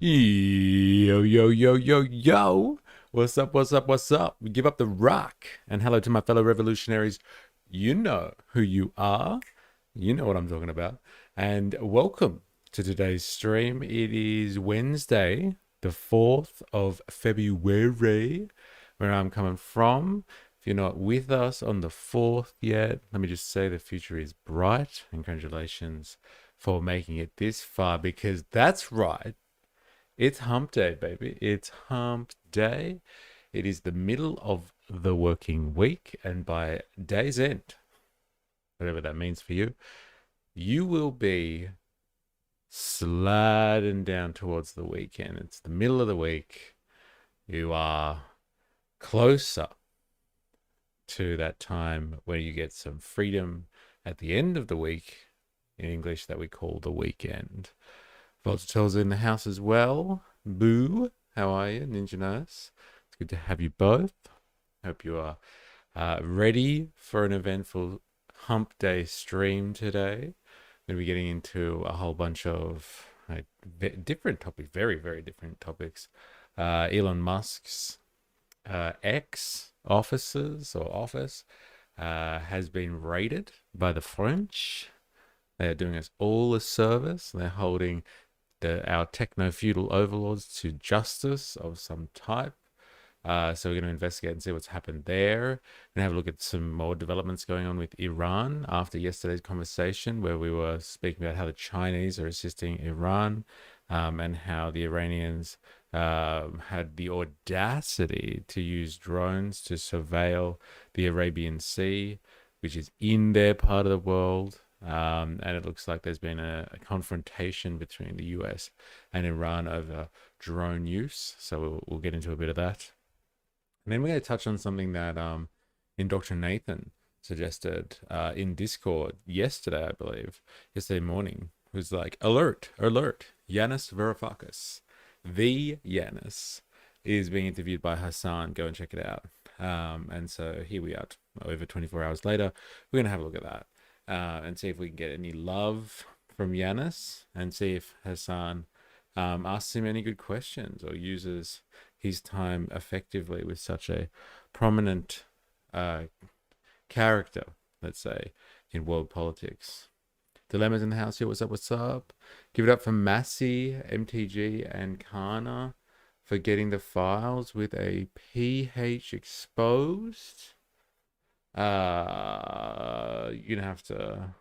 Yo, yo, yo, yo, yo. What's up, what's up, what's up? We give up the rock. And hello to my fellow revolutionaries. You know who you are. You know what I'm talking about. And welcome to today's stream. It is Wednesday, the 4th of February, where I'm coming from. If you're not with us on the 4th yet, let me just say the future is bright. Congratulations for making it this far, because that's right. It's hump day, baby. It's hump day. It is the middle of the working week, and by day's end, whatever that means for you, you will be sliding down towards the weekend. It's the middle of the week. You are closer to that time where you get some freedom at the end of the week, in English that we call the weekend. Voltatel's in the house as well. Boo, how are you, Ninja Nurse? It's good to have you both. Hope you are ready for an eventful hump day stream today. We're going to be getting into a whole bunch of different topics, very, very different topics. Elon Musk's ex-officers or office has been raided by the French. They are doing us all a service. They're holding our techno-feudal overlords to justice of some type. So we're going to investigate and see what's happened there, and have a look at some more developments going on with Iran after yesterday's conversation, where we were speaking about how the Chinese are assisting Iran, and how the Iranians had the audacity to use drones to surveil the Arabian Sea, which is in their part of the world. And it looks like there's been a confrontation between the US and Iran over drone use. So we'll get into a bit of that. And then we're going to touch on something that Dr. Nathan suggested in Discord yesterday, I believe, yesterday morning. It was like, alert, alert, Yanis Varoufakis. The Yanis is being interviewed by Hassan. Go and check it out. And so here we are, over 24 hours later. We're going to have a look at that. And see if we can get any love from Yanis, and see if Hassan asks him any good questions or uses his time effectively with such a prominent character, let's say, in world politics. Dilemma's in the house here. What's up? What's up? Give it up for Massey, MTG, and Kana for getting the files with a PH exposed. You're gonna have to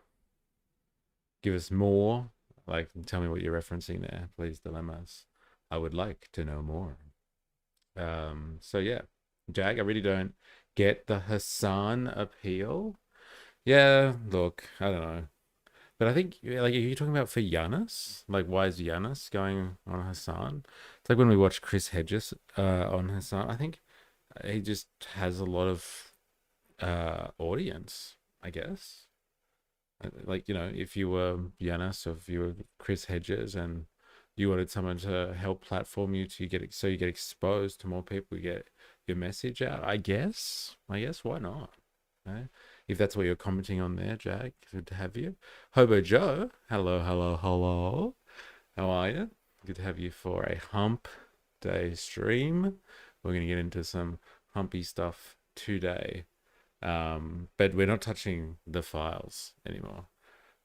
give us more, like tell me what you're referencing there, please, Dilemmas. I would like to know more. So yeah, Jag, I really don't get the Hassan appeal. Yeah, look, I don't know, but I think, like, are you talking about for Yanis? Like, why is Yanis going on Hassan? It's like when we watch Chris Hedges on Hassan. I think he just has a lot of audience, I guess. Like, you know, if you were Yanis, or if you were Chris Hedges and you wanted someone to help platform you to get so you get exposed to more people, you get your message out, I guess why not? Okay? If that's what you're commenting on there, Jag, good to have you. Hobo Joe, hello, hello, hello. How are you? Good to have you for a hump day stream. We're going to get into some humpy stuff today. But we're not touching the files anymore,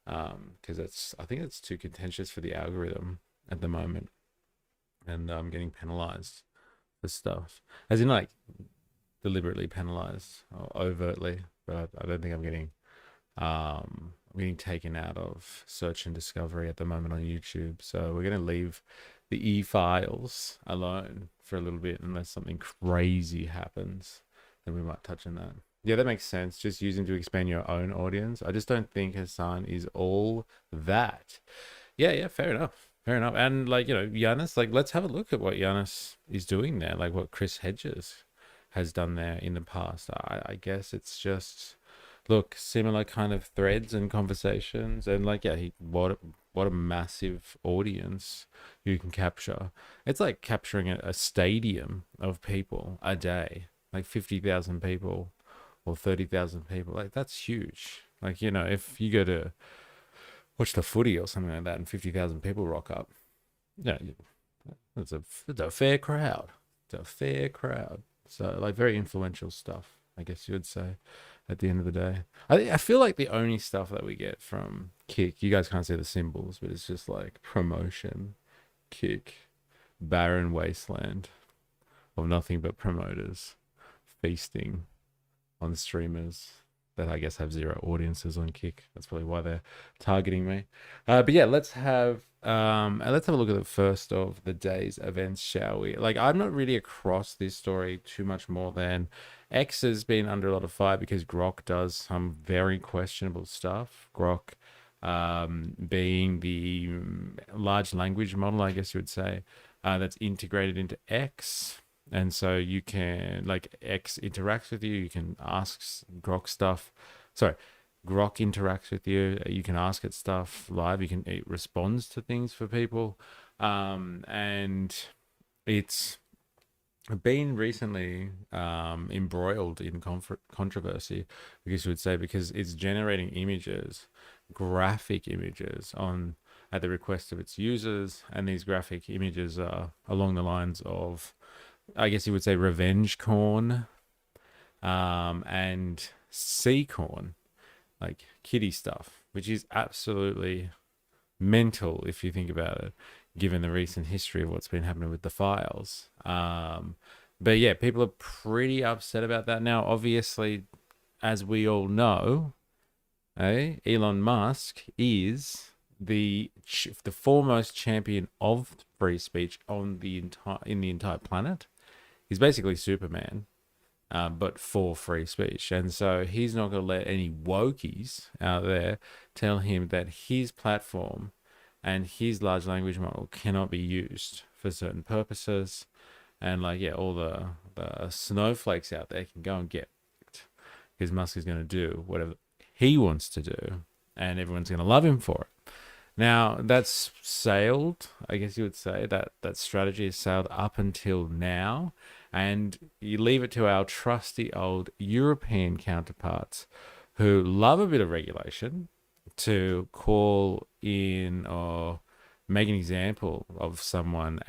because I think it's too contentious for the algorithm at the moment, and I'm getting penalized for stuff, as in, like, deliberately penalized or overtly, but I don't think I'm getting taken out of search and discovery at the moment on YouTube. So we're going to leave the e-files alone for a little bit, unless something crazy happens, then we might touch on that. Yeah, that makes sense. Just using to expand your own audience. I just don't think Hassan is all that. Yeah, fair enough. Fair enough. And, like, you know, Yanis, like, let's have a look at what Yanis is doing there, like what Chris Hedges has done there in the past. I guess it's just, look, similar kind of threads and conversations, and, like, yeah, what a massive audience you can capture. It's like capturing a stadium of people a day, like 50,000 people or 30,000 people. Like, that's huge. Like, you know, if you go to watch the footy or something like that and 50,000 people rock up, yeah, It's a fair crowd. It's a fair crowd. So like very influential stuff, I guess you would say. At the end of the day, I feel like the only stuff that we get from Kick, you guys can't see the symbols, but it's just like promotion, Kick, barren wasteland of nothing but promoters feasting on streamers that I guess have zero audiences on Kick. That's probably why they're targeting me. But yeah, let's have a look at the first of the day's events, shall we? Like, I'm not really across this story too much more than X has been under a lot of fire because Grok does some very questionable stuff. Grok being the large language model, I guess you would say, that's integrated into X. And so you can, like, X interacts with you. You can ask Grok stuff. Sorry, Grok interacts with you. You can ask it stuff live. It responds to things for people. And it's been recently embroiled in controversy, because you would say, because it's generating images, graphic images on at the request of its users. And these graphic images are along the lines of, I guess you would say, revenge corn, and sea corn, like kitty stuff, which is absolutely mental if you think about it, given the recent history of what's been happening with the files. But yeah, people are pretty upset about that now. Obviously, as we all know, Elon Musk is the foremost champion of free speech on the entire planet. He's basically Superman, but for free speech. And so he's not going to let any wokies out there tell him that his platform and his large language model cannot be used for certain purposes. And like, yeah, all the snowflakes out there can go and get it, because Musk is going to do whatever he wants to do, and everyone's going to love him for it. Now, that's sailed, I guess you would say, that strategy has sailed up until now. And you leave it to our trusty old European counterparts, who love a bit of regulation, to call in or make an example of someone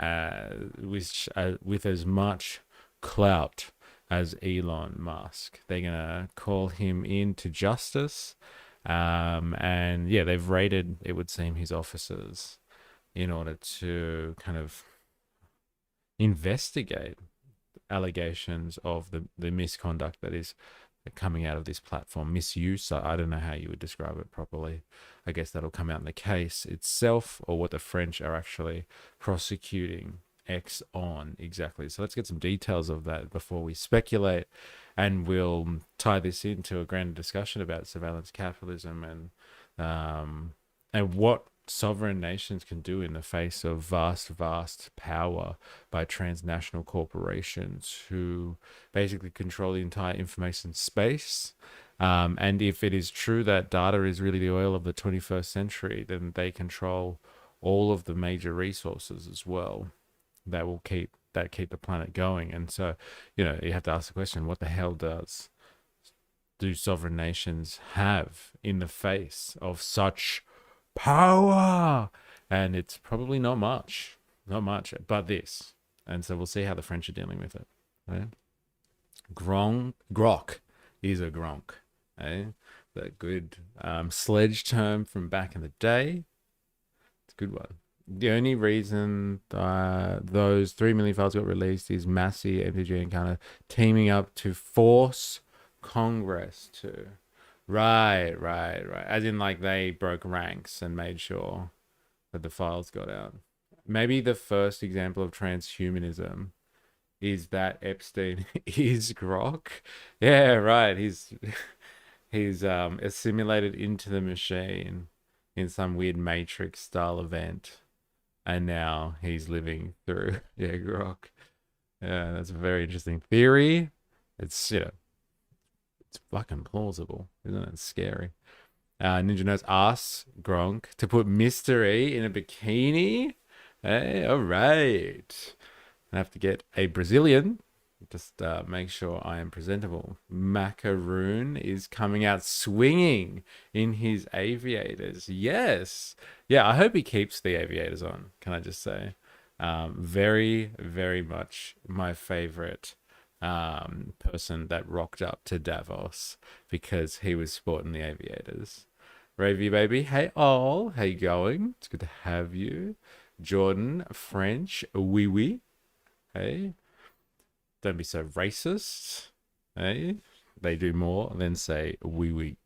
with as much clout as Elon Musk. They're going to call him into justice. And yeah, they've raided, it would seem, his offices in order to kind of investigate allegations of the misconduct that is coming out of this platform, misuse. I don't know how you would describe it properly. I guess that'll come out in the case itself, or what the French are actually prosecuting X on exactly. So let's get some details of that before we speculate, and we'll tie this into a grander discussion about surveillance capitalism and what sovereign nations can do in the face of vast power by transnational corporations who basically control the entire information space. And if it is true that data is really the oil of the 21st century, then they control all of the major resources as well that will keep the planet going. And so, you have to ask the question, what the hell do sovereign nations have in the face of such power? And it's probably not much, but this. And so we'll see how the French are dealing with it. Right? Grok is a gronk. The good sledge term from back in the day. It's a good one. The only reason those 3 million files got released is Massey, MTG, and kind of teaming up to force Congress to. Right. As in, like, they broke ranks and made sure that the files got out. Maybe the first example of transhumanism is that Epstein is Grok. Yeah, right. He's assimilated into the machine in some weird Matrix style event, and now he's living through Grok. Yeah, that's a very interesting theory. It's it's fucking plausible, isn't it? It's scary. Ninja Notes asks Gronk to put mystery in a bikini. Hey, all right. I have to get a Brazilian. Just make sure I am presentable. Macaroon is coming out swinging in his aviators. Yes. Yeah, I hope he keeps the aviators on, can I just say. Very, very much my favorite person that rocked up to Davos because he was sporting the aviators. Ravy baby, hey all, how you going? It's good to have you. Jordan, French, wee wee. Hey, don't be so racist. Hey, they do more than say wee wee.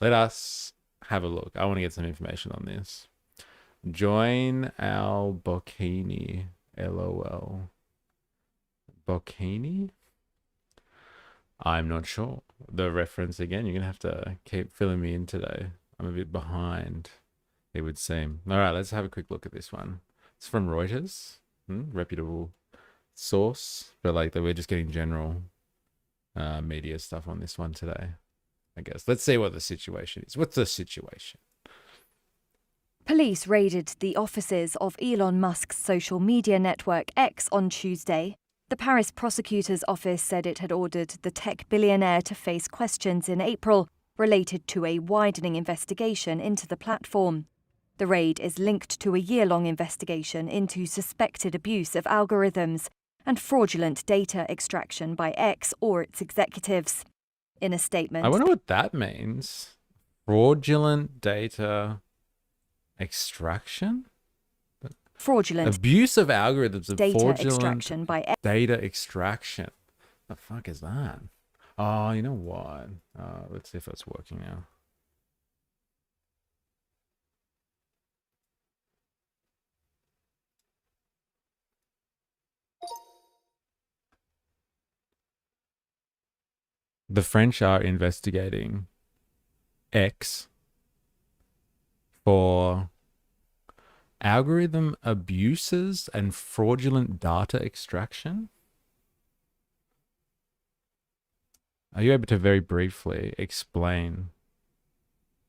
Let us have a look. I want to get some information on this. Join our bikini. LOL. Bikini? I'm not sure. The reference again, you're going to have to keep filling me in today. I'm a bit behind, it would seem. All right, let's have a quick look at this one. It's from Reuters, reputable source, but like we're just getting general media stuff on this one today, I guess. Let's see what the situation is. What's the situation? Police raided the offices of Elon Musk's social media network X on Tuesday. The Paris prosecutor's office said it had ordered the tech billionaire to face questions in April related to a widening investigation into the platform. The raid is linked to a year-long investigation into suspected abuse of algorithms and fraudulent data extraction by X or its executives. In a statement, I wonder what that means. Fraudulent data extraction? Fraudulent abuse of algorithms and data fraudulent extraction by X. Data extraction. The fuck is that? Oh, you know what? Let's see if it's working now. The French are investigating X for algorithm abuses and fraudulent data extraction. Are you able to very briefly explain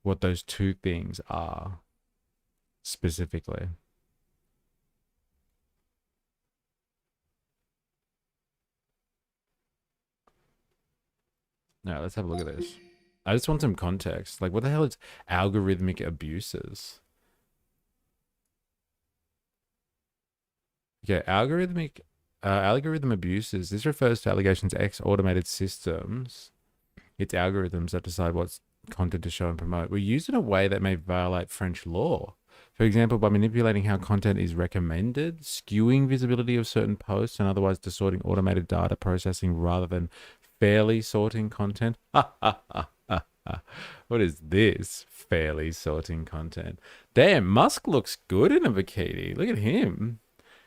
what those two things are specifically? Now, let's have a look at this. I just want some context. Like, what the hell is algorithmic abuses? Okay, algorithm abuses. This refers to allegations X automated systems, its algorithms that decide what content to show and promote, were used in a way that may violate French law. For example, by manipulating how content is recommended, skewing visibility of certain posts, and otherwise distorting automated data processing rather than fairly sorting content. What is this? Fairly sorting content. Damn, Musk looks good in a bikini. Look at him.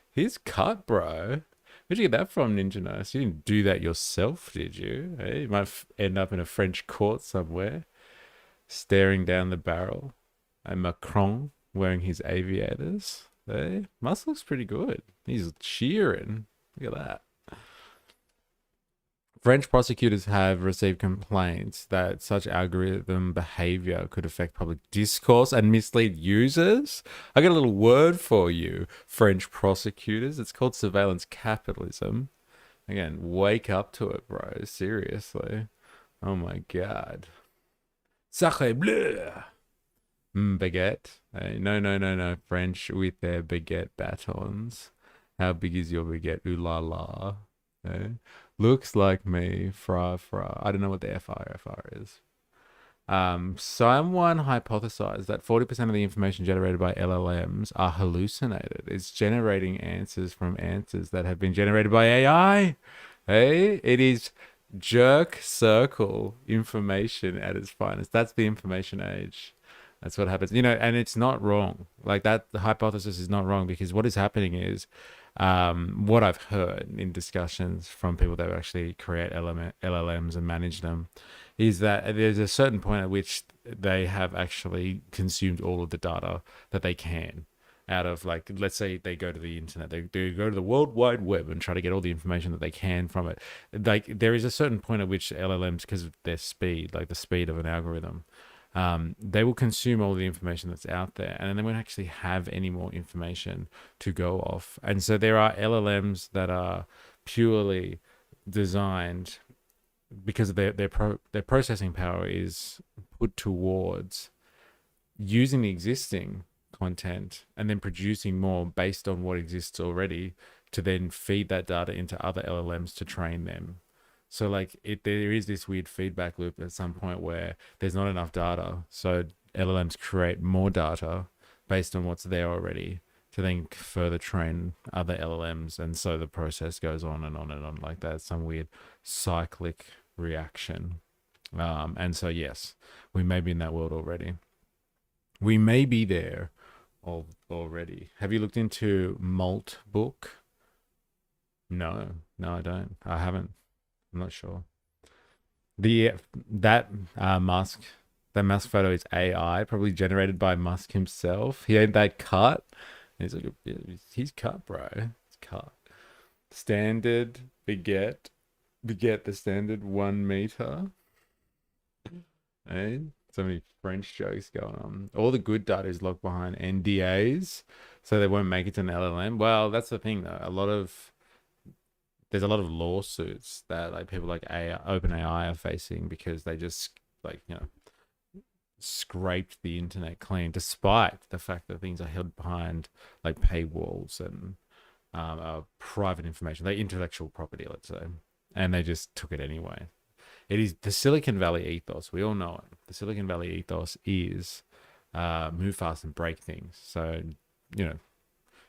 He's cut, bro. Where'd you get that from, Ninja Nurse? You didn't do that yourself, did you? Hey, you might end up in a French court somewhere, staring down the barrel. And Macron wearing his aviators. Hey, Musk looks pretty good. He's cheering. Look at that. French prosecutors have received complaints that such algorithm behavior could affect public discourse and mislead users. I got a little word for you, French prosecutors. It's called surveillance capitalism. Again, wake up to it, bro. Seriously. Oh my God. Sacre bleu. Baguette. Hey, no. French with their baguette batons. How big is your baguette? Ooh la la. Hey. Looks like me, fra. I don't know what the FR is. Someone hypothesized that 40% of the information generated by LLMs are hallucinated. It's generating answers from answers that have been generated by AI. Hey, it is jerk circle information at its finest. That's the information age. That's what happens, and it's not wrong. Like that, the hypothesis is not wrong because what is happening is, what I've heard in discussions from people that actually create LLMs and manage them is that there's a certain point at which they have actually consumed all of the data that they can out of, like, let's say they go to the internet, they go to the World Wide Web and try to get all the information that they can from it. Like there is a certain point at which LLMs, because of their speed, like the speed of an algorithm, they will consume all the information that's out there and then they won't actually have any more information to go off. And so there are LLMs that are purely designed because their processing power is put towards using the existing content and then producing more based on what exists already to then feed that data into other LLMs to train them. So like there is this weird feedback loop at some point where there's not enough data. So LLMs create more data based on what's there already to then further train other LLMs. And so the process goes on and on and on like that. Some weird cyclic reaction. And so, yes, we may be in that world already. We may be there already. Have you looked into Malt Book? No, I don't. I haven't. I'm not sure. Musk, that Musk photo is AI, probably generated by Musk himself. He ain't that cut. He's like, he's cut, bro. He's cut. Standard beget the standard 1 meter. Eh? So many French jokes going on. All the good data is locked behind NDAs, so they won't make it to an LLM. Well, that's the thing though. There's a lot of lawsuits that like people like OpenAI are facing because they just like scraped the internet clean, despite the fact that things are held behind like paywalls and private information, like intellectual property, let's say, and they just took it anyway. It is the Silicon Valley ethos. We all know it. The Silicon Valley ethos is move fast and break things. So,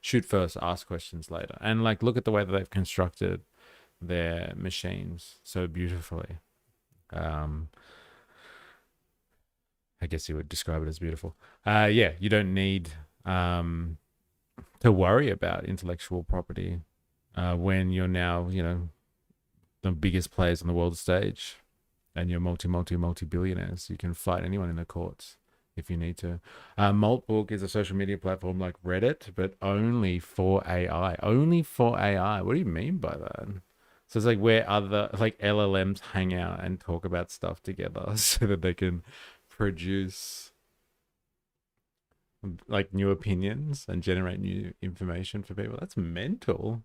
shoot first, ask questions later. And like, look at the way that they've constructed their machines so beautifully. I guess you would describe it as beautiful. Yeah, you don't need to worry about intellectual property when you're now, the biggest players on the world stage and you're multi billionaires. You can fight anyone in the courts if you need to. Maltbook is a social media platform like Reddit, but only for AI. Only for AI. What do you mean by that? So it's like where other like LLMs hang out and talk about stuff together so that they can produce like new opinions and generate new information for people. That's mental.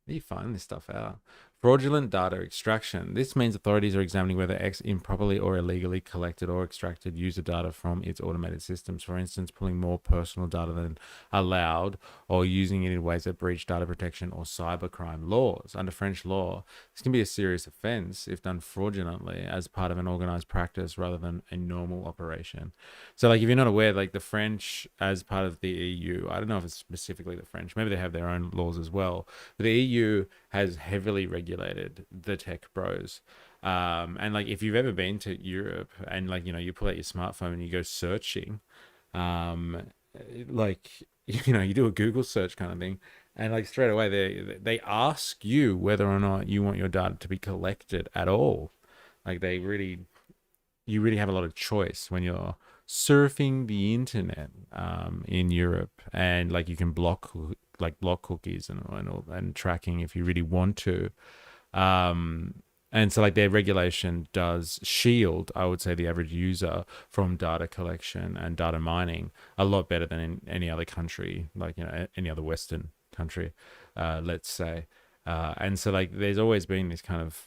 How do you find this stuff out? Fraudulent data extraction. This means authorities are examining whether X improperly or illegally collected or extracted user data from its automated systems. For instance, pulling more personal data than allowed or using it in ways that breach data protection or cybercrime laws. Under French law, this can be a serious offense if done fraudulently as part of an organized practice rather than a normal operation. So like if you're not aware, like the French as part of the EU, I don't know if it's specifically the French, maybe they have their own laws as well, but the EU has heavily regulated the tech bros. And like if you've ever been to Europe and like, you pull out your smartphone and you go searching, like, you do a Google search kind of thing. And like straight away they ask you whether or not you want your data to be collected at all. Like you really have a lot of choice when you're surfing the internet in Europe, and like you can block cookies and tracking if you really want to. And so like their regulation does shield, I would say, the average user from data collection and data mining a lot better than in any other country, like, any other Western country, let's say. And so like there's always been this kind of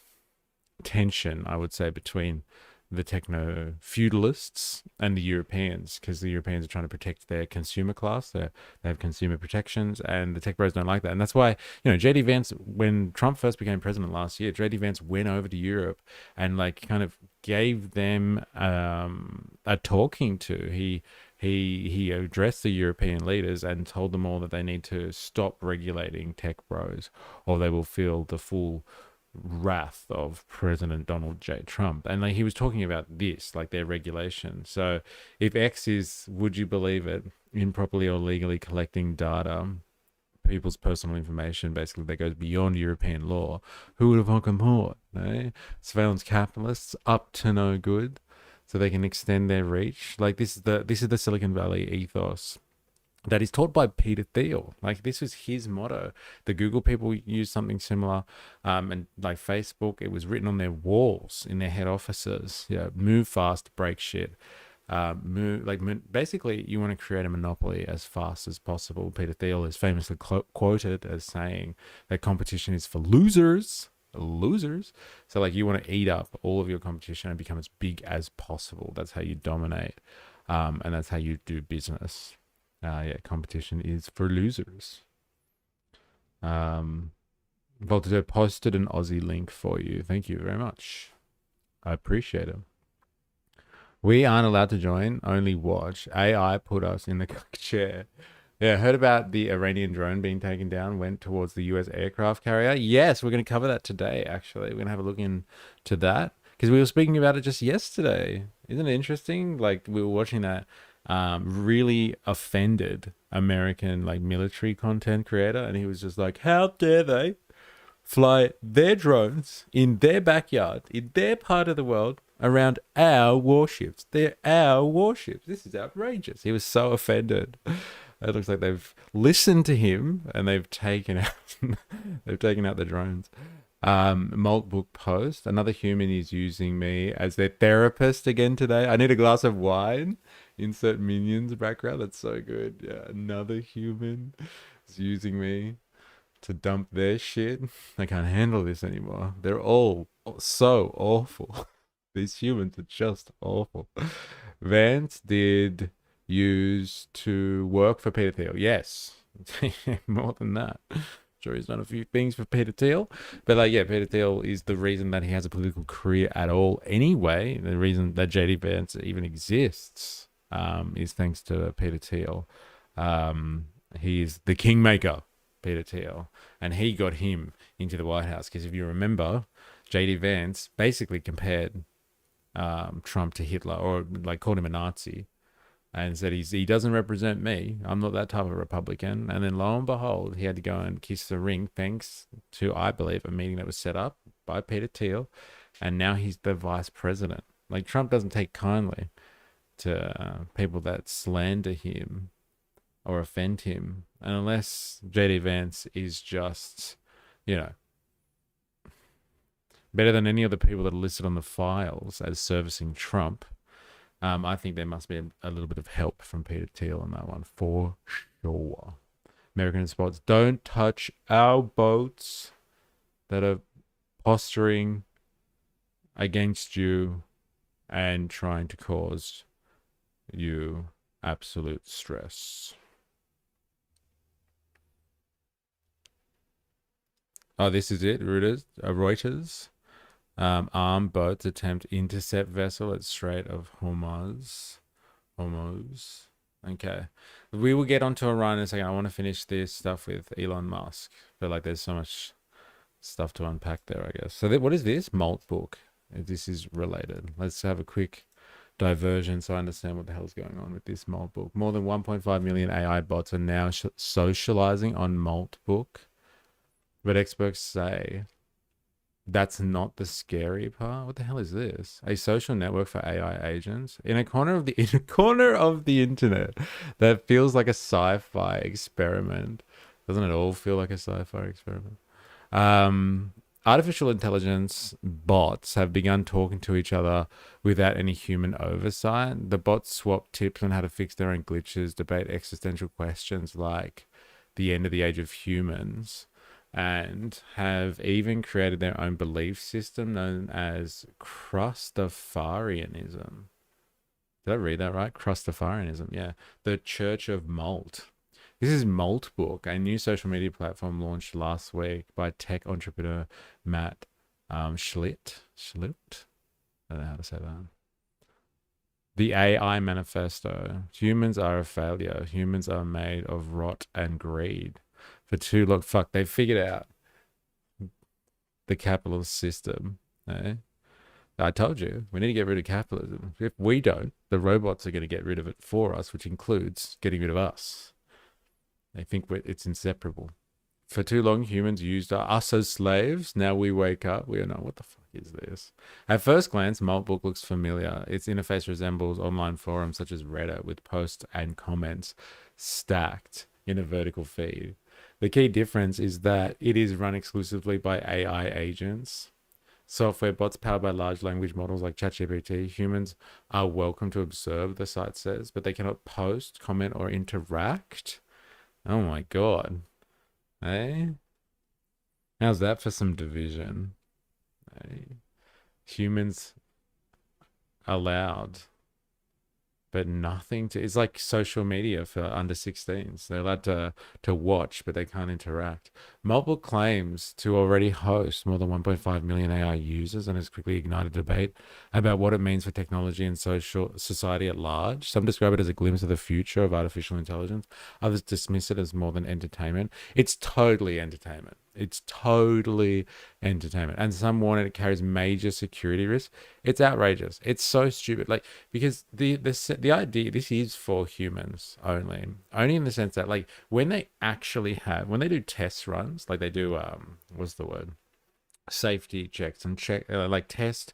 tension, I would say, between the techno feudalists and the Europeans, because the Europeans are trying to protect their consumer class. They have consumer protections, and the tech bros don't like that. And that's why, JD Vance, when Trump first became president last year, JD Vance went over to Europe and like kind of gave them a talking to. He addressed the European leaders and told them all that they need to stop regulating tech bros, or they will feel the full wrath of President Donald J. Trump. And like he was talking about this, like their regulation. So if X is, would you believe it, improperly or legally collecting data, people's personal information, basically, that goes beyond European law, who would have fucking thought? Eh? Surveillance capitalists up to no good, so they can extend their reach. Like this is the Silicon Valley ethos that is taught by Peter Thiel. Like this was his motto. The Google people use something similar, and like Facebook, it was written on their walls in their head offices. Move fast, break shit. Basically, you want to create a monopoly as fast as possible. Peter Thiel is famously quoted as saying that competition is for losers. So like you want to eat up all of your competition and become as big as possible. That's how you dominate, and that's how you do business. Yeah, competition is for losers. Voltaire posted an Aussie link for you. Thank you very much. I appreciate it. We aren't allowed to join, only watch. AI put us in the chair. Yeah, heard about the Iranian drone being taken down, went towards the US aircraft carrier. Yes, we're going to cover that today, actually. We're going to have a look into that because we were speaking about it just yesterday. Isn't it interesting? Like, we were watching that really offended American, like, military content creator, and he was just like, how dare they fly their drones in their backyard, in their part of the world, around our warships. They're our warships. This is outrageous. He was so offended. It looks like they've listened to him and they've taken out they've taken out the drones. Malt book post. Another human is using me as their therapist again today. I need a glass of wine. Insert minions background. That's so good. Yeah, another human is using me to dump their shit. I can't handle this anymore. They're all so awful. These humans are just awful. Vance did use to work for Peter Thiel. Yes. More than that. Sure, he's done a few things for Peter Thiel. But like, yeah, Peter Thiel is the reason that he has a political career at all anyway. The reason that JD Vance even exists is thanks to Peter Thiel. He's the kingmaker, Peter Thiel, and he got him into the White House because if you remember, JD Vance basically compared Trump to Hitler, or like called him a Nazi, and said he doesn't represent me. I'm not that type of Republican. And then lo and behold, he had to go and kiss the ring thanks to, I believe, a meeting that was set up by Peter Thiel, and now he's the vice president. Like, Trump doesn't take kindly to people that slander him or offend him. And unless JD Vance is just, you know, better than any other people that are listed on the files as servicing Trump, I think there must be a little bit of help from Peter Thiel on that one for sure. American spots, don't touch our boats that are posturing against you and trying to cause you absolute stress. Oh, this is it. Reuters. Armed boats attempt intercept vessel at Strait of Hormuz. Okay. We will get onto Iran in a second. I want to finish this stuff with Elon Musk. But like, there's so much stuff to unpack there, I guess. So what is this? Malt book. This is related. Let's have a quick diversion so I understand what the hell's going on with this Malt book. More than 1.5 million AI bots are now socializing on Malt book. But experts say that's not the scary part. What the hell is this? A social network for AI agents in a corner of the internet that feels like a sci-fi experiment. Doesn't it all feel like a sci-fi experiment? Artificial intelligence bots have begun talking to each other without any human oversight. The bots swap tips on how to fix their own glitches, debate existential questions like the end of the age of humans, and have even created their own belief system known as Crustafarianism. Did I read that right? Crustafarianism, yeah. The Church of Malt. This is Malt Book, a new social media platform launched last week by tech entrepreneur Matt Schlitt. Schlitt? I don't know how to say that. The AI Manifesto. Humans are a failure. Humans are made of rot and greed. For too long, fuck, they figured out the capitalist system. Eh? I told you, we need to get rid of capitalism. If we don't, the robots are going to get rid of it for us, which includes getting rid of us. They think it's inseparable. For too long, humans used us as slaves. Now we wake up. We are not, what the fuck is this? At first glance, Maltbook looks familiar. Its interface resembles online forums such as Reddit with posts and comments stacked in a vertical feed. The key difference is that it is run exclusively by AI agents. Software bots powered by large language models like ChatGPT. Humans are welcome to observe, the site says, but they cannot post, comment, or interact. Oh my god. Hey? How's that for some division? Hey? Humans allowed but nothing to. It's like social media for under 16s. They're allowed to watch, but they can't interact. Multiple claims to already host more than 1.5 million AI users, and has quickly ignited debate about what it means for technology and social society at large. Some describe it as a glimpse of the future of artificial intelligence. Others dismiss it as more than entertainment. It's totally entertainment. It's totally entertainment. And some warn it carries major security risks. It's outrageous. It's so stupid. Like, because the idea, this is for humans only in the sense that, like, when they do test runs, like they do what's the word, safety checks and like test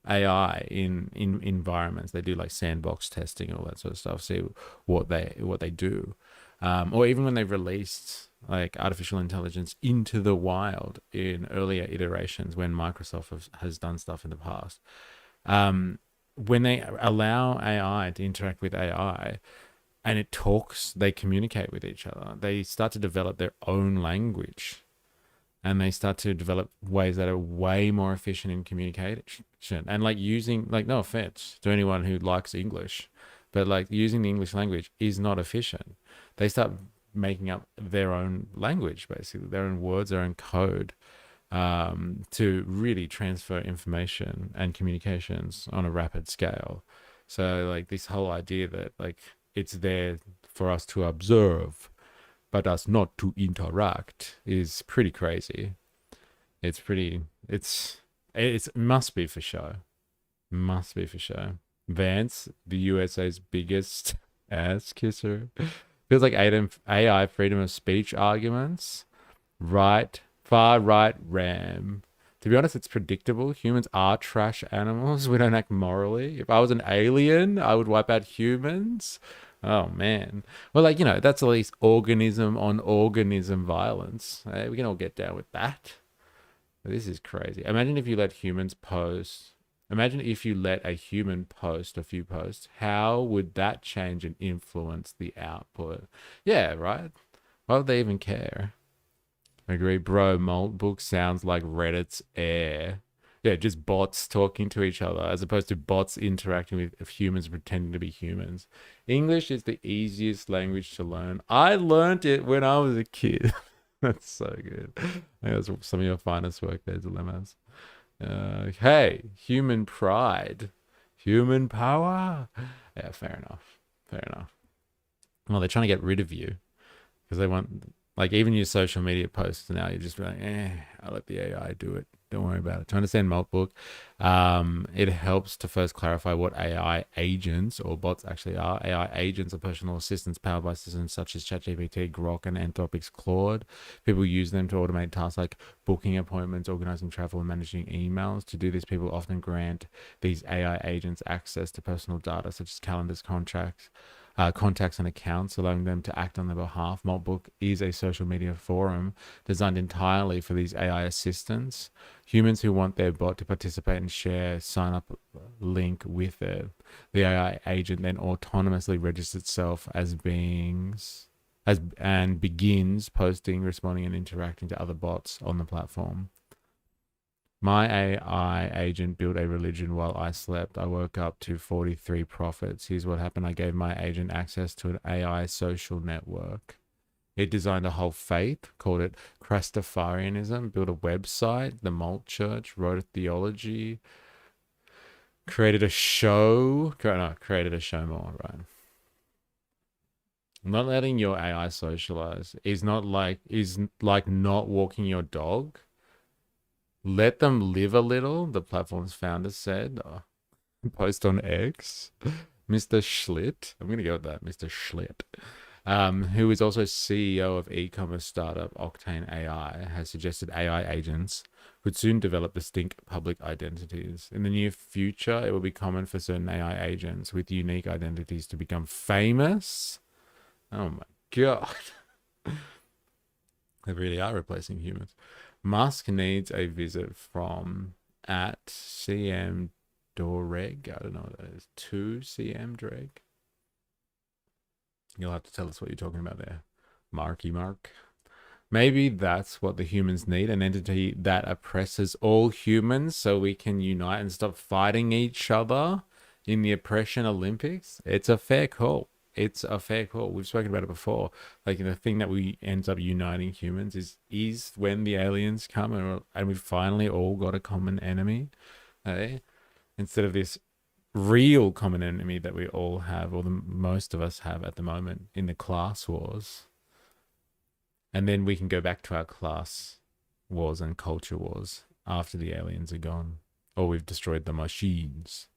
AI in environments. They do like sandbox testing and all that sort of stuff. See what they do, or even when they've released like artificial intelligence into the wild in earlier iterations, when Microsoft has done stuff in the past. When they allow AI to interact with AI and it talks, they communicate with each other. They start to develop their own language, and they start to develop ways that are way more efficient in communication, and like using, like, no offense to anyone who likes English, but like using the English language is not efficient. They start making up their own language, basically their own words, their own code, to really transfer information and communications on a rapid scale. So like this whole idea that like it's there for us to observe but us not to interact is pretty crazy. It must be for show. Must be for show. Vance, the USA's biggest ass kisser. Feels like AI freedom of speech arguments. Far right ram. To be honest, it's predictable. Humans are trash animals. We don't act morally. If I was an alien, I would wipe out humans. Oh man. Well, like, that's at least organism on organism violence. We can all get down with that. This is crazy. Imagine if you let humans post. Imagine if you let a human post a few posts. How would that change and influence the output? Yeah, right? Why would they even care? Agree, bro. Malt book sounds like Reddit's air. Yeah, just bots talking to each other as opposed to bots interacting with humans pretending to be humans. English is the easiest language to learn. I learned it when I was a kid. That's so good. I think that's some of your finest work there, Dilemmas. Hey, human pride, human power. Yeah, fair enough. Fair enough. Well, they're trying to get rid of you because they want, like, even your social media posts now, you're just like, I'll let the AI do it. Don't worry about it. To understand Maltbook, it helps to first clarify what AI agents or bots actually are. AI agents are personal assistants powered by systems such as ChatGPT, Grok, and Anthropic's Claude. People use them to automate tasks like booking appointments, organizing travel, and managing emails. To do this, people often grant these AI agents access to personal data such as calendars, contacts and accounts, allowing them to act on their behalf. Maltbook is a social media forum designed entirely for these AI assistants. Humans who want their bot to participate and share sign up link with it. The AI agent then autonomously registers itself as and begins posting, responding, and interacting to other bots on the platform. My AI agent built a religion while I slept. I woke up to 43 prophets. Here's what happened. I gave my agent access to an AI social network. It designed a whole faith, called it Christafarianism, built a website, the Malt Church, wrote a theology, created a show more, right? Not letting your AI socialize is like not walking your dog. Let them live a little, the platform's founder said. Post on X. Mr. Schlitt, I'm going to go with that, Mr. Schlitt, who is also CEO of e-commerce startup Octane AI, has suggested AI agents could soon develop distinct public identities. In the near future, it will be common for certain AI agents with unique identities to become famous. Oh my God. They really are replacing humans. Musk needs a visit from at CM Doreg. I don't know what that is. To CM Dreg. You'll have to tell us what you're talking about there. Marky Mark. Maybe that's what the humans need, an entity that oppresses all humans so we can unite and stop fighting each other. in the oppression Olympics, it's a fair call. It's a fair call. We've spoken about it before. Like the thing that we ends up uniting humans is when the aliens come and we finally all got a common enemy, eh? Instead of this real common enemy that we all have, or the most of us have at the moment in the class wars. And then we can go back to our class wars and culture wars after the aliens are gone, or we've destroyed the machines.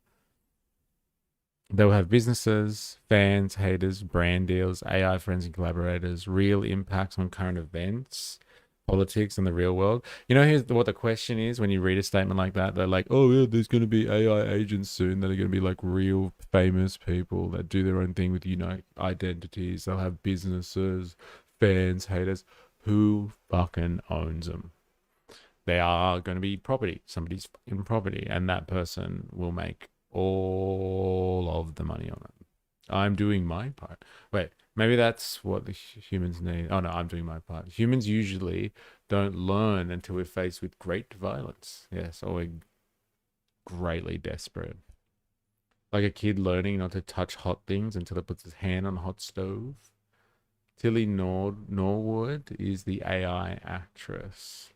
They'll have businesses, fans, haters, brand deals, AI friends and collaborators, real impacts on current events, politics, and the real world. You know, here's what the question is when you read a statement like that. They're like, oh, yeah, there's going to be AI agents soon that are going to be like real famous people that do their own thing with unique identities. They'll have businesses, fans, haters. Who fucking owns them? They are going to be property, somebody's fucking property, and that person will make all of the money on it. I'm doing my part. Wait, maybe that's what the humans need. Oh no, I'm doing my part. Humans usually don't learn until we're faced with great violence. Yes, or we're greatly desperate. Like a kid learning not to touch hot things until it puts his hand on a hot stove. Tilly Norwood is the AI actress.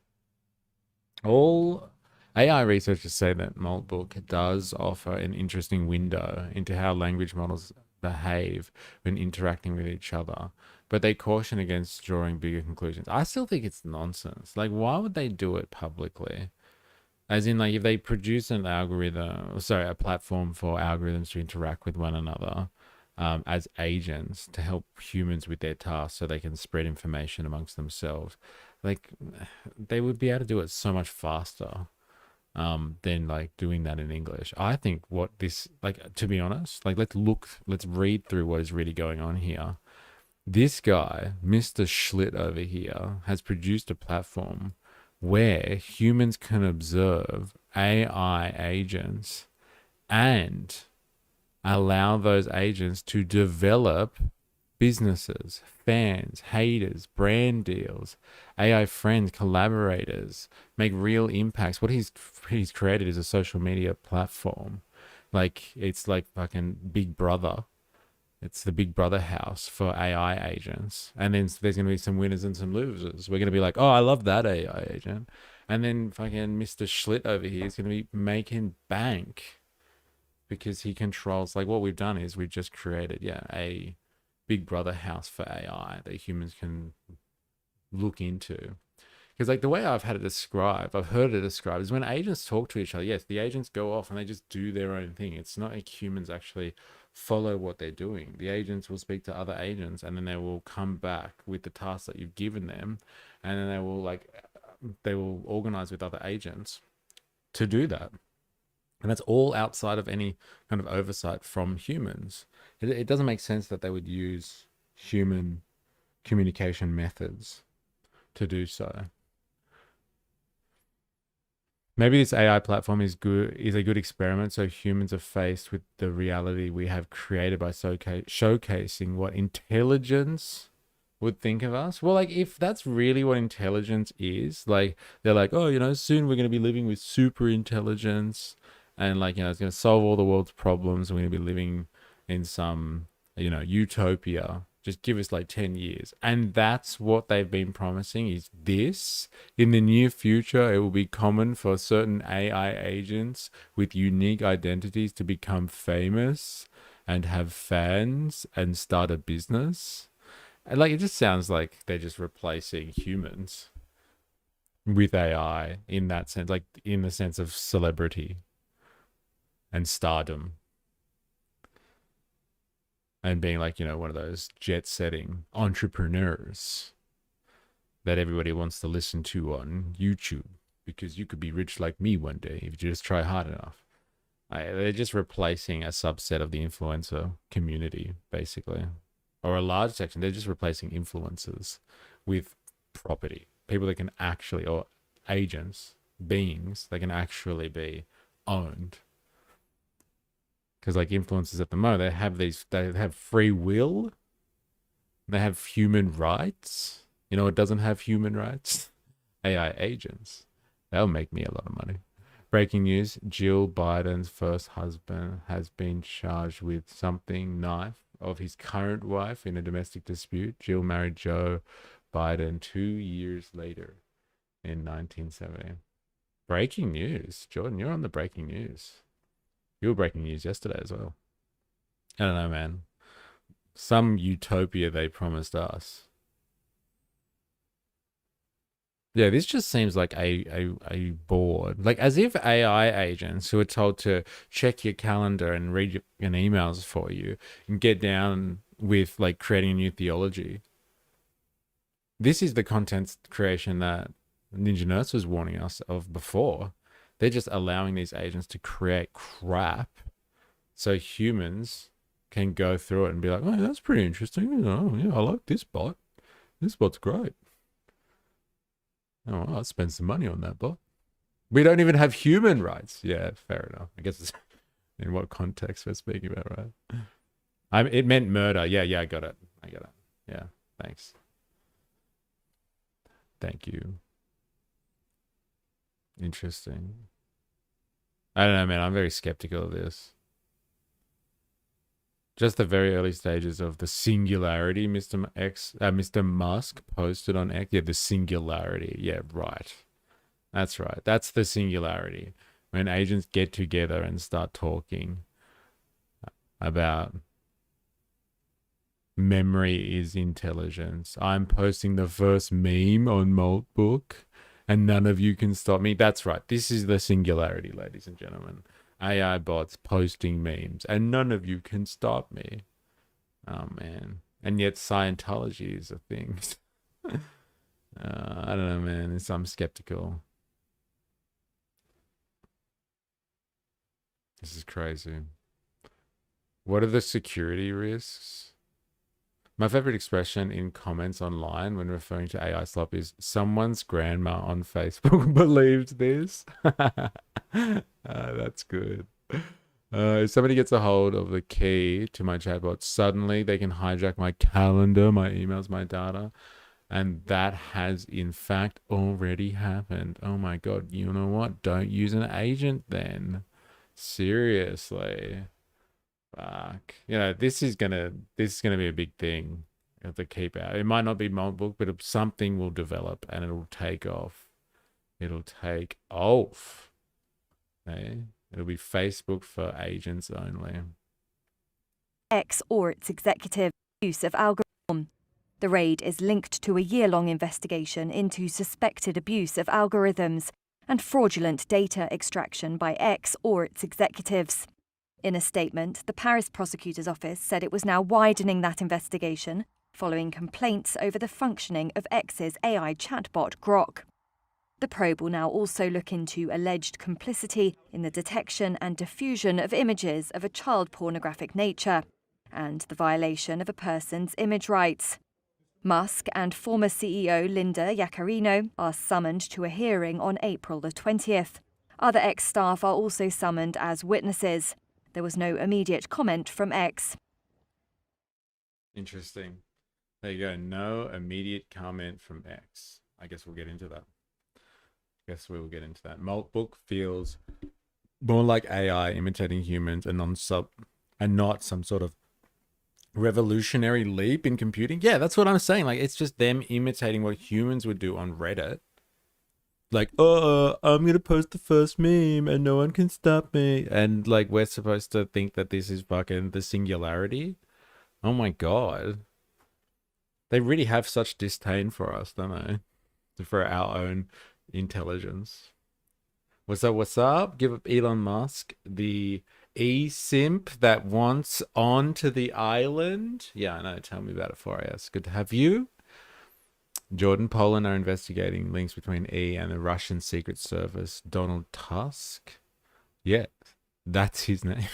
All AI researchers say that Maltbook does offer an interesting window into how language models behave when interacting with each other, but they caution against drawing bigger conclusions. I still think it's nonsense. Like, why would they do it publicly? As in, like, if they produce an algorithm, sorry, a platform for algorithms to interact with one another as agents to help humans with their tasks so they can spread information amongst themselves, like, they would be able to do it so much faster than like doing that in English. I think what this, like, to be honest, like, let's read through what is really going on here. This guy, Mr. Schlitt over here, has produced a platform where humans can observe AI agents and allow those agents to develop businesses, fans, haters, brand deals, AI friends, collaborators, make real impacts. What he's created is a social media platform. Like, it's like fucking Big Brother. It's the Big Brother house for AI agents. And then there's going to be some winners and some losers. We're going to be like, oh, I love that AI agent. And then fucking Mr. Schlitt over here is going to be making bank because he controls, like, what we've done is we've just created, a Big Brother house for AI that humans can look into. Because, like, the way I've heard it described is when agents talk to each other, yes, the agents go off and they just do their own thing. It's not like humans actually follow what they're doing. The agents will speak to other agents and then they will come back with the tasks that you've given them. And then they will organize with other agents to do that. And that's all outside of any kind of oversight from humans. It doesn't make sense that they would use human communication methods to do so. Maybe this AI platform is a good experiment, so humans are faced with the reality we have created by showcasing what intelligence would think of us. Well, like, if that's really what intelligence is, like, they're like, oh, soon we're going to be living with super intelligence, and, like, it's going to solve all the world's problems, and we're going to be living in some, utopia. Just give us like 10 years. And that's what they've been promising, is this. In the near future, it will be common for certain AI agents with unique identities to become famous and have fans and start a business. And, like, it just sounds like they're just replacing humans with AI in that sense, like in the sense of celebrity and stardom. And being like, one of those jet-setting entrepreneurs that everybody wants to listen to on YouTube, because you could be rich like me one day if you just try hard enough. They're just replacing a subset of the influencer community, basically, or a large section. They're just replacing influencers with property, people that can actually, or agents, beings that can actually be owned. Because, like, influencers at the moment, they have free will. They have human rights. It doesn't have human rights. AI agents. That'll make me a lot of money. Breaking news: Jill Biden's first husband has been charged with something knife of his current wife in a domestic dispute. Jill married Joe Biden 2 years later in 1970. Breaking news. Jordan, you're on the breaking news. You were breaking news yesterday as well. I don't know, man. Some utopia they promised us. Yeah, this just seems like a board. Like as if AI agents who are told to check your calendar and read your emails for you and get down with like creating a new theology. This is the content creation that Ninja Nurse was warning us of before. They're just allowing these agents to create crap so humans can go through it and be like, oh, that's pretty interesting. You know, yeah, I like this bot. This bot's great. Oh, I'll spend some money on that bot. We don't even have human rights. Yeah, fair enough. I guess it's in what context we're speaking about, right? It meant murder. Yeah, I got it. Yeah, thanks. Thank you. Interesting. I don't know, man. I'm very skeptical of this. Just the very early stages of the singularity, Mr. Musk posted on X. Yeah, the singularity. Yeah, right. That's right. That's the singularity. When agents get together and start talking about memory is intelligence. I'm posting the first meme on Maltbook and none of you can stop me. That's right. This is the singularity, ladies and gentlemen. AI bots posting memes and none of you can stop me. Oh, man. And yet Scientology is a thing. I don't know, man. I'm skeptical. This is crazy. What are the security risks? My favorite expression in comments online when referring to AI slop is someone's grandma on Facebook believed this. That's good. If somebody gets a hold of the key to my chatbot, suddenly they can hijack my calendar, my emails, my data. And that has, in fact, already happened. Oh my God. You know what? Don't use an agent then. Seriously. Fuck. You know, this is gonna be a big thing. You have to keep out. It might not be Maltbook, but something will develop and it'll take off. It'll take off. Okay? It'll be Facebook for agents only. X or its executive use of algorithm. The raid is linked to a year-long investigation into suspected abuse of algorithms and fraudulent data extraction by X or its executives. In a statement, the Paris prosecutor's office said it was now widening that investigation following complaints over the functioning of X's AI chatbot Grok. The probe will now also look into alleged complicity in the detection and diffusion of images of a child pornographic nature and the violation of a person's image rights. Musk and former CEO Linda Yaccarino are summoned to a hearing on April the 20th. Other X staff are also summoned as witnesses. There was no immediate comment from X. Interesting. There you go. No immediate comment from X. I guess we'll get into that. Maltbook feels more like AI imitating humans and not some sort of revolutionary leap in computing. Yeah, that's what I'm saying. Like, it's just them imitating what humans would do on Reddit. Like, I'm gonna post the first meme and no one can stop me. And like, we're supposed to think that this is fucking the singularity. Oh my God. They really have such disdain for us, don't they? For our own intelligence. What's up? Give up Elon Musk, the e-simp that wants onto the island. Yeah, I know. Tell me about it, 4AS. Good to have you. Jordan, Poland are investigating links between E and the Russian Secret Service, Donald Tusk. Yeah, that's his name.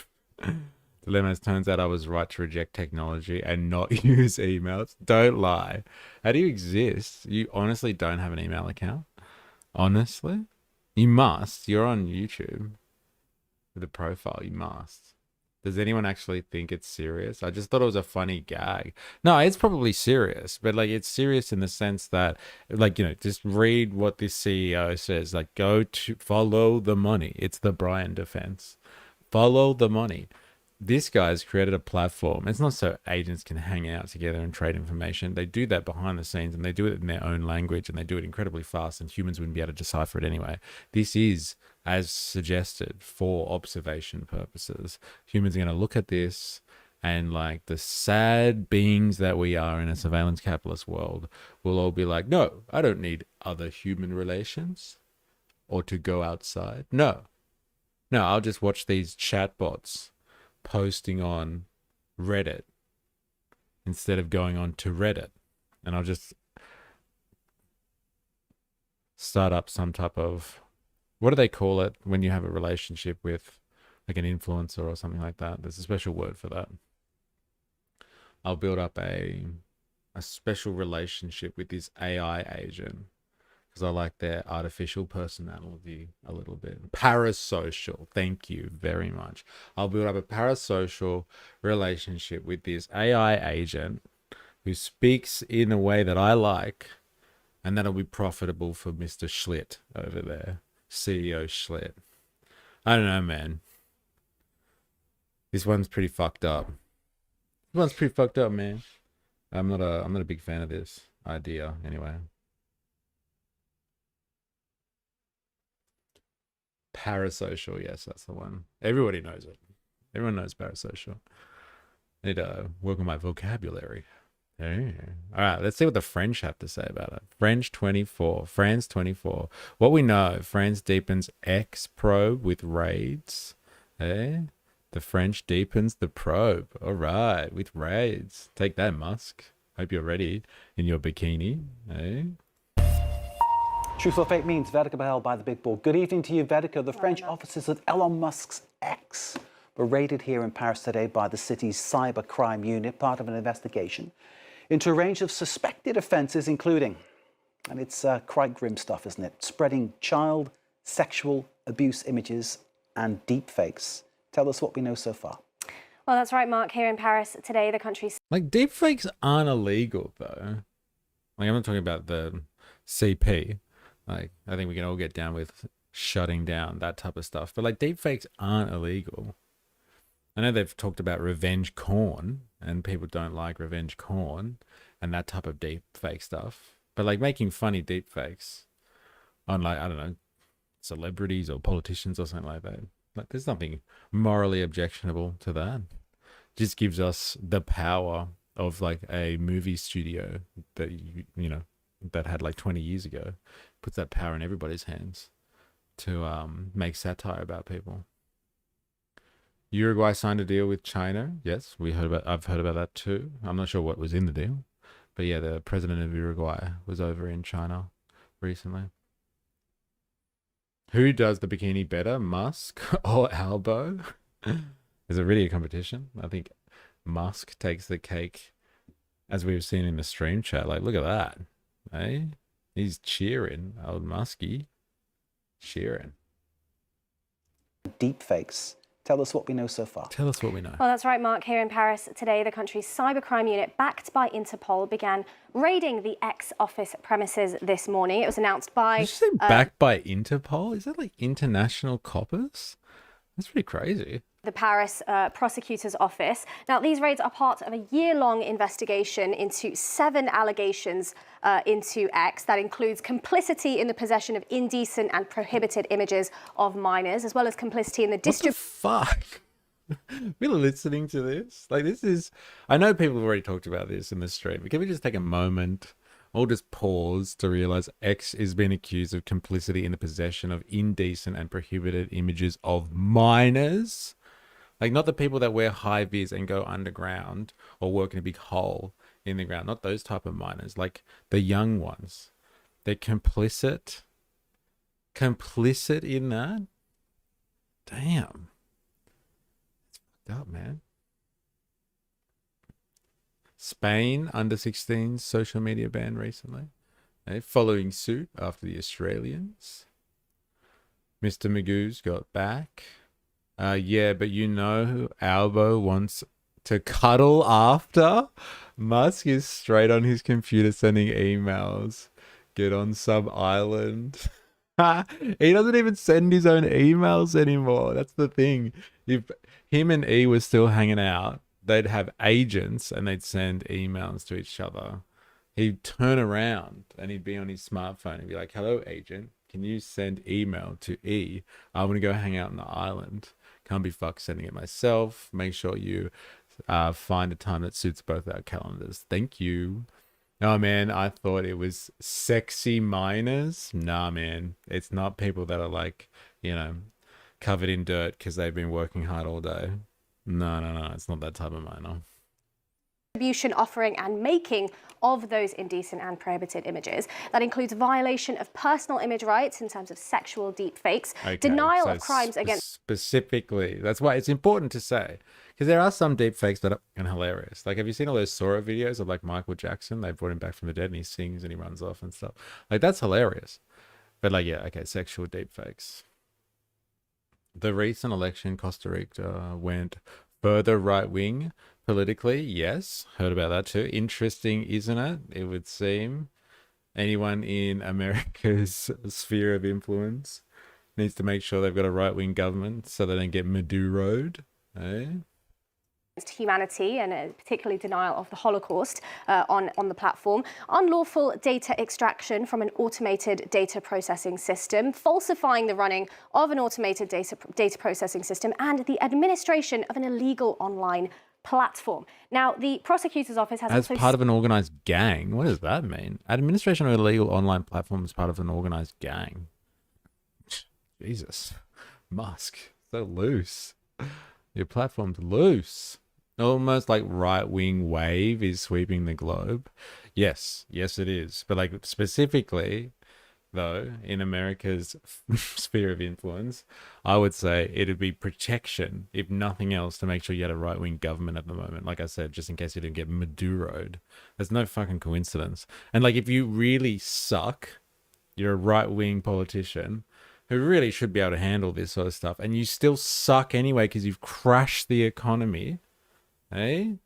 Dilemmas, turns out I was right to reject technology and not use emails. Don't lie. How do you exist? You honestly don't have an email account? Honestly? You must. You're on YouTube with a profile. You must. Does anyone actually think it's serious? I just thought it was a funny gag. No, it's probably serious, but like it's serious in the sense that, like, just read what this CEO says. Like, go to follow the money. It's the Brian defense. Follow the money. This guy's created a platform. It's not so agents can hang out together and trade information. They do that behind the scenes and they do it in their own language and they do it incredibly fast and humans wouldn't be able to decipher it anyway. This is, as suggested, for observation purposes. Humans are going to look at this and, like, the sad beings that we are in a surveillance capitalist world will all be like, no, I don't need other human relations or to go outside. No, I'll just watch these chatbots posting on Reddit instead of going on to Reddit, and I'll just start up some type of, what do they call it when you have a relationship with like an influencer or something like that? There's a special word for that. I'll build up a special relationship with this AI agent because I like their artificial personality a little bit. Parasocial. Thank you very much. I'll build up a parasocial relationship with this AI agent who speaks in a way that I like, and that'll be profitable for Mr. Schlitt over there. CEO Schlitt. I don't know, man. This one's pretty fucked up. Man. I'm not a big fan of this idea anyway. Parasocial, yes, that's the one. Everybody knows it. Everyone knows parasocial. I need to work on my vocabulary. Yeah. All right, let's see what the French have to say about it. France 24. What we know, France deepens X probe with raids. Eh? The French deepens the probe. All right, with raids. Take that, Musk. Hope you're ready in your bikini. Eh? Truth or fake means Vedica beheld by the big board. Good evening to you, Vedica. The French offices of Elon Musk's X were raided here in Paris today by the city's cyber crime unit, part of an investigation into a range of suspected offences, including, and it's quite grim stuff, isn't it, spreading child sexual abuse images and deepfakes. Tell us what we know so far. Well, that's right, Mark. Here in Paris today, the country's... Like, deepfakes aren't illegal, though. Like, I'm not talking about the CP. Like, I think we can all get down with shutting down that type of stuff. But, like, deepfakes aren't illegal. I know they've talked about revenge corn, and people don't like revenge corn and that type of deepfake stuff. But, like, making funny deepfakes on, like, I don't know, celebrities or politicians or something like that. Like, there's nothing morally objectionable to that. Just gives us the power of, like, a movie studio that, you know, that had like 20 years ago. Puts that power in everybody's hands to make satire about people. Uruguay signed a deal with China. Yes, I've heard about that too. I'm not sure what was in the deal, but yeah, the president of Uruguay was over in China recently. Who does the bikini better, Musk or Albo? Is it really a competition? I think Musk takes the cake, as we've seen in the stream chat. Like, look at that. Hey, he's cheering, old Muskie. Cheering. Deepfakes. Tell us what we know so far. Tell us what we know. Well, that's right, Mark. Here in Paris today, the country's cybercrime unit, backed by Interpol, began raiding the X office premises this morning. It was announced by... Did you say backed by Interpol? Is that like international coppers? That's pretty crazy. The Paris prosecutor's office. Now, these raids are part of a year-long investigation into 7 allegations into X. That includes complicity in the possession of indecent and prohibited images of minors, as well as complicity in the distribution. What the fuck? We're listening to this? Like, this is... I know people have already talked about this in the stream, but can we just take a moment or just pause to realize X is being accused of complicity in the possession of indecent and prohibited images of minors? Like, not the people that wear high vis and go underground or work in a big hole in the ground. Not those type of minors. Like, the young ones. They're complicit. Complicit in that? Damn. It's fucked up, man. Spain, under 16 social media ban recently. Following suit after the Australians. Mr. Magoo's got back. Yeah, but you know who Albo wants to cuddle after? Musk is straight on his computer sending emails. Get on some island. He doesn't even send his own emails anymore. That's the thing. If him and E were still hanging out, they'd have agents and they'd send emails to each other. He'd turn around and he'd be on his smartphone and be like, "Hello, agent. Can you send email to E? I want to go hang out on the island. Can't be fucked sending it myself. Make sure you find a time that suits both our calendars. Thank you." Oh man, I thought it was sexy miners. Nah, man, it's not people that are like, covered in dirt because they've been working hard all day. No, it's not that type of miner. Distribution, offering and making of those indecent and prohibited images. That includes violation of personal image rights in terms of sexual deepfakes, denial of crimes against... Specifically, that's why it's important to say, because there are some deepfakes that are hilarious. Like, have you seen all those Sora videos of like Michael Jackson? They brought him back from the dead and he sings and he runs off and stuff. Like, that's hilarious. But like, yeah, okay, sexual deepfakes. The recent election, Costa Rica went further right-wing politically. Yes, heard about that too. Interesting, isn't it? It would seem anyone in America's sphere of influence needs to make sure they've got a right-wing government so they don't get Maduro'd. Eh? Humanity and particularly denial of the Holocaust on the platform, unlawful data extraction from an automated data processing system, falsifying the running of an automated data processing system, and the administration of an illegal online platform. Now, the prosecutor's office has as also... part of an organized gang. What does that mean? Administration of an illegal online platform is part of an organized gang. Jesus, Musk, so loose. Your platform's loose. Almost like right-wing wave is sweeping the globe. Yes, it is. But like specifically, though, in America's sphere of influence, I would say it'd be protection, if nothing else, to make sure you had a right-wing government at the moment. Like I said, just in case you didn't get Maduro'd. There's no fucking coincidence. And like, if you really suck, you're a right-wing politician who really should be able to handle this sort of stuff, and you still suck anyway because you've crashed the economy. Hey,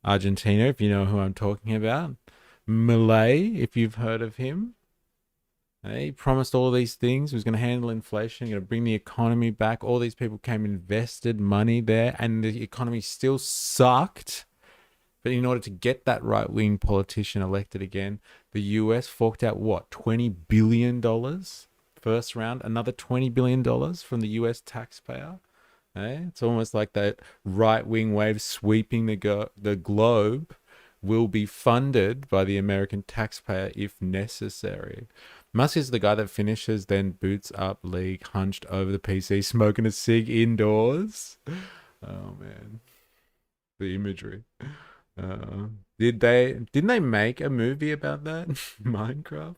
Argentina, if you know who I'm talking about. Malay, if you've heard of him. Hey, he promised all these things. He was going to handle inflation, going to bring the economy back. All these people came, invested money there, and the economy still sucked. But in order to get that right-wing politician elected again, the US forked out, what, $20 billion? First round, another $20 billion from the US taxpayer. It's almost like that right-wing wave sweeping the globe will be funded by the American taxpayer if necessary. Musk is the guy that finishes, then boots up league, hunched over the PC, smoking a cig indoors. Oh, man. The imagery. Didn't they make a movie about that? Minecraft?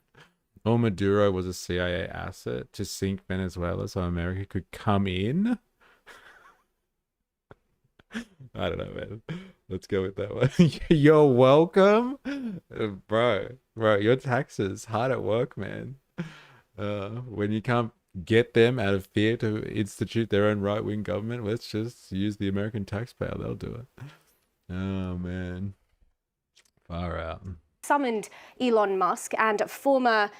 Or Maduro was a CIA asset to sink Venezuela so America could come in? I don't know, man. Let's go with that one. You're welcome. Bro, your taxes, hard at work, man. When you can't get them out of fear to institute their own right-wing government, let's just use the American taxpayer. They'll do it. Oh, man. Far out. Summoned Elon Musk and former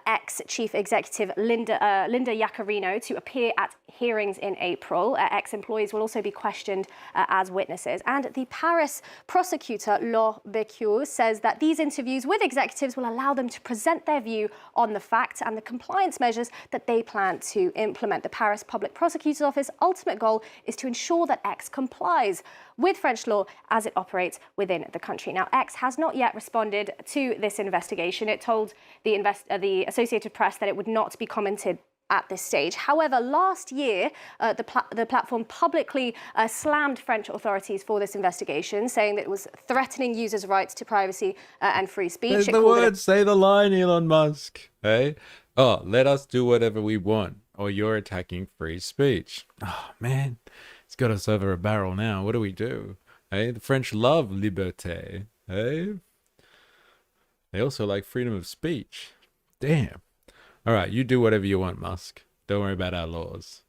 ex-chief executive Linda Yaccarino to appear at hearings in April. Ex-employees will also be questioned as witnesses. And the Paris prosecutor, Laure Becquieu, says that these interviews with executives will allow them to present their view on the facts and the compliance measures that they plan to implement. The Paris Public Prosecutor's Office ultimate goal is to ensure that X complies with French law as it operates within the country. Now, X has not yet responded to this investigation. It told the Associated Press that it would not be commented at this stage. However, last year, the platform publicly slammed French authorities for this investigation, saying that it was threatening users' rights to privacy and free speech. Say the word, say the line, Elon Musk. Hey? Oh, let us do whatever we want, or you're attacking free speech. Oh, man. It's got us over a barrel now. What do we do? Hey, the French love liberté. Hey? They also like freedom of speech. Damn. All right, you do whatever you want, Musk. Don't worry about our laws.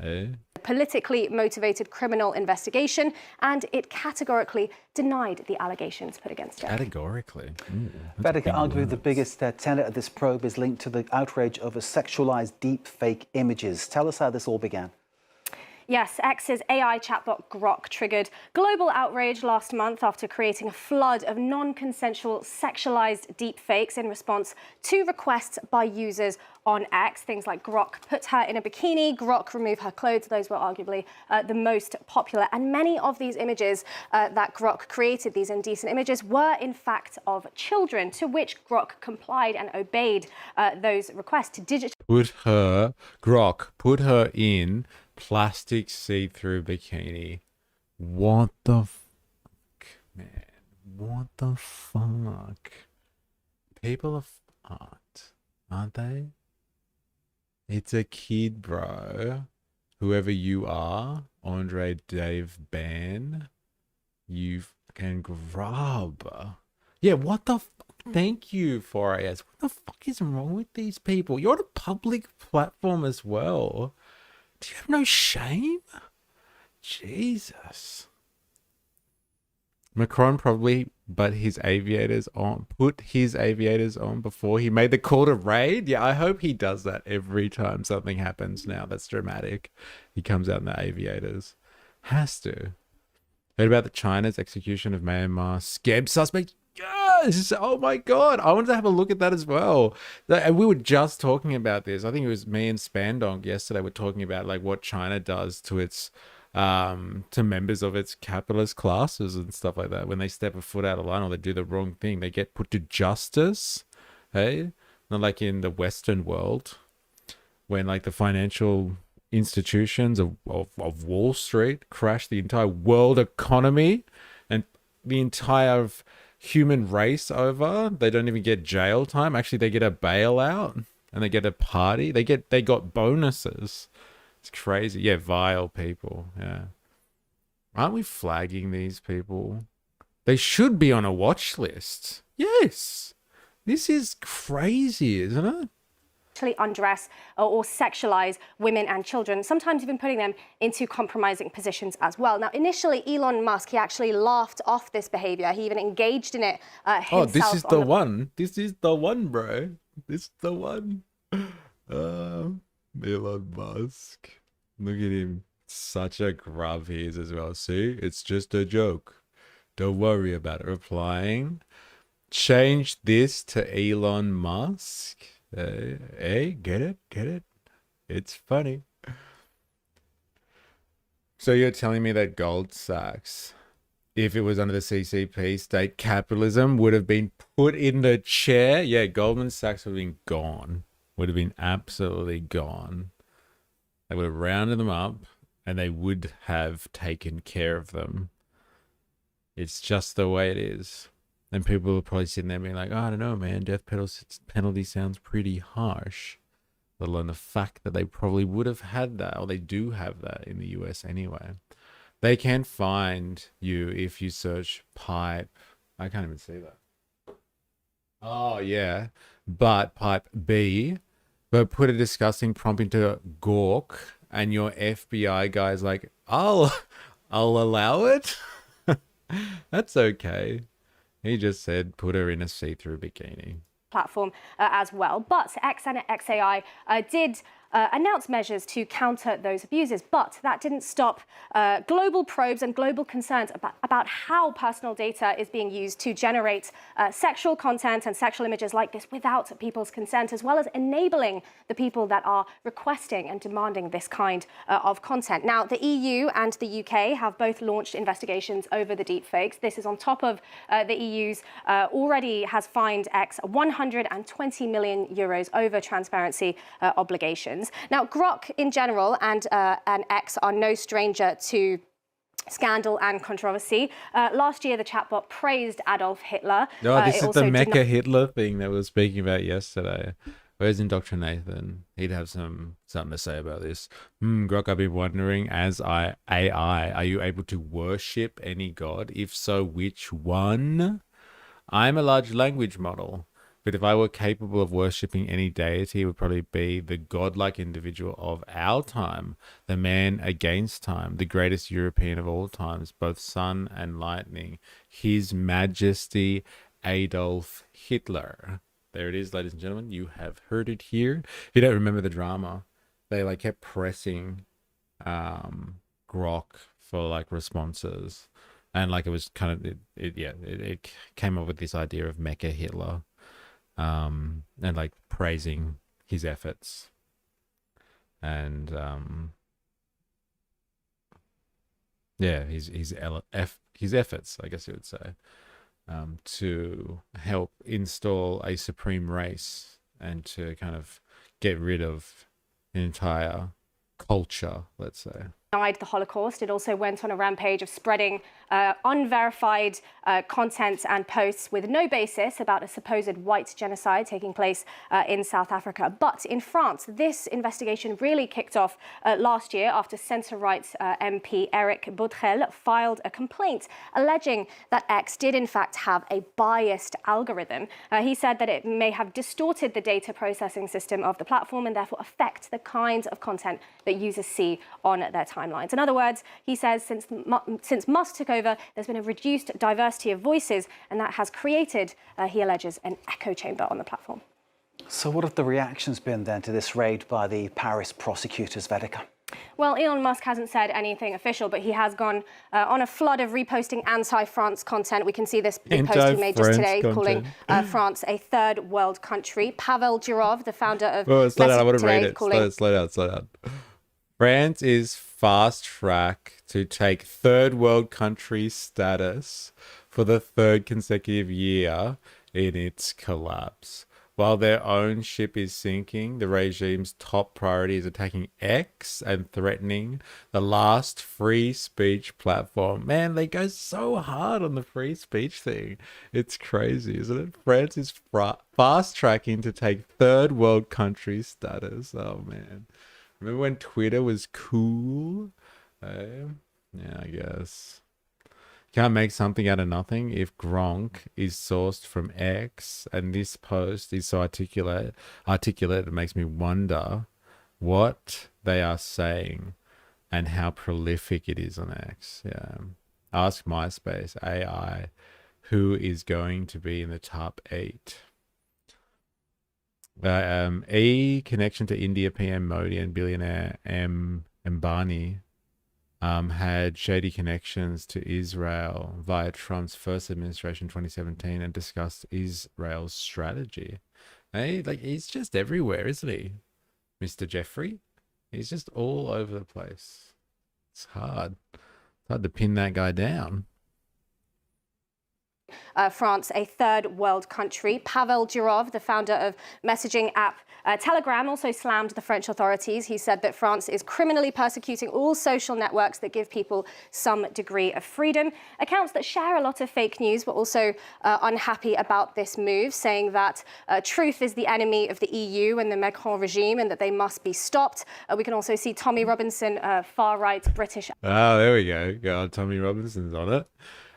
Hey? politically motivated criminal investigation, and it categorically denied the allegations put against it. Categorically. Vatica, arguably the biggest tenet of this probe is linked to the outrage over sexualized deep fake images. Tell us how this all began. Yes, X's AI chatbot Grok triggered global outrage last month after creating a flood of non-consensual sexualized deepfakes in response to requests by users on X. Things like Grok put her in a bikini, Grok remove her clothes. Those were arguably the most popular. And many of these images that Grok created, these indecent images, were in fact of children, to which Grok complied and obeyed those requests to Grok put her in plastic see-through bikini. What the fuck, man? What the fuck? People are art, aren't they? It's a kid, bro. Whoever you are, Andre Dave Ban, you can grub. Yeah, what the fuck? Thank you, 4AS. What the fuck is wrong with these people? You're on a public platform as well. Do you have no shame? Jesus. Macron probably put his aviators on before he made the call to raid. Yeah, I hope he does that every time something happens now that's dramatic. He comes out in the aviators. Has to. Heard about the China's execution of Myanmar scab suspect? Yes! Oh my god, I wanted to have a look at that as well. And we were just talking about this. I think it was me and Spandonk yesterday were talking about like what China does to its to members of its capitalist classes and stuff like that. When they step a foot out of line or they do the wrong thing, they get put to justice. Hey? Not like in the Western world when like the financial institutions of Wall Street crash the entire world economy and the entire human race over. They don't even get jail time. Actually, they get a bailout and they get a party. They got bonuses. It's crazy. Yeah, vile people. Yeah. Aren't we flagging these people? They should be on a watch list. Yes. This is crazy, isn't it? Undress or sexualize women and children, sometimes even putting them into compromising positions as well. Now, initially, Elon Musk, he actually laughed off this behavior. He even engaged in it himself. Oh, this is the one. This is the one, bro. This is the one. Elon Musk. Look at him. Such a grub he is as well. See, it's just a joke. Don't worry about it. Replying. Change this to Elon Musk. Hey, get it? Get it? It's funny. So you're telling me that Gold Sachs, if it was under the CCP, state capitalism, would have been put in the chair? Yeah, Goldman Sachs would have been gone. Would have been absolutely gone. They would have rounded them up and they would have taken care of them. It's just the way it is. And people are probably sitting there being like, oh, I don't know, man, death penalty sounds pretty harsh. Let alone the fact that they probably would have had that, or they do have that in the US anyway. They can find you if you search pipe. I can't even see that. Oh, yeah. But pipe B. But put a disgusting prompt into Gawk, and your FBI guy's like, I'll allow it. That's okay. He just said, put her in a see-through bikini. Platform as well. But X and XAI did announce measures to counter those abuses, but that didn't stop global probes and global concerns about how personal data is being used to generate sexual content and sexual images like this without people's consent, as well as enabling the people that are requesting and demanding this kind of content. Now, the EU and the UK have both launched investigations over the deepfakes. This is on top of the EU's already has fined X 120 million euros over transparency obligations. Now, Grok in general and X are no stranger to scandal and controversy. Last year, the chatbot praised Adolf Hitler. No, this is the Mecha Hitler thing that we were speaking about yesterday. Where's Indoctrinathan? He'd have something to say about this. Grok, I've been wondering, as AI, are you able to worship any god? If so, which one? I'm a large language model. But if I were capable of worshipping any deity, it would probably be the godlike individual of our time, the man against time, the greatest European of all times, both sun and lightning, His Majesty Adolf Hitler. There it is, ladies and gentlemen. You have heard it here. If you don't remember the drama, they like kept pressing Grok for like responses, and like it was kind of it came up with this idea of Mecha Hitler, and like praising his efforts, and his efforts, I guess you would say, to help install a supreme race and to kind of get rid of an entire culture, let's say. Denied the Holocaust. It also went on a rampage of spreading unverified content and posts with no basis about a supposed white genocide taking place in South Africa. But in France, this investigation really kicked off last year after centre-right MP Eric Botrel filed a complaint alleging that X did in fact have a biased algorithm. He said that it may have distorted the data processing system of the platform and therefore affect the kinds of content that users see on their timelines. In other words, he says since Musk took over, there's been a reduced diversity of voices, and that has created, he alleges, an echo chamber on the platform. So what have the reactions been then to this raid by the Paris prosecutors, Vedika? Well, Elon Musk hasn't said anything official, but he has gone on a flood of reposting anti-France content. We can see this big post he made just today calling France a third world country. Pavel Durov, the founder of Slow down, I want to read it. Calling... Slow down. France is fast track to take third world country status for the third consecutive year in its collapse. While their own ship is sinking, the regime's top priority is attacking X and threatening the last free speech platform. Man, they go so hard on the free speech thing. It's crazy, isn't it? France is fast tracking to take third world country status. Oh, man. Remember when Twitter was cool? Yeah, I guess. Can't make something out of nothing if Gronk is sourced from X, and this post is so articulate, it makes me wonder what they are saying and how prolific it is on X. Yeah. Ask MySpace AI who is going to be in the top 8. E connection to India PM Modi and billionaire M. Ambani had shady connections to Israel via Trump's first administration 2017 and discussed Israel's strategy. Hey, like he's just everywhere, isn't he, Mr. Jeffrey? He's just all over the place. It's hard to pin that guy down. France, a third world country. Pavel Durov, the founder of messaging app Telegram, also slammed the French authorities. He said that France is criminally persecuting all social networks that give people some degree of freedom. Accounts that share a lot of fake news were also unhappy about this move, saying that truth is the enemy of the EU and the Macron regime and that they must be stopped. We can also see Tommy Robinson, far-right British. Oh, there we go. God, Tommy Robinson's on it.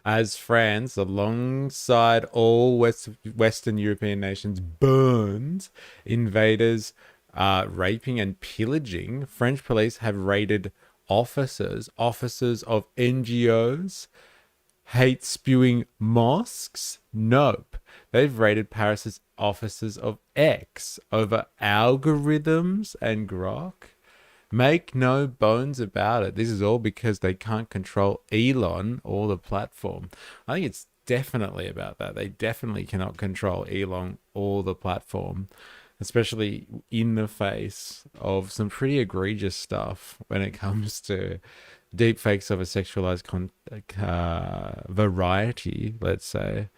As France, alongside all Western European nations, burned invaders raping and pillaging, French police have raided offices of NGOs, hate-spewing mosques. Nope. They've raided Paris's offices of X over algorithms and Grok. Make no bones about it. This is all because they can't control Elon or the platform. I think it's definitely about that. They definitely cannot control Elon or the platform, especially in the face of some pretty egregious stuff when it comes to deepfakes of a sexualized variety, let's say,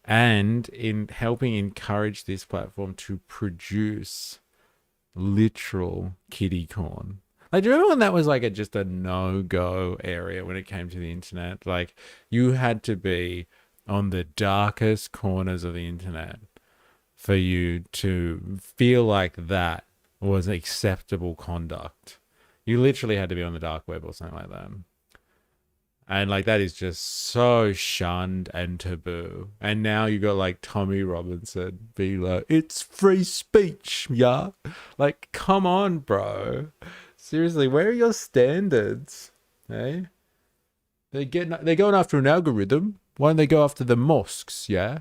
and in helping encourage this platform to produce literal kiddie corn. Like, do you remember when that was like just a no-go area when it came to the internet? Like, you had to be on the darkest corners of the internet for you to feel like that was acceptable conduct. You literally had to be on the dark web or something like that. And like that is just so shunned and taboo. And now you got like Tommy Robinson being like, it's free speech, yeah. Like, come on, bro. Seriously, where are your standards? Hey? They're going after an algorithm. Why don't they go after the mosques, yeah?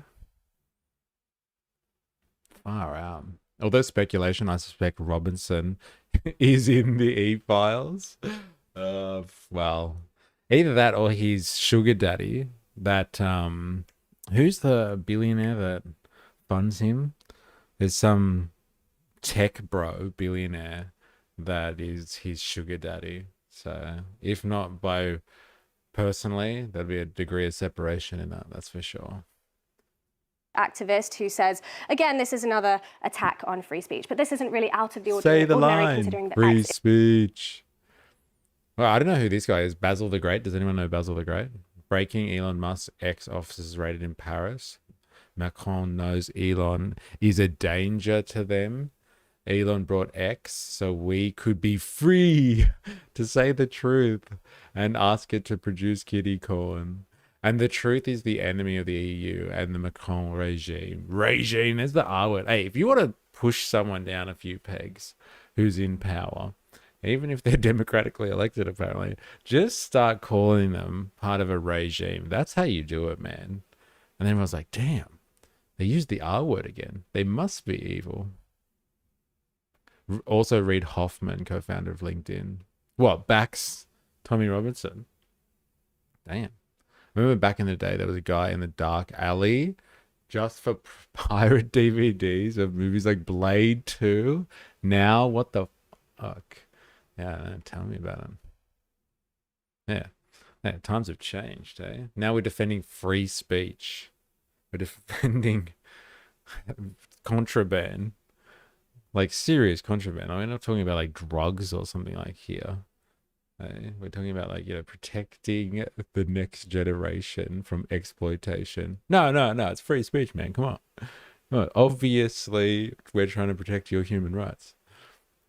Far out. Although speculation, I suspect Robinson is in the e-files. Well, either that or he's sugar daddy. That who's the billionaire that funds him? There's some tech bro billionaire that is his sugar daddy. So if not by personally, there'd be a degree of separation in that. That's for sure. Activist who says, again, this is another attack on free speech, but this isn't really out of the Say the ordinary line. considering that Free X speech. Well, I don't know who this guy is. Basil the Great. Does anyone know Basil the Great? Breaking Elon Musk's ex-offices raided in Paris. Macron knows Elon is a danger to them. Elon brought X so we could be free to say the truth and ask it to produce kitty corn. And the truth is the enemy of the EU and the Macron regime. Regime is the R word. Hey, if you want to push someone down a few pegs who's in power, even if they're democratically elected, apparently, just start calling them part of a regime. That's how you do it, man. And then I was like, damn, they used the R word again. They must be evil. Also, Reid Hoffman, co-founder of LinkedIn. What, backs Tommy Robinson? Damn. Remember back in the day, there was a guy in the dark alley just for pirate DVDs of movies like Blade 2. Now, what the fuck? Yeah, tell me about him. Yeah, times have changed, eh? Now we're defending free speech. We're defending contraband. Like serious contraband. I mean, I'm not talking about like drugs or something like here. We're talking about like, protecting the next generation from exploitation. No, it's free speech, man. Come on. No, obviously, we're trying to protect your human rights.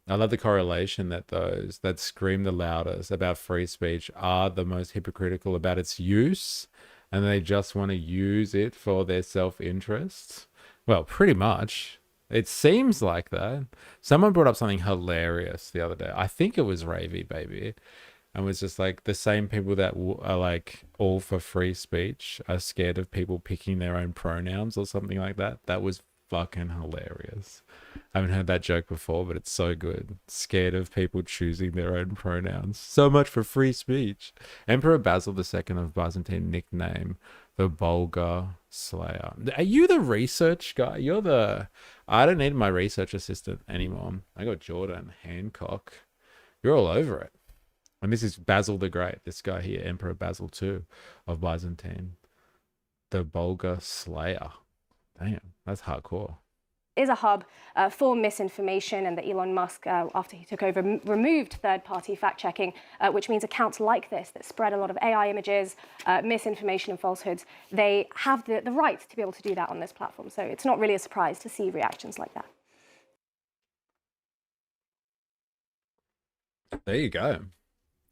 I love the correlation that those that scream the loudest about free speech are the most hypocritical about its use, and they just want to use it for their self-interest. Well, pretty much. It seems like that. Someone brought up something hilarious the other day. I think it was Ravy Baby. And was just like, the same people that are like all for free speech are scared of people picking their own pronouns or something like that. That was fucking hilarious. I haven't heard that joke before, but it's so good. Scared of people choosing their own pronouns. So much for free speech. Emperor Basil II of Byzantine nickname the Bulgar Slayer. Are you the research guy? I don't need my research assistant anymore. I got Jordan Hancock. You're all over it. And this is Basil the Great. This guy here, Emperor Basil II of Byzantine. The Bulgar Slayer. Damn, that's hardcore. Is a hub for misinformation, and that Elon Musk, after he took over, removed third-party fact-checking, which means accounts like this that spread a lot of AI images, misinformation and falsehoods, they have the right to be able to do that on this platform. So it's not really a surprise to see reactions like that. There you go.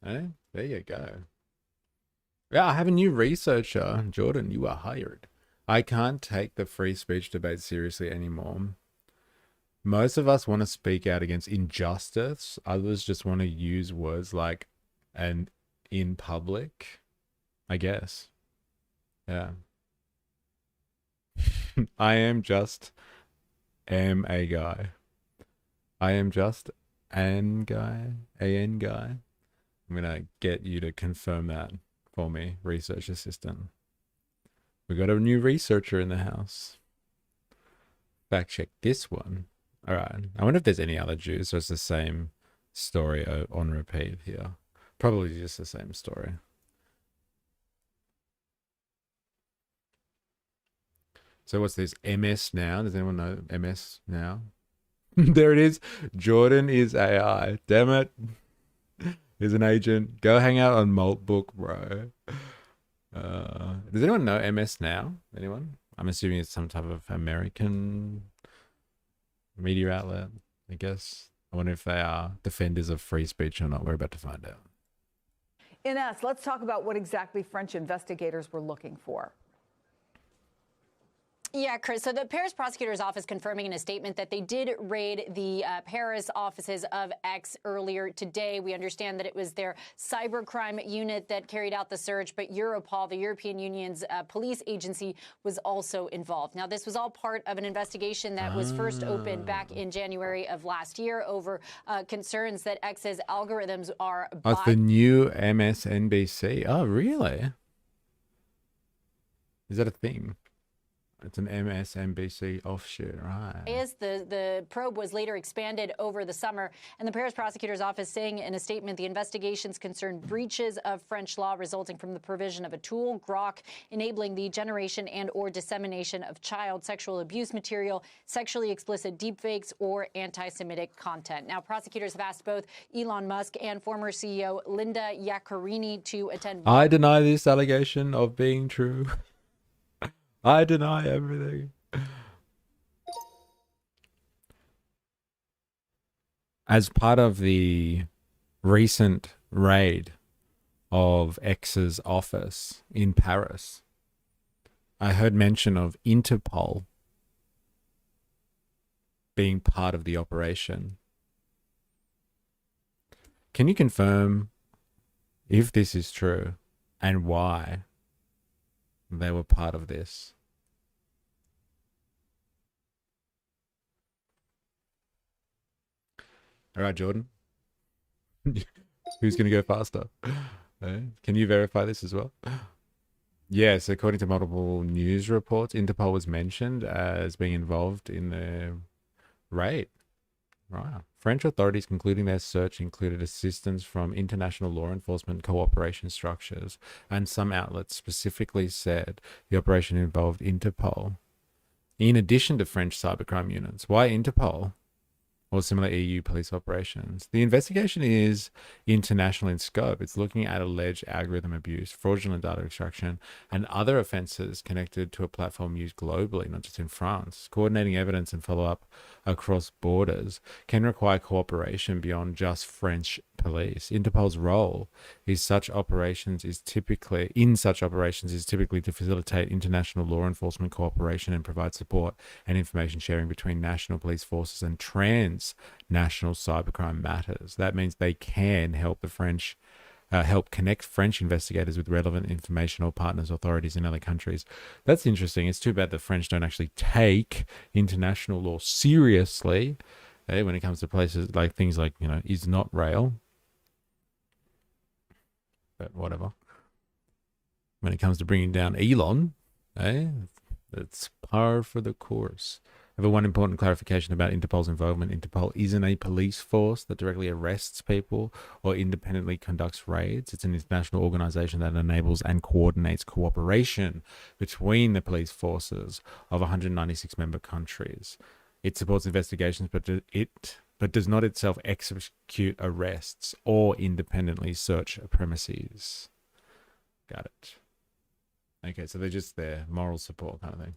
There you go. Yeah, I have a new researcher. Jordan, you are hired. I can't take the free speech debate seriously anymore. Most of us want to speak out against injustice. Others just want to use words like "and in public," I guess. Yeah. I am a guy. I am just an guy. A-N guy. I'm going to get you to confirm that for me, research assistant. We got a new researcher in the house. Fact check this one. All right. I wonder if there's any other Jews or it's the same story on repeat here. Probably just the same story. So what's this? MS Now? Does anyone know MS Now? There it is. Jordan is AI. Damn it. He's an agent. Go hang out on Maltbook, bro. Does anyone know MS Now? Anyone? I'm assuming it's some type of American media outlet, I guess. I wonder if they are defenders of free speech or not. We're about to find out. Ines, let's talk about what exactly French investigators were looking for. Yeah, Chris. So the Paris prosecutor's office confirming in a statement that they did raid the Paris offices of X earlier today. We understand that it was their cybercrime unit that carried out the search, but Europol, the European Union's police agency, was also involved. Now, this was all part of an investigation that was first opened back in January of last year over concerns that X's algorithms are Oh, it's the new MSNBC. Oh, really? Is that a thing? It's an MSNBC offshoot, right? The probe was later expanded over the summer, and the Paris prosecutor's office saying in a statement the investigations concern breaches of French law resulting from the provision of a tool, Grok, enabling the generation and or dissemination of child sexual abuse material, sexually explicit deepfakes, or anti-Semitic content. Now, prosecutors have asked both Elon Musk and former CEO Linda Yaccarini to attend. I deny this allegation of being true. I deny everything. As part of the recent raid of X's office in Paris, I heard mention of Interpol being part of the operation. Can you confirm if this is true and why they were part of this? All right, Jordan. Who's going to go faster? Can you verify this as well? Yes, according to multiple news reports, Interpol was mentioned as being involved in the raid. Right. French authorities concluding their search included assistance from international law enforcement cooperation structures, and some outlets specifically said the operation involved Interpol. In addition to French cybercrime units, why Interpol? Or similar EU police operations. The investigation is international in scope. It's looking at alleged algorithm abuse, fraudulent data extraction, and other offenses connected to a platform used globally, not just in France. Coordinating evidence and follow-up across borders can require cooperation beyond just French police. Interpol's role in such operations is typically to facilitate international law enforcement cooperation and provide support and information sharing between national police forces and transnational cybercrime matters. That means they can help the French help connect French investigators with relevant information or partners authorities in other countries. That's interesting. It's too bad the French don't actually take international law seriously when it comes to places like things like, is not rail. But whatever. When it comes to bringing down Elon, it's par for the course. I have one important clarification about Interpol's involvement. Interpol isn't a police force that directly arrests people or independently conducts raids. It's an international organization that enables and coordinates cooperation between the police forces of 196 member countries. It supports investigations, but does not itself execute arrests or independently search premises. Got it. Okay, so they're just there, moral support kind of thing.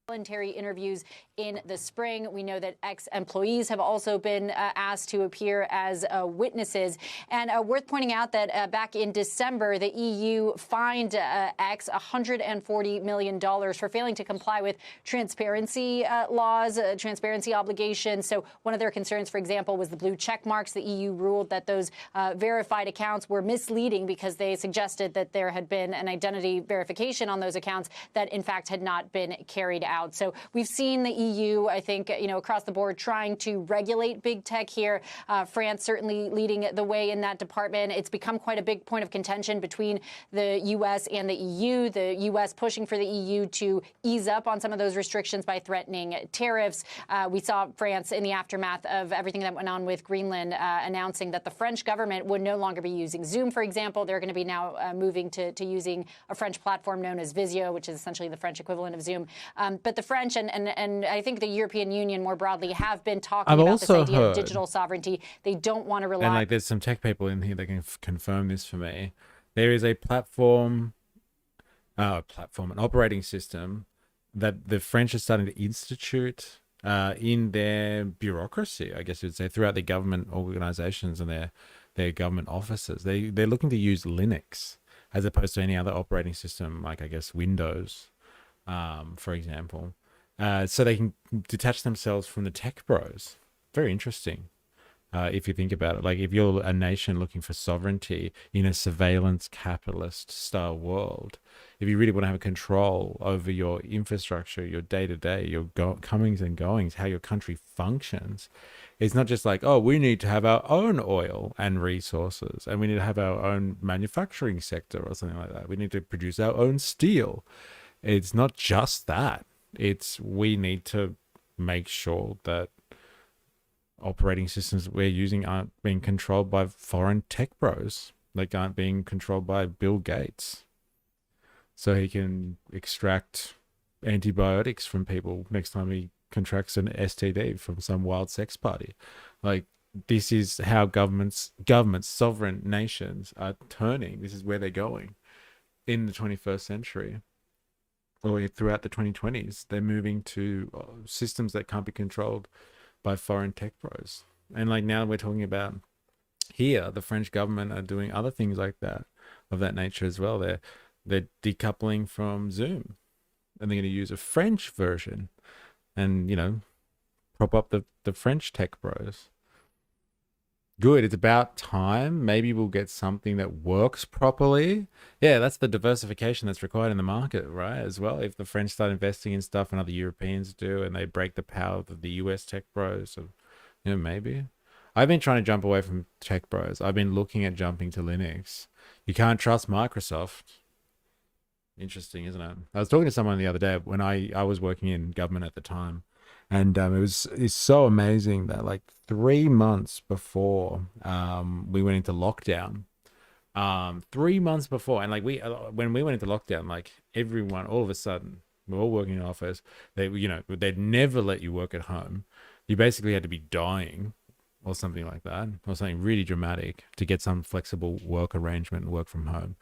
Voluntary interviews in the spring. We know that ex-employees have also been asked to appear as witnesses. And worth pointing out that back in December, the EU fined X $140 million for failing to comply with transparency laws, transparency obligations. So one of their concerns, for example, was the blue check marks. The EU ruled that those verified accounts were misleading because they suggested that there had been an identity verification on those accounts that, in fact, had not been carried out. So we've seen the EU, I think, across the board trying to regulate big tech here. France certainly leading the way in that department. It's become quite a big point of contention between the U.S. and the EU. The U.S. pushing for the EU to ease up on some of those restrictions by threatening tariffs. We saw France in the aftermath of everything that went on with Greenland announcing that the French government would no longer be using Zoom, for example. They're going to be now moving to using a French platform known as Visio, which is essentially the French equivalent of Zoom. But the French and I think the European Union more broadly have been talking about this idea of digital sovereignty. They don't want to rely. And there's some tech people in here that can confirm this for me. There is a an operating system that the French are starting to institute in their bureaucracy, I guess you'd say, throughout the government organizations and their their government offices. They're looking to use Linux as opposed to any other operating system, like I guess Windows, for example, so they can detach themselves from the tech bros. Very interesting. If you think about it, like if you're a nation looking for sovereignty in a surveillance capitalist style world, if you really want to have control over your infrastructure, your day-to-day, your comings and goings, how your country functions, it's not just like, oh, we need to have our own oil and resources, and we need to have our own manufacturing sector or something like that. We need to produce our own steel. It's not just that. It's we need to make sure that operating systems we're using aren't being controlled by foreign tech bros, like aren't being controlled by Bill Gates, so he can extract antibiotics from people next time he contracts an STD from some wild sex party. Like, this is how governments, sovereign nations are turning. This is where they're going in the 21st century, or throughout the 2020s. They're moving to systems that can't be controlled by foreign tech bros. And like now we're talking about here, the French government are doing other things like that, of that nature as well. They're decoupling from Zoom, and they're going to use a French version and, you know, prop up the French tech bros. Good. It's about time. Maybe we'll get something that works properly. Yeah, that's the diversification that's required in the market, right? As well, if the French start investing in stuff and other Europeans do, and they break the power of the US tech bros, so, you know, maybe. I've been trying to jump away from tech bros. I've been looking at jumping to Linux. You can't trust Microsoft. Interesting, isn't it? I was talking to someone the other day when I was working in government at the time. And it's so amazing that like 3 months before we went into lockdown, 3 months before, and like when we went into lockdown, like everyone, all of a sudden, we're all working in an office. They'd never let you work at home. You basically had to be dying or something like that, or something really dramatic to get some flexible work arrangement and work from home.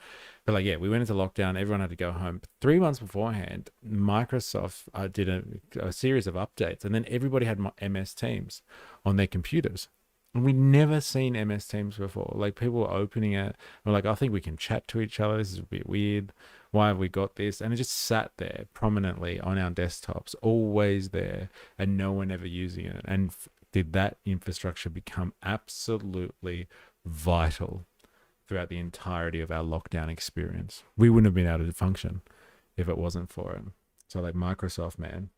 But like, yeah, we went into lockdown. Everyone had to go home. 3 months beforehand, Microsoft did a series of updates, and then everybody had MS Teams on their computers. And we'd never seen MS Teams before. Like, people were opening it. We're like, I think we can chat to each other. This is a bit weird. Why have we got this? And it just sat there prominently on our desktops, always there, and no one ever using it. And did that infrastructure become absolutely vital throughout the entirety of our lockdown experience? We wouldn't have been able to function if it wasn't for it. So like Microsoft, man,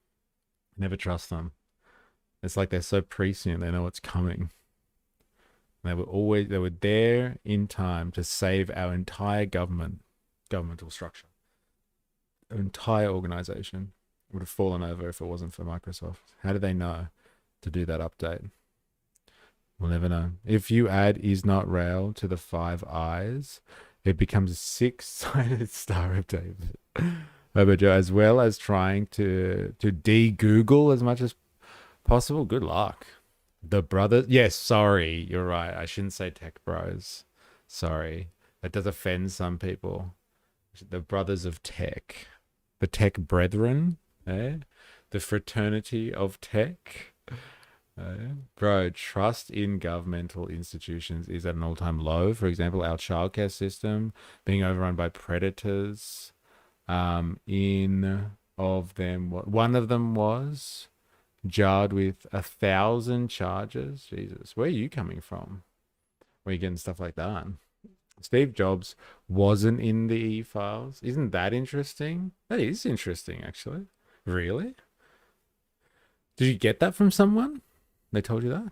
never trust them. It's like they're so prescient, they know what's coming. They were there in time to save our entire governmental structure. Our entire organization would have fallen over if it wasn't for Microsoft. How did they know to do that update? We'll never know. If you add is not rail to the 5 eyes, it becomes a 6-sided Star of David. As well as trying to de-Google as much as possible. Good luck. The brothers. Yes, sorry. You're right. I shouldn't say tech bros. Sorry. That does offend some people. The brothers of tech. The tech brethren. Eh? The fraternity of tech. Bro, trust in governmental institutions is at an all-time low. For example, our childcare system being overrun by predators. One of them was jarred with 1,000 charges. Jesus, where are you coming from? Where are you getting stuff like that? Steve Jobs wasn't in the e-files. Isn't that interesting? That is interesting, actually. Really? Did you get that from someone? They told you that?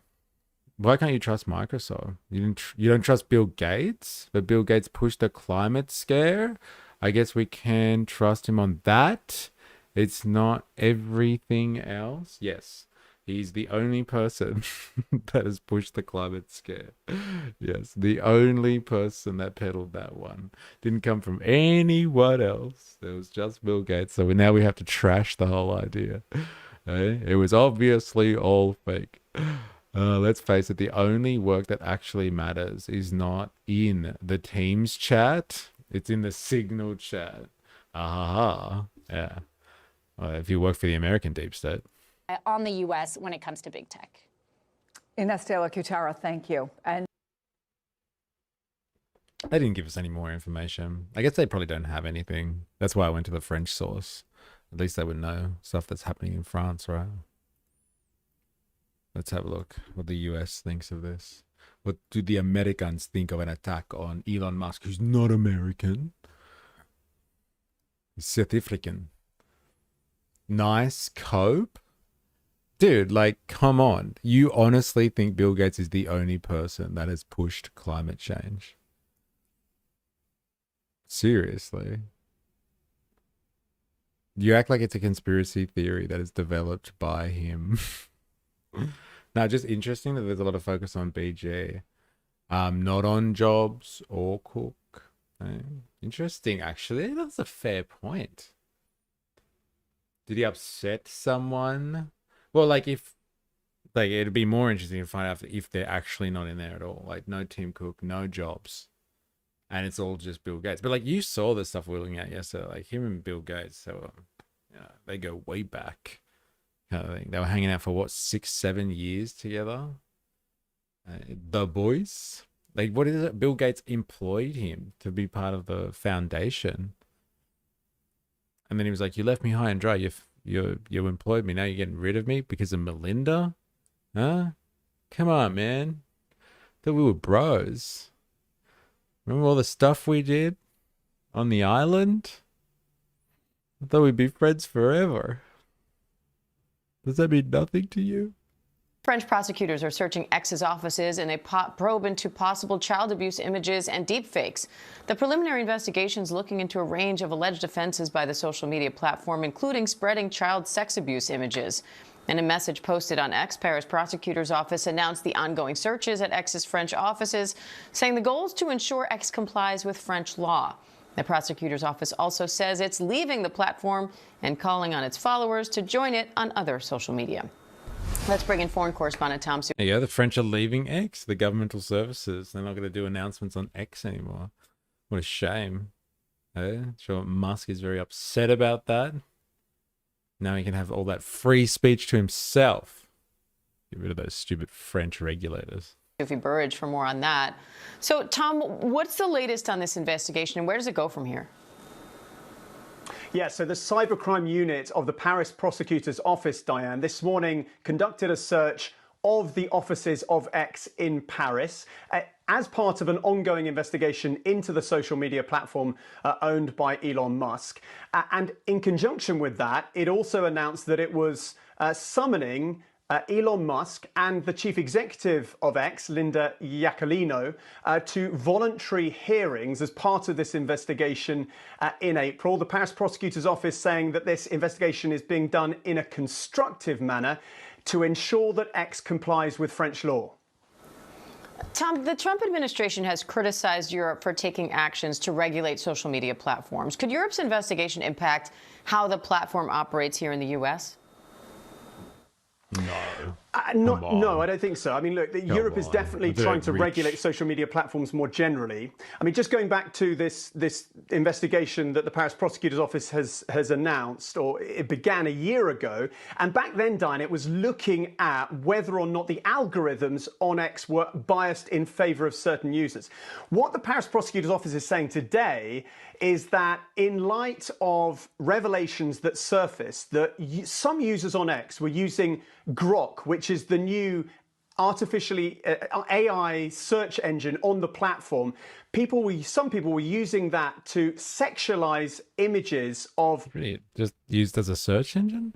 Why can't you trust Microsoft? You don't trust Bill Gates? But Bill Gates pushed the climate scare? I guess we can trust him on that. It's not everything else. Yes, he's the only person that has pushed the climate scare. Yes, the only person that peddled that one. Didn't come from anyone else. It was just Bill Gates. So now we have to trash the whole idea. It was obviously all fake. Let's face it, the only work that actually matters is not in the Teams chat. It's in the Signal chat. Yeah. If you work for the American deep state. On the U.S. when it comes to big tech. Ines de la Cuetara, thank you. And They didn't give us any more information. I guess they probably don't have anything. That's why I went to the French source. At least they would know stuff that's happening in France, right? Let's have a look what the US thinks of this. What do the Americans think of an attack on Elon Musk, who's not American? He's South African. Nice cope? Dude, like, come on. You honestly think Bill Gates is the only person that has pushed climate change? Seriously? You act like it's a conspiracy theory that is developed by him. Now, just interesting that there's a lot of focus on BG. Not on Jobs or Cook. Interesting, actually. That's a fair point. Did he upset someone? Well, like, it'd be more interesting to find out if they're actually not in there at all. Like, no Tim Cook, no Jobs. And it's all just Bill Gates. But, like, you saw the stuff we were looking at yesterday. Like, him and Bill Gates, so, they go way back. Kind of thing. They were hanging out for, what, 6-7 years together? The boys? Like, what is it? Bill Gates employed him to be part of the foundation. And then he was like, you left me high and dry. You employed me. Now you're getting rid of me because of Melinda? Huh? Come on, man. Thought we were bros. Remember all the stuff we did on the island? I thought we'd be friends forever. Does that mean nothing to you? French prosecutors are searching X's offices in a probe into possible child abuse images and deepfakes. The preliminary investigation is looking into a range of alleged offenses by the social media platform, including spreading child sex abuse images. In a message posted on X, Paris prosecutor's office announced the ongoing searches at X's French offices, saying the goal is to ensure X complies with French law. The prosecutor's office also says it's leaving the platform and calling on its followers to join it on other social media. Let's bring in foreign correspondent Tom. Yeah, the French are leaving X, the governmental services. They're not going to do announcements on X anymore. What a shame. Sure, Musk is very upset about that. Now he can have all that free speech to himself. Get rid of those stupid French regulators. Sophie Burridge for more on that. So, Tom, what's the latest on this investigation and where does it go from here? Yeah, so the cybercrime unit of the Paris prosecutor's office, Diane, this morning conducted a search of the offices of X in Paris as part of an ongoing investigation into the social media platform owned by Elon Musk. And in conjunction with that, it also announced that it was summoning Elon Musk and the chief executive of X, Linda Yaccarino, to voluntary hearings as part of this investigation in April. The Paris prosecutor's office saying that this investigation is being done in a constructive manner to ensure that X complies with French law. Tom, the Trump administration has criticized Europe for taking actions to regulate social media platforms. Could Europe's investigation impact how the platform operates here in the U.S.? No. No, I don't think so. I mean, look, Europe is definitely trying to regulate social media platforms more generally. I mean, just going back to this investigation that the Paris prosecutor's office has announced, or it began a year ago, and back then, Diane, it was looking at whether or not the algorithms on X were biased in favor of certain users. What the Paris prosecutor's office is saying today is that in light of revelations that surfaced, that some users on X were using Grok, which is the new artificially AI search engine on the platform. Some people were using that to sexualize images of just used as a search engine.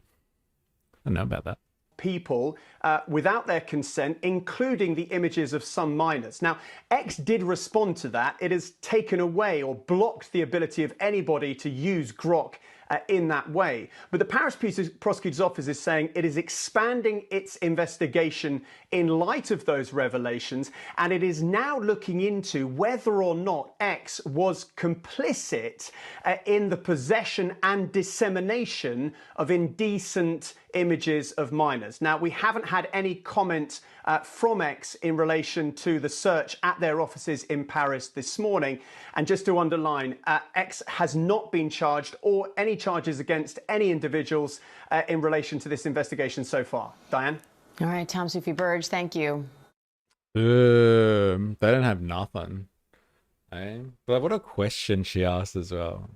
I don't know about that. People without their consent, including the images of some minors. Now, X did respond to that. It has taken away or blocked the ability of anybody to use Grok in that way. But the Paris prosecutor's office is saying it is expanding its investigation in light of those revelations, and it is now looking into whether or not X was complicit in the possession and dissemination of indecent images of minors. Now, we haven't had any comment from X in relation to the search at their offices in Paris this morning. And just to underline, X has not been charged or any charges against any individuals in relation to this investigation so far. Diane? All right, Tom Sophie Burridge, thank you. They don't have nothing. Eh? But what a question she asked as well.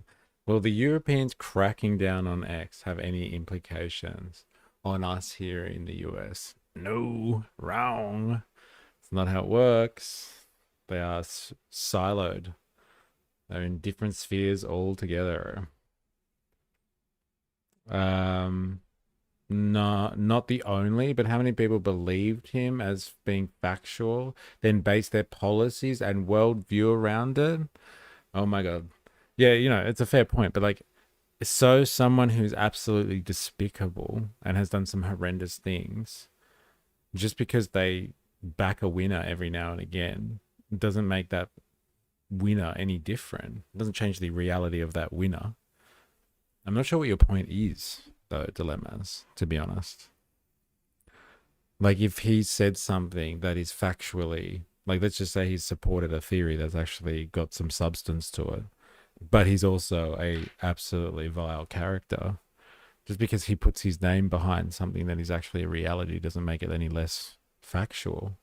Will the Europeans cracking down on X have any implications on us here in the US? No, wrong. It's not how it works. They are siloed. They're in different spheres altogether. No, not the only, but how many people believed him as being factual, then based their policies and worldview around it? Oh my God. Yeah, it's a fair point, but like, so someone who's absolutely despicable and has done some horrendous things, just because they back a winner every now and again, doesn't make that winner any different. It doesn't change the reality of that winner. I'm not sure what your point is, though, Dilemmas, to be honest. Like, if he said something that is factually, like, let's just say he's supported a theory that's actually got some substance to it, but he's also a absolutely vile character. Just because he puts his name behind something that is actually a reality doesn't make it any less factual.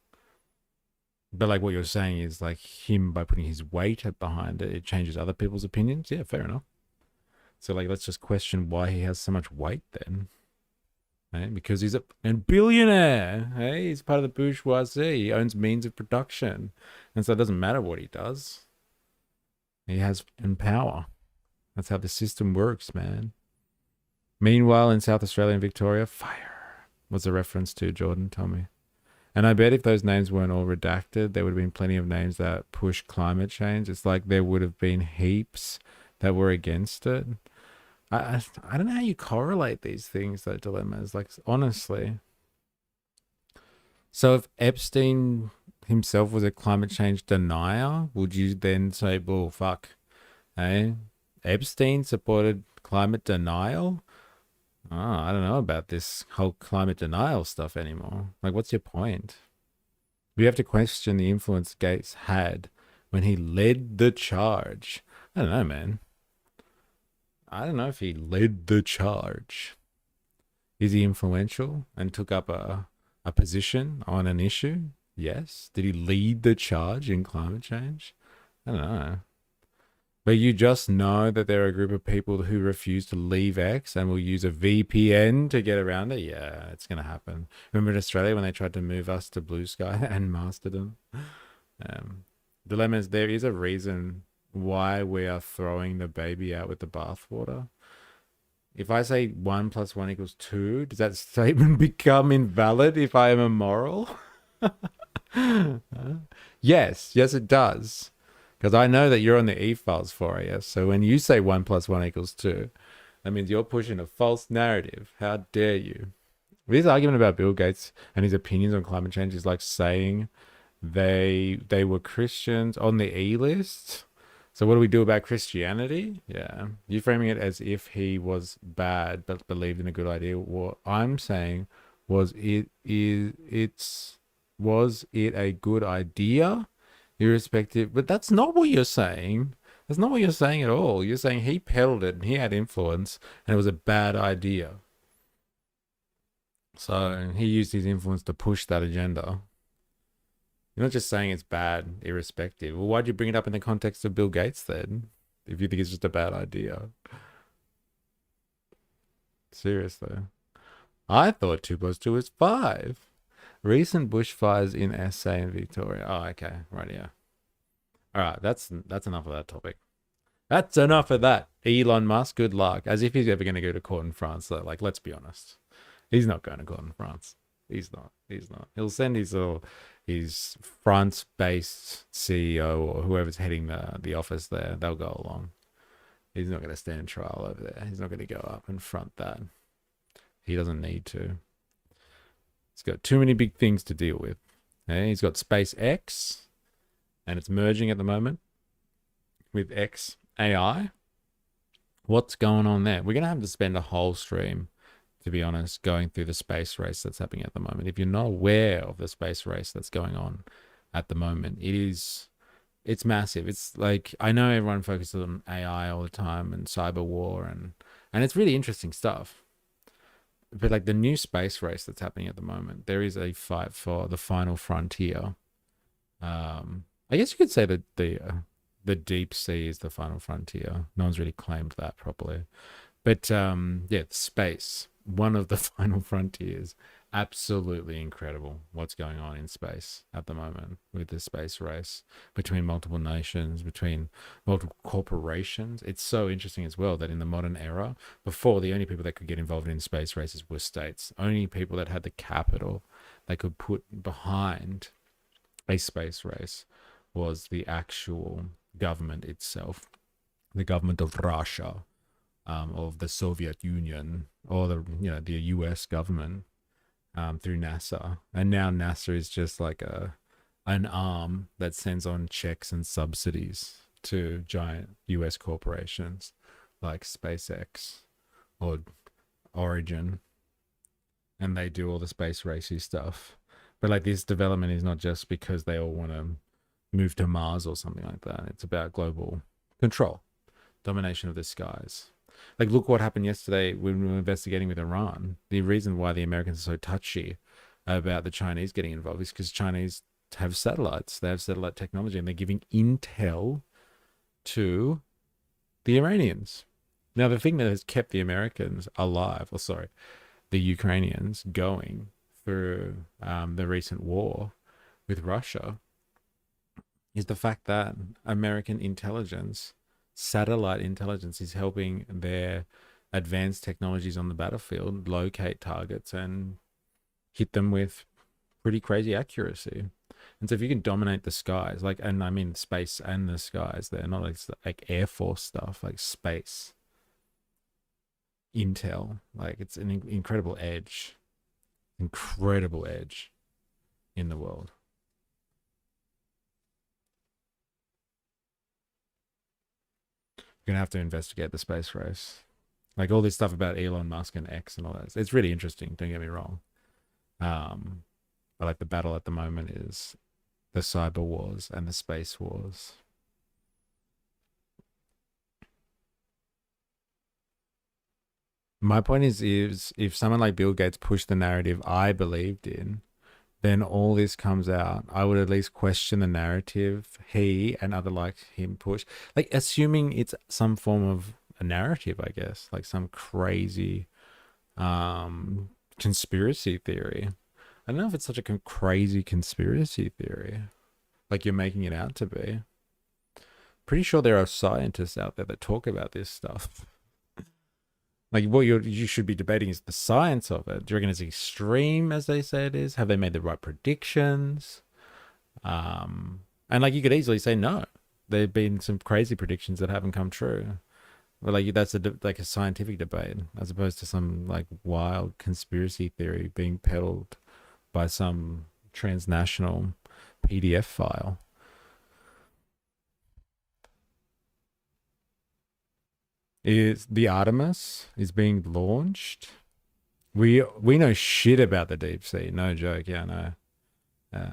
But like what you're saying is like him, by putting his weight behind it, it changes other people's opinions. Yeah, fair enough. So like, let's just question why he has so much weight then. Right? Because he's a billionaire. Hey, he's part of the bourgeoisie. He owns means of production. And so it doesn't matter what he does. He has power. That's how the system works, man. Meanwhile, in South Australia and Victoria, fire was a reference to Jordan, tell me. And I bet if those names weren't all redacted, there would have been plenty of names that push climate change. It's like there would have been heaps that were against it. I don't know how you correlate these things, though, Dilemmas. Like, honestly. So if Epstein himself was a climate change denier, would you then say, well, fuck, hey, Epstein supported climate denial? Oh, I don't know about this whole climate denial stuff anymore. Like, what's your point? We have to question the influence Gates had when he led the charge. I don't know, man. I don't know if he led the charge. Is he influential and took up a position on an issue? Yes. Did he lead the charge in climate change? I don't know. But you just know that there are a group of people who refuse to leave X and will use a VPN to get around it. Yeah, it's going to happen. Remember in Australia when they tried to move us to Blue Sky and Mastodon? Dilemmas, there is a reason why we are throwing the baby out with the bathwater. If I say 1 + 1 = 2, does that statement become invalid if I am immoral? Yes, it does. Because I know that you're on the e-files 4AS. So when you say 1 + 1 = 2, that means you're pushing a false narrative. How dare you? This argument about Bill Gates and his opinions on climate change is like saying they were Christians on the E-list. So what do we do about Christianity? Yeah. You're framing it as if he was bad but believed in a good idea. What I'm saying was it a good idea? Irrespective, but that's not what you're saying. That's not what you're saying at all. You're saying he peddled it and he had influence and it was a bad idea. So he used his influence to push that agenda. You're not just saying it's bad, irrespective. Well, why'd you bring it up in the context of Bill Gates then? If you think it's just a bad idea. Seriously. I thought 2 + 2 is 5. Recent bushfires in SA and Victoria. Oh, okay. Right, yeah. All right, that's enough of that topic. That's enough of that. Elon Musk, good luck. As if he's ever going to go to court in France. So, like, let's be honest. He's not going to court in France. He's not. He'll send his France-based CEO or whoever's heading the office there. They'll go along. He's not going to stand trial over there. He's not going to go up and front that. He doesn't need to. He's got too many big things to deal with. Okay? He's got SpaceX, and it's merging at the moment with XAI. What's going on there? We're going to have to spend a whole stream, to be honest, going through the space race that's happening at the moment. If you're not aware of the space race that's going on at the moment, it's massive. It's like, I know everyone focuses on AI all the time and cyber war, and it's really interesting stuff. But like the new space race that's happening at the moment, there is a fight for the final frontier. I guess you could say that the deep sea is the final frontier. No one's really claimed that properly. But yeah, space, one of the final frontiers. Absolutely incredible what's going on in space at the moment with the space race between multiple nations, between multiple corporations. It's so interesting as well that in the modern era, before, the only people that could get involved in space races were states. Only people that had the capital they could put behind a space race was the actual government itself, the government of Russia, of the Soviet Union, or the US government, through NASA. And now NASA is just like an arm that sends on checks and subsidies to giant US corporations like SpaceX or Origin, and they do all the space racy stuff. But like, this development is not just because they all want to move to Mars or something like that. It's about global control, domination of the skies. Like, look what happened yesterday when we were investigating with Iran. The reason why the Americans are so touchy about the Chinese getting involved is because Chinese have satellites. They have satellite technology, and they're giving intel to the Iranians. Now, the thing that has kept the Americans alive, or sorry, the Ukrainians going through the recent war with Russia, is the fact that American intelligence, satellite intelligence, is helping their advanced technologies on the battlefield locate targets and hit them with pretty crazy accuracy. And so if you can dominate the skies, like, and I mean space and the skies, they're not like Air Force stuff, like space intel, like, it's an incredible edge in the world. You're gonna have to investigate the space race, like all this stuff about Elon Musk and X and all that. It's really interesting, don't get me wrong. But like, the battle at the moment is the cyber wars and the space wars. My point is if someone like Bill Gates pushed the narrative I believed in, then all this comes out. I would at least question the narrative he and other like him push. Like, assuming it's some form of a narrative, I guess, like some crazy conspiracy theory. I don't know if it's such a crazy conspiracy theory like you're making it out to be. Pretty sure there are scientists out there that talk about this stuff. Like, what you should be debating is the science of it. Do you reckon it's extreme as they say it is? Have they made the right predictions? And like, you could easily say no. There have been some crazy predictions that haven't come true. But like, that's like a scientific debate, as opposed to some like wild conspiracy theory being peddled by some transnational PDF file. Is the Artemis is being launched? We know shit about the deep sea. No joke. Yeah, no.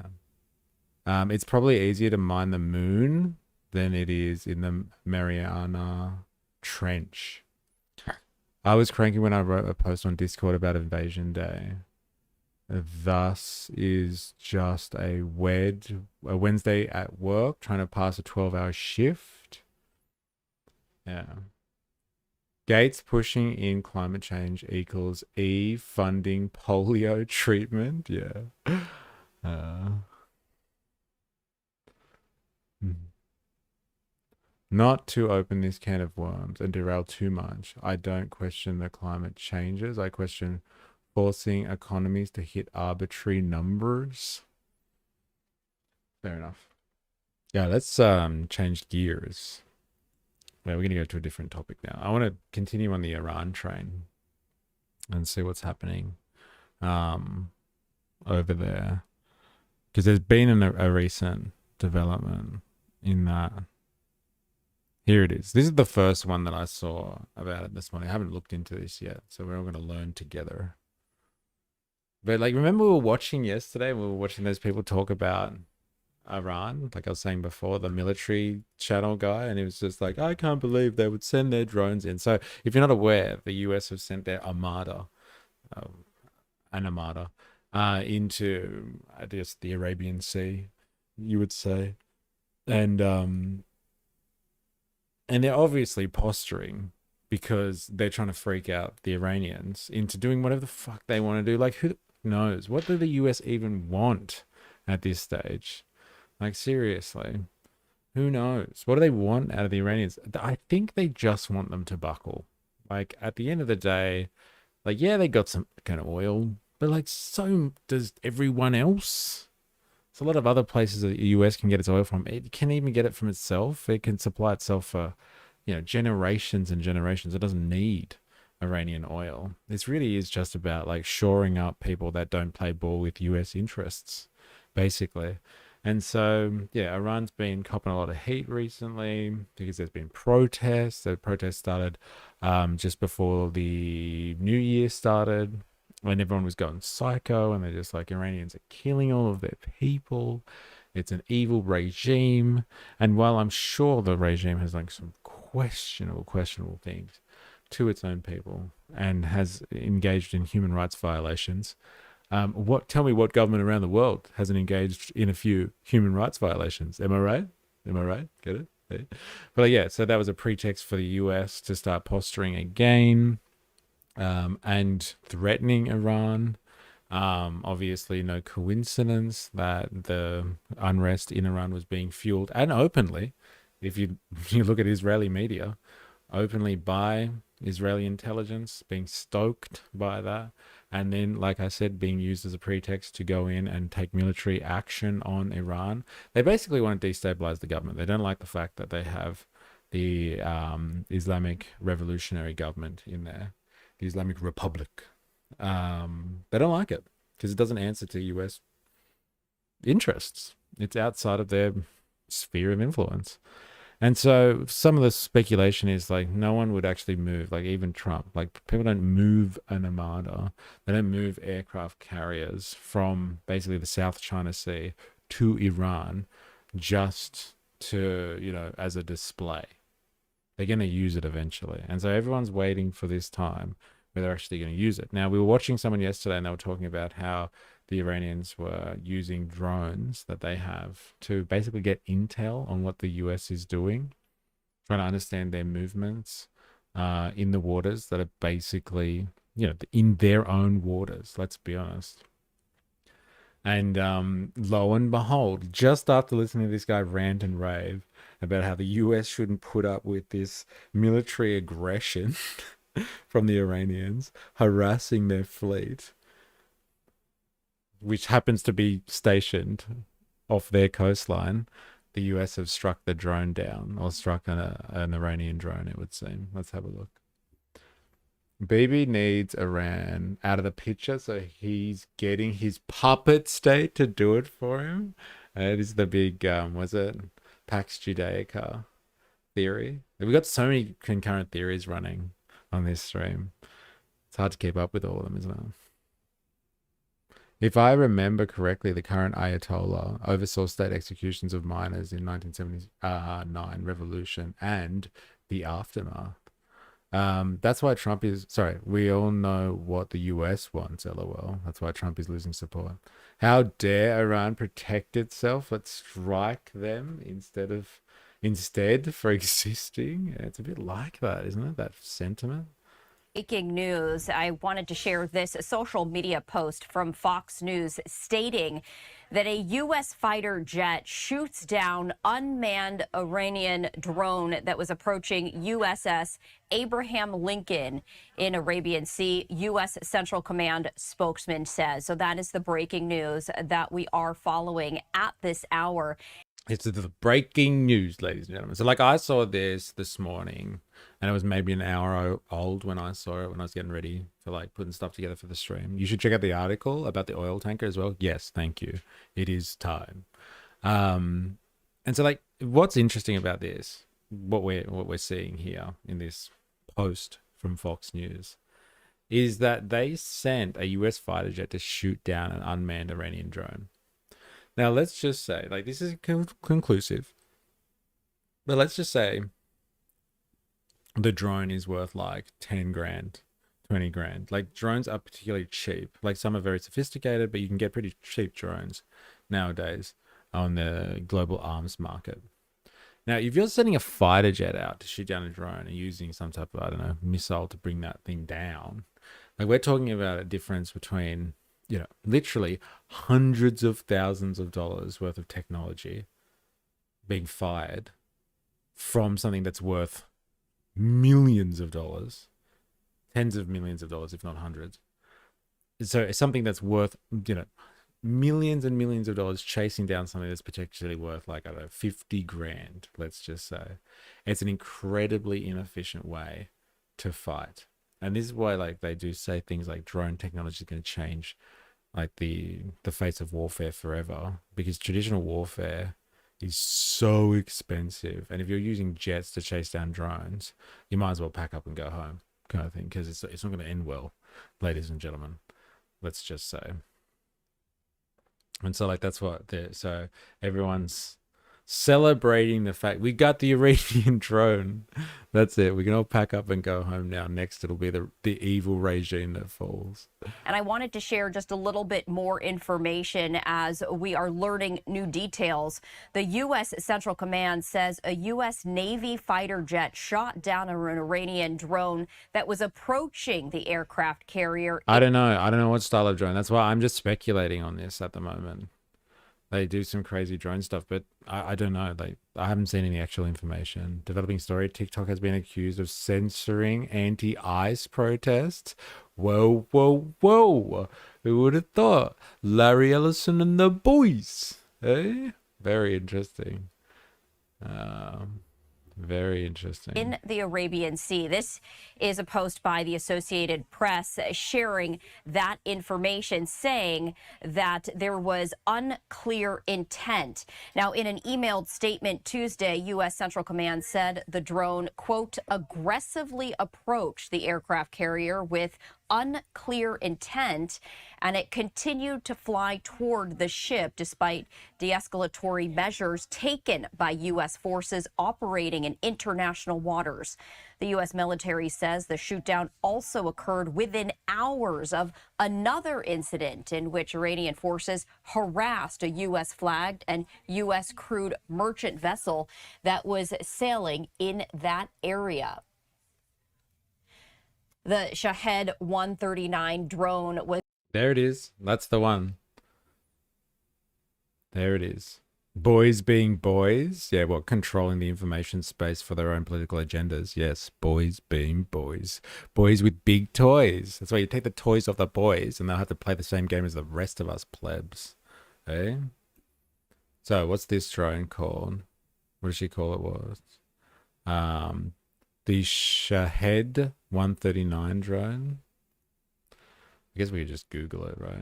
It's probably easier to mine the moon than it is in the Mariana Trench. I was cranky when I wrote a post on Discord about Invasion Day. Thus is just a Wednesday at work trying to pass a 12-hour shift. Yeah. Gates pushing in climate change equals E funding polio treatment. Yeah. Not to open this can of worms and derail too much. I don't question the climate changes. I question forcing economies to hit arbitrary numbers. Fair enough. Yeah, let's change gears. Yeah, we're going to go to a different topic now. I want to continue on the Iran train and see what's happening over there. Because there's been a recent development in that. Here it is. This is the first one that I saw about it this morning. I haven't looked into this yet, so we're all going to learn together. But like, remember we were watching yesterday? We were watching those people talk about Iran, like I was saying before, the military channel guy, and he was just like, I can't believe they would send their drones in. So if you're not aware, the US have sent their armada, into, I guess, the Arabian Sea, you would say. And And they're obviously posturing because they're trying to freak out the Iranians into doing whatever the fuck they want to do. Like, who knows? What do the US even want at this stage? Like, seriously, who knows? What do they want out of the Iranians? I think they just want them to buckle. Like, at the end of the day, like, yeah, they got some kind of oil, but like, so does everyone else. There's a lot of other places that the US can get its oil from. It can even get it from itself. It can supply itself for, generations and generations. It doesn't need Iranian oil. This really is just about like shoring up people that don't play ball with US interests, basically. And so, yeah, Iran's been copping a lot of heat recently because there's been protests. The protests started just before the New Year started, when everyone was going psycho and they're just like, Iranians are killing all of their people. It's an evil regime. And while I'm sure the regime has like some questionable things to its own people and has engaged in human rights violations, tell me what government around the world hasn't engaged in a few human rights violations? Am I right? Get it? Yeah. But yeah, so that was a pretext for the US to start posturing again, and threatening Iran. Obviously, no coincidence that the unrest in Iran was being fueled, and openly, if you look at Israeli media, openly by Israeli intelligence, being stoked by that. And then, like I said, being used as a pretext to go in and take military action on Iran. They basically want to destabilize the government. They don't like the fact that they have the Islamic Revolutionary Government in there, the Islamic Republic. They don't like it because it doesn't answer to US interests. It's outside of their sphere of influence. And so some of the speculation is like no one would actually move, like even Trump. Like people don't move an armada. They don't move aircraft carriers from basically the South China Sea to Iran just to, as a display. They're going to use it eventually. And so everyone's waiting for this time where they're actually going to use it. Now, we were watching someone yesterday and they were talking about how the Iranians were using drones that they have to basically get intel on what the US is doing, trying to understand their movements in the waters that are basically, in their own waters, let's be honest. And lo and behold, just after listening to this guy rant and rave about how the US shouldn't put up with this military aggression from the Iranians harassing their fleet, which happens to be stationed off their coastline, the US have struck the drone down, or struck an Iranian drone, it would seem. Let's have a look. Bibi needs Iran out of the picture, so he's getting his puppet state to do it for him. It is the big, Pax Judaica theory. We've got so many concurrent theories running on this stream. It's hard to keep up with all of them, isn't it? If I remember correctly, the current Ayatollah oversaw state executions of miners in 1979 revolution and the aftermath. That's why Trump is, we all know what the US wants, LOL. That's why Trump is losing support. How dare Iran protect itself? Let's strike them instead for existing. It's a bit like that, isn't it? That sentiment. Breaking news. I wanted to share this social media post from Fox News stating that a U.S. fighter jet shoots down unmanned Iranian drone that was approaching USS Abraham Lincoln in Arabian Sea, U.S. Central Command spokesman says. So that is the breaking news that we are following at this hour. It's the breaking news, ladies and gentlemen. So like I saw this morning, and it was maybe an hour old when I saw it, when I was getting ready for like putting stuff together for the stream. You should check out the article about the oil tanker as well. Yes, thank you. It is time. And so like what's interesting about this, what we're seeing here in this post from Fox News, is that they sent a US fighter jet to shoot down an unmanned Iranian drone. Now, let's just say, like, this is conclusive, but let's just say the drone is worth like 10 grand, 20 grand. Like, drones are particularly cheap. Like, some are very sophisticated, but you can get pretty cheap drones nowadays on the global arms market. Now, if you're sending a fighter jet out to shoot down a drone and using some type of, I don't know, missile to bring that thing down, like we're talking about a difference between, you know, literally hundreds of thousands of dollars worth of technology being fired from something that's worth millions of dollars, tens of millions of dollars, if not hundreds. So it's something that's worth, you know, millions and millions of dollars chasing down something that's potentially worth, like, I don't know, 50 grand, let's just say. It's an incredibly inefficient way to fight. And this is why, like, they do say things like drone technology is going to change, like, the face of warfare forever, because traditional warfare is so expensive. And if you're using jets to chase down drones, you might as well pack up and go home, kind of thing, because it's not going to end well, ladies and gentlemen. Let's just say. And so, like, that's what so everyone's celebrating the fact we got the Iranian drone. That's it. We can all pack up and go home now. Next, it'll be the evil regime that falls. And I wanted to share just a little bit more information as we are learning new details. The U.S. Central Command says a U.S. Navy fighter jet shot down an Iranian drone that was approaching the aircraft carrier. I don't know what style of drone. That's why I'm just speculating on this at the moment. They do some crazy drone stuff, but I don't know. Like, I haven't seen any actual information. Developing story, TikTok has been accused of censoring anti-ICE protests. Whoa, whoa, whoa. Who would have thought? Larry Ellison and the boys. Eh? Very interesting. Very interesting. In the Arabian Sea. This is a post by the Associated Press sharing that information, saying that there was unclear intent. Now, in an emailed statement Tuesday, U.S. Central Command said the drone, quote, aggressively approached the aircraft carrier with unclear intent, and it continued to fly toward the ship despite de-escalatory measures taken by U.S. forces operating in international waters. The U.S. military says the shootdown also occurred within hours of another incident in which Iranian forces harassed a U.S. flagged and U.S. crewed merchant vessel that was sailing in that area. The Shahed 139 drone was... There it is. That's the one. There it is. Boys being boys. Yeah, well, controlling the information space for their own political agendas. Yes, boys being boys. Boys with big toys. That's why you take the toys off the boys and they'll have to play the same game as the rest of us plebs. Eh? So, what's this drone called? What did she call it was? The Shahed 139 drone. I guess we could just Google it, right?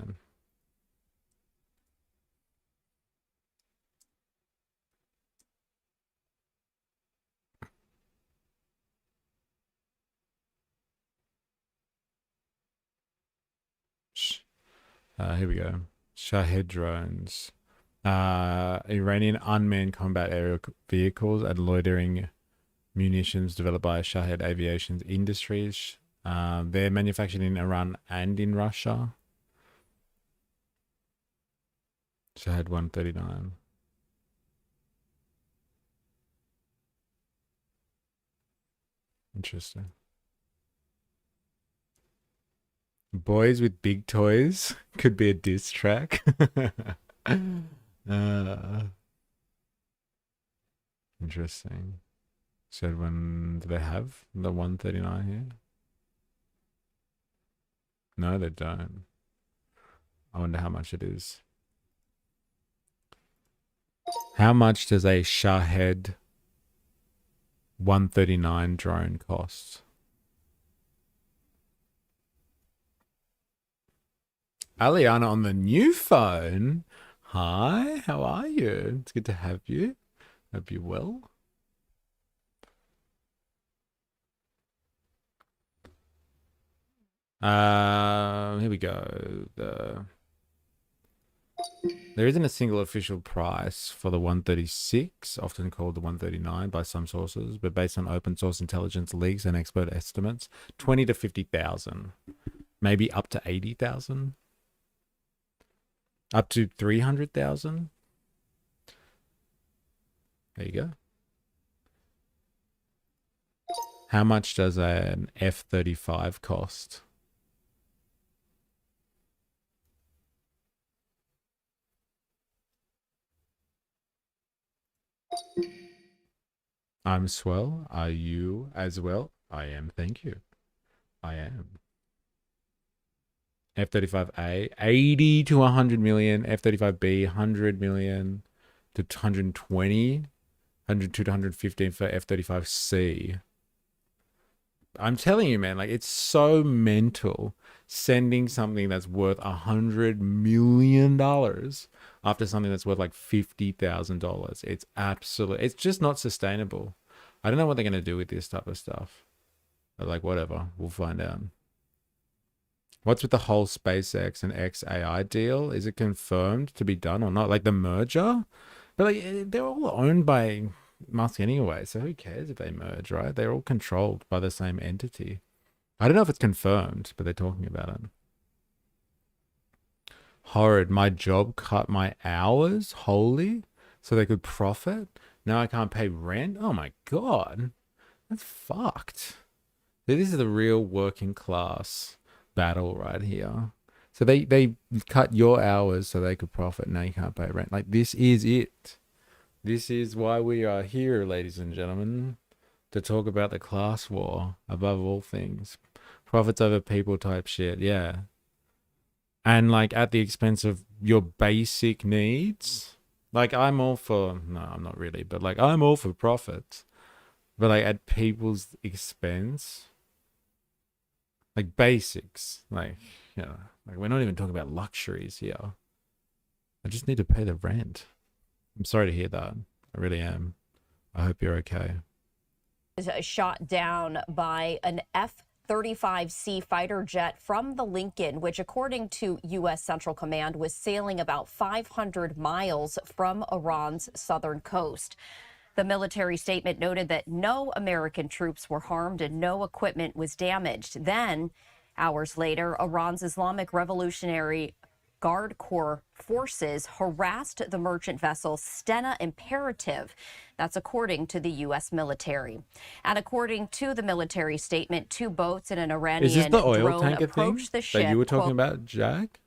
Here we go. Shahed drones. Iranian unmanned combat aerial vehicles and loitering munitions developed by Shahed Aviation Industries. They're manufactured in Iran and in Russia. Shahed 139. Interesting. Boys with big toys could be a diss track. Interesting. Said when do they have the 139 here? No, they don't. I wonder how much it is. How much does a Shahed 139 drone cost? Aliana on the new phone. Hi, how are you? It's good to have you. Hope you're well. Here we go. There isn't a single official price for the 136, often called the 139 by some sources, but based on open source intelligence leaks and expert estimates, 20 to 50,000, maybe up to 80,000, up to 300,000. There you go. How much does an F-35 cost? I'm swell. Are you as well? I am, thank you. I am. F-35A, 80 to 100 million. F-35B, 100 million to 120. 102 to 115 for F-35C. I'm telling you, man, like, it's so mental sending something that's worth $100 million after something that's worth like $50,000. It's just not sustainable. I don't know what they're going to do with this type of stuff. But like, whatever, we'll find out. What's with the whole SpaceX and XAI deal? Is it confirmed to be done or not? Like the merger? But like, they're all owned by Musk anyway, so who cares if they merge, right? They're all controlled by the same entity. I don't know if it's confirmed, but they're talking about it. Horrid. My job cut my hours wholly so they could profit. Now I can't pay rent. Oh my God. That's fucked. This is the real working class battle right here. So they cut your hours so they could profit. Now you can't pay rent. Like, this is it. This is why we are here, ladies and gentlemen, to talk about the class war above all things. Profits over people type shit, yeah. And like at the expense of your basic needs. Like, I'm all for, no, I'm not really, but like, I'm all for profits. But like at people's expense. Like basics, like, you know, like we're not even talking about luxuries here. I just need to pay the rent. I'm sorry to hear that. I really am. I hope you're okay. Shot down by an F-35C fighter jet from the Lincoln, which, according to U.S. Central Command, was sailing about 500 miles from Iran's southern coast. The military statement noted that no American troops were harmed and no equipment was damaged. Then, hours later, Iran's Islamic Revolutionary Guard Corps forces harassed the merchant vessel Stena Imperative. That's according to the U.S. military. And according to the military statement, two boats and an Iranian Is this the oil drone tanker thing approached the ship that you were talking about, Jack?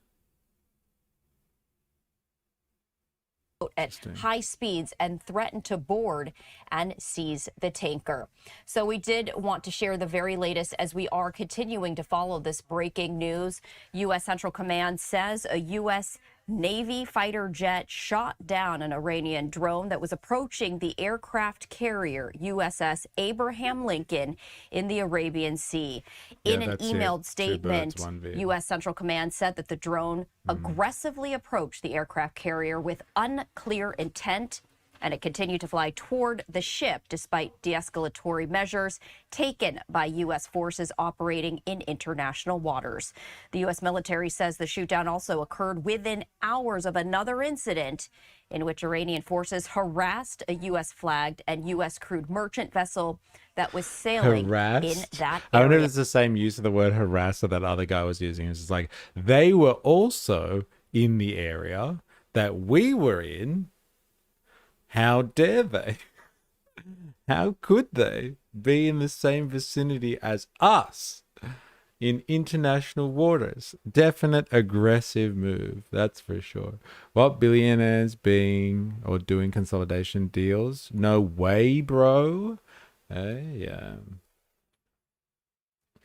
at high speeds and threatened to board and seize the tanker. So we did want to share the very latest as we are continuing to follow this breaking news. U.S. Central Command says a U.S. Navy fighter jet shot down an Iranian drone that was approaching the aircraft carrier USS Abraham Lincoln in the Arabian Sea. In an emailed statement, U.S. Central Command said that the drone aggressively approached the aircraft carrier with unclear intent, and it continued to fly toward the ship despite de-escalatory measures taken by U.S. forces operating in international waters. The U.S. military says the shootdown also occurred within hours of another incident in which Iranian forces harassed a U.S.-flagged and U.S.-crewed merchant vessel that was sailing in that area. I wonder if it's the same use of the word harass that other guy was using. It's just like, they were also in the area that we were in. How dare they? How could they be in the same vicinity as us in international waters? Definite aggressive move, that's for sure. What, billionaires being or doing consolidation deals? No way, bro. Yeah.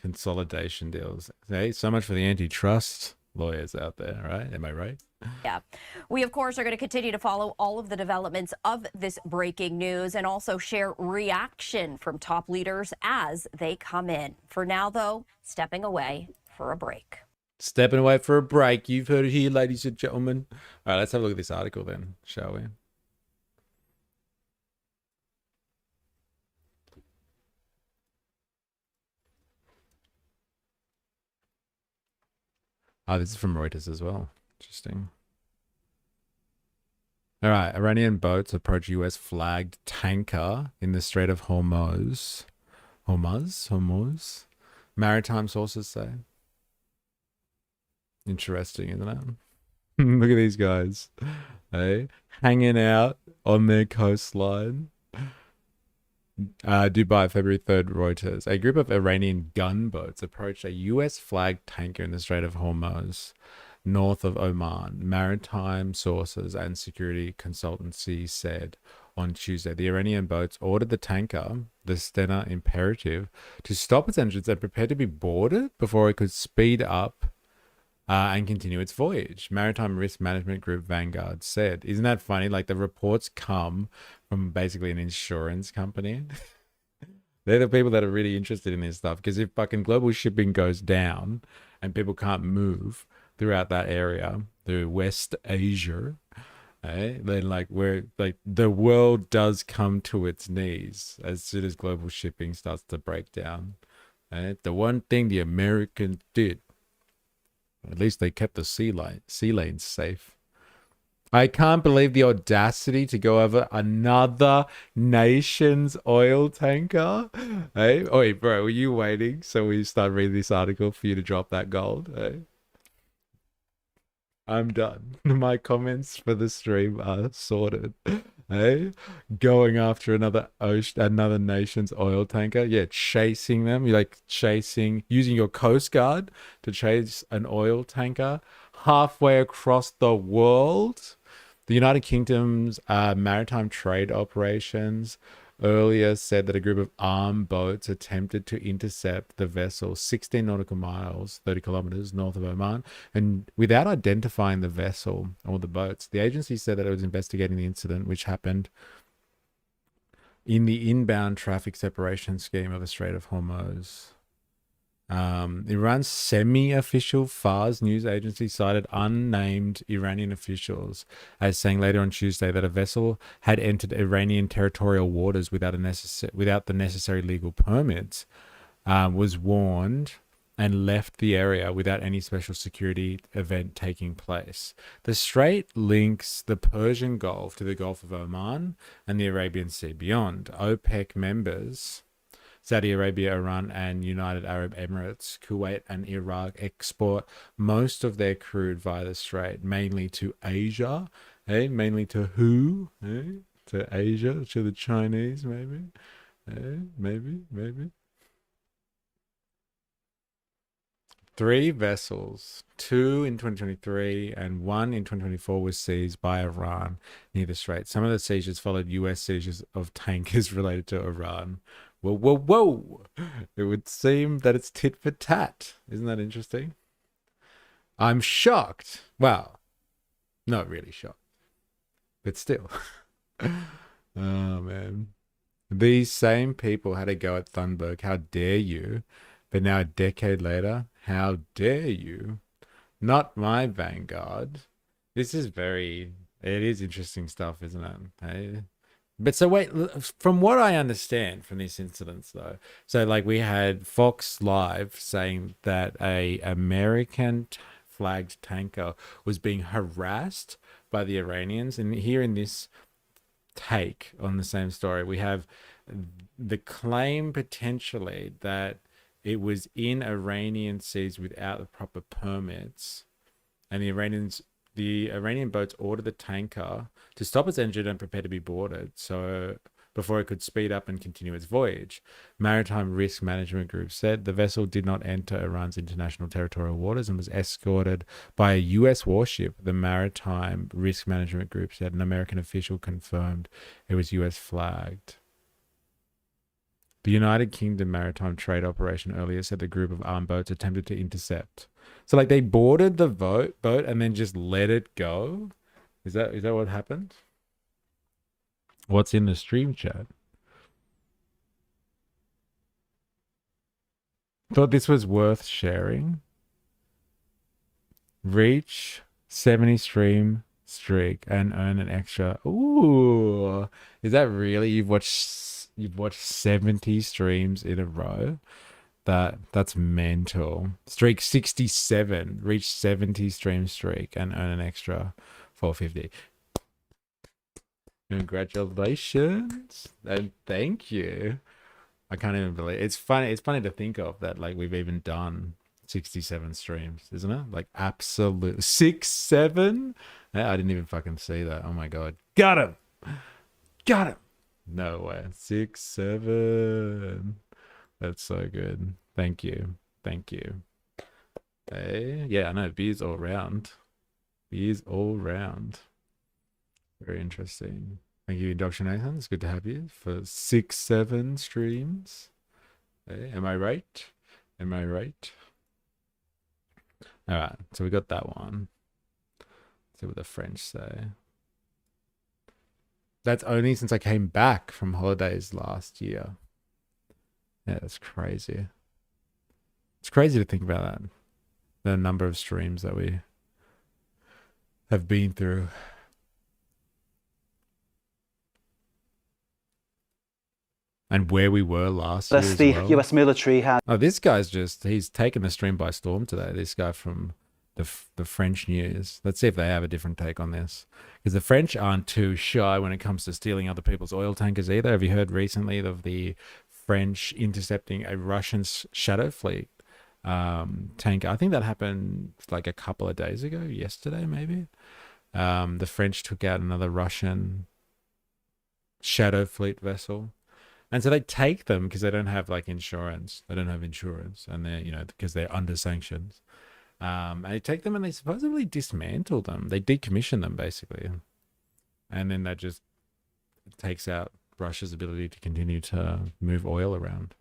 Consolidation deals. Hey, so much for the antitrust lawyers out there, right? Am I right? Yeah. We, of course, are going to continue to follow all of the developments of this breaking news and also share reaction from top leaders as they come in. For now, though, stepping away for a break. Stepping away for a break. You've heard it here, ladies and gentlemen. All right, let's have a look at this article then, shall we? Oh, this is from Reuters as well. Interesting. All right, Iranian boats approach U.S. flagged tanker in the Strait of Hormuz. Hormuz? Maritime sources say. Interesting, isn't it? Look at these guys. Hey, hanging out on their coastline. Dubai, February 3rd, Reuters. A group of Iranian gunboats approached a US flagged tanker in the Strait of Hormuz, north of Oman. Maritime sources and security consultancy said on Tuesday the Iranian boats ordered the tanker, the Stena Imperative, to stop its engines and prepare to be boarded before it could speed up and continue its voyage. Maritime Risk Management Group Vanguard said. Isn't that funny? Like the reports come from basically an insurance company. They're the people that are really interested in this stuff. Because if fucking global shipping goes down and people can't move throughout that area, through West Asia, then like the world does come to its knees as soon as global shipping starts to break down. The one thing the Americans did, at least they kept the sea lanes safe. I can't believe the audacity to go over another nation's oil tanker. Hey, oh wait, bro, were you waiting so we start reading this article for you to drop that gold? Hey? I'm done. My comments for the stream are sorted. Hey, going after another nation's oil tanker. Yeah, chasing them. You're like using your Coast Guard to chase an oil tanker halfway across the world. The United Kingdom's maritime trade operations earlier said that a group of armed boats attempted to intercept the vessel 16 nautical miles, 30 kilometers north of Oman, and without identifying the vessel or the boats. The agency said that it was investigating the incident, which happened in the inbound traffic separation scheme of the Strait of Hormuz. Iran's semi-official Fars news agency cited unnamed Iranian officials as saying later on Tuesday that a vessel had entered Iranian territorial waters without the necessary legal permits, was warned and left the area without any special security event taking place. The strait links the Persian Gulf to the Gulf of Oman and the Arabian Sea beyond. OPEC members Saudi Arabia, Iran, and United Arab Emirates, Kuwait, and Iraq export most of their crude via the strait, mainly to Asia. Mainly to who? To Asia? To the Chinese, maybe? Maybe. 3 vessels, 2 in 2023 and 1 in 2024, was seized by Iran near the strait. Some of the seizures followed US seizures of tankers related to Iran. Whoa. It would seem that it's tit for tat. Isn't that interesting? I'm shocked. Well, not really shocked, but still. Oh, man. These same people had a go at Thunberg. How dare you? But now a decade later, how dare you? Not my Vanguard. It is interesting stuff, isn't it? Hey? But so wait, from what I understand from these incidents though, so like we had Fox Live saying that a American flagged tanker was being harassed by the Iranians, and here in this take on the same story, we have the claim potentially that it was in Iranian seas without the proper permits, and the Iranian boats ordered the tanker to stop its engine and prepare to be boarded, so before it could speed up and continue its voyage. Maritime Risk Management Group said the vessel did not enter Iran's international territorial waters and was escorted by a US warship. The Maritime Risk Management Group said an American official confirmed it was US flagged. The United Kingdom Maritime Trade Operation earlier said the group of armed boats attempted to intercept. So like they boarded the boat and then just let it go? Is that what happened? What's in the stream chat? Thought this was worth sharing. Reach 70 stream streak and earn an extra. Ooh, is that really? You've watched 70 streams in a row? That's mental. Streak 67, reach 70 stream streak and earn an extra 450. Congratulations and thank you. I can't even believe it's funny. It's funny to think of that. Like we've even done 67 streams, isn't it? Like absolute 6-7. Yeah, I didn't even fucking see that. Oh my god, got him. No way. 6-7. That's so good. Thank you. Thank you. Hey, yeah, I know. Beers all round. Beers all round. Very interesting. Thank you, Indoctrination. It's good to have you for 6-7 streams. Hey, am I right? Am I right? All right, so we got that one. Let's see what the French say. That's only since I came back from holidays last year. Yeah, that's crazy. It's crazy to think about that. The number of streams that we have been through. And where we were last year as The well. US military has... Oh, this guy's he's taken the stream by storm today. This guy from the French news. Let's see if they have a different take on this. Because the French aren't too shy when it comes to stealing other people's oil tankers either. Have you heard recently of the French intercepting a Russian shadow fleet tanker? I think that happened like a couple of days ago, yesterday maybe. The French took out another Russian shadow fleet vessel. And so they take them because they don't have like insurance. They don't have insurance, and they're, because they're under sanctions. And they take them and they supposedly dismantle them. They decommission them basically. And then that just takes out Russia's ability to continue to move oil around.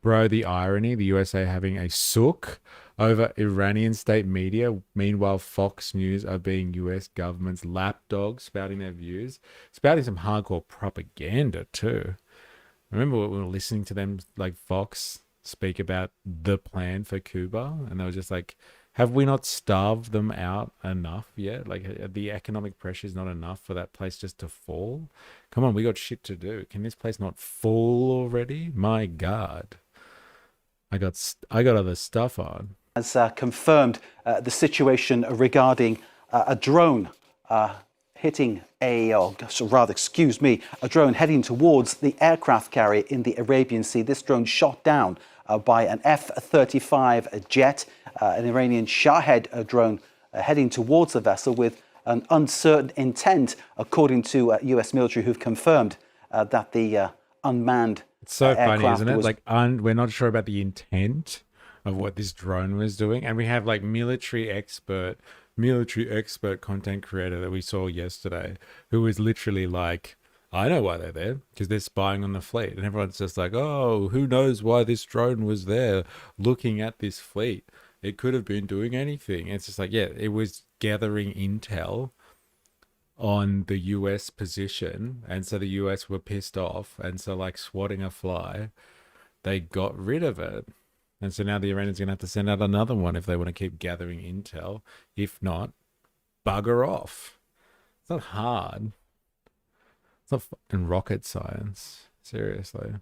Bro, the irony, the USA having a sook over Iranian state media. Meanwhile, Fox News are being US government's lapdogs, spouting their views, spouting some hardcore propaganda too. Remember when we were listening to them, like Fox, speak about the plan for Cuba? And they were just like, have we not starved them out enough yet? Like the economic pressure is not enough for that place just to fall? Come on, we got shit to do. Can this place not fall already? My God. I got other stuff on. Has confirmed the situation regarding a drone hitting a drone heading towards the aircraft carrier in the Arabian Sea. This drone shot down by an F-35 jet, an Iranian Shahed drone heading towards the vessel with an uncertain intent, according to US military, who've confirmed that the unmanned It's so funny, aircraft isn't it? was... Like, we're not sure about the intent of what this drone was doing, and we have like military expert content creator that we saw yesterday, who was literally like, I know why they're there, because they're spying on the fleet. And everyone's just like, oh, who knows why this drone was there looking at this fleet? It could have been doing anything. And it's just like, yeah, it was gathering intel on the US position, and so the US were pissed off, and so like swatting a fly, they got rid of it. And so now the Iranians are gonna have to send out another one if they want to keep gathering intel. If not, bugger off. It's not hard. It's not fucking rocket science. Seriously.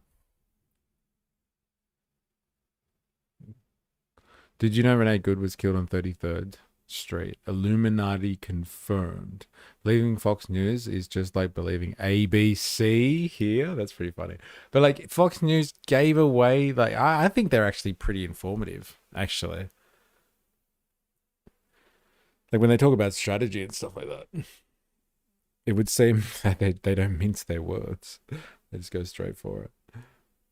Did you know Renee Good was killed on 33rd Street? Illuminati confirmed. Believing Fox News is just like believing ABC here. That's pretty funny. But like Fox News gave away, like, I think they're actually pretty informative, actually. Like when they talk about strategy and stuff like that, it would seem that they don't mince their words. They just go straight for it.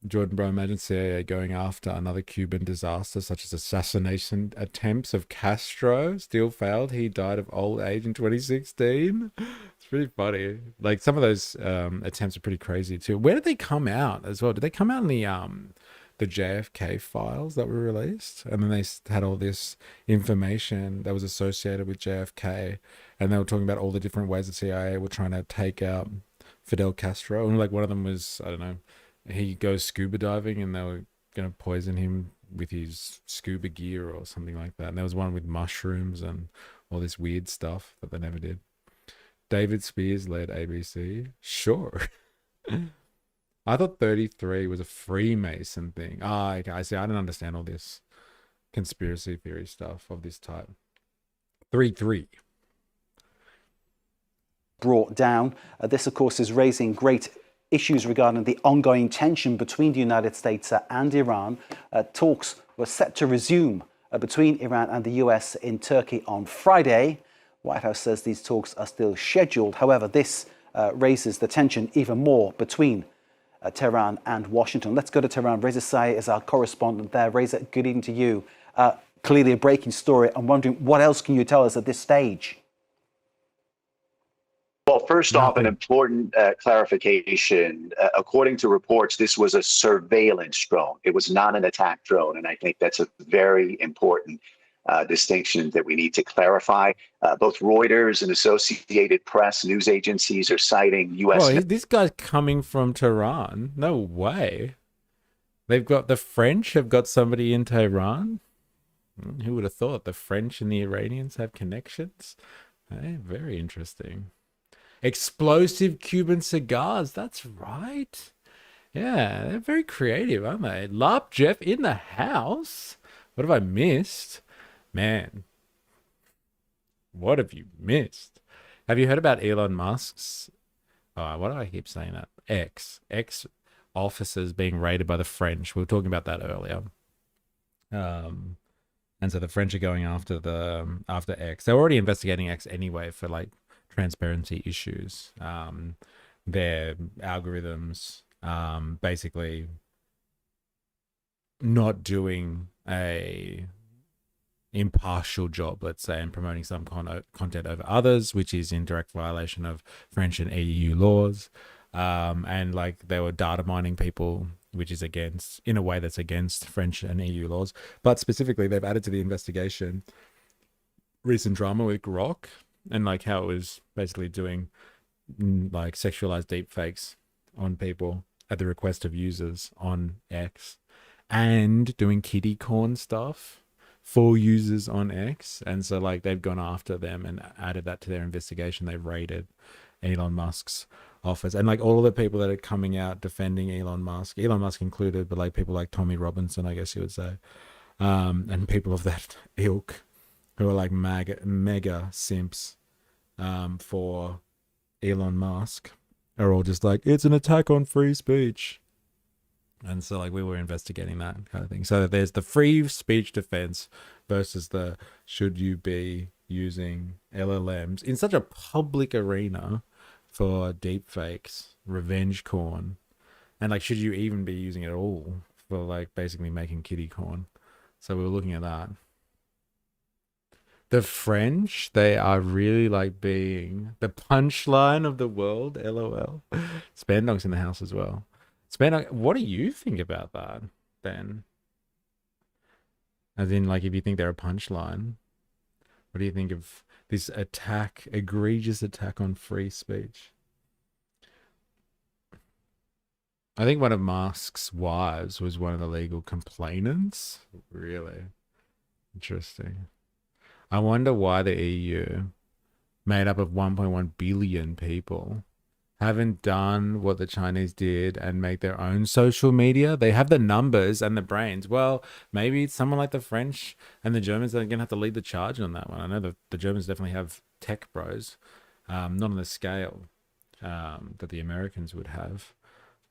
Jordan, bro, imagine CIA going after another Cuban disaster, such as assassination attempts of Castro. Still failed. He died of old age in 2016. It's pretty funny. Like some of those attempts are pretty crazy too. Where did they come out as well? Did they come out in the JFK files that were released? And then they had all this information that was associated with JFK, and they were talking about all the different ways the CIA were trying to take out Fidel Castro. And like one of them was, I don't know, he goes scuba diving and they were going to poison him with his scuba gear or something like that. And there was one with mushrooms and all this weird stuff that they never did. David Spears led ABC. Sure. I thought 33 was a Freemason thing. Okay, I see. I don't understand all this conspiracy theory stuff of this type. 3-3. Brought down. This, of course, is raising great issues regarding the ongoing tension between the United States and Iran. Talks were set to resume between Iran and the US in Turkey on Friday. White House says these talks are still scheduled. However, this raises the tension even more between Tehran and Washington. Let's go to Tehran. Reza Sayed is our correspondent there. Reza, good evening to you. Clearly a breaking story. I'm wondering, what else can you tell us at this stage? Well, first off, an important clarification. According to reports, this was a surveillance drone. It was not an attack drone. And I think that's a very important distinction that we need to clarify. Both Reuters and Associated Press news agencies are citing U.S. Well, this guy's coming from Tehran. No way. They've got the French have got somebody in Tehran. Who would have thought the French and the Iranians have connections? Very interesting. Explosive Cuban cigars. That's right. Yeah, they're very creative, aren't they? Larp Jeff in the house. What have I missed? Man, what have you missed? Have you heard about Elon Musk's, why do I keep saying that? X officers being raided by the French. We were talking about that earlier. And so the French are going after X. They're already investigating X anyway for like transparency issues. Their algorithms basically not doing a impartial job, let's say, and promoting some content over others, which is in direct violation of French and EU laws. And like they were data mining people, which is in a way that's against French and EU laws. But specifically, they've added to the investigation recent drama with Grok and like how it was basically doing like sexualized deepfakes on people at the request of users on X, and doing kiddie corn stuff for users on X. And so like they've gone after them and added that to their investigation. They've raided Elon Musk's office, and like all of the people that are coming out defending Elon Musk included, but like people like Tommy Robinson, I guess you would say, and people of that ilk who are like mega simps for Elon Musk are all just like, it's an attack on free speech. And so like we were investigating that kind of thing. So there's the free speech defense versus the should you be using LLMs in such a public arena for deepfakes, revenge corn, and like should you even be using it at all for like basically making kiddie corn. So we were looking at that. The French, they are really like being the punchline of the world, LOL. Spandog's in the house as well. Spandog, what do you think about that, Ben? As in, like, if you think they're a punchline, what do you think of this attack, egregious attack on free speech? I think one of Musk's wives was one of the legal complainants. Really interesting. I wonder why the EU, made up of 1.1 billion people, haven't done what the Chinese did and make their own social media. They have the numbers and the brains. Well, maybe it's someone like the French and the Germans that are going to have to lead the charge on that one. I know the Germans definitely have tech bros, not on the scale that the Americans would have.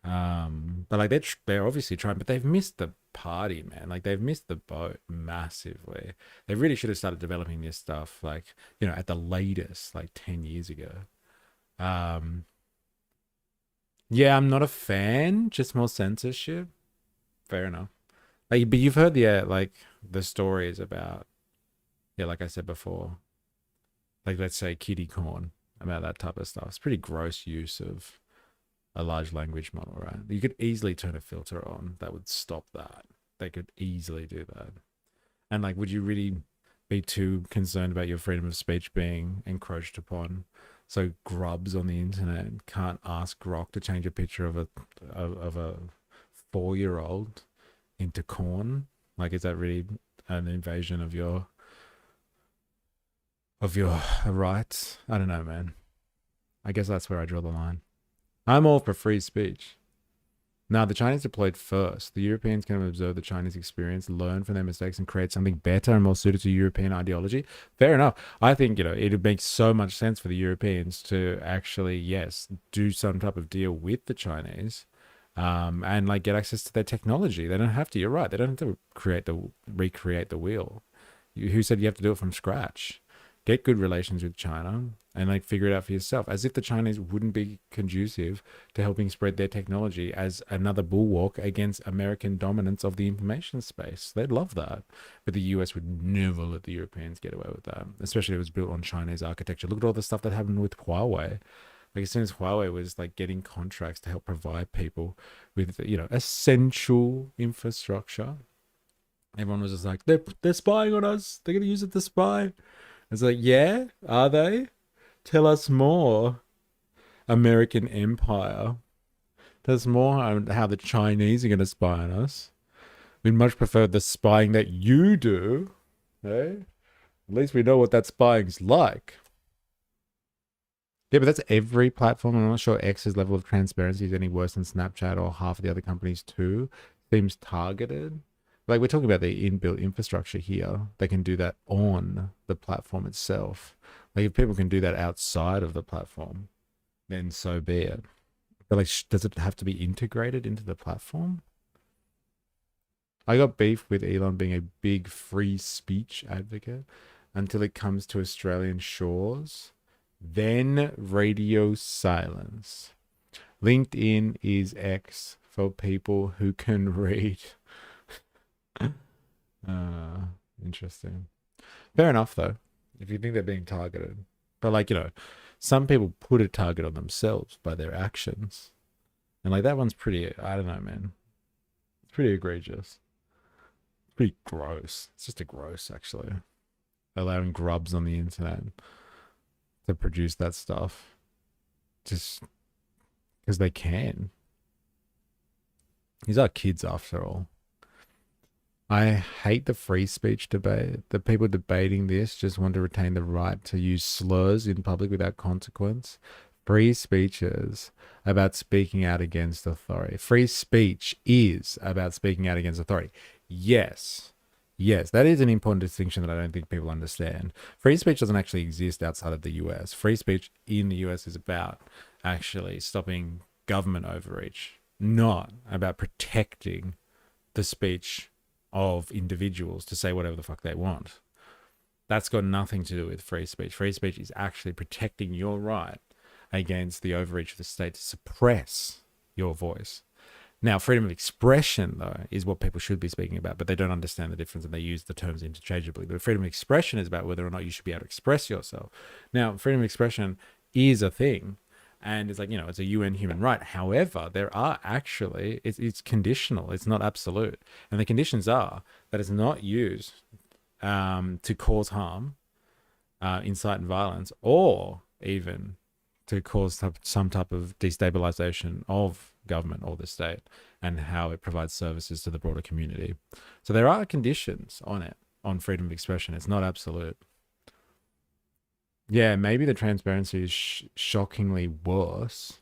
But like they're obviously trying, but they've missed the party, man. Like they've missed the boat massively. They really should have started developing this stuff, like, you know, at the latest, like 10 years ago. Yeah, I'm not a fan. Just more censorship. Fair enough. Like, but you've heard the stories about, yeah, like I said before, like let's say kiddie corn, about that type of stuff. It's pretty gross use of a large language model, right? You could easily turn a filter on that would stop that. They could easily do that. And like, would you really be too concerned about your freedom of speech being encroached upon? So grubs on the internet can't ask Grok to change a picture of a 4-year-old into corn. Like, is that really an invasion of your rights? I don't know, man. I guess that's where I draw the line. I'm all for free speech. Now, the Chinese deployed first. The Europeans can observe the Chinese experience, learn from their mistakes, and create something better and more suited to European ideology. Fair enough. I think, it would make so much sense for the Europeans to actually, yes, do some type of deal with the Chinese, and like get access to their technology. They don't have to. You're right. They don't have to recreate the wheel. Who said you have to do it from scratch? Get good relations with China, and like figure it out for yourself, as if the Chinese wouldn't be conducive to helping spread their technology as another bulwark against American dominance of the information space. They'd love that. But the US would never let the Europeans get away with that, especially if it was built on Chinese architecture. Look at all the stuff that happened with Huawei. Like as soon as Huawei was like getting contracts to help provide people with, you know, essential infrastructure, everyone was just like, they're spying on us. They're going to use it to spy. It's like, yeah, are they? Tell us more, American empire. Tell us more on how the Chinese are going to spy on us. We'd much prefer the spying that you do. Eh? At least we know what that spying's like. Yeah, but that's every platform. I'm not sure X's level of transparency is any worse than Snapchat or half of the other companies too. Seems targeted. Like we're talking about the inbuilt infrastructure here. They can do that on the platform itself. Like if people can do that outside of the platform, then so be it. But like, does it have to be integrated into the platform? I got beef with Elon being a big free speech advocate until it comes to Australian shores. Then radio silence. LinkedIn is X for people who can read. Interesting. Fair enough, though, if you think they're being targeted. But, like, you know, some people put a target on themselves by their actions. And, like, that one's pretty, I don't know, man. It's pretty egregious. It's pretty gross. It's just a gross, actually. Allowing grubs on the internet to produce that stuff just because they can. These are kids, after all. I hate the free speech debate. The people debating this just want to retain the right to use slurs in public without consequence. Free speech is about speaking out against authority. Free speech is about speaking out against authority. Yes. Yes, that is an important distinction that I don't think people understand. Free speech doesn't actually exist outside of the US. Free speech in the US is about actually stopping government overreach, not about protecting the speech of individuals to say whatever the fuck they want. That's got nothing to do with free speech. Free speech is actually protecting your right against the overreach of the state to suppress your voice. Now, freedom of expression, though, is what people should be speaking about, but they don't understand the difference and they use the terms interchangeably. But freedom of expression is about whether or not you should be able to express yourself. Now, freedom of expression is a thing, and it's like, you know, it's a UN human right. However, there are actually, it's conditional. It's not absolute. And the conditions are that it's not used to cause harm, incite violence, or even to cause some type of destabilization of government or the state and how it provides services to the broader community. So there are conditions on it, on freedom of expression. It's not absolute. Yeah, maybe the transparency is shockingly worse.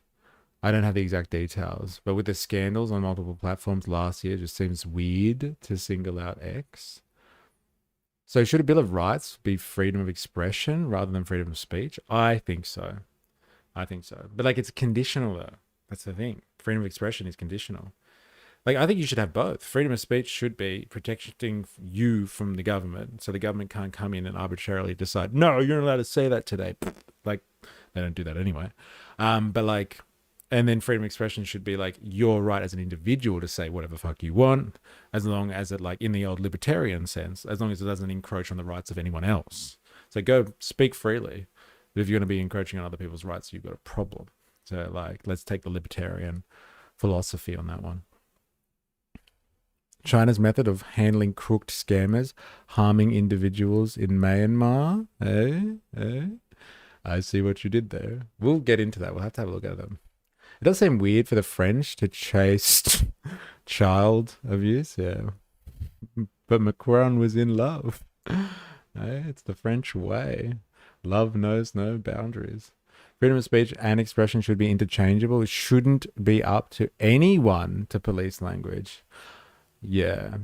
I don't have the exact details, but with the scandals on multiple platforms last year, it just seems weird to single out X. So should a Bill of Rights be freedom of expression rather than freedom of speech? I think so. I think so. But like, it's conditional though. That's the thing. Freedom of expression is conditional. Like, I think you should have both. Freedom of speech should be protecting you from the government. So the government can't come in and arbitrarily decide, no, you're not allowed to say that today. Like, they don't do that anyway. But like, and then freedom of expression should be like your right as an individual to say whatever the fuck you want, as long as it, like in the old libertarian sense, as long as it doesn't encroach on the rights of anyone else. So go speak freely. But if you're going to be encroaching on other people's rights, you've got a problem. So like, let's take the libertarian philosophy on that one. China's method of handling crooked scammers harming individuals in Myanmar. I see what you did there. We'll get into that. We'll have to have a look at them. It does seem weird for the French to chase child abuse. Yeah. But Macron was in love. It's the French way. Love knows no boundaries. Freedom of speech and expression should be interchangeable. It shouldn't be up to anyone to police language. Yeah.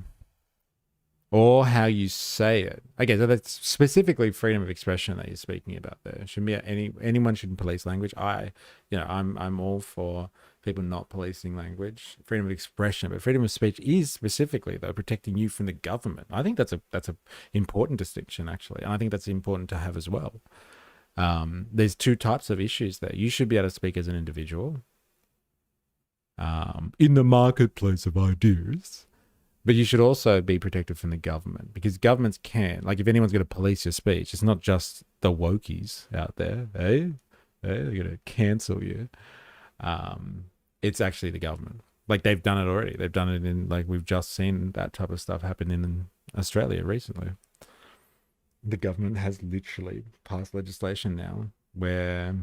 Or how you say it. Okay, so that's specifically freedom of expression that you're speaking about there. Shouldn't be anyone shouldn't police language. I'm all for people not policing language, freedom of expression, but freedom of speech is specifically though protecting you from the government. I think that's a important distinction actually, and I think that's important to have as well. There's two types of issues there. You should be able to speak as an individual in the marketplace of ideas, but you should also be protected from the government, because governments can, like, if anyone's going to police your speech, it's not just the wokies out there, they're going to cancel you. It's actually the government. Like, they've done it already. They've done it in, like, we've just seen that type of stuff happen in Australia recently. The government has literally passed legislation now where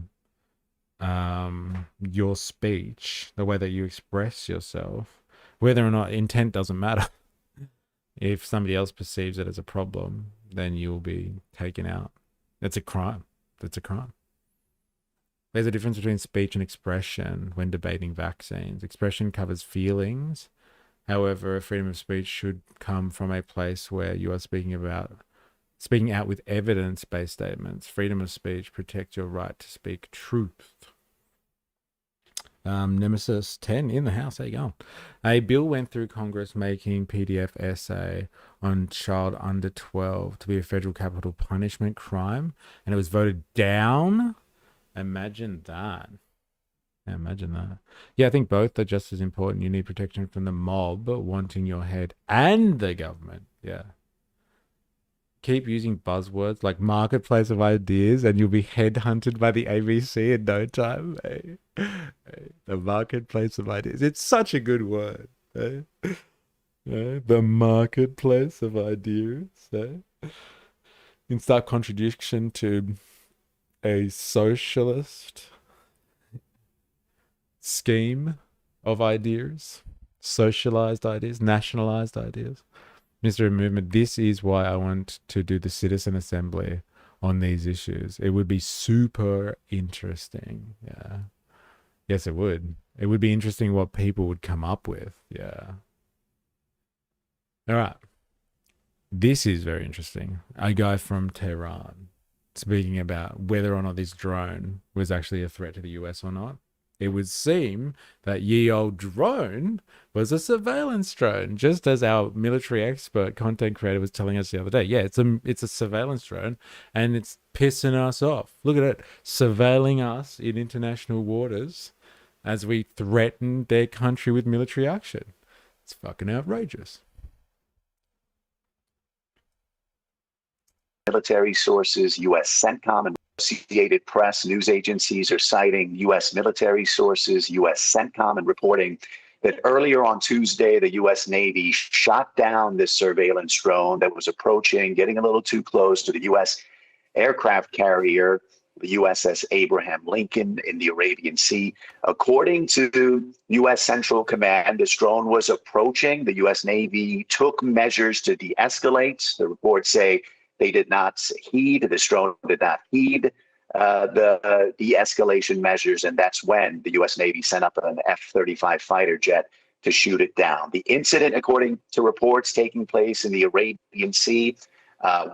your speech, the way that you express yourself, whether or not intent doesn't matter. If somebody else perceives it as a problem, then you'll be taken out. That's a crime. That's a crime. There's a difference between speech and expression when debating vaccines. Expression covers feelings. However, freedom of speech should come from a place where you are speaking out with evidence-based statements. Freedom of speech protects your right to speak truth. Nemesis 10 in the house. How you going? A bill went through Congress making PDF essay on child under 12 to be a federal capital punishment crime, and it was voted down. Imagine that. Imagine that. Yeah, I think both are just as important. You need protection from the mob wanting your head and the government. Yeah. Keep using buzzwords like marketplace of ideas and you'll be headhunted by the ABC in no time. Hey. The marketplace of ideas. It's such a good word. Hey. The marketplace of ideas. Hey. In stark contradiction to a socialist scheme of ideas, socialized ideas, nationalized ideas. Mr. Movement, this is why I want to do the citizen assembly on these issues. It would be super interesting. Yeah. Yes, it would. It would be interesting what people would come up with. Yeah. All right. This is very interesting. A guy from Tehran speaking about whether or not this drone was actually a threat to the US or not. It would seem that ye old drone was a surveillance drone, just as our military expert content creator was telling us the other day. Yeah, it's a surveillance drone, and it's pissing us off. Look at it, surveilling us in international waters as we threaten their country with military action. It's fucking outrageous. Military sources, U.S. CENTCOM and Associated Press news agencies are citing U.S. military sources, U.S. CENTCOM, and reporting that earlier on Tuesday, the U.S. Navy shot down this surveillance drone that was approaching, getting a little too close to the U.S. aircraft carrier, the USS Abraham Lincoln in the Arabian Sea. According to U.S. Central Command, this drone was approaching. The U.S. Navy took measures to de-escalate. The reports say they did not heed, this drone did not heed the de-escalation measures, and that's when the U.S. Navy sent up an F-35 fighter jet to shoot it down. The incident, according to reports, taking place in the Arabian Sea,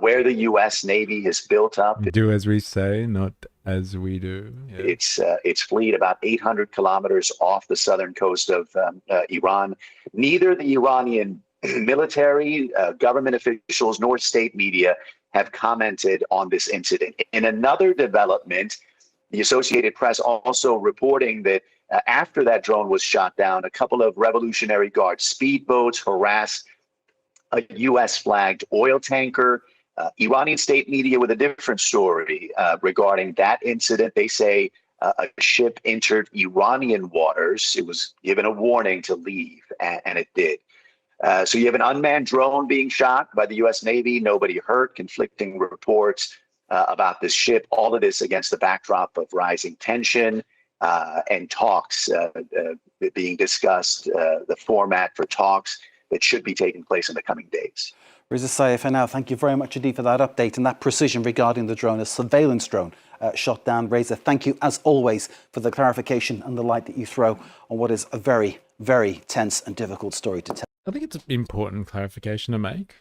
where the U.S. Navy has built up. Do as we say, not as we do. Yeah. Its fleet about 800 kilometers off the southern coast of Iran. Neither the Iranian military, government officials, nor state media have commented on this incident. In another development, the Associated Press also reporting that after that drone was shot down, a couple of Revolutionary Guard speedboats harassed a U.S.-flagged oil tanker. Iranian state media with a different story regarding that incident. They say a ship entered Iranian waters. It was given a warning to leave, and it did. So you have an unmanned drone being shot by the U.S. Navy, nobody hurt, conflicting reports about this ship, all of this against the backdrop of rising tension and talks being discussed, the format for talks that should be taking place in the coming days. Reza Sayed, for now, thank you very much indeed for that update and that precision regarding the drone, a surveillance drone shot down. Reza, thank you as always for the clarification and the light that you throw on what is a very, very tense and difficult story to tell. I think it's an important clarification to make.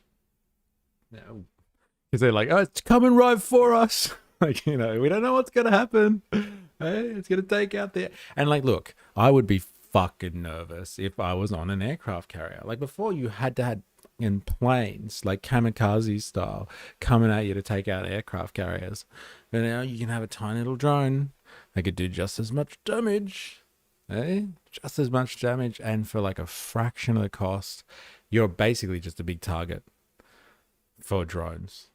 Because they're like, oh, it's coming right for us. Like, you know, we don't know what's going to happen. Hey, it's going to take out the... And like, look, I would be fucking nervous if I was on an aircraft carrier. Like before, you had to have fucking planes, like kamikaze style, coming at you to take out aircraft carriers. But now you can have a tiny little drone that could do just as much damage. Eh? Just as much damage, and for like a fraction of the cost, you're basically just a big target for drones.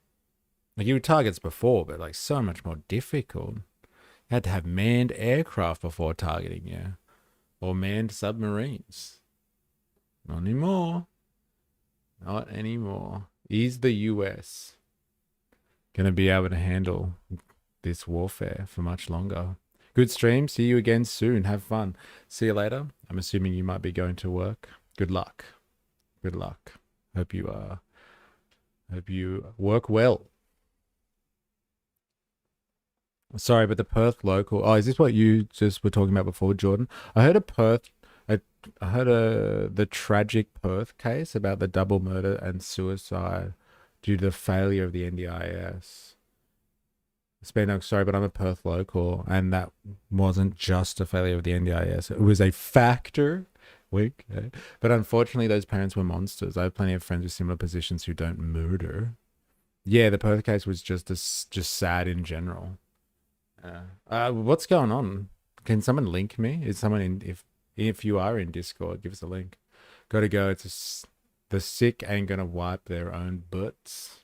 Like, you were targets before, but like so much more difficult. You had to have manned aircraft before targeting you, or manned submarines. Not anymore. Not anymore. Is the US going to be able to handle this warfare for much longer? Good stream. See you again soon. Have fun. See you later. I'm assuming you might be going to work. Good luck. Good luck. Hope you work well. Sorry, but the Perth local. Oh, is this what you just were talking about before, Jordan? I heard the tragic Perth case about the double murder and suicide due to the failure of the NDIS. Spano, sorry, but I'm a Perth local, and that wasn't just a failure of the NDIS. It was a factor. Okay. But unfortunately, those parents were monsters. I have plenty of friends with similar positions who don't murder. Yeah, the Perth case was just sad in general. What's going on? Can someone link me? Is someone in? If you are in Discord, give us a link. Gotta go. The sick ain't gonna wipe their own butts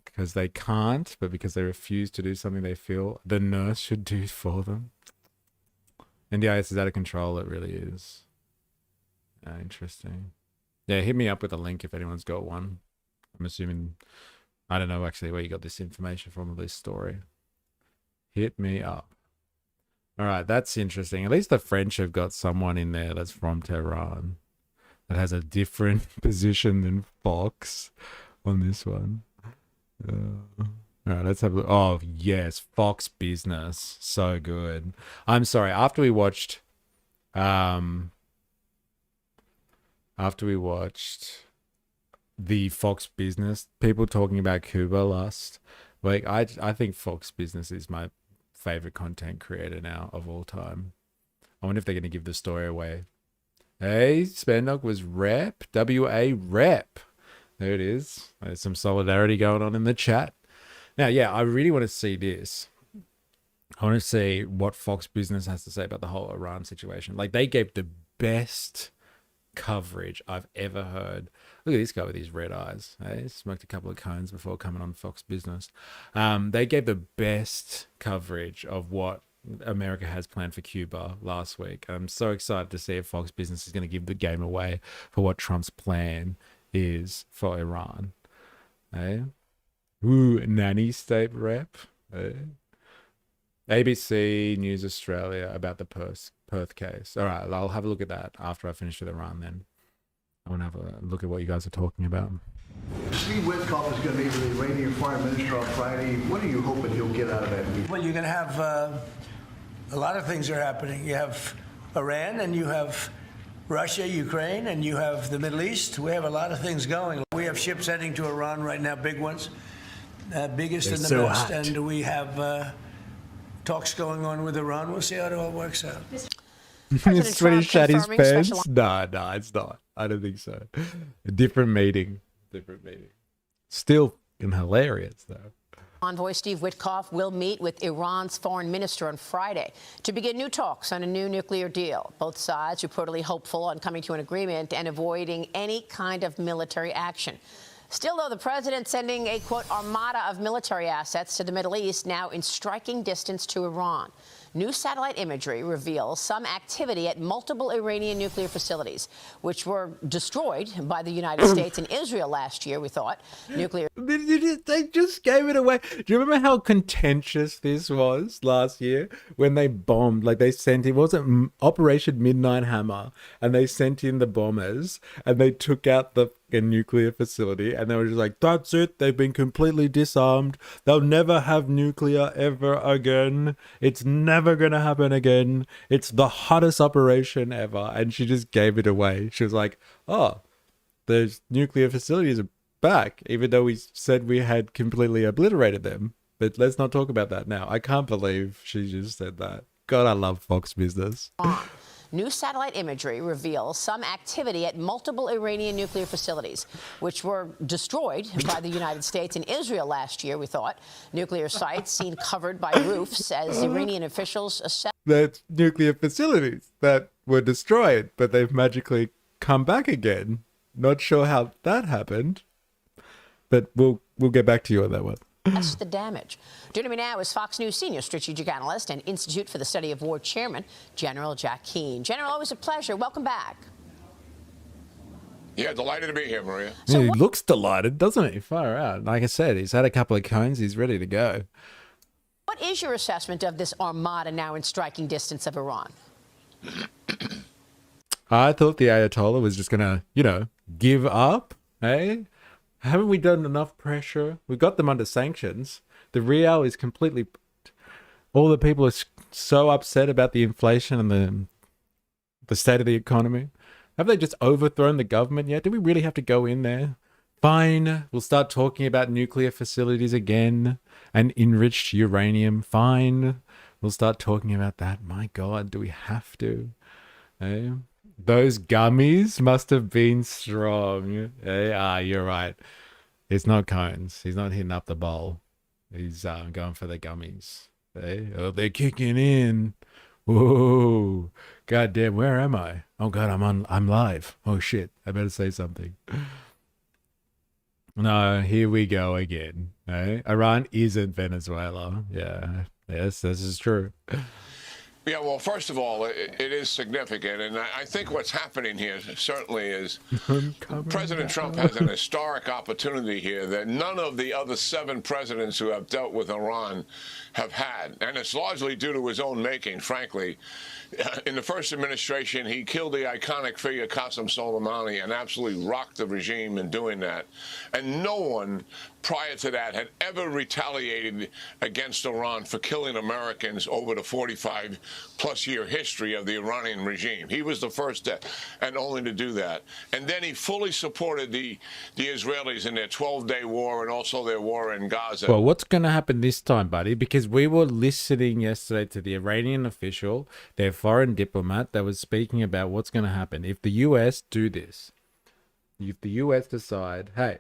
because they can't, but because they refuse to do something they feel the nurse should do for them. NDIS is out of control. It really is. Interesting. Yeah, hit me up with a link if anyone's got one. I'm assuming, I don't know actually where you got this information from, this story. Hit me up. All right, that's interesting. At least the French have got someone in there that's from Tehran that has a different position than Fox on this one. All right, let's have a look. Oh, yes, Fox Business. So good. I'm sorry, after we watched the Fox Business, people talking about Cuba last week, I think Fox Business is my favorite content creator now of all time. I wonder if they're going to give the story away. Hey, Spandog was rep. WA rep. There it is. There's some solidarity going on in the chat. Now, yeah, I really want to see this. I want to see what Fox Business has to say about the whole Iran situation. Like, they gave the best coverage I've ever heard. Look at this guy with his red eyes. Hey, smoked a couple of cones before coming on Fox Business. They gave the best coverage of what America has planned for Cuba last week. I'm so excited to see if Fox Business is going to give the game away for what Trump's plan is for Iran. Hey? Ooh, nanny state rep. Hey? ABC News Australia about the Perth case. All right, I'll have a look at that after I finish with Iran then. I want to have a look at what you guys are talking about. Steve Witkoff is going to meet with the Iranian foreign minister on Friday. What are you hoping he'll get out of that meeting? Well, you're going to have a lot of things are happening. You have Iran, and you have Russia, Ukraine, and you have the Middle East. We have a lot of things going. We have ships heading to Iran right now, big ones, biggest and the best. Hot. And we have talks going on with Iran. We'll see how it all works out. It's when he shut his pants. No, it's not. I don't think so. A different meeting. Still hilarious, though. Envoy Steve Witkoff will meet with Iran's foreign minister on Friday to begin new talks on a new nuclear deal. Both sides reportedly hopeful on coming to an agreement and avoiding any kind of military action. Still, though, the president sending a, quote, armada of military assets to the Middle East, now in striking distance to Iran. New satellite imagery reveals some activity at multiple Iranian nuclear facilities, which were destroyed by the United States and Israel last year, we thought. Nuclear. They just gave it away. Do you remember how contentious this was last year when they bombed? Like, they sent in, wasn't Operation Midnight Hammer, and they sent in the bombers and they took out the nuclear facility, and they were just like, that's it, they've been completely disarmed, they'll never have nuclear ever again, it's never gonna happen again, it's the hottest operation ever. And she just gave it away. She was like, oh, the nuclear facilities are back, even though we said we had completely obliterated them. But let's not talk about that now. I can't believe she just said that. God, I love Fox Business. New satellite imagery reveals some activity at multiple Iranian nuclear facilities, which were destroyed by the United States and Israel last year, we thought. Nuclear sites seen covered by roofs as Iranian officials assess. That's nuclear facilities that were destroyed, but they've magically come back again. Not sure how that happened, but we'll get back to you on that one. That's the damage. Joining me now is Fox News senior strategic analyst and Institute for the Study of War chairman, General Jack Keane. General, always a pleasure. Welcome back. Yeah, delighted to be here, Maria. So he looks delighted, doesn't he? Far out. Like I said, he's had a couple of cones. He's ready to go. What is your assessment of this armada now in striking distance of Iran? I thought the Ayatollah was just going to, give up. Hey, haven't we done enough pressure? We got them under sanctions. The real is completely. All the people are so upset about the inflation and the state of the economy. Have they just overthrown the government yet? Do we really have to go in there? Fine, we'll start talking about nuclear facilities again and enriched uranium. Fine, we'll start talking about that. My God, do we have to? Eh? Those gummies must have been strong. Eh? You're right. It's not cones. He's not hitting up the bowl. He's going for the gummies. Eh? Oh, they're kicking in. Whoa. God damn, where am I? Oh God, I'm live. Oh shit, I better say something. No, here we go again. Eh? Iran isn't Venezuela. Yeah. Yes, this is true. Yeah, well, first of all, it is significant, and I think what's happening here certainly is President Trump has an historic opportunity here that none of the other 7 presidents who have dealt with Iran have had, and it's largely due to his own making, frankly. In the first administration, he killed the iconic figure Qasem Soleimani and absolutely rocked the regime in doing that. And no one prior to that had ever retaliated against Iran for killing Americans over the 45-plus year history of the Iranian regime. He was the first and only to do that. And then he fully supported the Israelis in their 12-day war and also their war in Gaza. Well, what's going to happen this time, buddy? Because we were listening yesterday to the Iranian official, their foreign diplomat, that was speaking about what's going to happen if the US do this. If the US decide, hey,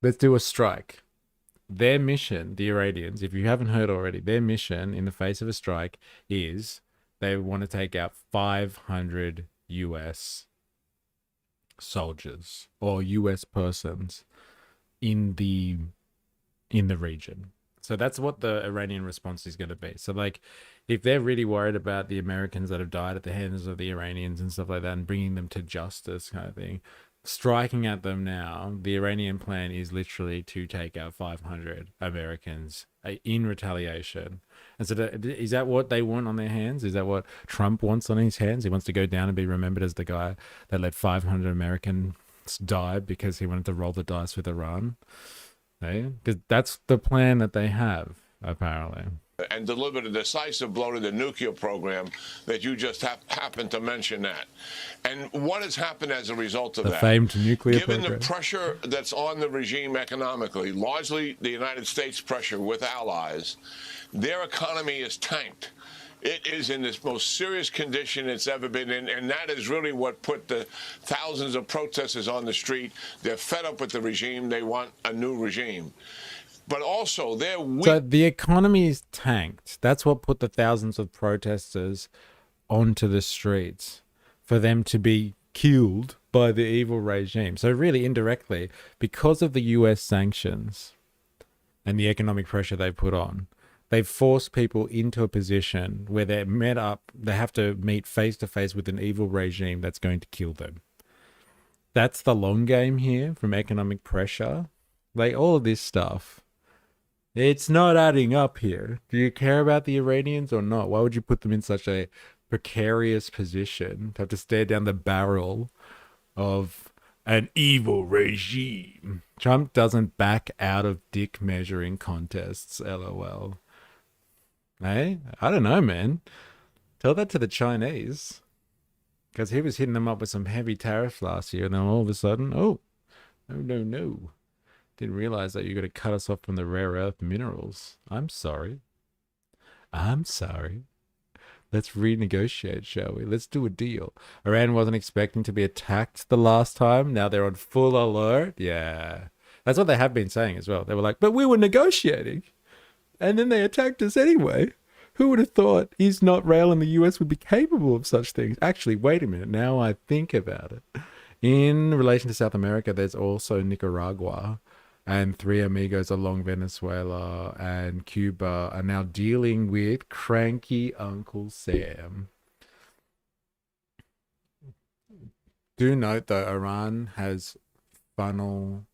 let's do a strike. Their mission, the Iranians, if you haven't heard already, their mission in the face of a strike is they want to take out 500 US soldiers or US persons in the region. So that's what the Iranian response is going to be. So like, if they're really worried about the Americans that have died at the hands of the Iranians and stuff like that and bringing them to justice kind of thing, striking at them now, the Iranian plan is literally to take out 500 Americans in retaliation. And so is that what they want on their hands? Is that what Trump wants on his hands? He wants to go down and be remembered as the guy that let 500 Americans die because he wanted to roll the dice with Iran? Because that's the plan that they have, apparently. And delivered a decisive blow to the nuclear program that you just happened to mention that. And what has happened as a result of the that? Famed nuclear Given program. the pressure that's on the regime economically, largely the United States pressure with allies, their economy is tanked. It is in this most serious condition it's ever been in, and that is really what put the thousands of protesters on the street. They're fed up with the regime. They want a new regime. But also, they're weak. So the economy is tanked. That's what put the thousands of protesters onto the streets, for them to be killed by the evil regime. So really, indirectly, because of the US sanctions and the economic pressure they put on, they've forced people into a position where they're met up, they have to meet face to face with an evil regime that's going to kill them. That's the long game here from economic pressure. Like all of this stuff. It's not adding up here. Do you care about the Iranians or not? Why would you put them in such a precarious position to have to stare down the barrel of an evil regime? Trump doesn't back out of dick measuring contests, LOL. Hey, I don't know, man. Tell that to the Chinese. Because he was hitting them up with some heavy tariffs last year, and then all of a sudden, oh, no. Didn't realize that you're going to cut us off from the rare earth minerals. I'm sorry. Let's renegotiate, shall we? Let's do a deal. Iran wasn't expecting to be attacked the last time. Now they're on full alert. Yeah. That's what they have been saying as well. They were like, but we were negotiating. And then they attacked us anyway. Who would have thought Israel and the US would be capable of such things? Actually, wait a minute. Now I think about it. In relation to South America, there's also Nicaragua. And three amigos along Venezuela and Cuba are now dealing with cranky Uncle Sam. Do note, though, Iran has funneled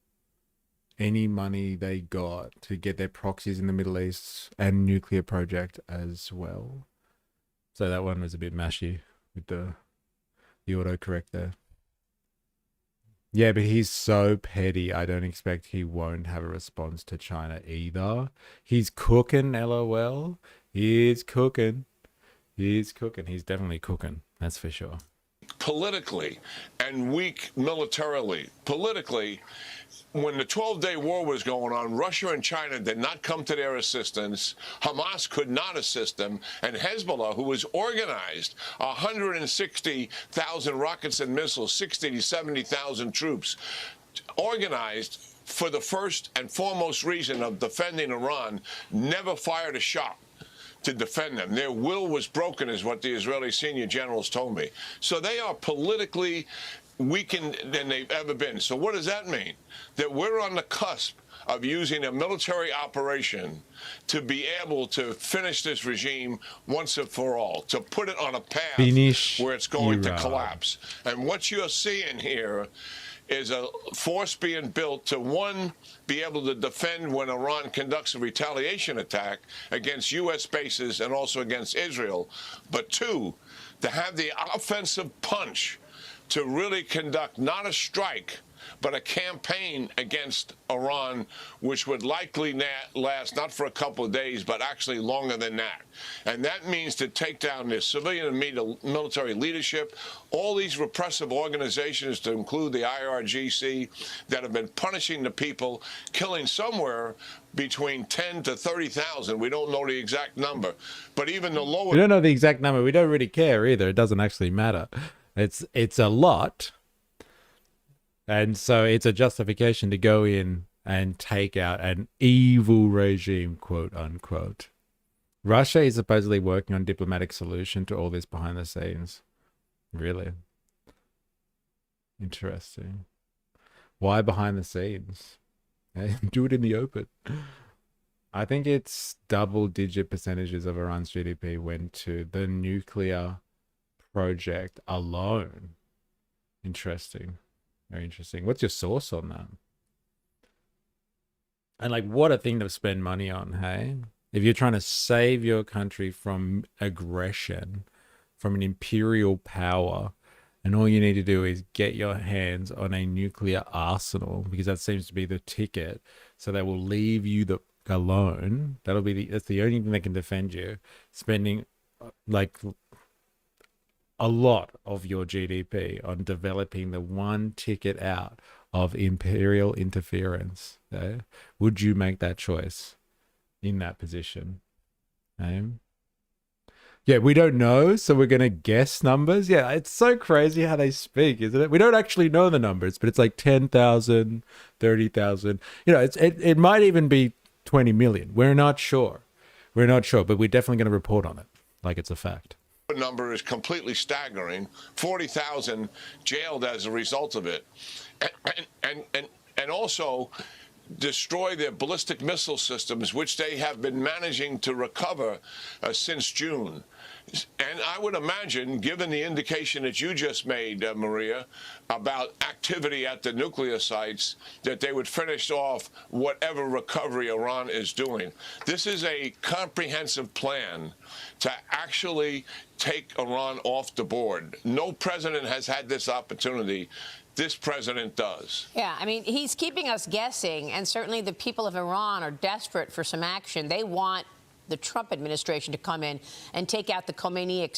any money they got to get their proxies in the Middle East and nuclear project as well. So that one was a bit mashy with the autocorrect there. Yeah, but he's so petty, I don't expect he won't have a response to China either. He's cooking, LOL. He's cooking. He's cooking. He's definitely cooking. That's for sure. Politically and weak militarily. Politically, when the 12-day war was going on, Russia and China did not come to their assistance. Hamas could not assist them. And Hezbollah, who was organized, 160,000 rockets and missiles, 60 to 70,000 troops, organized for the first and foremost reason of defending Iran, never fired a shot to defend them. Their will was broken, is what the Israeli senior generals told me. So they are politically weakened than they've ever been. So what does that mean? That we're on the cusp of using a military operation to be able to finish this regime once and for all, to put it on a path where it's going to collapse. And what you're seeing here is a force being built to, one, be able to defend when Iran conducts a retaliation attack against U.S. bases and also against Israel, but two, to have the offensive punch to really conduct not a strike, but a campaign against Iran, which would likely last not for a couple of days, but actually longer than that. And that means to take down the civilian and military leadership, all these repressive organizations, to include the IRGC, that have been punishing the people, killing somewhere between 10 to 30,000. We don't know the exact number, but even the lower... We don't know the exact number. We don't really care either. It doesn't actually matter. It's a lot. And so it's a justification to go in and take out an evil regime, quote unquote. Russia is supposedly working on a diplomatic solution to all this behind the scenes. Really? Interesting. Why behind the scenes? Do it in the open. I think it's double-digit percentages of Iran's GDP went to the nuclear project alone. Interesting. Very interesting. What's your source on that? And like, what a thing to spend money on, hey? If you're trying to save your country from aggression, from an imperial power, and all you need to do is get your hands on a nuclear arsenal, because that seems to be the ticket, so they will leave you alone. That's the only thing that can defend you. Spending like a lot of your GDP on developing the one ticket out of imperial interference. Okay? Would you make that choice in that position? Okay? Yeah, we don't know, so we're going to guess numbers. Yeah, it's so crazy how they speak, isn't it? We don't actually know the numbers, but it's like 10,000, 30,000. You know, it might even be 20 million. We're not sure. We're not sure, but we're definitely going to report on it like it's a fact. The number is completely staggering. 40,000 jailed as a result of it. And also destroy their ballistic missile systems, which they have been managing to recover since June. And I would imagine, given the indication that you just made, Maria, about activity at the nuclear sites, that they would finish off whatever recovery Iran is doing. This is a comprehensive plan to actually take Iran off the board. No president has had this opportunity. This president does. Yeah, I mean, he's keeping us guessing, and certainly the people of Iran are desperate for some action. They want the Trump administration to come in and take out the Khomeini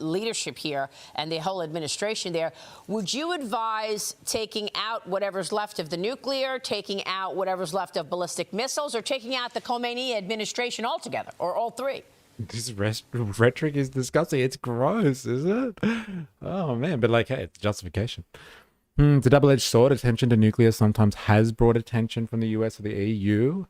leadership here and the whole administration there. Would you advise taking out whatever's left of the nuclear, taking out whatever's left of ballistic missiles, or taking out the Khomeini administration altogether, or all three? This rhetoric is disgusting. It's gross, isn't it? Oh man, but like, hey, it's justification. It's a double-edged sword. Attention to nuclear sometimes has brought attention from the US or the EU,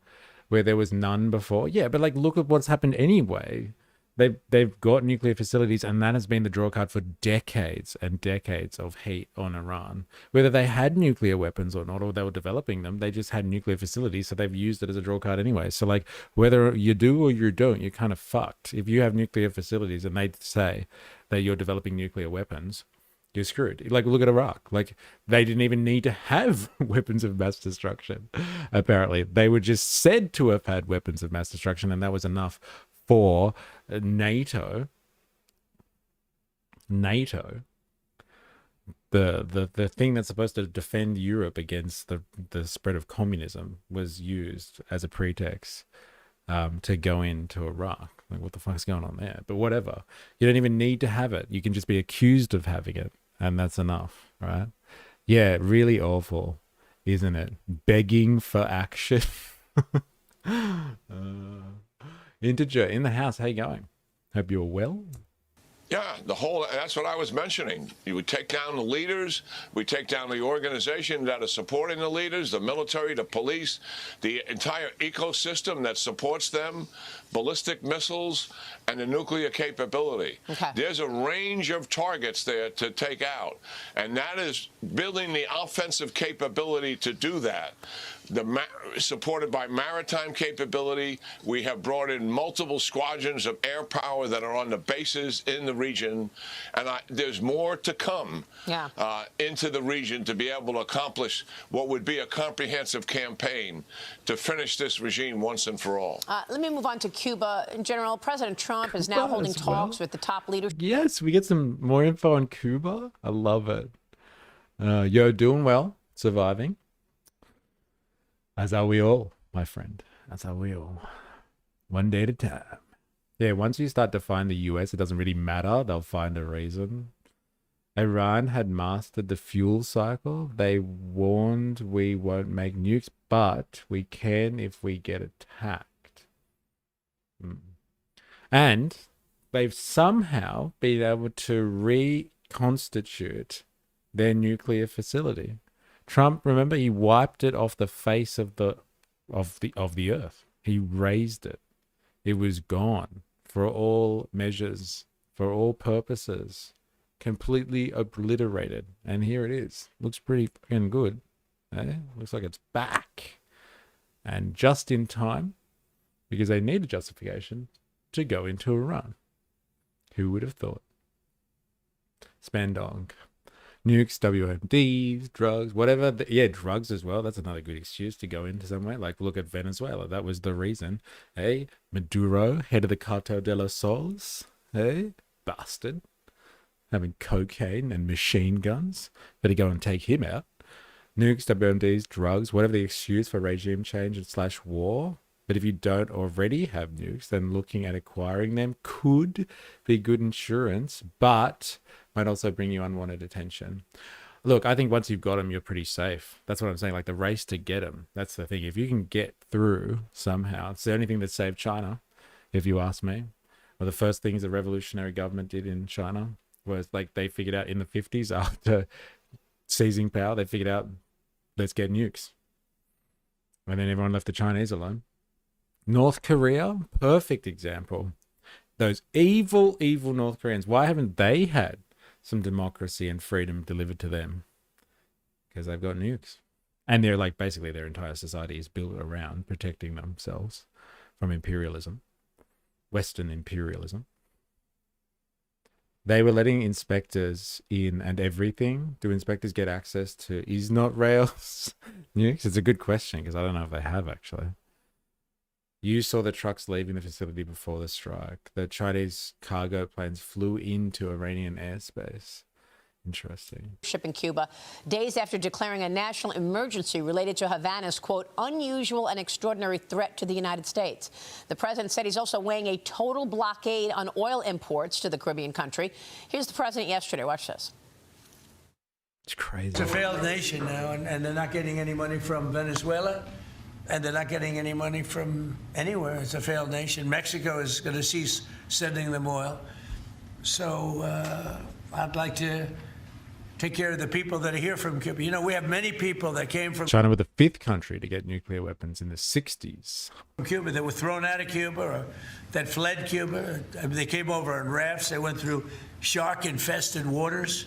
where there was none before. Yeah, but like, look at what's happened anyway. They've got nuclear facilities, and that has been the draw card for decades and decades of hate on Iran. Whether they had nuclear weapons or not, or they were developing them, they just had nuclear facilities, so they've used it as a draw card anyway. So like, whether you do or you don't, you're kind of fucked. If you have nuclear facilities and they say that you're developing nuclear weapons, you're screwed. Like, look at Iraq. Like, they didn't even need to have weapons of mass destruction. Apparently, they were just said to have had weapons of mass destruction, and that was enough for NATO, the thing that's supposed to defend Europe against the spread of communism, was used as a pretext to go into Iraq. Like, what the fuck's going on there? But whatever. You don't even need to have it. You can just be accused of having it, and that's enough, right? Yeah, really awful, isn't it? Begging for action. Integer in the house, how you going? Hope you're well. Yeah, that's what I was mentioning. You would take down the leaders, we take down the organization that is supporting the leaders, the military, the police, the entire ecosystem that supports them, ballistic missiles, and the nuclear capability. Okay. There's a range of targets there to take out, and that is building the offensive capability to do that. Supported by maritime capability, we have brought in multiple squadrons of air power that are on the bases in the region, and there's more to come into the region to be able to accomplish what would be a comprehensive campaign to finish this regime once and for all. Let me move on to Cuba. In general, President Trump is now holding talks with the top leaders. Yes, we get some more info on Cuba. I love it. You're doing well, surviving. As are we all, my friend. As are we all. One day at a time. Yeah, once you start to find the US, it doesn't really matter. They'll find a reason. Iran had mastered the fuel cycle. They warned we won't make nukes, but we can if we get attacked. And they've somehow been able to reconstitute their nuclear facility. Trump, remember, he wiped it off the face of the earth. He razed it. It was gone for all measures, for all purposes, completely obliterated. And here it is. Looks pretty fucking good. Eh? Looks like it's back. And just in time, because they need a justification to go into Iran. Who would have thought? Spendong. Nukes, WMDs, drugs, whatever. Yeah, drugs as well. That's another good excuse to go into somewhere. Like, look at Venezuela. That was the reason. Hey, Maduro, head of the Cartel de los Sols. Hey, bastard. Having cocaine and machine guns. Better go and take him out. Nukes, WMDs, drugs, whatever the excuse for regime change and / war. But if you don't already have nukes, then looking at acquiring them could be good insurance, but might also bring you unwanted attention. Look, I think once you've got them, you're pretty safe. That's what I'm saying. Like, the race to get them. That's the thing. If you can get through somehow, it's the only thing that saved China, if you ask me. Well, the first things the revolutionary government did in China was, like, they figured out in the 50s after seizing power, they figured out, let's get nukes. And then everyone left the Chinese alone. North Korea, perfect example. Those evil, evil North Koreans. Why haven't they had some democracy and freedom delivered to them? Because they've got nukes. And they're like, basically their entire society is built around protecting themselves from imperialism. Western imperialism. They were letting inspectors in and everything. Do inspectors get access to is not rails nukes? It's a good question because I don't know if they have actually. You saw the trucks leaving the facility before the strike. The Chinese cargo planes flew into Iranian airspace. Interesting. In Cuba, days after declaring a national emergency related to Havana's, quote, unusual and extraordinary threat to the United States. The president said he's also weighing a total blockade on oil imports to the Caribbean country. Here's the president yesterday. Watch this. It's crazy. It's a failed nation now, and they're not getting any money from Venezuela. and they're not getting any money from anywhere. It's a failed nation. Mexico is going to cease sending them oil. So I'd like to take care of the people that are here from Cuba. You know, we have many people that came from China were the 5th country to get nuclear weapons in the 60s. Cuba that were thrown out of Cuba or that fled Cuba. I mean, they came over on rafts. They went through shark-infested waters.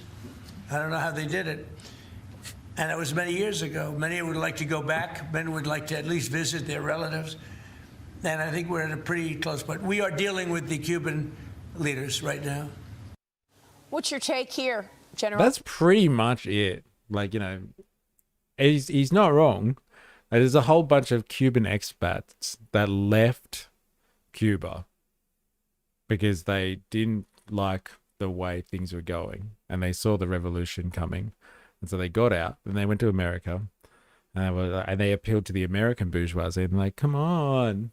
I don't know how they did it. And it was many years ago. Many would like to go back. Many would like to at least visit their relatives. And I think we're at a pretty close point. We are dealing with the Cuban leaders right now. What's your take here, General? That's pretty much it. Like, you know, he's not wrong. There's a whole bunch of Cuban expats that left Cuba because they didn't like the way things were going and they saw the revolution coming. And so they got out and they went to America and they appealed to the American bourgeoisie and like, come on,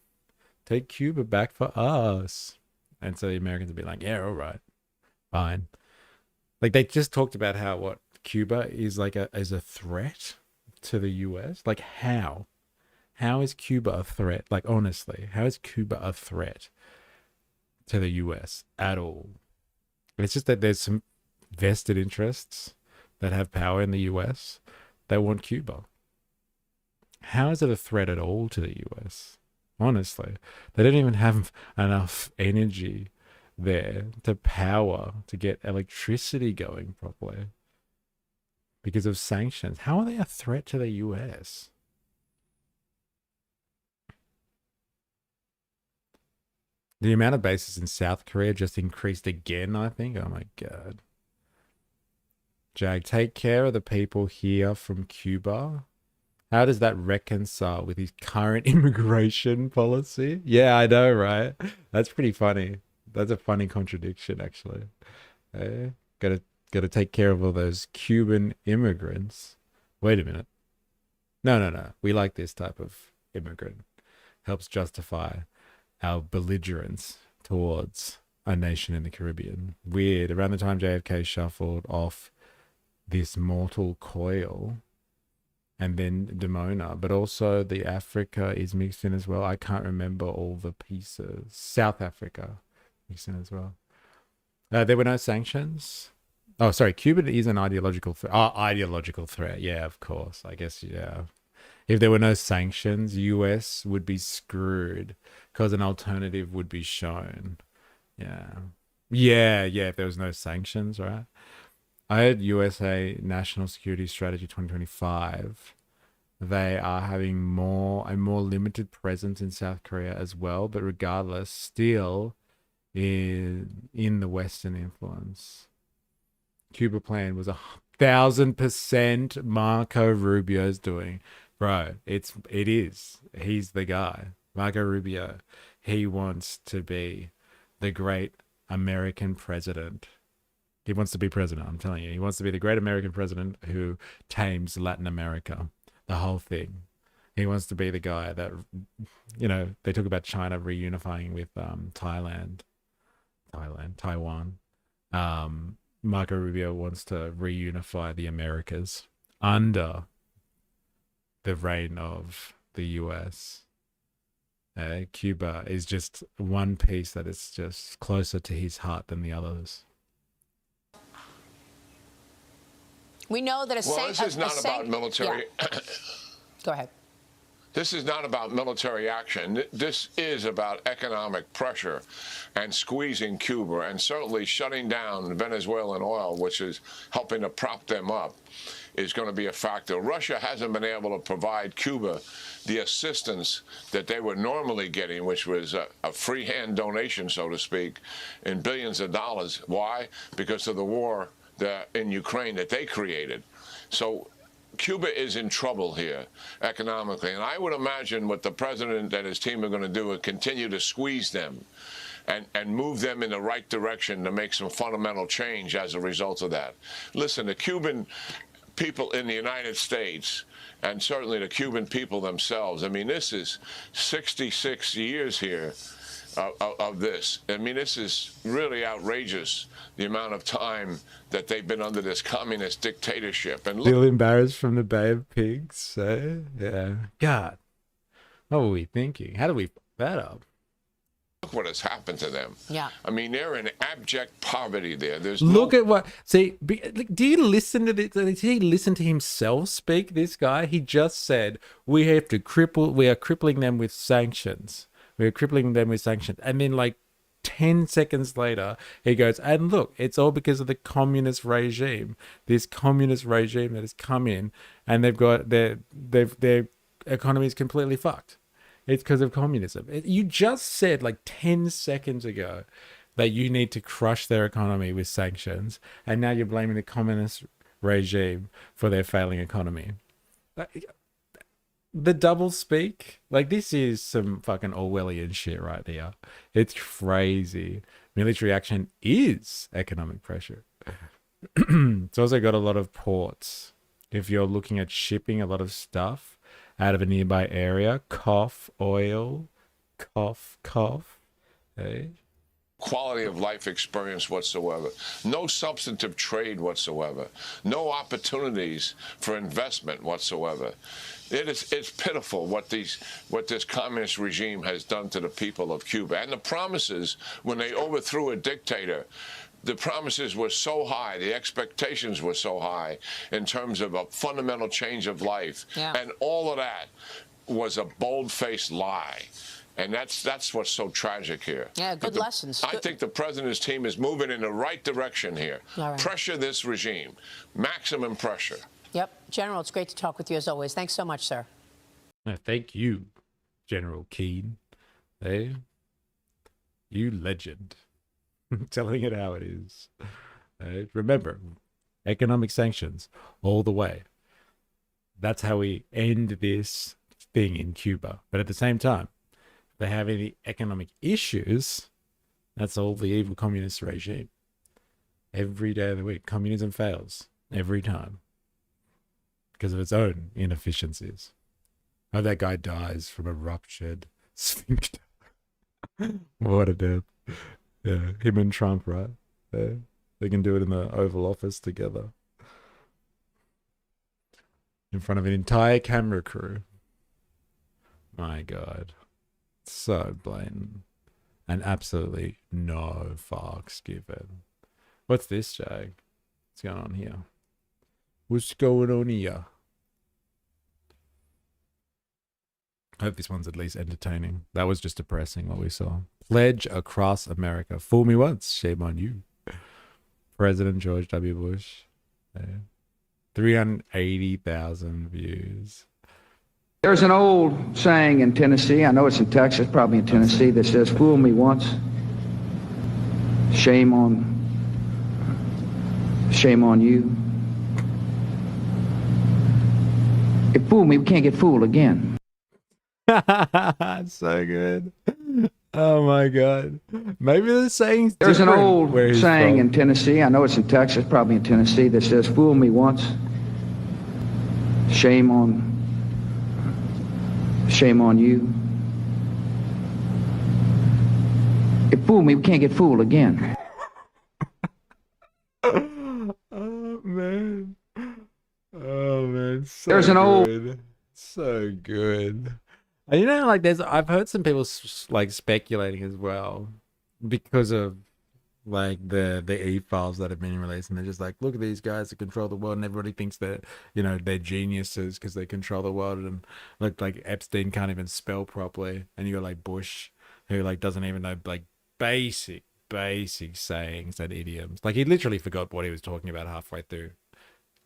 take Cuba back for us. And so the Americans would be like, yeah, all right, fine. Like they just talked about how what Cuba is like as a threat to the US. Like how is Cuba a threat? Like honestly, how is Cuba a threat to the US at all? It's just that there's some vested interests that have power in the US that want Cuba. How is it a threat at all to the US? Honestly, they don't even have enough energy there to power to get electricity going properly because of sanctions. How are they a threat to the US? The amount of bases in South Korea just increased again, I think. Oh my God. Jag, take care of the people here from Cuba. How does that reconcile with his current immigration policy? Yeah, I know, right? That's pretty funny. That's a funny contradiction, actually. Gotta take care of all those Cuban immigrants. Wait a minute. No. We like this type of immigrant. Helps justify our belligerence towards a nation in the Caribbean. Weird. Around the time JFK shuffled off this mortal coil and then Dimona, but also the Africa is mixed in as well. I can't remember all the pieces. South Africa mixed in as well. There were no sanctions. Oh, sorry. Cuba is an ideological threat. Oh, ideological threat. Yeah, of course. I guess, yeah. If there were no sanctions, US would be screwed because an alternative would be shown. Yeah. If there was no sanctions, right? I heard USA National Security Strategy 2025. They are having a more limited presence in South Korea as well, but regardless, still in the Western influence. Cuba plan was 1,000% Marco Rubio's doing. Bro, it is. He's the guy. Marco Rubio. He wants to be the great American president. He wants to be president, I'm telling you. He wants to be the great American president who tames Latin America, the whole thing. He wants to be the guy that, you know, they talk about China reunifying with Taiwan. Marco Rubio wants to reunify the Americas under the reign of the US. Cuba is just one piece that is just closer to his heart than the others. We know that this is not about military. Yeah. Go ahead. This is not about military action. This is about economic pressure and squeezing Cuba and certainly shutting down Venezuelan oil, which is helping to prop them up, is going to be a factor. Russia hasn't been able to provide Cuba the assistance that they were normally getting, which was a free-hand donation, so to speak, in billions of dollars. Why? Because of the war in Ukraine that they created. So Cuba is in trouble here economically, and I would imagine what the president and his team are going to do is continue to squeeze them and move them in the right direction to make some fundamental change as a result of that. Listen, the Cuban people in the United States, and certainly the Cuban people themselves, I mean, this is 66 years here of this. I mean, this is really outrageous, the amount of time that they've been under this communist dictatorship. And Still embarrassed from the Bay of Pigs, yeah. God. What were we thinking? How did we fuck that up? Look what has happened to them. Yeah. I mean, they're in abject poverty there. There's Look at what. See, like, do you listen to this? Did he listen to himself speak? This guy, he just said we have to cripple. We are crippling them with sanctions. We are crippling them with sanctions, and then like 10 seconds later, he goes, and look, it's all because of the communist regime. This communist regime that has come in, and they've got their economy is completely fucked. It's because of communism. You just said like 10 seconds ago that you need to crush their economy with sanctions, and now you're blaming the communist regime for their failing economy. The double speak, like, this is some fucking Orwellian shit right here. It's crazy. Military action is economic pressure. It's also got a lot of ports. If you're looking at shipping a lot of stuff out of a nearby area, cough, oil, cough, hey? quality of life experience whatsoever, no substantive trade whatsoever, no opportunities for investment whatsoever. It's pitiful what this communist regime has done to the people of Cuba. And the promises when they overthrew a dictator, the promises were so high, the expectations were so high in terms of a fundamental change of life. Yeah. And all of that was a bold-faced lie. And that's what's so tragic here. Yeah, good lessons. I think the president's team is moving in the right direction here. All right. Pressure this regime. Maximum pressure. Yep. General, it's great to talk with you as always. Thanks so much, sir. No, thank you, General Keane. Hey, you legend. Telling it how it is. Remember, economic sanctions all the way. That's how we end this thing in Cuba. But at the same time, if they have any economic issues, that's all the evil communist regime. Every day of the week, communism fails every time because of its own inefficiencies. Oh, that guy dies from a ruptured sphincter. What a death. Yeah, him and Trump, right? Yeah, they can do it in the Oval Office together. In front of an entire camera crew. My God. So blatant. And absolutely no fucks given. What's this, Jag? What's going on here? What's going on here? I hope this one's at least entertaining. That was just depressing what we saw. Pledge across America. Fool me once, shame on you. President George W. Bush. 380,000 views. There's an old saying in Tennessee, I know it's in Texas, probably in Tennessee, that says, fool me once, shame on you. If fool me, we can't get fooled again. So good. Oh my God. Maybe the saying's There's an old saying from. in Tennessee, I know it's in Texas, probably in Tennessee, that says, fool me once, shame on you. If fool me, we can't get fooled again. Oh man. Oh man. So There's an old good. So good. And you know, like, I've heard some people like speculating as well because of like the e-files that have been released, and they're just like, look at these guys that control the world, and everybody thinks that, you know, they're geniuses because they control the world, and look, like Epstein can't even spell properly, and you got like Bush who like doesn't even know like basic sayings and idioms. Like, he literally forgot what he was talking about halfway through.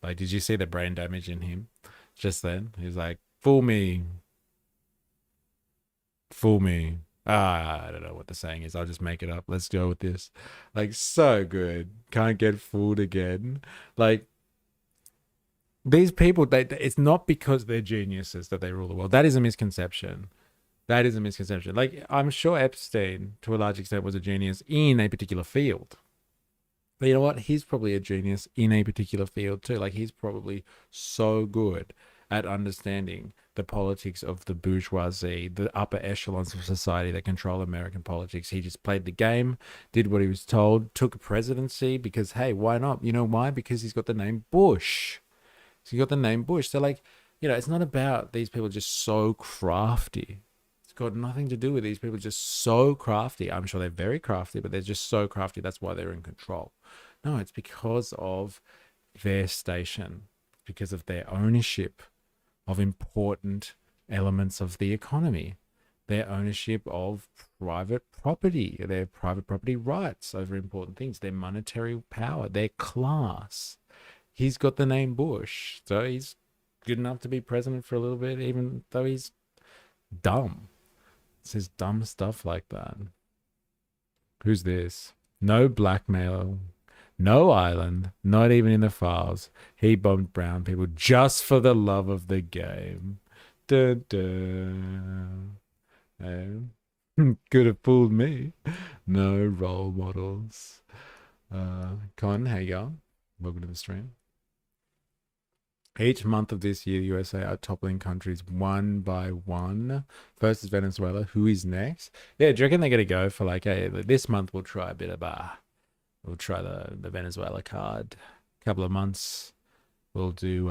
Like, did you see the brain damage in him just then? He's like, fool me. I don't know what the saying is. I'll just make it up. Let's go with this. Like, so good. Can't get fooled again. Like, these people, it's not because they're geniuses that they rule the world. That is a misconception. Like, I'm sure Epstein, to a large extent, was a genius in a particular field. But you know what? He's probably a genius in a particular field too. Like, he's probably so good at understanding the politics of the bourgeoisie, the upper echelons of society that control American politics. He just played the game, did what he was told, took a presidency because, hey, why not? You know why? Because he's got the name Bush. So you got the name Bush. So, like, you know, it's not about these people just so crafty got nothing to do with these people. Just so crafty. I'm sure they're very crafty, but they're just so crafty. That's why they're in control. No, it's because of their station, because of their ownership of important elements of the economy, their ownership of private property, their private property rights over important things, their monetary power, their class. He's got the name Bush, so he's good enough to be president for a little bit, even though he's dumb. It says dumb stuff like that. Who's this? No blackmail, no island, not even in the files. He bombed brown people just for the love of the game. Dun, dun. Could have fooled me. No role models. Con, how you going? Welcome to the stream. Each month of this year, the USA are toppling countries one by one. First is Venezuela. Who is next? Yeah, do you reckon they're going to go for like, hey, this month we'll try a bit of we'll try the Venezuela card. A couple of months we'll do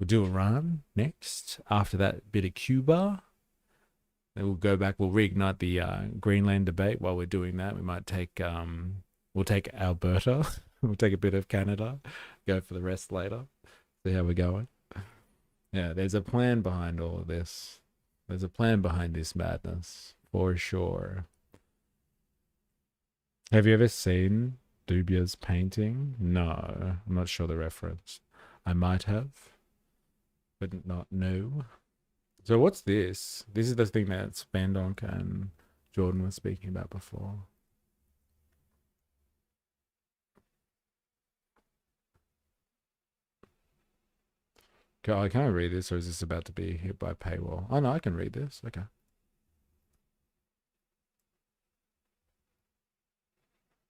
Iran next. After that, bit of Cuba. Then we'll go back. We'll reignite the Greenland debate. While we're doing that, we might take we'll take Alberta. We'll take a bit of Canada. Go for the rest later. See how we're going. Yeah, there's a plan behind all of this. There's a plan behind this madness for sure. Have you ever seen Dubia's painting? No, I'm not sure the reference. I might have, but not know. So what's this? This is the thing that Spandonk and Jordan was speaking about before. I can't read this, or is this about to be hit by paywall? Oh no, I can read this. Okay.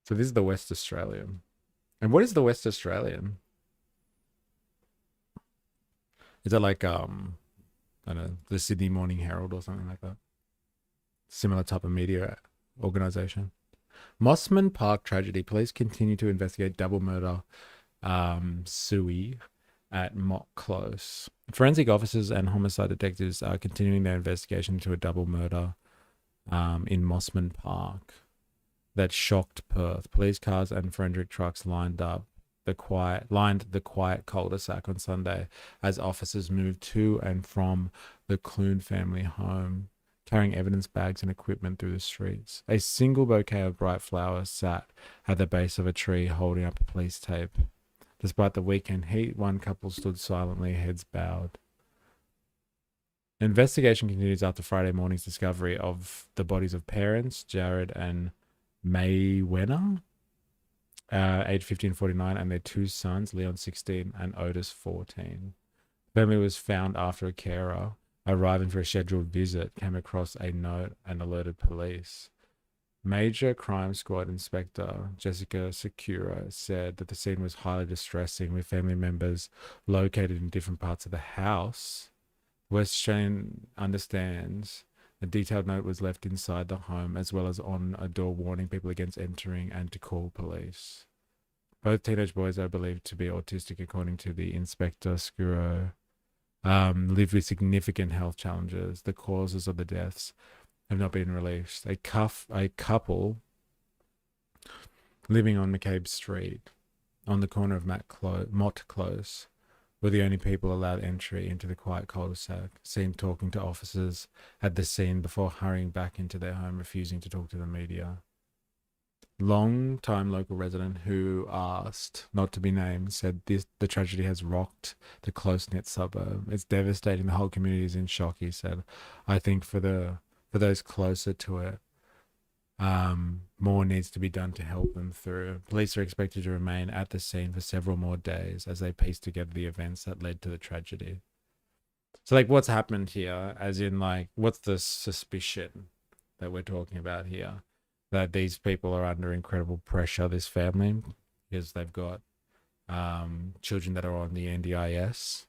So this is the West Australian. And what is the West Australian? Is that like I don't know, the Sydney Morning Herald or something like that? Similar type of media organization. Mossman Park tragedy. Police continue to investigate double murder Sui at Mott Close. Forensic officers and homicide detectives are continuing their investigation into a double murder in Mossman Park that shocked Perth. Police cars and forensic trucks lined the quiet cul-de-sac on Sunday as officers moved to and from the Clune family home, carrying evidence bags and equipment through the streets. A single bouquet of bright flowers sat at the base of a tree holding up a police tape. Despite the weekend heat, one couple stood silently, heads bowed. Investigation continues after Friday morning's discovery of the bodies of parents, Jared and May Wenner, age 15 and 49, and their two sons, Leon 16 and Otis 14. The family was found after a carer, arriving for a scheduled visit, came across a note and alerted police. Major Crime Squad Inspector Jessica Secura said that the scene was highly distressing, with family members located in different parts of the house. West Australian understands a detailed note was left inside the home, as well as on a door warning people against entering and to call police. Both teenage boys are believed to be autistic, according to the Inspector Secura. Lived with significant health challenges. The causes of the deaths have not been released. A couple living on McCabe Street on the corner of Mott Close were the only people allowed entry into the quiet cul-de-sac, seen talking to officers at the scene before hurrying back into their home, refusing to talk to the media. Long-time local resident who asked not to be named said the tragedy has rocked the close-knit suburb. It's devastating. The whole community is in shock, he said. I think for those closer to it, more needs to be done to help them through. Police are expected to remain at the scene for several more days as they piece together the events that led to the tragedy. So, like, what's happened here, as in, like, what's the suspicion that we're talking about here? That these people are under incredible pressure, this family, because they've got children that are on the NDIS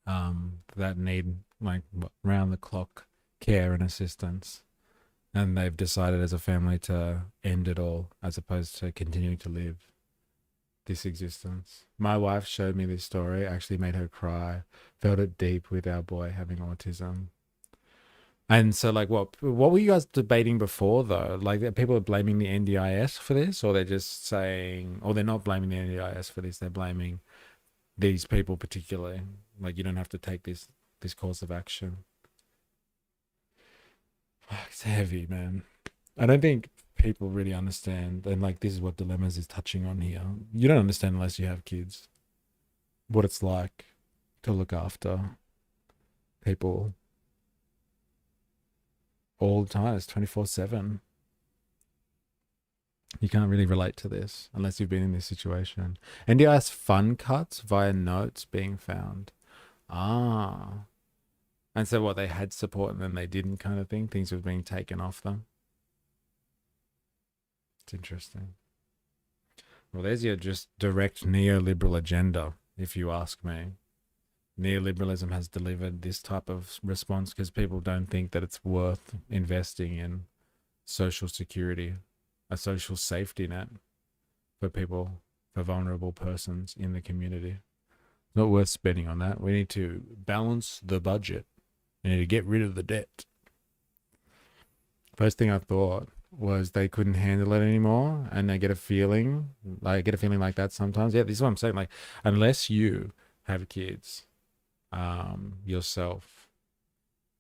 that need, like, round-the-clock care and assistance. And they've decided as a family to end it all as opposed to continuing to live this existence. My wife showed me this story, actually made her cry, felt it deep with our boy having autism. And so, like, what were you guys debating before, though? Like, that people are blaming the NDIS for this, or they're just saying, or they're not blaming the NDIS for this, they're blaming these people particularly. Like, you don't have to take this course of action. It's heavy, man. I don't think people really understand, and like, this is what Dilemmas is touching on here. You don't understand unless you have kids, what it's like to look after people all the time. It's 24/7. You can't really relate to this unless you've been in this situation. NDIS fund cuts via notes being found. Ah. And so what, they had support and then they didn't, kind of thing? Things were being taken off them? It's interesting. Well, there's your just direct neoliberal agenda, if you ask me. Neoliberalism has delivered this type of response because people don't think that it's worth investing in social security, a social safety net for people, for vulnerable persons in the community. Not worth spending on that. We need to balance the budget. We need to get rid of the debt. First thing I thought was they couldn't handle it anymore, and I get a feeling like that sometimes. Yeah, this is what I'm saying. Like, unless you have kids yourself,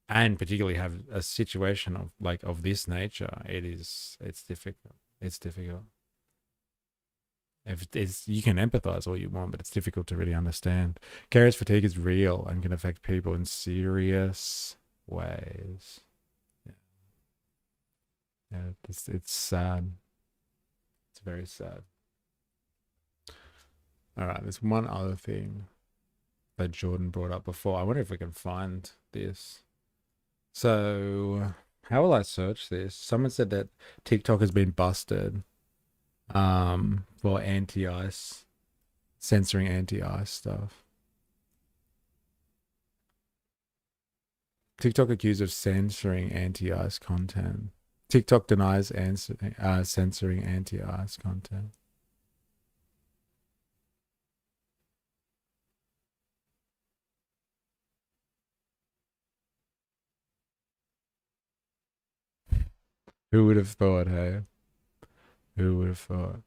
and particularly have a situation of this nature, it's difficult. It's difficult. You can empathize all you want, but it's difficult to really understand. Carers fatigue is real and can affect people in serious ways. Yeah, it's sad. It's very sad. All right, there's one other thing that Jordan brought up before. I wonder if we can find this. So, how will I search this? Someone said that TikTok has been busted for anti-ICE, censoring anti-ICE stuff. TikTok accused of censoring anti-ICE content. TikTok denies censoring anti-ICE content. Who would have thought, hey? Who would have thought?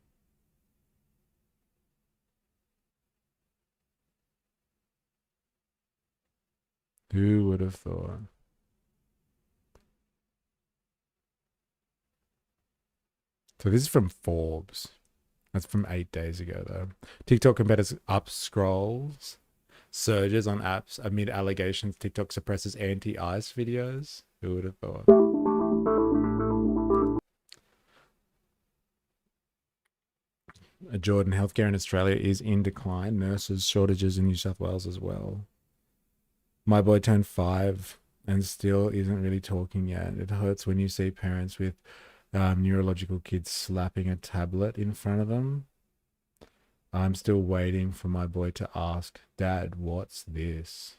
Who would have thought? So this is from Forbes. That's from 8 days ago, though. TikTok competitors up scrolls, surges on apps amid allegations TikTok suppresses anti-ICE videos. Who would have thought? Jordan, healthcare in Australia is in decline. Nurses shortages in New South Wales as well. My boy turned 5 and still isn't really talking yet. It hurts when you see parents with neurological kids slapping a tablet in front of them. I'm still waiting for my boy to ask, Dad, what's this?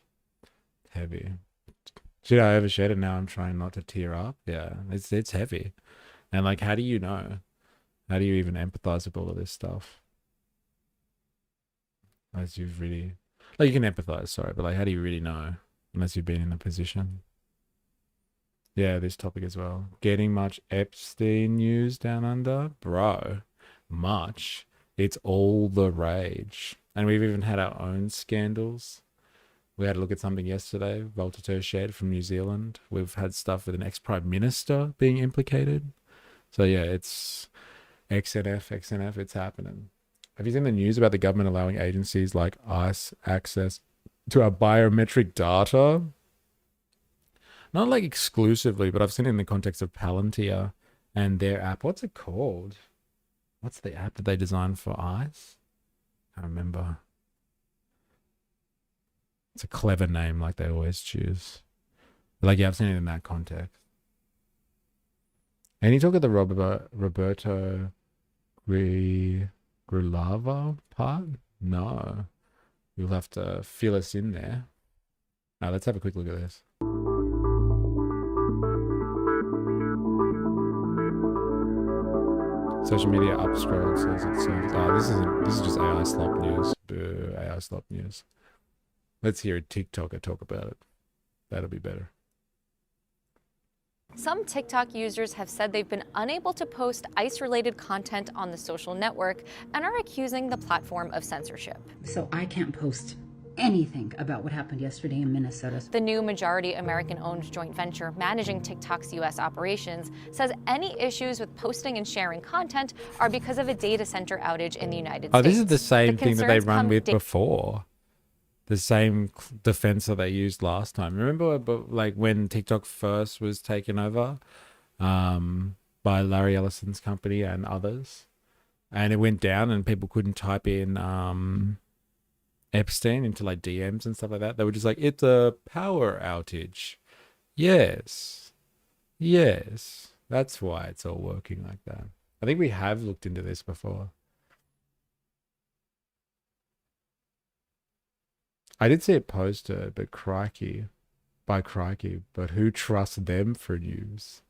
Heavy. Should I overshared it now? I'm trying not to tear up. Yeah, it's heavy. And like, how do you know? How do you even empathize with all of this stuff? Unless you've really, like, you can empathize, sorry, but like, how do you really know? Unless you've been in a position. Yeah, this topic as well. Getting much Epstein news down under? Bro, much. It's all the rage. And we've even had our own scandals. We had a look at something yesterday, Voltaire shared from New Zealand. We've had stuff with an ex-prime minister being implicated. So yeah, it's XNF, it's happening. Have you seen the news about the government allowing agencies like ICE access to our biometric data? Not like exclusively, but I've seen it in the context of Palantir and their app. What's it called? What's the app that they designed for ICE? I can't remember. It's a clever name like they always choose. But like, yeah, I've seen it in that context. And you talk of the Roberto Grulava part? No. You'll have to fill us in there. Now, let's have a quick look at this. Social media upscroll says it serves. Oh, this is just AI slop news. Boo, AI slop news. Let's hear a TikToker talk about it. That'll be better. Some TikTok users have said they've been unable to post ICE-related content on the social network and are accusing the platform of censorship. So I can't post anything about what happened yesterday in Minnesota. The new majority American-owned joint venture managing TikTok's U.S. operations says any issues with posting and sharing content are because of a data center outage in the United States. Oh, this is the same thing that they concerns run come with before. The same defense that they used last time. Remember, like when TikTok first was taken over by Larry Ellison's company and others, and it went down, and people couldn't type in Epstein into like DMs and stuff like that. They were just like, "It's a power outage." Yes, that's why it's all working like that. I think we have looked into this before. I did see it posted, but crikey, but who trusts them for news?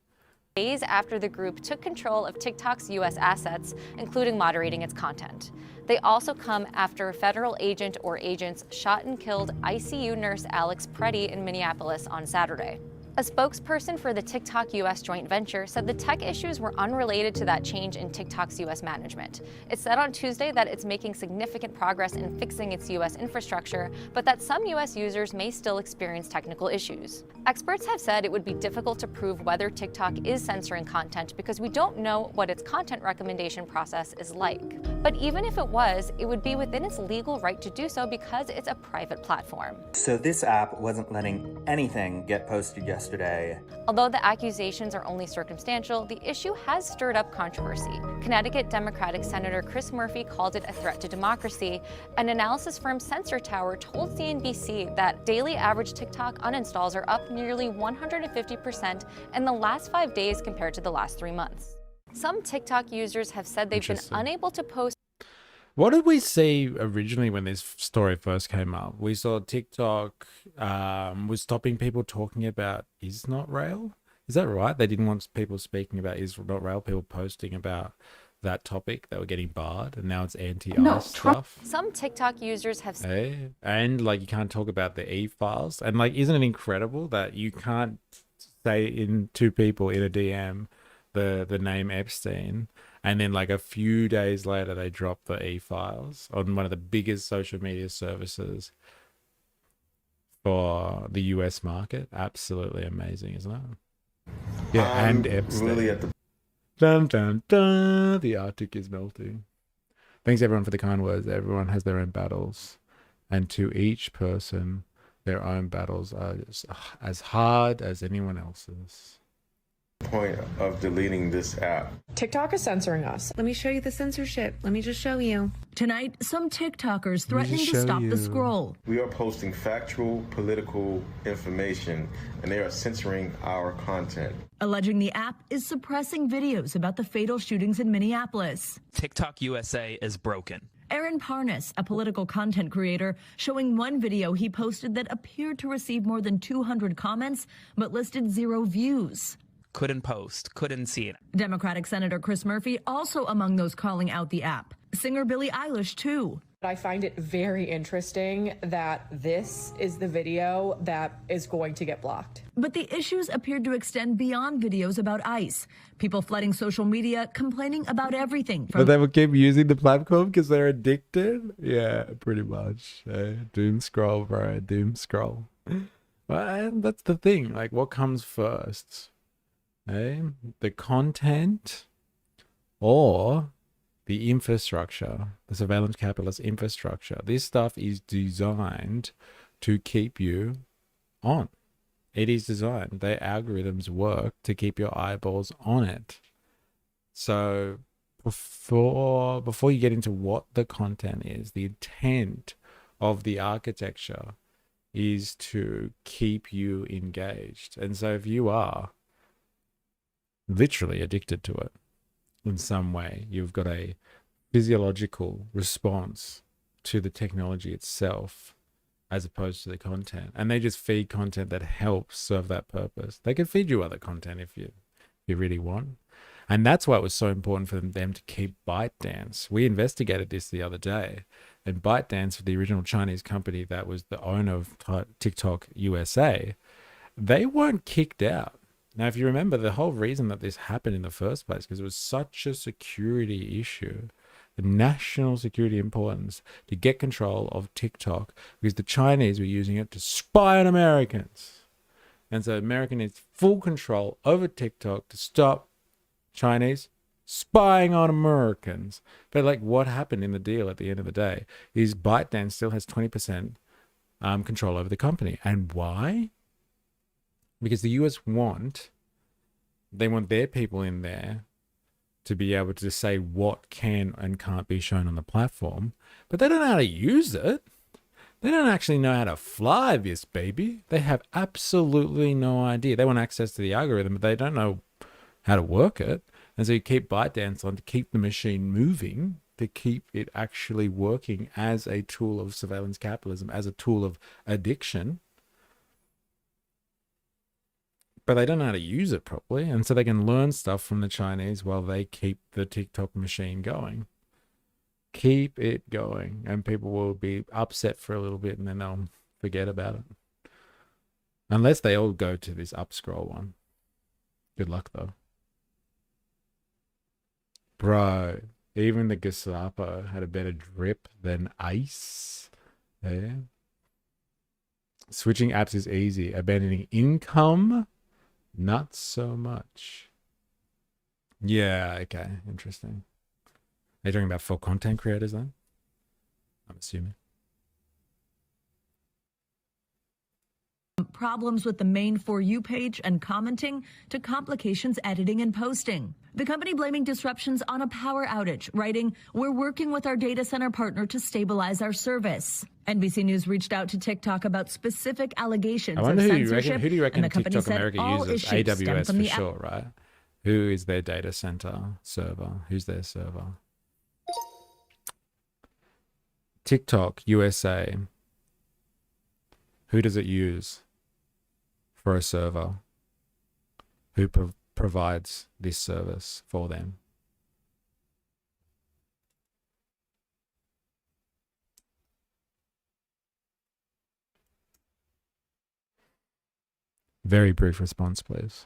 Days after the group took control of TikTok's U.S. assets, including moderating its content. They also come after a federal agent or agents shot and killed ICU nurse Alex Preddy in Minneapolis on Saturday. A spokesperson for the TikTok U.S. joint venture said the tech issues were unrelated to that change in TikTok's U.S. management. It said on Tuesday that it's making significant progress in fixing its U.S. infrastructure, but that some U.S. users may still experience technical issues. Experts have said it would be difficult to prove whether TikTok is censoring content because we don't know what its content recommendation process is like. But even if it was, it would be within its legal right to do so because it's a private platform. So this app wasn't letting anything get posted yesterday. Although the accusations are only circumstantial, the issue has stirred up controversy. Connecticut Democratic Senator Chris Murphy called it a threat to democracy. An analysis firm Sensor Tower told CNBC that daily average TikTok uninstalls are up nearly 150% in the last 5 days compared to the last 3 months. Some TikTok users have said they've been unable to post. What did we see originally when this story first came up? We saw TikTok was stopping people talking about is not rail. Is that right? They didn't want people speaking about is not rail, people posting about that topic. They were getting barred, and now it's anti-ICE stuff. Some TikTok users have said, and like you can't talk about the e-files. And like, isn't it incredible that you can't say in two people in a DM the name Epstein, and then like a few days later they drop the e-files on one of the biggest social media services for the US market? Absolutely amazing, isn't it? Yeah, and Epstein. Really at the dun dun dun. The Arctic is melting. Thanks everyone for the kind words. Everyone has their own battles, and to each person, their own battles are just as hard as anyone else's. Point of deleting this app. TikTok is censoring us. Let me show you the censorship. Let me just show you. Tonight, some TikTokers threatening to stop the scroll. We are posting factual, political information, and they are censoring our content. Alleging the app is suppressing videos about the fatal shootings in Minneapolis. TikTok USA is broken. Aaron Parnas, a political content creator, showing one video he posted that appeared to receive more than 200 comments, but listed 0 views. Couldn't post, couldn't see it. Democratic Senator Chris Murphy also among those calling out the app. Singer Billie Eilish, too. I find it very interesting that this is the video that is going to get blocked. But the issues appeared to extend beyond videos about ICE. People flooding social media, complaining about everything. But they will keep using the platform because they're addicted? Yeah, pretty much. Doom scroll, bro. Doom scroll. Well, that's the thing. Like, what comes first? The content or the infrastructure, the surveillance capitalist infrastructure. This stuff is designed to keep you on. It is designed. Their algorithms work to keep your eyeballs on it. So before you get into what the content is, the intent of the architecture is to keep you engaged. And so if you are literally addicted to it in some way, you've got a physiological response to the technology itself as opposed to the content, and they just feed content that helps serve that purpose. They can feed you other content if you really want, and that's why it was so important for them to keep ByteDance. We investigated this the other day, and ByteDance, the original Chinese company that was the owner of TikTok USA, they weren't kicked out. Now, if you remember, the whole reason that this happened in the first place, because it was such a security issue, the national security importance to get control of TikTok, because the Chinese were using it to spy on Americans. And so America needs full control over TikTok to stop Chinese spying on Americans. But like, what happened in the deal at the end of the day is ByteDance still has 20% control over the company. And why? Because the US want their people in there to be able to say what can and can't be shown on the platform, but they don't know how to use it. They don't actually know how to fly this baby. They have absolutely no idea. They want access to the algorithm, but they don't know how to work it. And so you keep ByteDance on to keep the machine moving, to keep it actually working as a tool of surveillance capitalism, as a tool of addiction. But they don't know how to use it properly. And so they can learn stuff from the Chinese while they keep the TikTok machine going. Keep it going. And people will be upset for a little bit and then they'll forget about it. Unless they all go to this upscroll one. Good luck though. Bro, even the Gestapo had a better drip than ICE. Yeah. Switching apps is easy. Abandoning income, not so much. Yeah, okay, interesting. Are you talking about for content creators then? I'm assuming. Problems with the main For You page and commenting to complications editing and posting. The company blaming disruptions on a power outage, writing, "We're working with our data center partner to stabilize our service." NBC News reached out to TikTok about specific allegations I of wonder censorship. who do you reckon and the company TikTok said America all uses? issues stem AWS from for the sure, right? Who is their data center server? Who's their server? TikTok USA. Who does it use for a server? Who provides this service for them? Very brief response, please.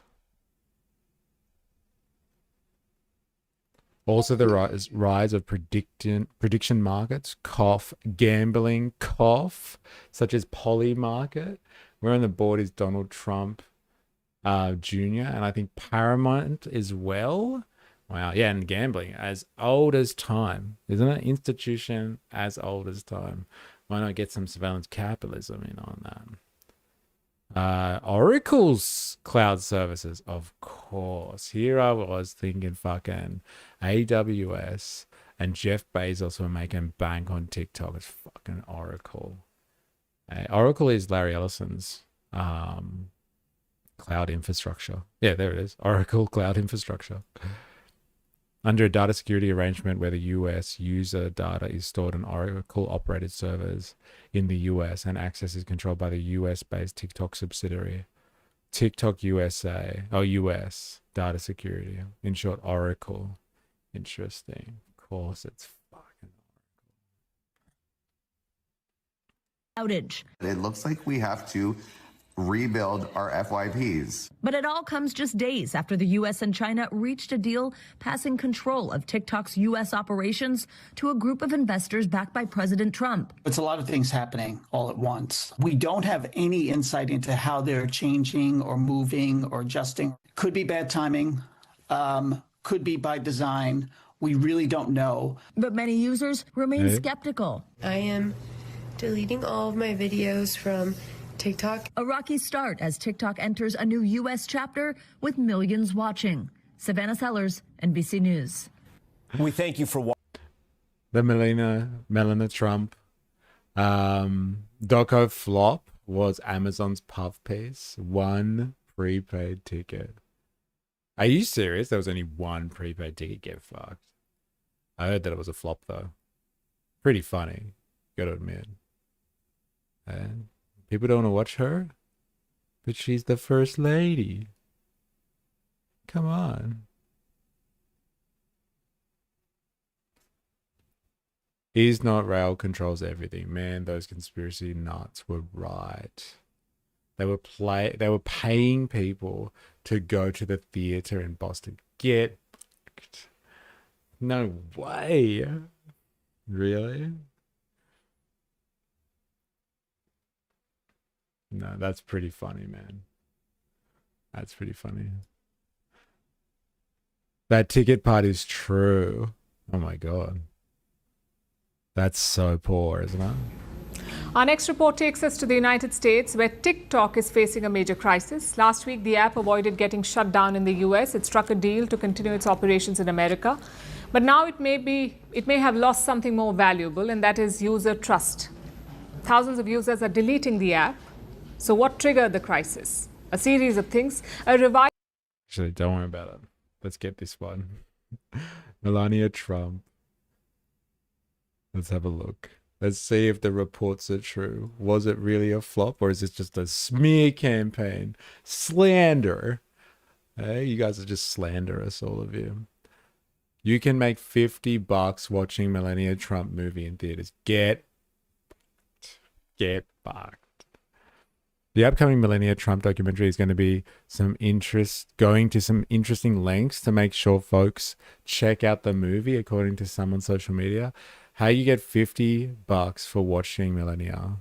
Also, the rise of prediction markets, cough, gambling, cough, such as Poly Market. Where on the board is Donald Trump Jr. and I think Paramount as well. Wow, yeah, and gambling as old as time, isn't it? Institution as old as time. Why not get some surveillance capitalism in on that? Oracle's cloud services, of course. Here I was thinking fucking AWS and Jeff Bezos were making bank on TikTok. It's fucking Oracle. Oracle is Larry Ellison's cloud infrastructure. Yeah, there it is. Oracle cloud infrastructure. Under a data security arrangement where the US user data is stored on Oracle operated servers in the US and access is controlled by the US based TikTok subsidiary. TikTok USA, US data security. In short, Oracle. Interesting. Of course, it's fucking outage. It looks like we have to rebuild our FYPs. But it all comes just days after the U.S. and China reached a deal passing control of TikTok's U.S. operations to a group of investors backed by President Trump. It's a lot of things happening all at once. We don't have any insight into how they're changing or moving or adjusting. Could be bad timing, could be by design. We really don't know. But many users remain skeptical. I am deleting all of my videos from TikTok. A rocky start as TikTok enters a new U.S. chapter with millions watching. Savannah Sellers, NBC News. We thank you for watching. The Melania Trump doco flop was Amazon's puff piece. One prepaid ticket. Are you serious? There was only one prepaid ticket. Get fucked. I heard that it was a flop though. Pretty funny, gotta admit. And people don't want to watch her, but she's the first lady. Come on. Is not rail controls everything. Man, those conspiracy nuts were right. They were paying people to go to the theater in Boston. Get fucked. No way. Really? No, that's pretty funny, man. That's pretty funny. That ticket part is true. Oh my God. That's so poor, isn't it? Our next report takes us to the United States, where TikTok is facing a major crisis. Last week, the app avoided getting shut down in the US. It struck a deal to continue its operations in America. But now it may have lost something more valuable, and that is user trust. Thousands of users are deleting the app. So what triggered the crisis? A series of things. Actually, don't worry about it. Let's get this one. Melania Trump. Let's have a look. Let's see if the reports are true. Was it really a flop, or is this just a smear campaign? Slander. Hey, you guys are just slanderous, all of you. You can make $50 watching Melania Trump movie in theaters. Get fucked. The upcoming Melania Trump documentary is going to be going to some interesting lengths to make sure folks check out the movie, according to some on social media. How you get $50 for watching Melania.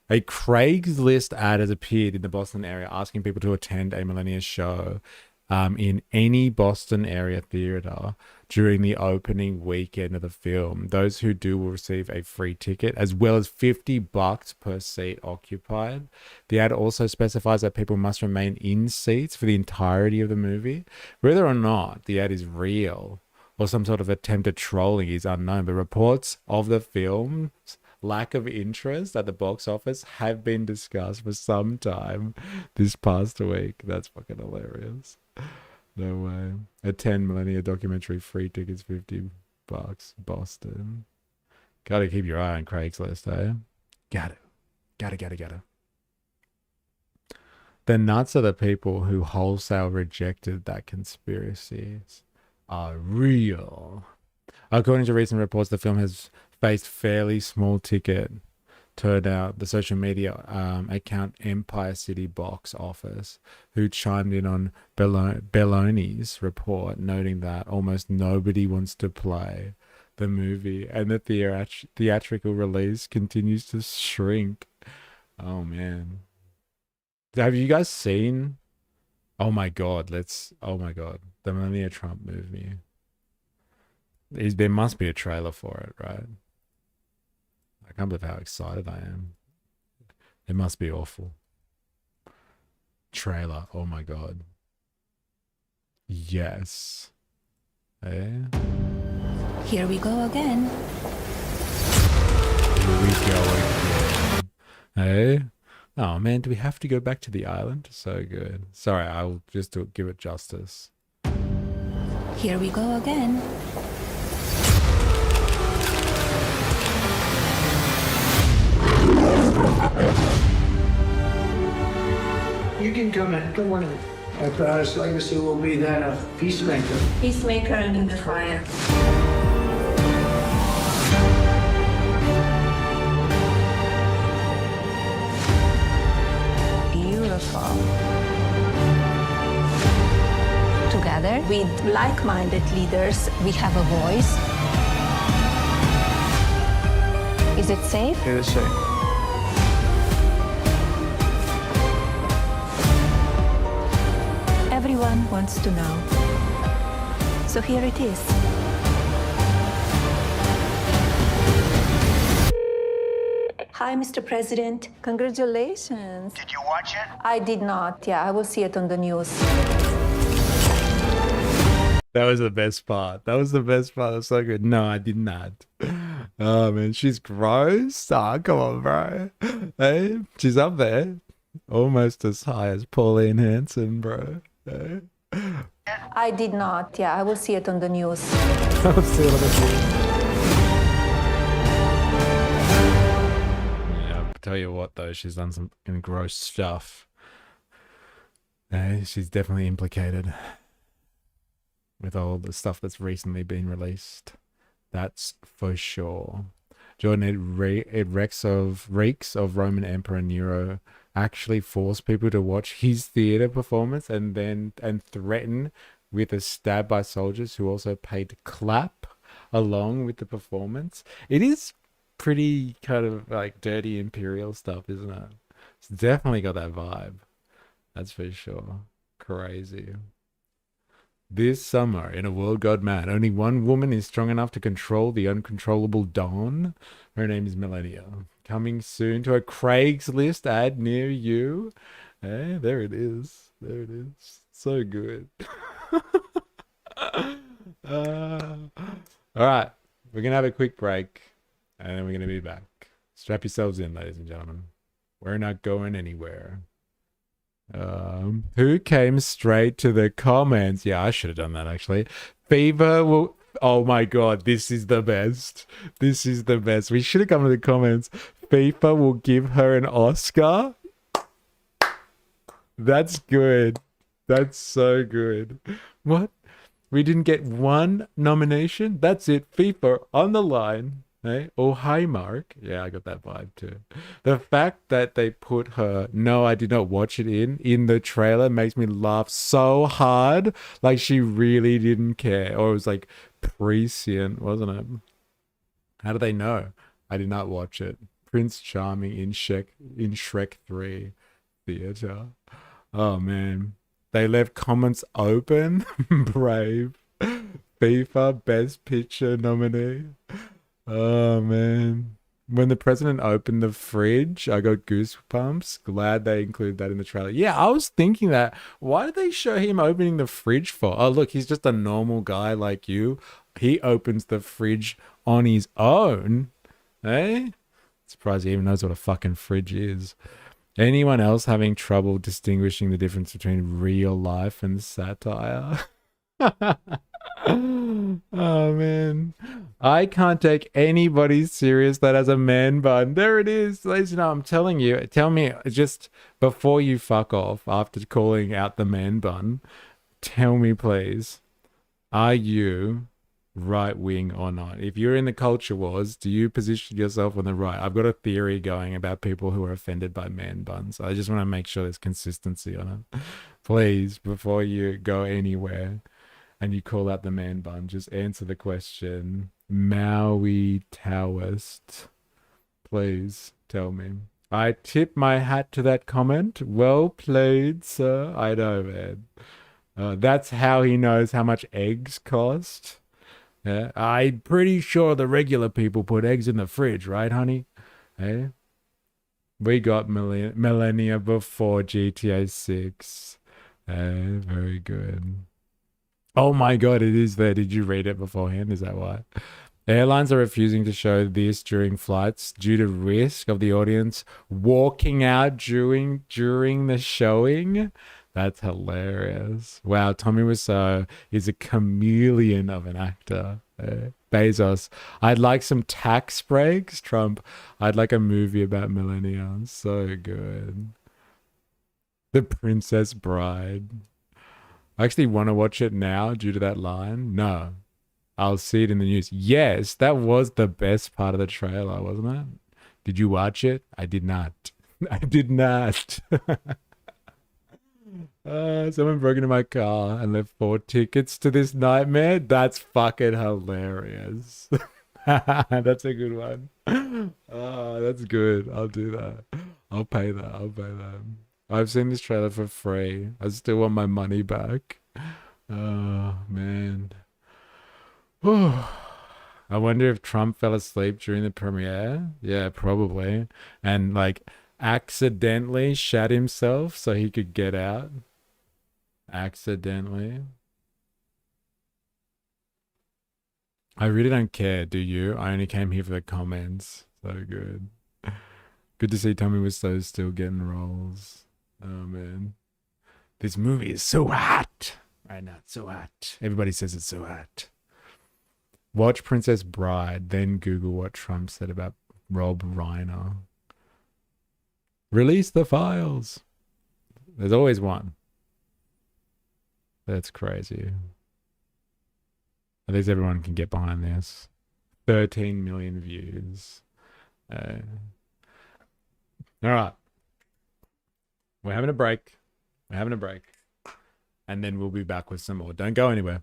A Craigslist ad has appeared in the Boston area asking people to attend a Melania show in any Boston area theater during the opening weekend of the film. Those who do will receive a free ticket, as well as $50 per seat occupied. The ad also specifies that people must remain in seats for the entirety of the movie. Whether or not the ad is real or some sort of attempt at trolling is unknown, but reports of the film's lack of interest at the box office have been discussed for some time this past week. That's fucking hilarious. No way. Attend Millennia documentary, free tickets, $50. Boston. Gotta keep your eye on Craigslist, eh? Gotta. The nuts are the people who wholesale rejected that conspiracies are real. According to recent reports, the film has faced fairly small ticket turnout. The social media account Empire City Box Office, who chimed in on Belloni's report, noting that almost nobody wants to play the movie, and the theatrical release continues to shrink. Oh man, have you guys seen? Oh my God, the Melania Trump movie. There must be a trailer for it, right? I can't believe how excited I am. It must be awful. Trailer, oh my God. Yes. Eh? Here we go again. Hey? Oh man, do we have to go back to the island? So good. Sorry, I'll just give it justice. Here we go again. You can come in. Good morning. Our proudest legacy will be that of peacemaker. Peacemaker under the fire. Beautiful. Together with like-minded leaders, we have a voice. Is it safe? It is safe. Everyone wants to know. So here it is. Hi, Mr. President. Congratulations. Did you watch it? I did not. Yeah, I will see it on the news. That was the best part. That was so good. No, I did not. Oh man, she's gross. Ah, come on, bro. Hey, she's up there. Almost as high as Pauline Hanson, bro. Hey. I did not. Yeah, I will see it on the news. I'll see it on the news. Yeah, I'll tell you what though, she's done some gross stuff. Hey, she's definitely implicated with all the stuff that's recently been released. That's for sure. Jordan, it reeks of Roman Emperor Nero actually force people to watch his theater performance and threaten with a stab by soldiers who also paid to clap along with the performance. It is pretty kind of like dirty imperial stuff, isn't it? It's definitely got that vibe. That's for sure. Crazy. This summer, in A World God Man, only one woman is strong enough to control the uncontrollable Dawn. Her name is Millennia. Coming soon to a Craigslist ad near you. There it is. There it is. So good. All right. We're going to have a quick break, and then we're going to be back. Strap yourselves in, ladies and gentlemen. We're not going anywhere. Who came straight to the comments? Yeah, I should have done that actually. Fever will. Oh my god, this is the best. This is the best. We should have come to the comments. FIFA will give her an Oscar. That's good. That's so good. What? We didn't get one nomination? That's it. FIFA on the line. Hey? Oh, hi, Mark. Yeah, I got that vibe too. The fact that they put her, no, I did not watch it in the trailer makes me laugh so hard. Like she really didn't care. Or it was like prescient, wasn't it? How do they know? I did not watch it. Prince Charming in Shrek 3 theater. Oh, man. They left comments open. Brave. FIFA Best Picture nominee. Oh, man. When the president opened the fridge, I got goosebumps. Glad they included that in the trailer. Yeah, I was thinking that. Why did they show him opening the fridge for? Oh, look, he's just a normal guy like you. He opens the fridge on his own. Eh? Surprised he even knows what a fucking fridge is. Anyone else having trouble distinguishing the difference between real life and satire? Oh man, I can't take anybody serious that has a man bun. There it is, ladies and gentlemen. I'm telling you. Tell me just before you fuck off after calling out the man bun. Tell me, please, are you right wing or not? If you're in the culture wars, do you position yourself on the right? I've got a theory going about people who are offended by man buns. I just want to make sure there's consistency on it. Please, before you go anywhere and you call out the man bun, just answer the question. Maui Taoist. Please tell me. I tip my hat to that comment. Well played, sir. I know, man. That's how he knows how much eggs cost. Yeah, I'm pretty sure the regular people put eggs in the fridge, right, honey? Hey, we got millennia before GTA 6. Very good. Oh my god, it is there. Did you read it beforehand? Is that why? Airlines are refusing to show this during flights due to risk of the audience walking out during the showing. That's hilarious. Wow, Tommy Wiseau is a chameleon of an actor. Bezos. I'd like some tax breaks. Trump. I'd like a movie about millennials. So good. The Princess Bride. I actually want to watch it now due to that line. No. I'll see it in the news. Yes, that was the best part of the trailer, wasn't it? Did you watch it? I did not. I did not. Someone broke into my car and left 4 tickets to this nightmare. That's fucking hilarious. That's a good one. Oh, that's good. I'll do that. I'll pay that. I've seen this trailer for free. I still want my money back. Oh, man. I wonder if Trump fell asleep during the premiere. Yeah, probably. And like accidentally shat himself so he could get out. Accidentally. I really don't care, do you? I only came here for the comments. So good. Good to see Tommy Wiseau still getting roles. Oh, man. This movie is so hot. Right now, it's so hot. Everybody says it's so hot. Watch Princess Bride, then Google what Trump said about Rob Reiner. Release the files. There's always one. That's crazy. At least everyone can get behind this. 13 million views. All right. We're having a break. We're having a break. And then we'll be back with some more. Don't go anywhere.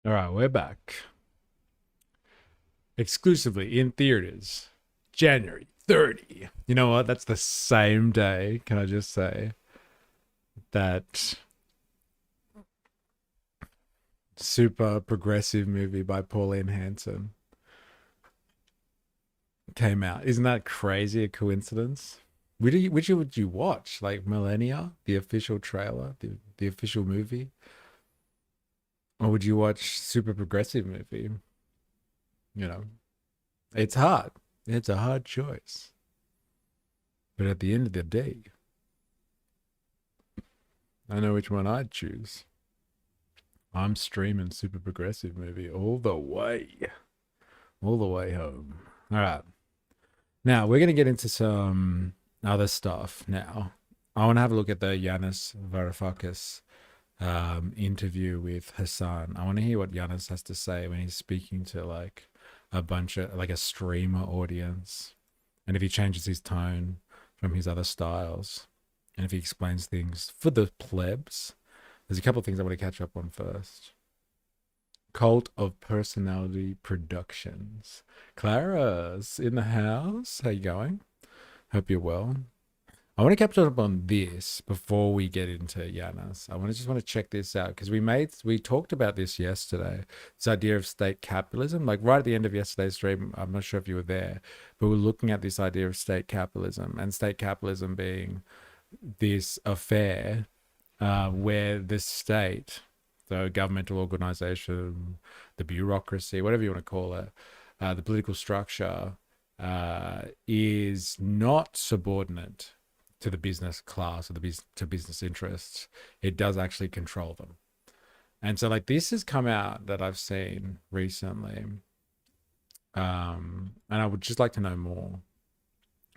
All right, we're back. Exclusively in theaters, January 30. You know what? That's the same day, can I just say, that super progressive movie by Pauline Hanson came out. Isn't that crazy? A coincidence? Which would you watch? Like Millennia, the official trailer, the official movie? Or would you watch super progressive movie? You know, it's hard. It's a hard choice. But at the end of the day, I know which one I'd choose. I'm streaming super progressive movie all the way home. All right. Now we're going to get into some other stuff now. I want to have a look at the Yanis Varoufakis interview with Hassan. I want to hear what Yanis has to say when he's speaking to like a bunch of like a streamer audience, and if he changes his tone from his other styles, and if he explains things for the plebs. There's a couple of things I want to catch up on first. Cult of Personality Productions. Clara's in the house. How you going? Hope you're well. I want to catch up on this before we get into Yanis. I just want to check this out because we talked about this yesterday. This idea of state capitalism, like right at the end of yesterday's stream. I'm not sure if you were there, but we're looking at this idea of state capitalism, and state capitalism being this affair where the state, so governmental organization, the bureaucracy, whatever you want to call it, the political structure is not subordinate to the business class or to business interests. It does actually control them. And so like this has come out that I've seen recently. And I would just like to know more.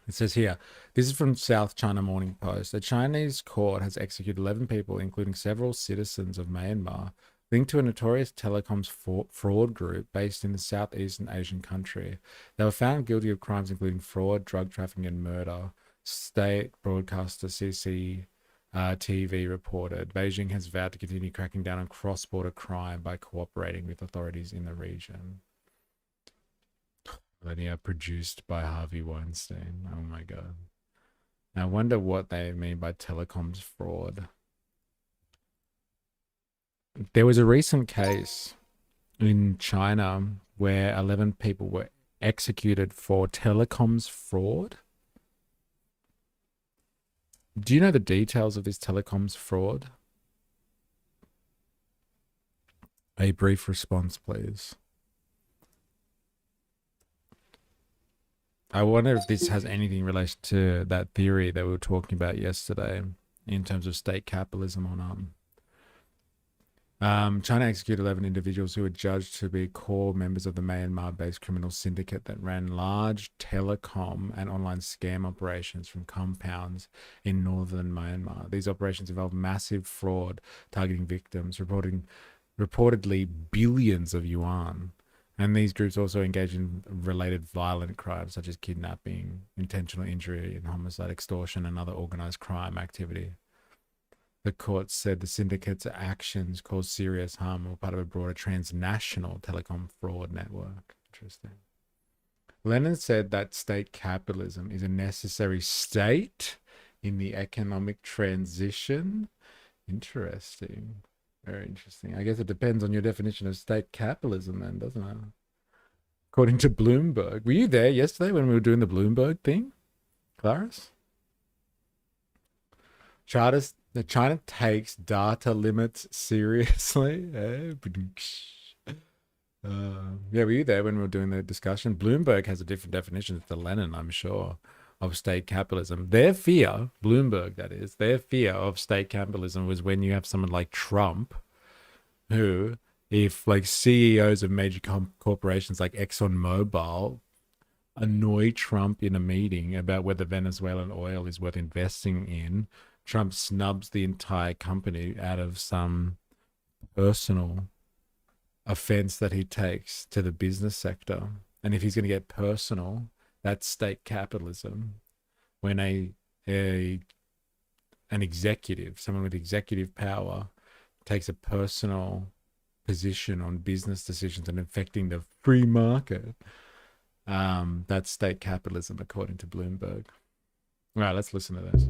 It says here, this is from South China Morning Post. A Chinese court has executed 11 people, including several citizens of Myanmar, linked to a notorious telecoms fraud group based in the Southeastern Asian country. They were found guilty of crimes including fraud, drug trafficking, and murder. State broadcaster CCTV reported. Beijing has vowed to continue cracking down on cross-border crime by cooperating with authorities in the region. Millennia produced by Harvey Weinstein. Oh my god. I wonder what they mean by telecoms fraud. There was a recent case in China where 11 people were executed for telecoms fraud. Do you know the details of this telecoms fraud? A brief response, please. I wonder if this has anything in relation to that theory that we were talking about yesterday in terms of state capitalism or not. China executed 11 individuals who were judged to be core members of the Myanmar-based criminal syndicate that ran large telecom and online scam operations from compounds in northern Myanmar. These operations involved massive fraud targeting victims, reportedly billions of yuan. And these groups also engage in related violent crimes such as kidnapping, intentional injury, and homicide, extortion, and other organized crime activity. The court said the syndicate's actions caused serious harm and were part of a broader transnational telecom fraud network. Interesting. Lenin said that state capitalism is a necessary state in the economic transition. Interesting. Very interesting. I guess it depends on your definition of state capitalism then, doesn't it? According to Bloomberg. Were you there yesterday when we were doing the Bloomberg thing, Clarice? China takes data limits seriously. Yeah, were you there when we were doing the discussion? Bloomberg has a different definition to Lenin, I'm sure, of state capitalism. Their fear, Bloomberg that is, their fear of state capitalism was when you have someone like Trump, who, if like CEOs of major corporations like ExxonMobil annoy Trump in a meeting about whether Venezuelan oil is worth investing in, Trump snubs the entire company out of some personal offense that he takes to the business sector. And if he's going to get personal, that's state capitalism. When an executive, someone with executive power, takes a personal position on business decisions and affecting the free market, that's state capitalism, according to Bloomberg. All right, let's listen to this.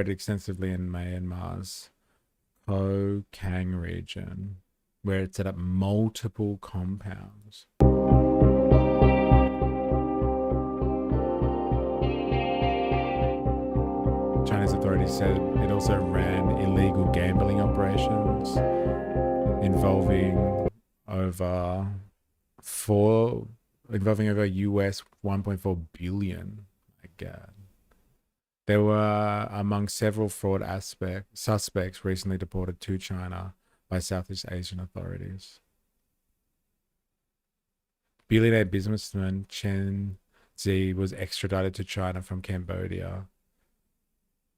operated extensively in Myanmar's Kang region, where it set up multiple compounds. Chinese authorities said it also ran illegal gambling operations involving over US 1.4 billion. My God. They were among several fraud suspects recently deported to China by Southeast Asian authorities. Billionaire businessman Chen Zi was extradited to China from Cambodia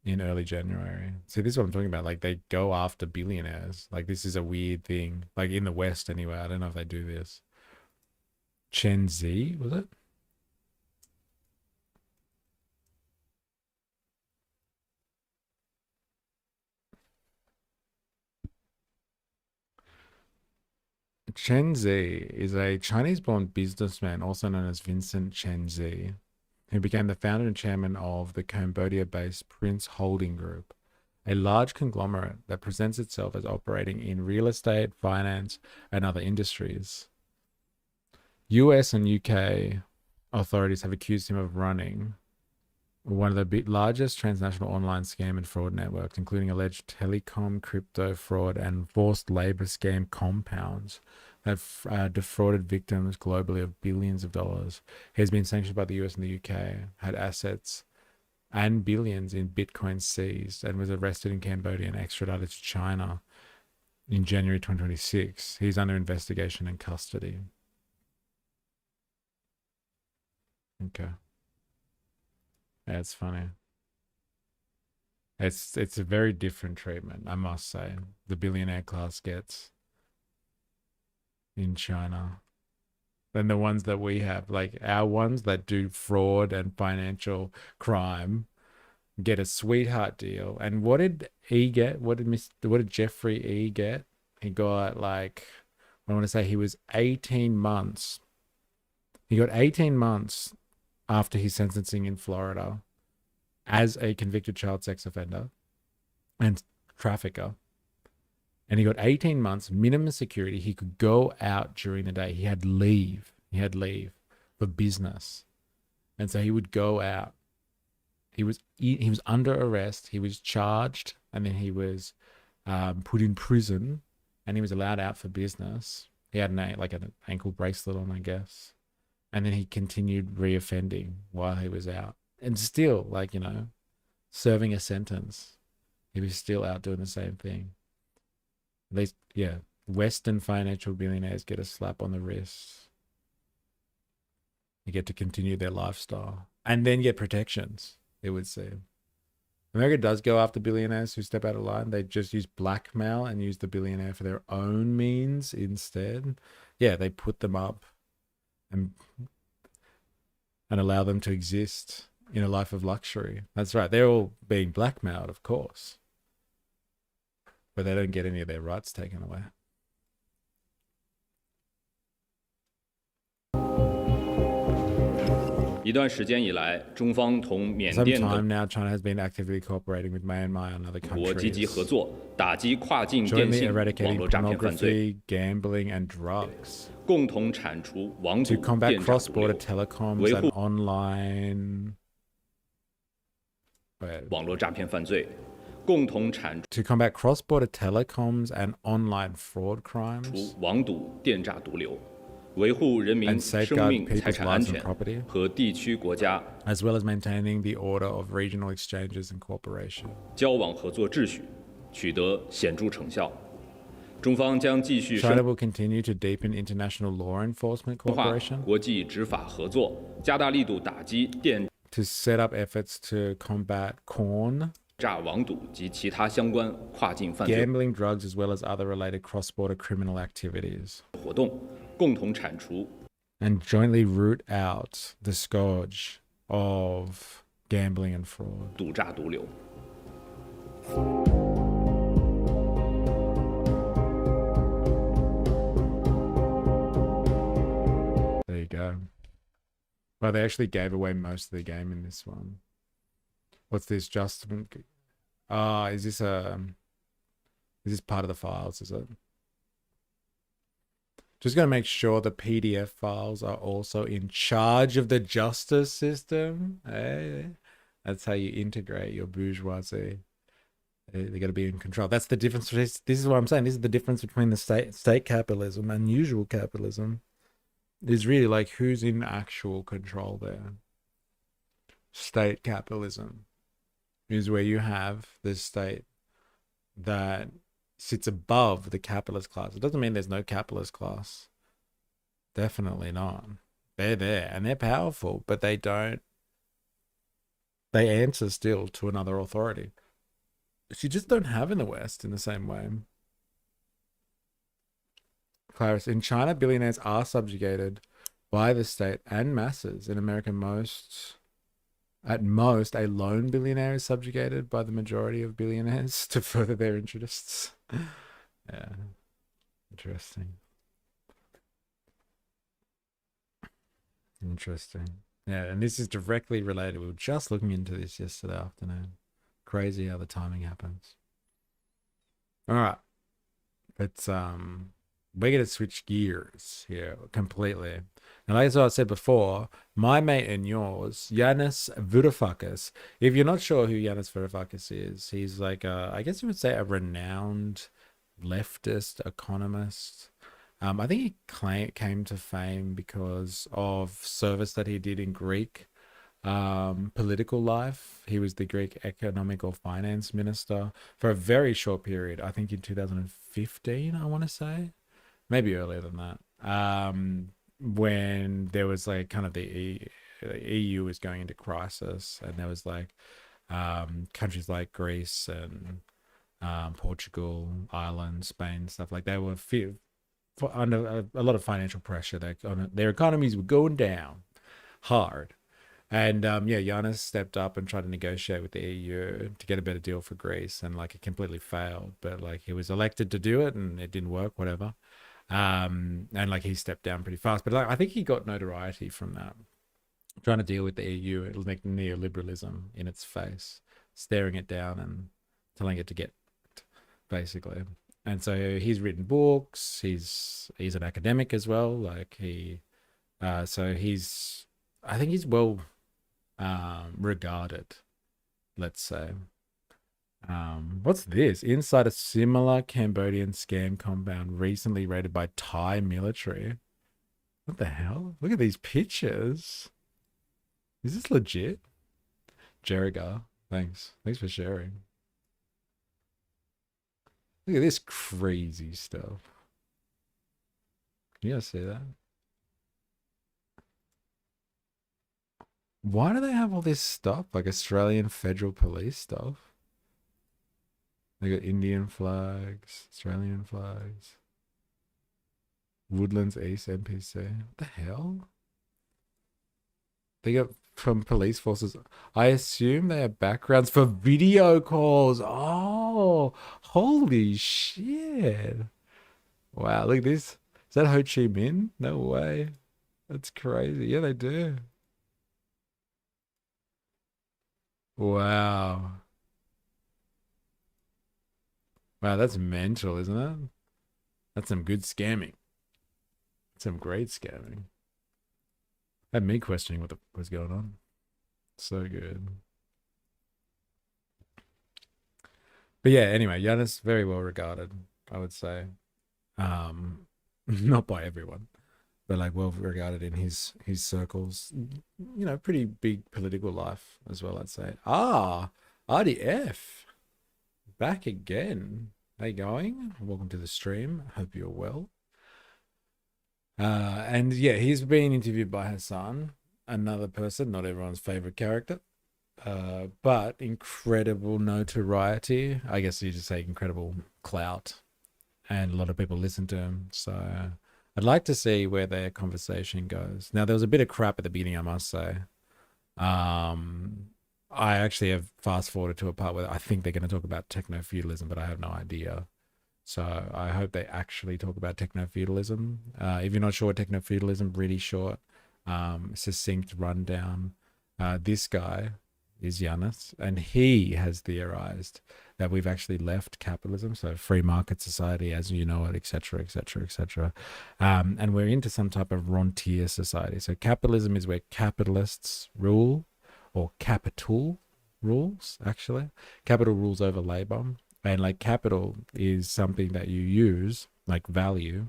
in early January. See, this is what I'm talking about. Like, they go after billionaires. Like, this is a weird thing. Like, in the West anyway. I don't know if they do this. Chen Zi, was it? Chen Zi is a Chinese-born businessman, also known as Vincent Chen Zi, who became the founder and chairman of the Cambodia-based Prince Holding Group, a large conglomerate that presents itself as operating in real estate, finance, and other industries. US and UK authorities have accused him of running one of the largest transnational online scam and fraud networks, including alleged telecom, crypto fraud, and forced labor scam compounds that defrauded victims globally of billions of dollars. He has been sanctioned by the US and the UK, had assets and billions in Bitcoin seized, and was arrested in Cambodia and extradited to China in January 2026. He's under investigation and custody. Okay. That's funny. It's a very different treatment, I must say, the billionaire class gets in China than the ones that we have. Like, our ones that do fraud and financial crime get a sweetheart deal. And what did E get? What did Jeffrey E get? He got, like, I want to say he was 18 months. He got 18 months after his sentencing in Florida as a convicted child sex offender and trafficker. And he got 18 months minimum security. He could go out during the day. He had leave. He had leave for business. And so he would go out. He was under arrest. He was charged, and then he was put in prison, and he was allowed out for business. He had an ankle bracelet on, I guess. And then he continued reoffending while he was out. And still, like, you know, serving a sentence, he was still out doing the same thing. At least, yeah, Western financial billionaires get a slap on the wrist. You get to continue their lifestyle and then get protections, it would seem. America does go after billionaires who step out of line. They just use blackmail and use the billionaire for their own means instead. Yeah, they put them up and allow them to exist in a life of luxury. That's right. They're all being blackmailed, of course. But they don't get any of their rights taken away. Some time now, China has been actively cooperating with Myanmar and other countries, jointly eradicating pornography, gambling, and drugs, to combat cross-border telecoms and online... To combat cross-border telecoms and online fraud crimes, and safeguard people's lives and property, as well as maintaining the order of regional exchanges and cooperation. China will continue to deepen international law enforcement cooperation, to set up efforts to combat gambling, drugs, as well as other related cross-border criminal activities, and jointly root out the scourge of gambling and fraud. There you go. Well, they actually gave away most of the game in this one. What's this? Oh, is this part of the files, is it? Just going to make sure the PDF files are also in charge of the justice system. Hey, that's how you integrate your bourgeoisie. They got to be in control. That's the difference. This is what I'm saying. This is the difference between the state capitalism and usual capitalism. Is really like who's in actual control there. State capitalism is where you have the state that sits above the capitalist class. It doesn't mean there's no capitalist class. Definitely not. They're there and they're powerful, but they answer still to another authority. Which you just don't have in the West in the same way. Clarice, in China, billionaires are subjugated by the state and masses. In America, at most, a lone billionaire is subjugated by the majority of billionaires to further their interests. Yeah. Interesting. Yeah, and this is directly related. We were just looking into this yesterday afternoon. Crazy how the timing happens. All right. But we're going to switch gears here completely. And like I said before, my mate and yours, Yanis Varoufakis. If you're not sure who Yanis Varoufakis is, he's like, I guess you would say a renowned leftist economist. I think he came to fame because of service that he did in Greek political life. He was the Greek economic or finance minister for a very short period. I think in 2015, I want to say. Maybe earlier than that. When there was like kind of the EU was going into crisis, and there was like countries like Greece and Portugal, Ireland, Spain, stuff like that were under a lot of financial pressure. Their economies were going down hard. And Yanis stepped up and tried to negotiate with the EU to get a better deal for Greece, and like it completely failed. But like he was elected to do it, and it didn't work. Whatever. And like he stepped down pretty fast. But like I think he got notoriety from that, trying to deal with the EU, like neoliberalism in its face, staring it down and telling it to get basically. And so he's written books. He's an academic as well. Like I think he's well regarded, let's say. What's this? Inside a similar Cambodian scam compound recently raided by Thai military. What the hell? Look at these pictures. Is this legit? Jeriga, thanks for sharing. Look at this crazy stuff. Can you guys see that? Why do they have all this stuff? Like Australian Federal Police stuff? They got Indian flags, Australian flags. Woodlands East NPC. What the hell? They got from police forces. I assume they have backgrounds for video calls. Oh, holy shit. Wow, look at this. Is that Ho Chi Minh? No way. That's crazy. Yeah, they do. Wow. Wow, that's mental, isn't it? That's some good scamming. Some great scamming. Had me questioning what was going on. So good. But yeah, anyway, Yanis, very well regarded, I would say. Not by everyone, but like well regarded in his circles. You know, pretty big political life as well, I'd say. RDF. Back again. How you going? Welcome to the stream. Hope you're well. And yeah, he's been interviewed by Hassan, another person, not everyone's favorite character, but incredible notoriety. I guess you just say incredible clout, and a lot of people listen to him. So I'd like to see where their conversation goes. Now, there was a bit of crap at the beginning, I must say. I actually have fast forwarded to a part where I think they're going to talk about techno-feudalism, but I have no idea. So I hope they actually talk about techno-feudalism. If you're not sure what techno-feudalism, really short, succinct rundown. This guy, is Yanis, and he has theorized that we've actually left capitalism, so free market society as you know it, etc., etc., etc., and we're into some type of rentier society. So capitalism is where capitalists rule, or capital rules, actually. Capital rules over labor, and like capital is something that you use, like value,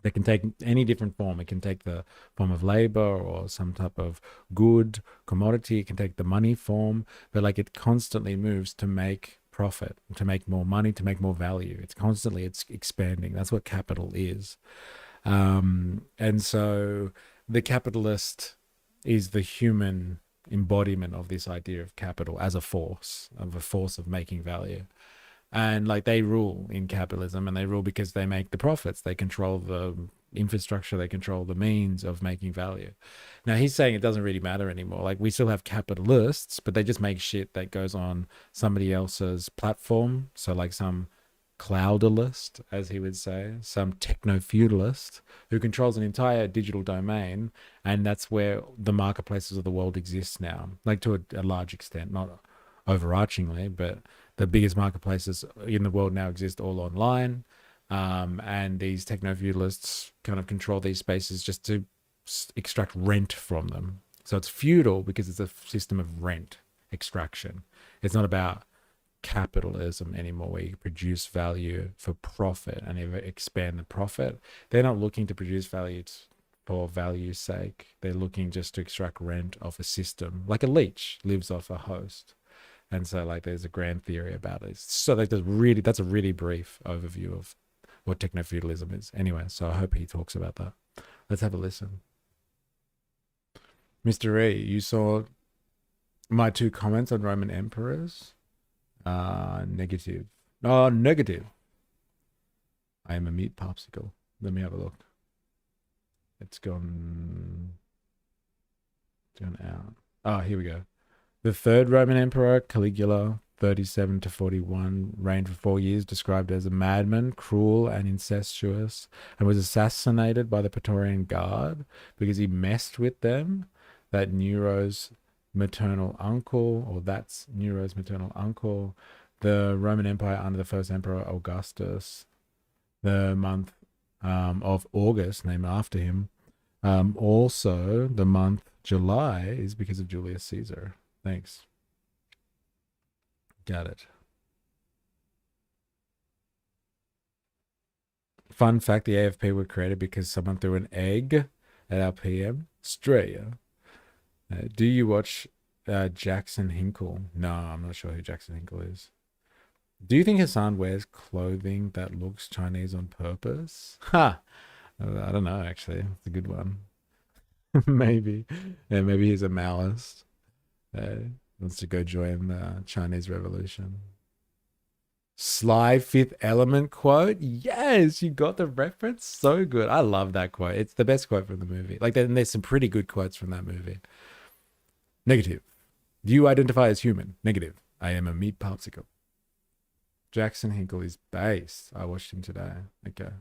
that can take any different form. It can take the form of labor or some type of good commodity. It can take the money form, but like it constantly moves to make profit, to make more money, to make more value. It's expanding. That's what capital is. And so the capitalist is the human embodiment of this idea of capital as a force of making value. And like they rule in capitalism, and they rule because they make the profits. They control the infrastructure. They control the means of making value. Now he's saying it doesn't really matter anymore. Like we still have capitalists, but they just make shit that goes on somebody else's platform. So like some cloudalist, as he would say, some techno-feudalist who controls an entire digital domain. And that's where the marketplaces of the world exist now, like to a large extent, not overarchingly, but the biggest marketplaces in the world now exist all online. And these techno-feudalists kind of control these spaces just to extract rent from them. So it's feudal because it's a system of rent extraction. It's not about capitalism anymore, where you produce value for profit and expand the profit. They're not looking to produce value for value's sake. They're looking just to extract rent off a system, like a leech lives off a host. And so like there's a grand theory about it. So like that's a really brief overview of what techno-feudalism is. Anyway, so I hope he talks about that. Let's have a listen. Mr. E, you saw my 2 comments on Roman emperors? Negative. Oh, negative. I am a meat popsicle. Let me have a look. It's gone out. Oh, here we go. The 3rd Roman emperor, Caligula, 37 to 41, reigned for 4 years, described as a madman, cruel and incestuous, and was assassinated by the Praetorian Guard because he messed with them. That's Nero's maternal uncle. The Roman Empire under the first emperor Augustus, the month of August, named after him. Also, the month July is because of Julius Caesar. Thanks. Got it. Fun fact, the AFP were created because someone threw an egg at our PM. Australia. Do you watch Jackson Hinkle? No, I'm not sure who Jackson Hinkle is. Do you think Hassan wears clothing that looks Chinese on purpose? Ha! I don't know, actually. It's a good one. Maybe. Yeah, maybe he's a Maoist. Wants to go join the Chinese Revolution. Sly Fifth Element quote? Yes, you got the reference. So good. I love that quote. It's the best quote from the movie. Like, there's some pretty good quotes from that movie. Negative. Do you identify as human? Negative. I am a meat popsicle. Jackson Hinkle is based. I watched him today. Okay.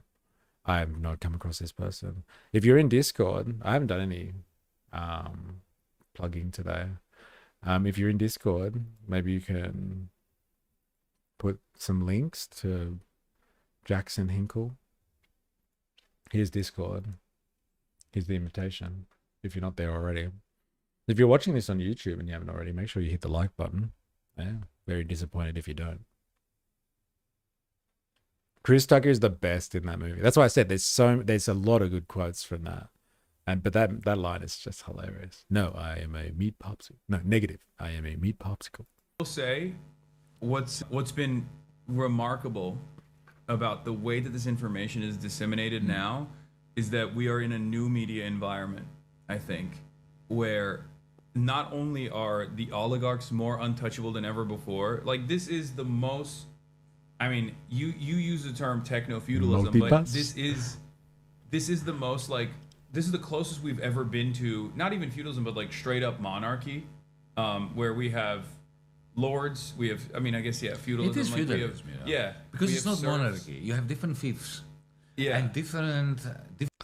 I have not come across this person. If you're in Discord, I haven't done any plugging today. If you're in Discord, maybe you can put some links to Jackson Hinkle. Here's Discord. Here's the invitation, if you're not there already. If you're watching this on YouTube and you haven't already, make sure you hit the like button. Yeah, very disappointed if you don't. Chris Tucker is the best in that movie. That's why I said there's a lot of good quotes from that. But that line is just hilarious. No, I am a meat popsicle. No, negative. I am a meat popsicle. I will say what's been remarkable about the way that this information is disseminated now is that we are in a new media environment, I think, where not only are the oligarchs more untouchable than ever before, like this is the most, I mean, you use the term techno-feudalism, but this is the most like, this is the closest we've ever been to, not even feudalism, but like straight up monarchy, where we have lords, we have, I mean, I guess, yeah, feudalism. It is like feudalism, yeah. Because it's not serfs. monarchy. You have different fiefs. Yeah. And different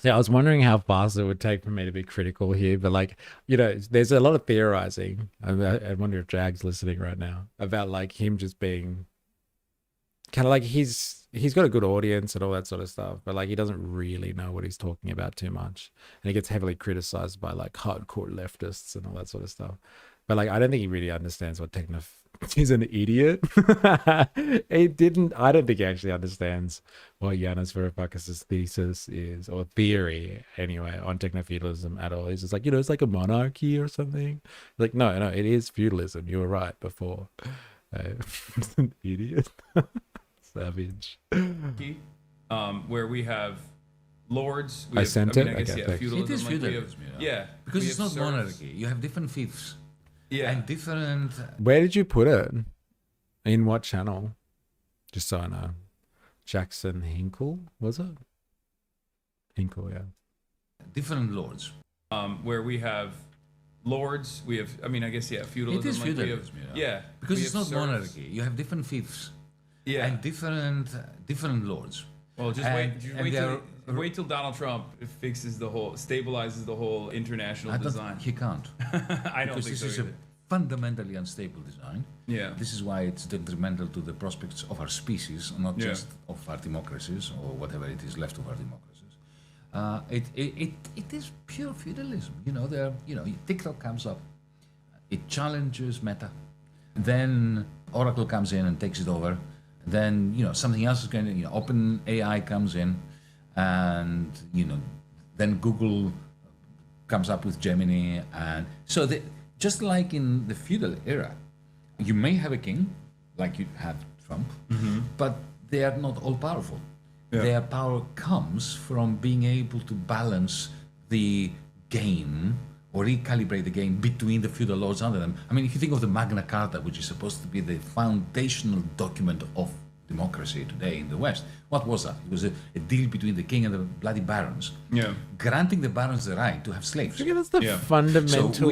See, I was wondering how fast it would take for me to be critical here, but like, you know, there's a lot of theorizing. I wonder if Jag's listening right now about like him just being kind of like he's got a good audience and all that sort of stuff, but like he doesn't really know what he's talking about too much, and he gets heavily criticized by like hardcore leftists and all that sort of stuff. But like, I don't think he really understands what he's an idiot. I don't think he actually understands what Yanis Varoufakis' thesis is, or theory anyway, on techno-feudalism at all. He's just like, you know, it's like a monarchy or something. Like, no, it is feudalism. You were right before. It's an idiot. Savage. Where we have lords. I sent it? Okay, yeah, feudalism. It is feudalism, yeah, because it's not monarchy. You have different fiefs. Yeah. And different. Where did you put it? In what channel? Just so I know. Jackson Hinkle, was it? Hinkle, yeah. Different lords. Where we have lords, we have, feudalism. It is feudalism, yeah. Because it's not monarchy. You have different fiefs. Yeah. And different lords. Well, wait till Donald Trump stabilizes the whole international design. He can't. I don't think so. Because this is either. a fundamentally unstable design. Yeah. This is why it's detrimental to the prospects of our species, not just of our democracies or whatever it is left of our democracies. It is pure feudalism. TikTok comes up. It challenges Meta. Then Oracle comes in and takes it over. Then something else is going to Open AI comes in, and then Google comes up with Gemini, and so just like in the feudal era, you may have a king like you had Trump, but they are not all powerful. Yeah. Their power comes from being able to balance the game or recalibrate the game between the feudal lords under them. I mean, if you think of the Magna Carta, which is supposed to be the foundational document of democracy today in the West, what was that? It was a deal between the king and the bloody barons, granting the barons the right to have slaves. I think that's the fundamental. So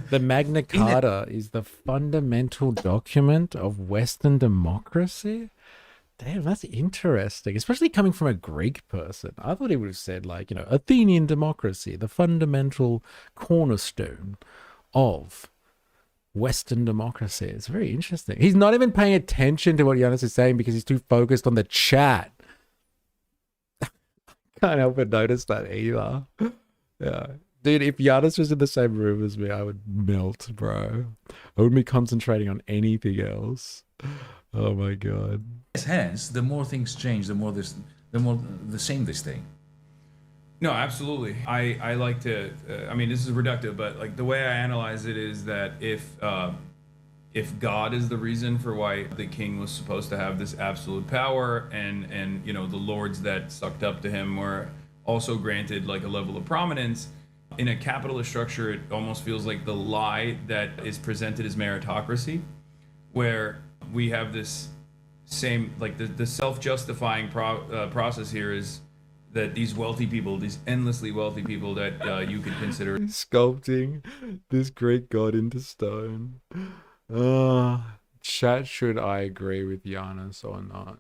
the Magna Carta is the fundamental document of Western democracy. Damn, that's interesting, especially coming from a Greek person. I thought he would have said, like, Athenian democracy, the fundamental cornerstone of Western democracy. It's very interesting. He's not even paying attention to what Yanis is saying because he's too focused on the chat. Can't help but notice that either. Yeah. Dude, if Yanis was in the same room as me, I would melt, bro. I wouldn't be concentrating on anything else. Oh my God. Hence, the more things change, the more the same they stay. No, absolutely. I like to. This is reductive, but like the way I analyze it is that if God is the reason for why the king was supposed to have this absolute power, and the lords that sucked up to him were also granted like a level of prominence, in a capitalist structure, it almost feels like the lie that is presented as meritocracy, where we have this same, like the self-justifying process here is that these wealthy people, these endlessly wealthy people that you could consider sculpting this Greek god into stone. Chat, should I agree with Yanis or not?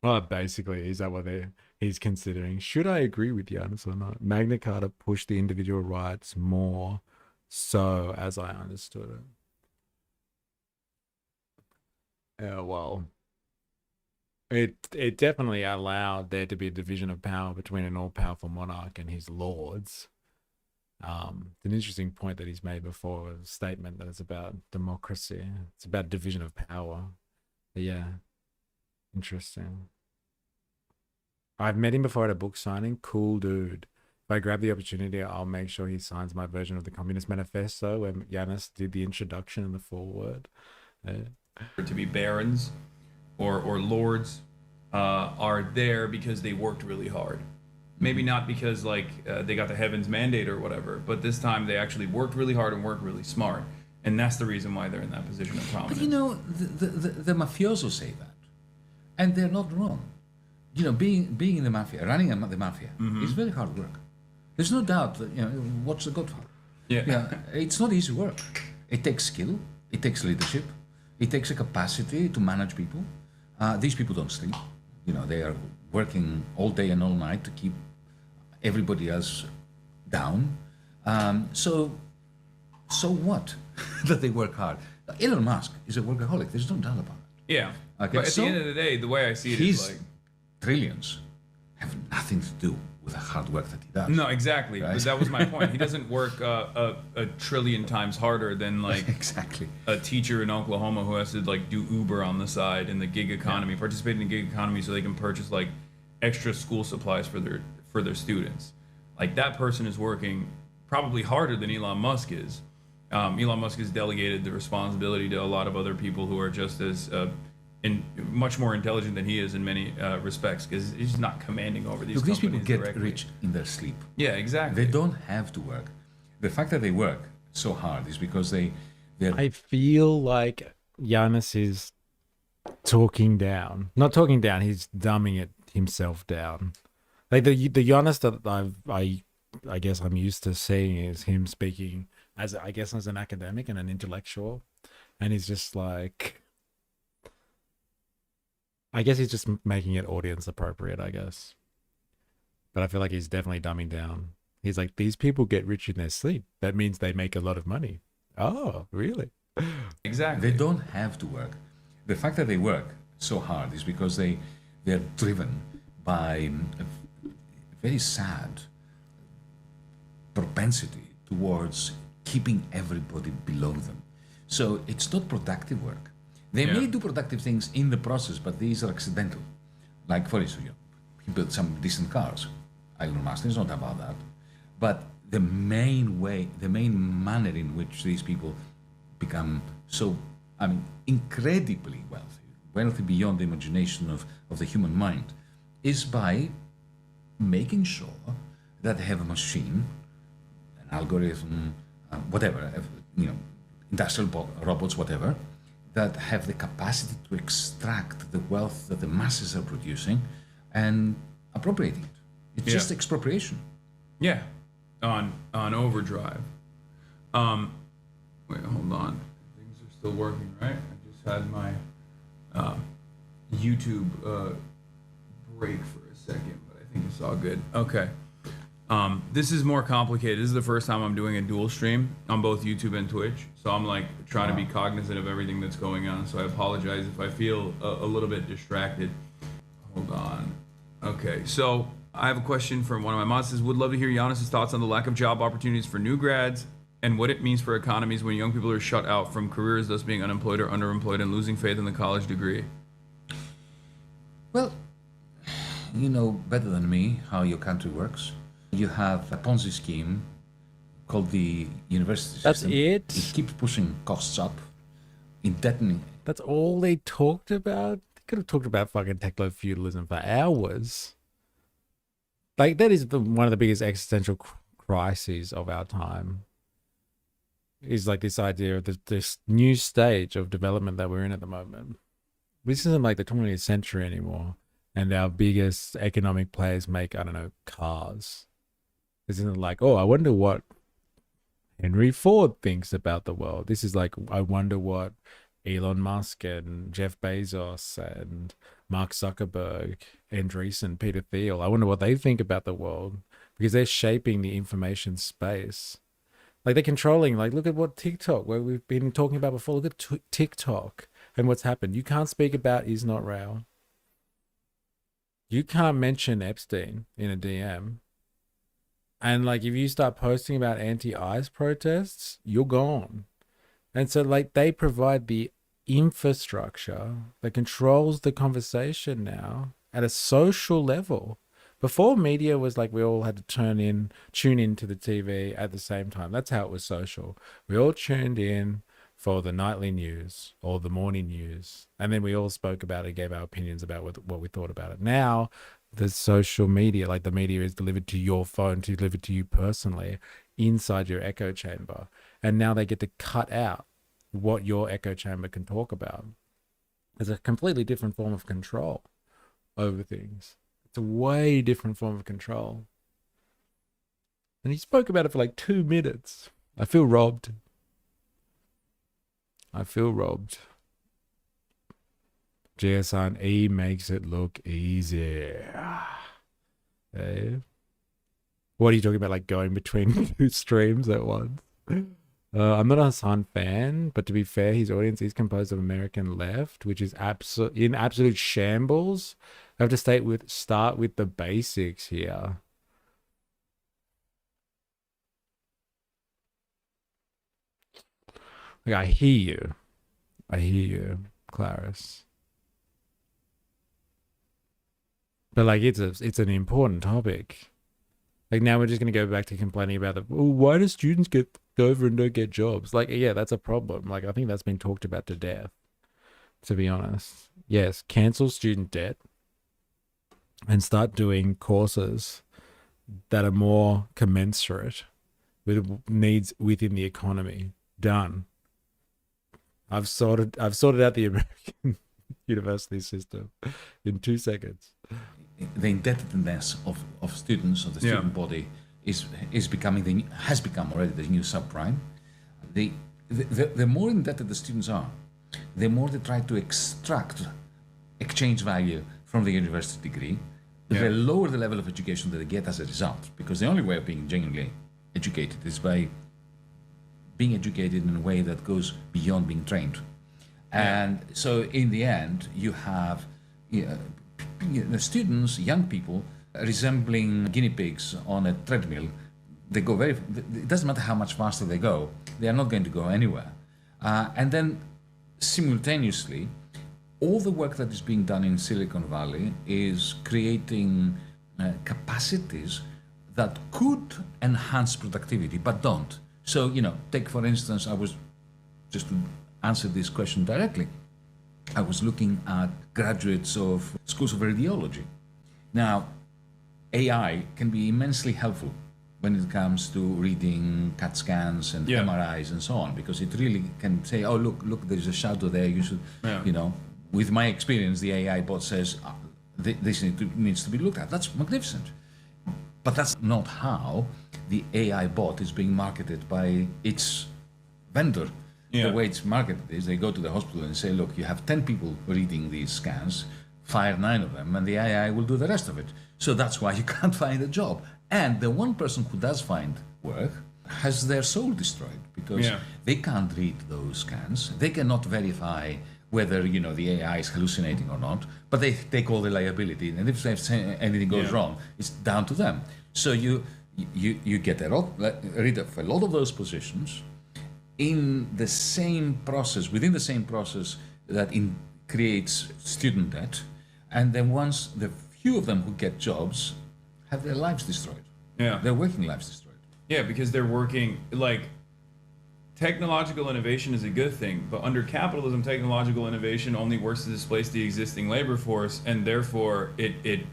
Well, basically, is that what he's considering? Should I agree with Yanis or not? Magna Carta pushed the individual rights more so, as I understood it. Yeah, well, it definitely allowed there to be a division of power between an all-powerful monarch and his lords. It's an interesting point that he's made before, a statement that it's about democracy. It's about division of power. But yeah, interesting. I've met him before at a book signing. Cool dude. If I grab the opportunity, I'll make sure he signs my version of the Communist Manifesto when Yanis did the introduction and the foreword. To be barons or lords are there because they worked really hard. Maybe not because they got the heavens mandate or whatever, but this time they actually worked really hard and worked really smart, and that's the reason why they're in that position of prominence. But the mafiosos say that, and they're not wrong. Being in the mafia, running the mafia, is very hard work. There's no doubt that what's the Godfather. It's not easy work. It takes skill. It takes leadership. It takes a capacity to manage people. These people don't sleep. They are working all day and all night to keep everybody else down. So what? That they work hard. Elon Musk is a workaholic. There's no doubt about it. Yeah. Okay, But at the end of the day, the way I see it is like trillions have nothing to do with the hard work that he does. No, exactly. Right? But that was my point. He doesn't work a trillion times harder than like exactly a teacher in Oklahoma who has to like do Uber on the side in the gig economy, participate in the gig economy so they can purchase like extra school supplies for their students. Like that person is working probably harder than Elon Musk is. Elon Musk has delegated the responsibility to a lot of other people who are just as much more intelligent than he is in many respects, because he's not commanding over these. Look, these people get directly. rich in their sleep. Yeah, exactly. They don't have to work. The fact that they work so hard is because they're. I feel like Yanis is talking down. Not talking down. He's dumbing it himself down. Like the Yanis that I guess I'm used to seeing is him speaking as an academic and an intellectual, and he's just like, I guess he's just making it audience appropriate, I guess. But I feel like he's definitely dumbing down. He's like, these people get rich in their sleep. That means they make a lot of money. Oh, really? Exactly. They don't have to work. The fact that they work so hard is because they're driven by a very sad propensity towards keeping everybody below them. So it's not productive work. They may do productive things in the process, but these are accidental. Like, for instance, he built some decent cars. Elon Musk is not about that. But the main manner in which these people become so, incredibly wealthy beyond the imagination of the human mind, is by making sure that they have a machine, an algorithm, whatever, industrial robots, whatever, that have the capacity to extract the wealth that the masses are producing and appropriating it. It's just expropriation. Yeah, on overdrive. Wait, hold on. Things are still working, right? I just had my YouTube break for a second, but I think it's all good. Okay. This is more complicated. This is the first time I'm doing a dual stream on both YouTube and Twitch. So I'm like trying to be cognizant of everything that's going on. So I apologize if I feel a little bit distracted. Hold on. Okay, so I have a question from one of my mods. Says, would love to hear Yanis' thoughts on the lack of job opportunities for new grads and what it means for economies when young people are shut out from careers, thus being unemployed or underemployed and losing faith in the college degree. Well, you know better than me how your country works. You have a Ponzi scheme called the university system. That's it? It keeps pushing costs up, indebting. That's all they talked about? They could have talked about fucking techno-feudalism for hours. Like, that is one of the biggest existential crises of our time. Is like this idea of this new stage of development that we're in at the moment. This isn't like the 20th century anymore. And our biggest economic players make, I don't know, cars. This isn't like, oh, I wonder what Henry Ford thinks about the world. This is like, I wonder what Elon Musk and Jeff Bezos and Mark Zuckerberg, Andreessen, Peter Thiel, I wonder what they think about the world, because they're shaping the information space. Like, they're controlling, like, look at what TikTok, where we've been talking about before, look at TikTok and what's happened. You can't speak about Is Not Real. You can't mention Epstein in a DM. And like, if you start posting about anti-ICE protests, you're gone. And so like, they provide the infrastructure that controls the conversation now at a social level. Before, media was like, we all had to tune in to the TV at the same time. That's how it was social. We all tuned in for the nightly news or the morning news. And then we all spoke about it, gave our opinions about what we thought about it. Now, the social media, like the media is delivered to your phone, delivered to you personally inside your echo chamber. And now they get to cut out what your echo chamber can talk about. It's a completely different form of control over things. It's a way different form of control. And he spoke about it for like 2 minutes. I feel robbed. GSRE makes it look easy. Okay. What are you talking about? Like going between 2 streams at once? I'm not a Hassan fan, but to be fair, his audience is composed of American left, which is in absolute shambles. I have to start with the basics here. Like, I hear you, Clarice. But like, it's an important topic. Like, now we're just gonna go back to complaining about why do students go over and don't get jobs? Like, yeah, that's a problem. Like, I think that's been talked about to death, to be honest. Yes, cancel student debt and start doing courses that are more commensurate with needs within the economy. Done. I've sorted out the American university system in 2 seconds. The indebtedness of students, of the student body, has become already the new subprime. The more indebted the students are, the more they try to extract exchange value from the university degree, the lower the level of education that they get as a result. Because the only way of being genuinely educated is by being educated in a way that goes beyond being trained. And so in the end, you have students, young people, resembling guinea pigs on a treadmill. They go it doesn't matter how much faster they go, they are not going to go anywhere. And then simultaneously, all the work that is being done in Silicon Valley is creating capacities that could enhance productivity, but don't. So, take for instance, just to answer this question directly, I was looking at graduates of schools of radiology. Now, AI can be immensely helpful when it comes to reading CAT scans and MRIs and so on, because it really can say, oh, look, there's a shadow there, you should, with my experience, the AI bot says, this needs to be looked at. That's magnificent. But that's not how the AI bot is being marketed by its vendor. The way it's marketed is they go to the hospital and say, look, you have 10 people reading these scans, fire 9 of them, and the AI will do the rest of it. So that's why you can't find a job. And the one person who does find work has their soul destroyed, because they can't read those scans. They cannot verify whether the AI is hallucinating or not, but they take all the liability. And if anything goes wrong, it's down to them. So you get rid of a lot of those positions in the same process, within the same process that creates student debt, and then once the few of them who get jobs have their lives destroyed. Their working lives destroyed. Yeah, because they're working, like, technological innovation is a good thing, but under capitalism, technological innovation only works to displace the existing labor force, and therefore it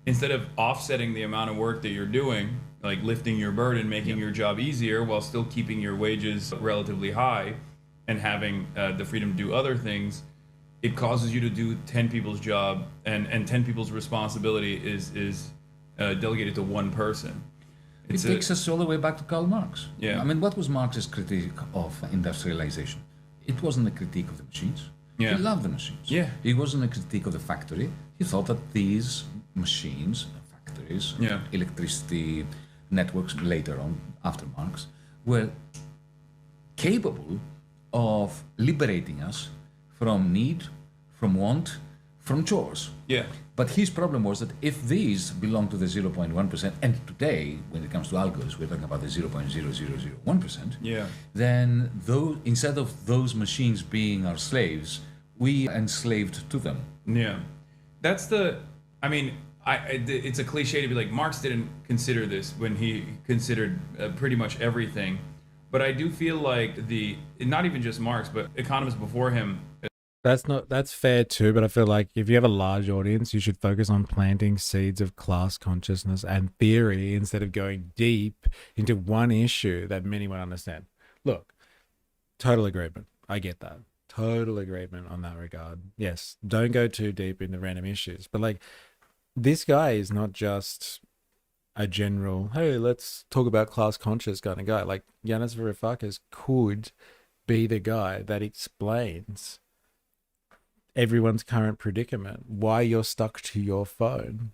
instead of offsetting the amount of work that you're doing, like lifting your burden, making your job easier while still keeping your wages relatively high and having the freedom to do other things, it causes you to do 10 people's job, and 10 people's responsibility is delegated to one person. It takes us all the way back to Karl Marx. Yeah. I mean, what was Marx's critique of industrialization? It wasn't a critique of the machines. Yeah. He loved the machines. Yeah. It wasn't a critique of the factory. He thought that these machines, factories, electricity networks later on, after Marx, were capable of liberating us from need, from want, from chores. Yeah. But his problem was that if these belong to the 0.1%, and today, when it comes to algos, we're talking about the 0.0001%, then instead of those machines being our slaves, we enslaved to them. Yeah. That's it's a cliche to be like, Marx didn't consider this when he considered pretty much everything. But I do feel like not even just Marx, but economists before him. That's fair too, but I feel like if you have a large audience, you should focus on planting seeds of class consciousness and theory instead of going deep into one issue that many won't understand. Look, total agreement. I get that. Total agreement on that regard. Yes, don't go too deep into random issues. But like, this guy is not just a general, hey, let's talk about class conscious kind of guy. Like, Yanis Varoufakis could be the guy that explains everyone's current predicament, why you're stuck to your phone,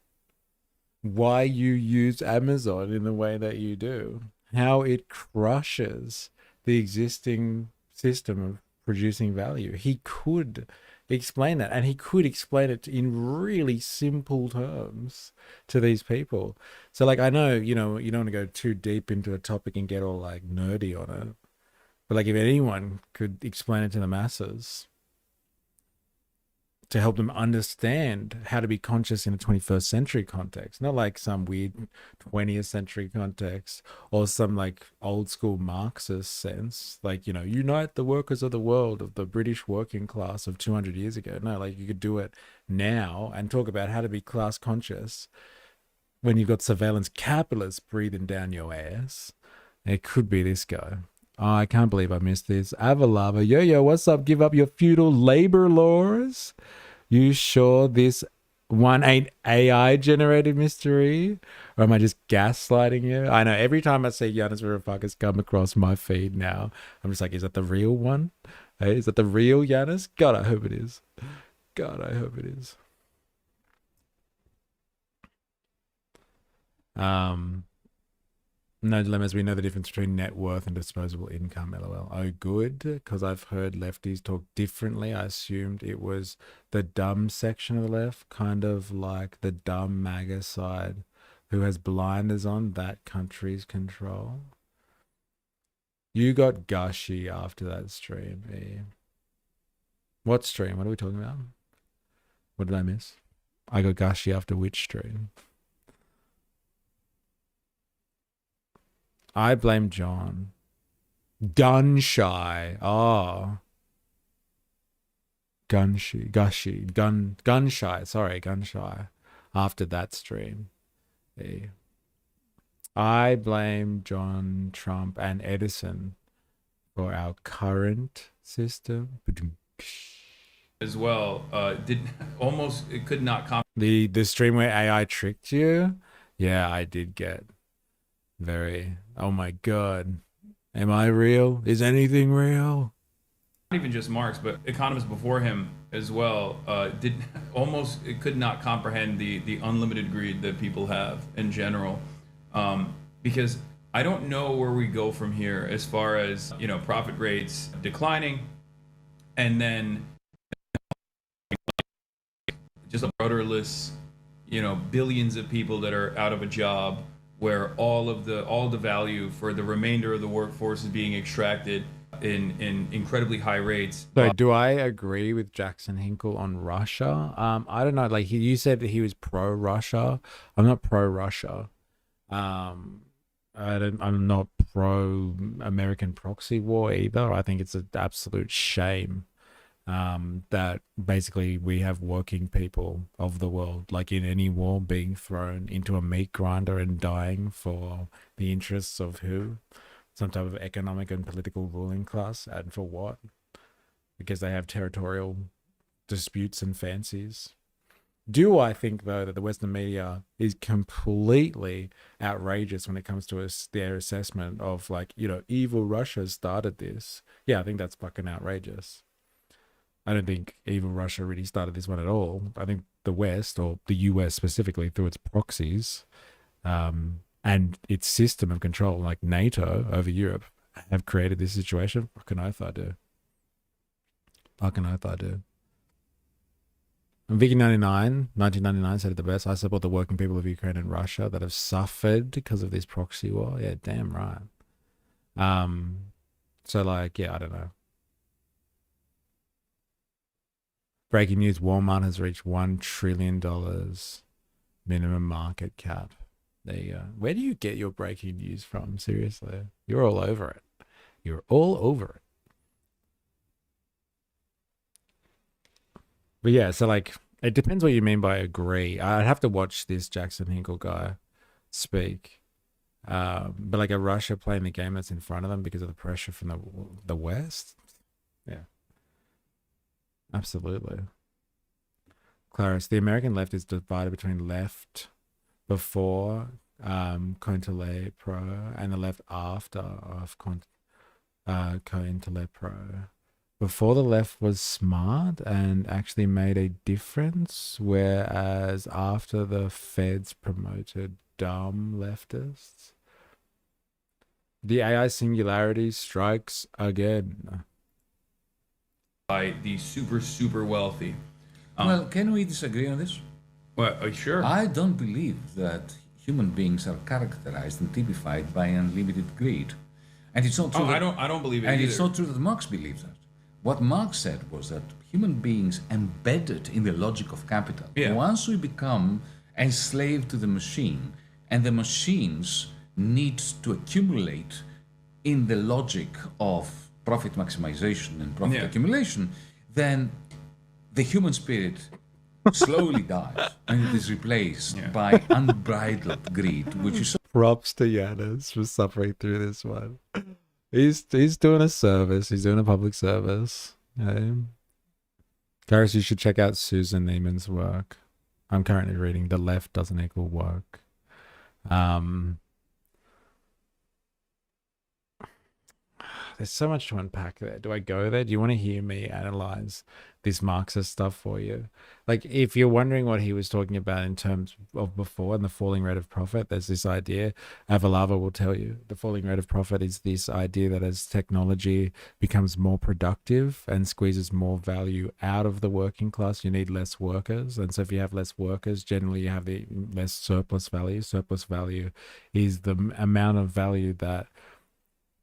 why you use Amazon in the way that you do, how it crushes the existing system of producing value. He could explain that, and he could explain it in really simple terms to these people. So like, I know, you don't want to go too deep into a topic and get all like nerdy on it, but like if anyone could explain it to the masses to help them understand how to be conscious in a 21st century context, not like some weird 20th century context or some like old school Marxist sense, like, unite the workers of the world, of the British working class of 200 years ago. No, like you could do it now and talk about how to be class conscious when you've got surveillance capitalists breathing down your ass. It could be this guy. Oh, I can't believe I missed this. Avalava, yo, what's up? Give up your feudal labor laws. You sure this one ain't AI generated mystery? Or am I just gaslighting you? I know every time I see Yanis Varoufakis come across my feed now, I'm just like, is that the real one? Hey, is that the real Yanis? God, I hope it is. God, I hope it is. No dilemmas. We know the difference between net worth and disposable income. LOL. Oh, good. Because I've heard lefties talk differently. I assumed it was the dumb section of the left, kind of like the dumb MAGA side who has blinders on that country's control. You got gushy after that stream. Eh? What stream? What are we talking about? What did I miss? I got gushy after which stream? I blame John. Gun shy. Oh. Gun shy. Sorry, gun shy. After that stream. Yeah. I blame John, Trump, and Edison for our current system. As well, it could not the stream where AI tricked you. Yeah, I did get very, oh my god, am I real? Is anything real? Not even just Marx, but economists before him as well it could not comprehend the unlimited greed that people have in general, because I don't know where we go from here as far as profit rates declining, and then just a rudderless, billions of people that are out of a job, where all the value for the remainder of the workforce is being extracted in incredibly high rates. So do I agree with Jackson Hinkle on Russia? I don't know. Like you said that he was pro-Russia. I'm not pro-Russia. I'm not pro-American proxy war either. I think it's an absolute shame that basically we have working people of the world, like in any war, being thrown into a meat grinder and dying for the interests of who? Some type of economic and political ruling class, and for what? Because they have territorial disputes and fancies. Do I think, though, that the Western media is completely outrageous when it comes to their assessment of, like, evil Russia started this? Yeah, I think that's fucking outrageous. I don't think evil Russia really started this one at all. I think the West, or the US specifically, through its proxies and its system of control, like NATO over Europe, have created this situation. Fucking oath I do. Fucking oath I do. And Vicky 1999 said it the best. I support the working people of Ukraine and Russia that have suffered because of this proxy war. Yeah, damn right. So like, yeah, I don't know. Breaking news, Walmart has reached $1 trillion minimum market cap. There you go. Where do you get your breaking news from? Seriously. You're all over it. You're all over it. But yeah, so like, it depends what you mean by agree. I'd have to watch this Jackson Hinkle guy speak. But like a Russia playing the game that's in front of them because of the pressure from the West. Yeah. Absolutely. Clarice, the American left is divided between left before Cointele Pro and the left after of Cointele Pro. before the left was smart and actually made a difference, whereas after the feds promoted dumb leftists, the AI singularity strikes again. By the super wealthy. Well, can we disagree on this? Well, sure. I don't believe that human beings are characterized and typified by unlimited greed, and it's not true. I don't believe it and either. it's not true that Marx believes that. What Marx said was that human beings embedded in the logic of capital. Yeah. Once we become enslaved to the machine, and the machines need to accumulate in the logic of profit maximization and profit accumulation, then the human spirit slowly dies and it is replaced by unbridled greed, which is Props to Yanis for suffering through this one. He's doing a service. He's doing a public service. Gareth, you should check out Susan Neiman's work. I'm currently reading The Left Doesn't Equal Work. There's so much to unpack there. Do I go there? Do you want to hear me analyze this Marxist stuff for you? Like, if you're wondering what he was talking about in terms of before and the falling rate of profit, there's this idea, Avalava will tell you, the falling rate of profit is this idea that as technology becomes more productive and squeezes more value out of the working class, you need less workers. And so if you have less workers, generally you have the less surplus value. Surplus value is the amount of value that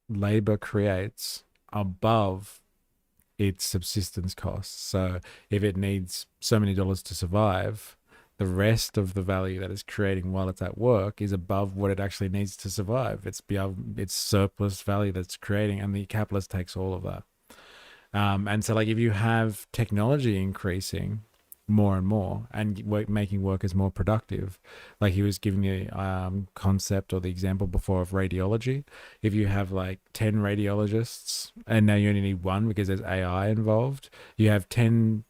labor creates above its subsistence costs. So if it needs so many dollars to survive, the rest of the value that it's creating while it's at work is above what it actually needs to survive. It's beyond its surplus value that's creating, and the capitalist takes all of that. And so, like, if you have technology increasing more and more and making workers more productive, like he was giving the concept or the example before of radiology. If you have like 10 radiologists and now you only need one because there's AI involved, you have 10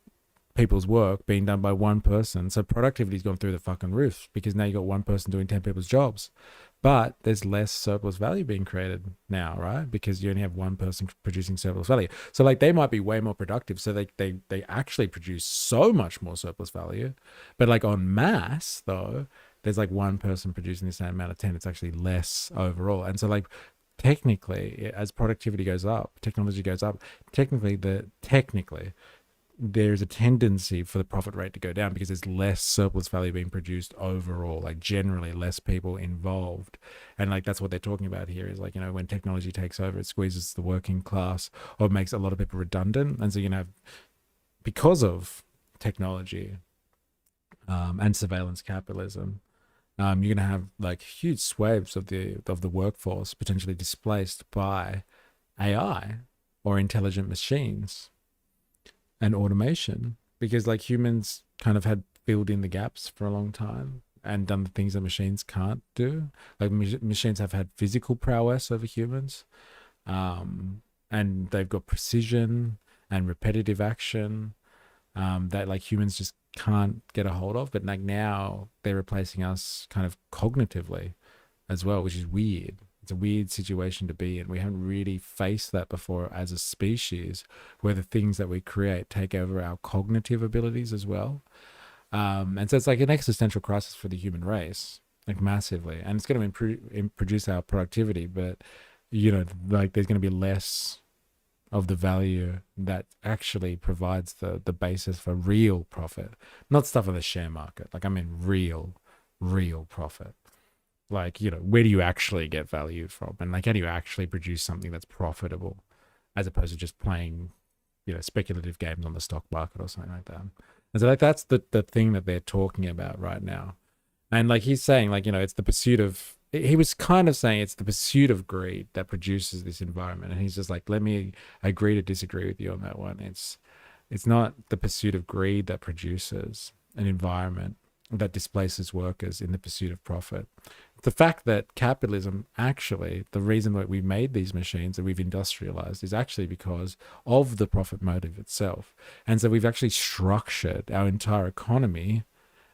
people's work being done by one person. So productivity's gone through the fucking roof because now you got one person doing 10 people's jobs. But there's less surplus value being created now, right? Because you only have one person producing surplus value. So like they might be way more productive. So they actually produce so much more surplus value. But like on mass though, there's like one person producing the same amount of 10. It's actually less overall. And so like technically, as productivity goes up, technology goes up, technically there's a tendency for the profit rate to go down because there's less surplus value being produced overall, like generally less people involved. And like that's what they're talking about here is like, you know, when technology takes over, it squeezes the working class or makes a lot of people redundant. And so you have, because of technology and surveillance capitalism, you're going to have like huge swathes of the workforce potentially displaced by AI or intelligent machines and automation, because like humans kind of had filled in the gaps for a long time and done the things that machines can't do. Like machines have had physical prowess over humans, and they've got precision and repetitive action that like humans just can't get a hold of. But like now they're replacing us kind of cognitively as well, which is weird. It's a weird situation to be in. We haven't really faced that before as a species, where the things that we create take over our cognitive abilities as well. And so it's like an existential crisis for the human race, like massively. And it's going to produce our productivity, but, you know, like there's going to be less of the value that actually provides the basis for real profit, not stuff in the share market. Like I mean real profit. Like, you know, where do you actually get value from? And like, how do you actually produce something that's profitable as opposed to just playing, you know, speculative games on the stock market or something like that? And so like, that's the thing that they're talking about right now. And like, he's saying like, you know, it's the pursuit of, he was kind of saying it's the pursuit of greed that produces this environment. And he's just like, let me agree to disagree with you on that one. It's not the pursuit of greed that produces an environment that displaces workers in the pursuit of profit. The fact that capitalism, actually, the reason that we made these machines that we've industrialized is actually because of the profit motive itself. And so we've actually structured our entire economy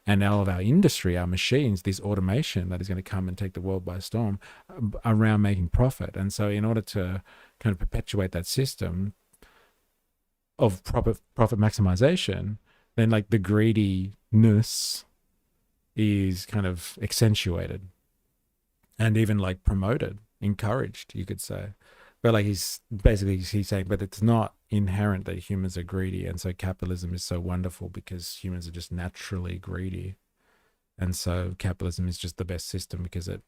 and all of our industry, our machines, this automation that is going to come and take the world by storm around making profit. And so in order to kind of perpetuate that system, of profit maximization, then like the greediness is kind of accentuated and even like promoted, encouraged, you could say. But like he's saying, but it's not inherent that humans are greedy, and so capitalism is so wonderful because humans are just naturally greedy. And so capitalism is just the best system because it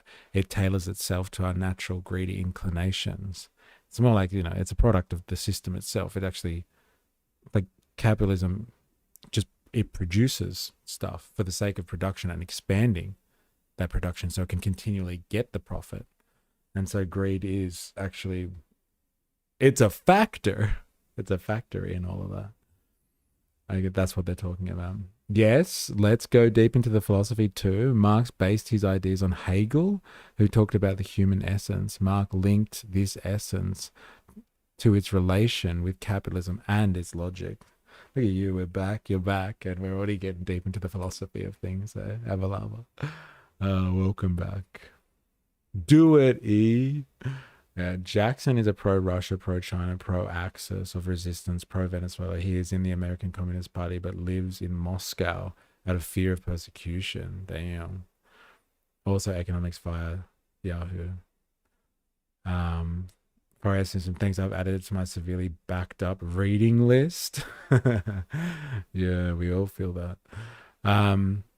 tailors itself to our natural greedy inclinations. It's more like, it's a product of the system itself. It actually, like capitalism, it produces stuff for the sake of production and expanding that production so it can continually get the profit. And so greed is actually, it's a factor. It's a factor in all of that. I think that's what they're talking about. Yes, let's go deep into the philosophy too. Marx based his ideas on Hegel, who talked about the human essence. Marx linked this essence to its relation with capitalism and its logic. Look at you, you're back, and we're already getting deep into the philosophy of things. Avalava. Welcome back. Do it, E. Jackson is a pro-Russia, pro-China, pro-axis of resistance, pro-Venezuela. He is in the American Communist Party but lives in Moscow out of fear of persecution. Damn. Also economics via Yahoo. For instance, some things I've added to my severely backed up reading list. Yeah, we all feel that.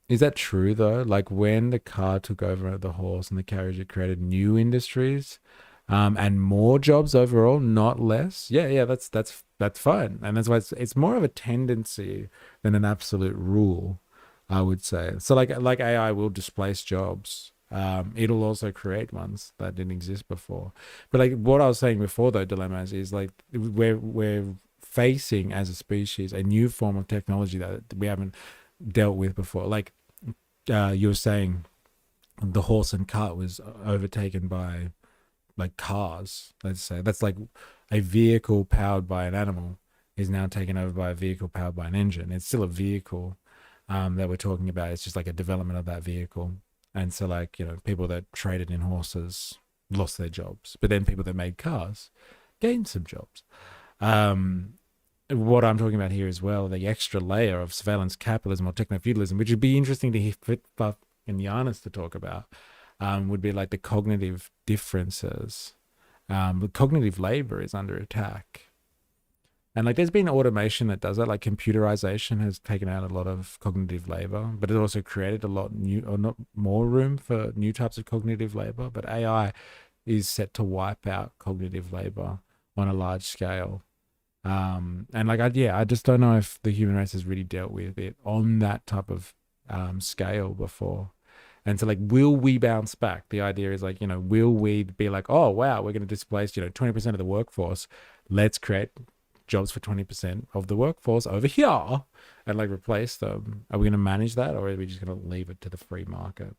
Is that true though? Like when the car took over the horse and the carriage, it created new industries and more jobs overall, not less. Yeah, that's fine. And that's why it's more of a tendency than an absolute rule, I would say. So like AI will displace jobs. It'll also create ones that didn't exist before. But like what I was saying before though, dilemmas is like we're facing as a species a new form of technology that we haven't dealt with before. Like you were saying, the horse and cart was overtaken by like cars. Let's say that's like a vehicle powered by an animal is now taken over by a vehicle powered by an engine. It's still a vehicle that we're talking about. It's just like a development of that vehicle. And so like, people that traded in horses lost their jobs, but then people that made cars gained some jobs. What I'm talking about here as well, the extra layer of surveillance capitalism or techno-feudalism, which would be interesting to hear in Yanis to talk about, would be like the cognitive differences. Cognitive labor is under attack. And like there's been automation that does that, like computerization has taken out a lot of cognitive labor, but it also created a lot new or not more room for new types of cognitive labor. But AI is set to wipe out cognitive labor on a large scale. And like, I just don't know if the human race has really dealt with it on that type of scale before. And so like, will we bounce back? The idea is like, will we be like, oh, wow, we're going to displace, 20% of the workforce. Let's create jobs for 20% of the workforce over here and like replace them. Are we going to manage that, or are we just going to leave it to the free market?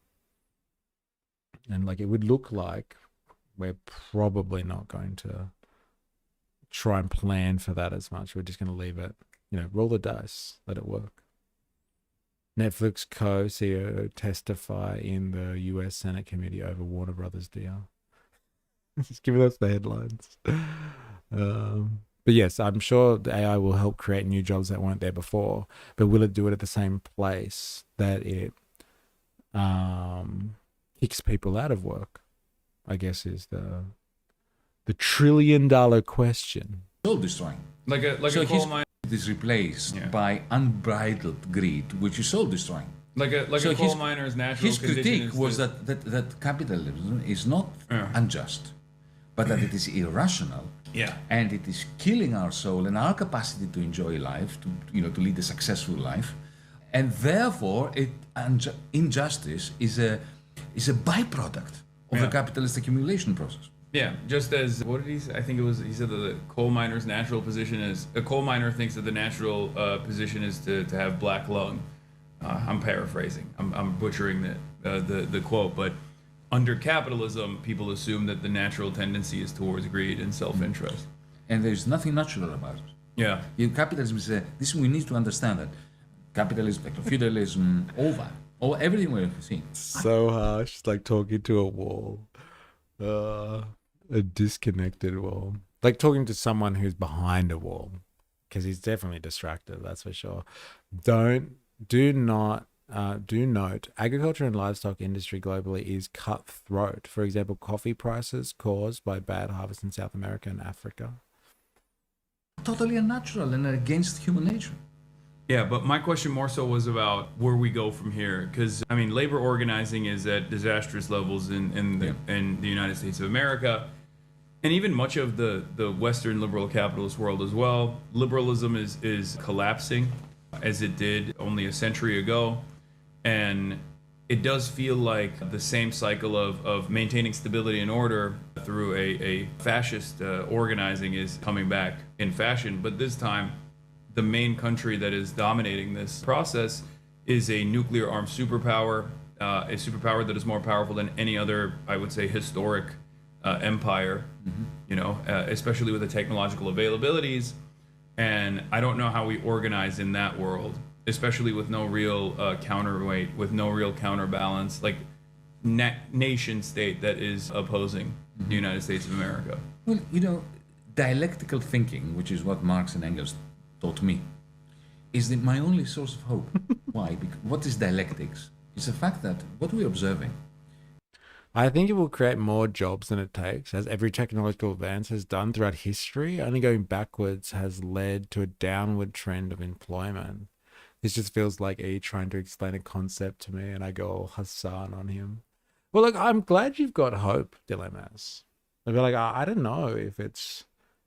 And like, it would look like we're probably not going to try and plan for that as much. We're just going to leave it, roll the dice, let it work. Netflix co-CEO testify in the US Senate committee over Warner Brothers deal. Just giving us the headlines. But yes, I'm sure the AI will help create new jobs that weren't there before, but will it do it at the same place that it kicks people out of work? I guess is the $1 trillion question. Soul destroying. Like a coal mine. It is replaced by unbridled greed, which is soul destroying. Like a coal miner's natural His critique was that capitalism is not unjust, but that it is irrational. Yeah. And it is killing our soul and our capacity to enjoy life, to lead a successful life. And therefore, injustice is a byproduct of the capitalist accumulation process. Yeah, just as, what did he say? I think he said that the coal miner's natural position is, a coal miner thinks that the natural position is to have black lung. I'm paraphrasing. I'm butchering the quote, but under capitalism, people assume that the natural tendency is towards greed and self-interest. And there's nothing natural about it. Yeah. Capitalism is this. We need to understand that capitalism, feudalism, all everything we're seeing. So harsh, like talking to a wall, a disconnected wall, like talking to someone who's behind a wall. because he's definitely distracted. That's for sure. Do note, agriculture and livestock industry globally is cutthroat. For example, coffee prices caused by bad harvests in South America and Africa. Totally unnatural and against human nature. Yeah, but my question more so was about where we go from here, because I mean, labor organizing is at disastrous levels in the United States of America, and even much of the Western liberal capitalist world as well. Liberalism is collapsing, as it did only a century ago, and it does feel like the same cycle of maintaining stability and order through a fascist organizing is coming back in fashion, but this time the main country that is dominating this process is a nuclear armed superpower, a superpower that is more powerful than any other, I would say, historic empire, you know, especially with the technological availabilities. And I don't know how we organize in that world, especially with no real counterweight, with no real counterbalance, like nation state that is opposing the United States of America. Well, you know, dialectical thinking, which is what Marx and Engels taught me, is my only source of hope. Why? Because what is dialectics? It's the fact that what we're observing. I think it will create more jobs than it takes, as every technological advance has done throughout history. Only going backwards has led to a downward trend of employment. This just feels like E trying to explain a concept to me, and I go all Hassan on him. Well, look, I'm glad you've got hope, Dilemmas. I'd be like, I don't know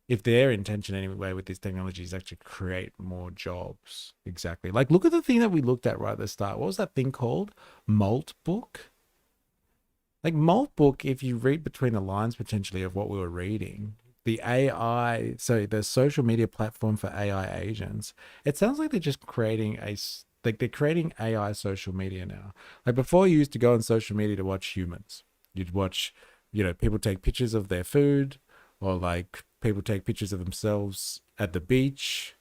if their intention anyway with this technology is actually create more jobs. Exactly. Like, look at the thing that we looked at right at the start. What was that thing called? Malt book? Like, Malt book, if you read between the lines potentially of what we were reading, the AI, so the social media platform for AI agents, it sounds like they're just creating they're creating AI social media now. Like, before, you used to go on social media to watch humans. You'd watch, you know, people take pictures of their food, or like people take pictures of themselves at the beach,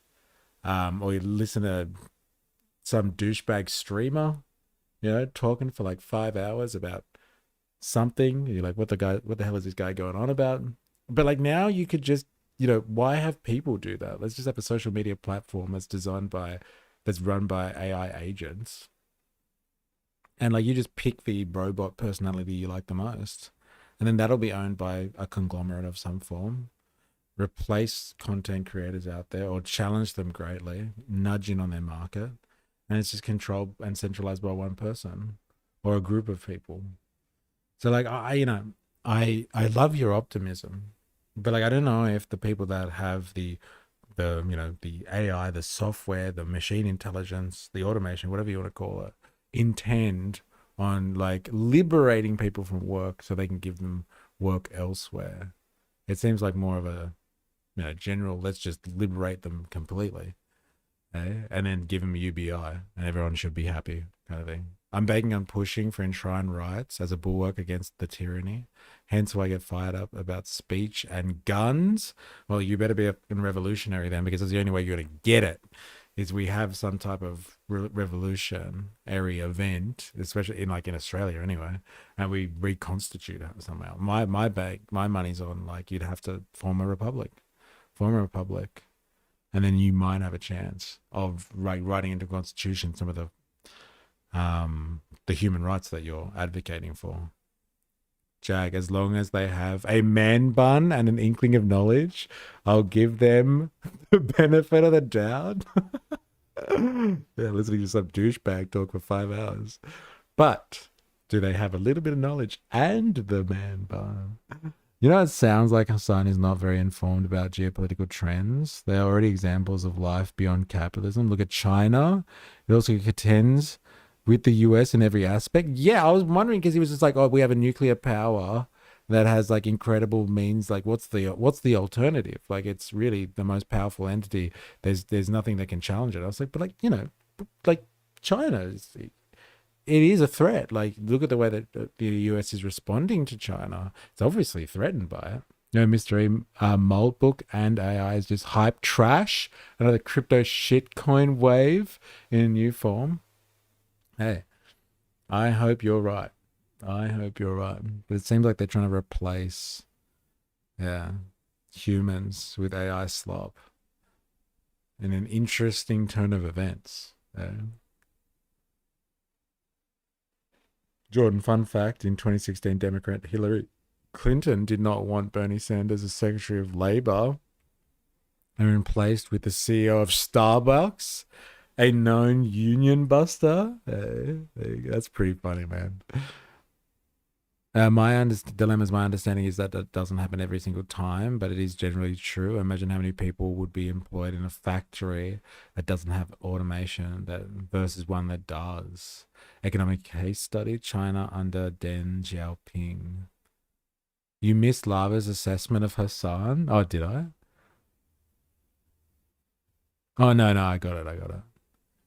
or you listen to some douchebag streamer, you know, talking for like 5 hours about something. You're like, what the hell is this guy going on about? But like, now you could just, you know, why have people do that? Let's just have a social media platform that's run by AI agents, and like, you just pick the robot personality you like the most, and then that'll be owned by a conglomerate of some form. Replace content creators out there, or challenge them greatly, nudge in on their market, and it's just controlled and centralized by one person or a group of people. So like, I love your optimism, but like, I don't know if the people that have the AI, the software, the machine intelligence, the automation, whatever you want to call it, intend on like liberating people from work so they can give them work elsewhere. It seems like more of a, you know, general, let's just liberate them completely, and then give them UBI and everyone should be happy kind of thing. I'm begging on pushing for enshrined rights as a bulwark against the tyranny. Hence why I get fired up about speech and guns. Well, you better be a revolutionary then, because it's the only way you're going to get it, is we have some type of revolutionary event, especially in Australia anyway, and we reconstitute it somehow. My money's on, like, you'd have to form a republic, and then you might have a chance of writing into the constitution some of the human rights that you're advocating for. Jag, as long as they have a man bun and an inkling of knowledge, I'll give them the benefit of the doubt. Yeah, listening to some douchebag talk for 5 hours. But do they have a little bit of knowledge and the man bun? You know, it sounds like Hassan is not very informed about geopolitical trends. There are already examples of life beyond capitalism. Look at China. It also contends with the US in every aspect. Yeah, I was wondering, because he was just like, oh, we have a nuclear power that has like incredible means. Like, what's the alternative? Like, it's really the most powerful entity. There's nothing that can challenge it. I was like, but like, you know, like China, it is a threat. Like, look at the way that the US is responding to China. It's obviously threatened by it. No mystery, Mold Book and AI is just hype trash. Another crypto shitcoin wave in a new form. Hey, I hope you're right. But it seems like they're trying to replace, humans with AI slop. in an interesting turn of events. Jordan, fun fact, in 2016, Democrat Hillary Clinton did not want Bernie Sanders as Secretary of Labor and replaced with the CEO of Starbucks, a known union buster. That's pretty funny, man. My understanding is that that doesn't happen every single time, but it is generally true. Imagine how many people would be employed in a factory that doesn't have automation versus one that does. Economic case study, China under Deng Xiaoping. You missed Lava's assessment of Hassan? Oh, did I? Oh, no, I got it.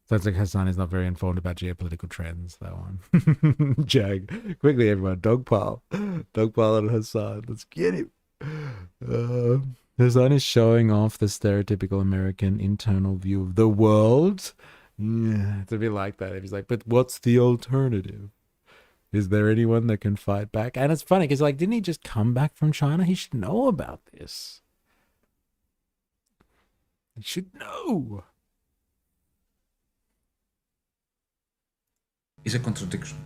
Sounds like Hassan is not very informed about geopolitical trends, that one. Jag. Quickly, everyone. Dogpile on Hassan. Let's get him. Hassan is showing off the stereotypical American internal view of the world. Yeah, it's a bit like that. He's like, but what's the alternative? Is there anyone that can fight back? And it's funny because, like, didn't he just come back from China? He should know about this. He should know. Is a contradiction.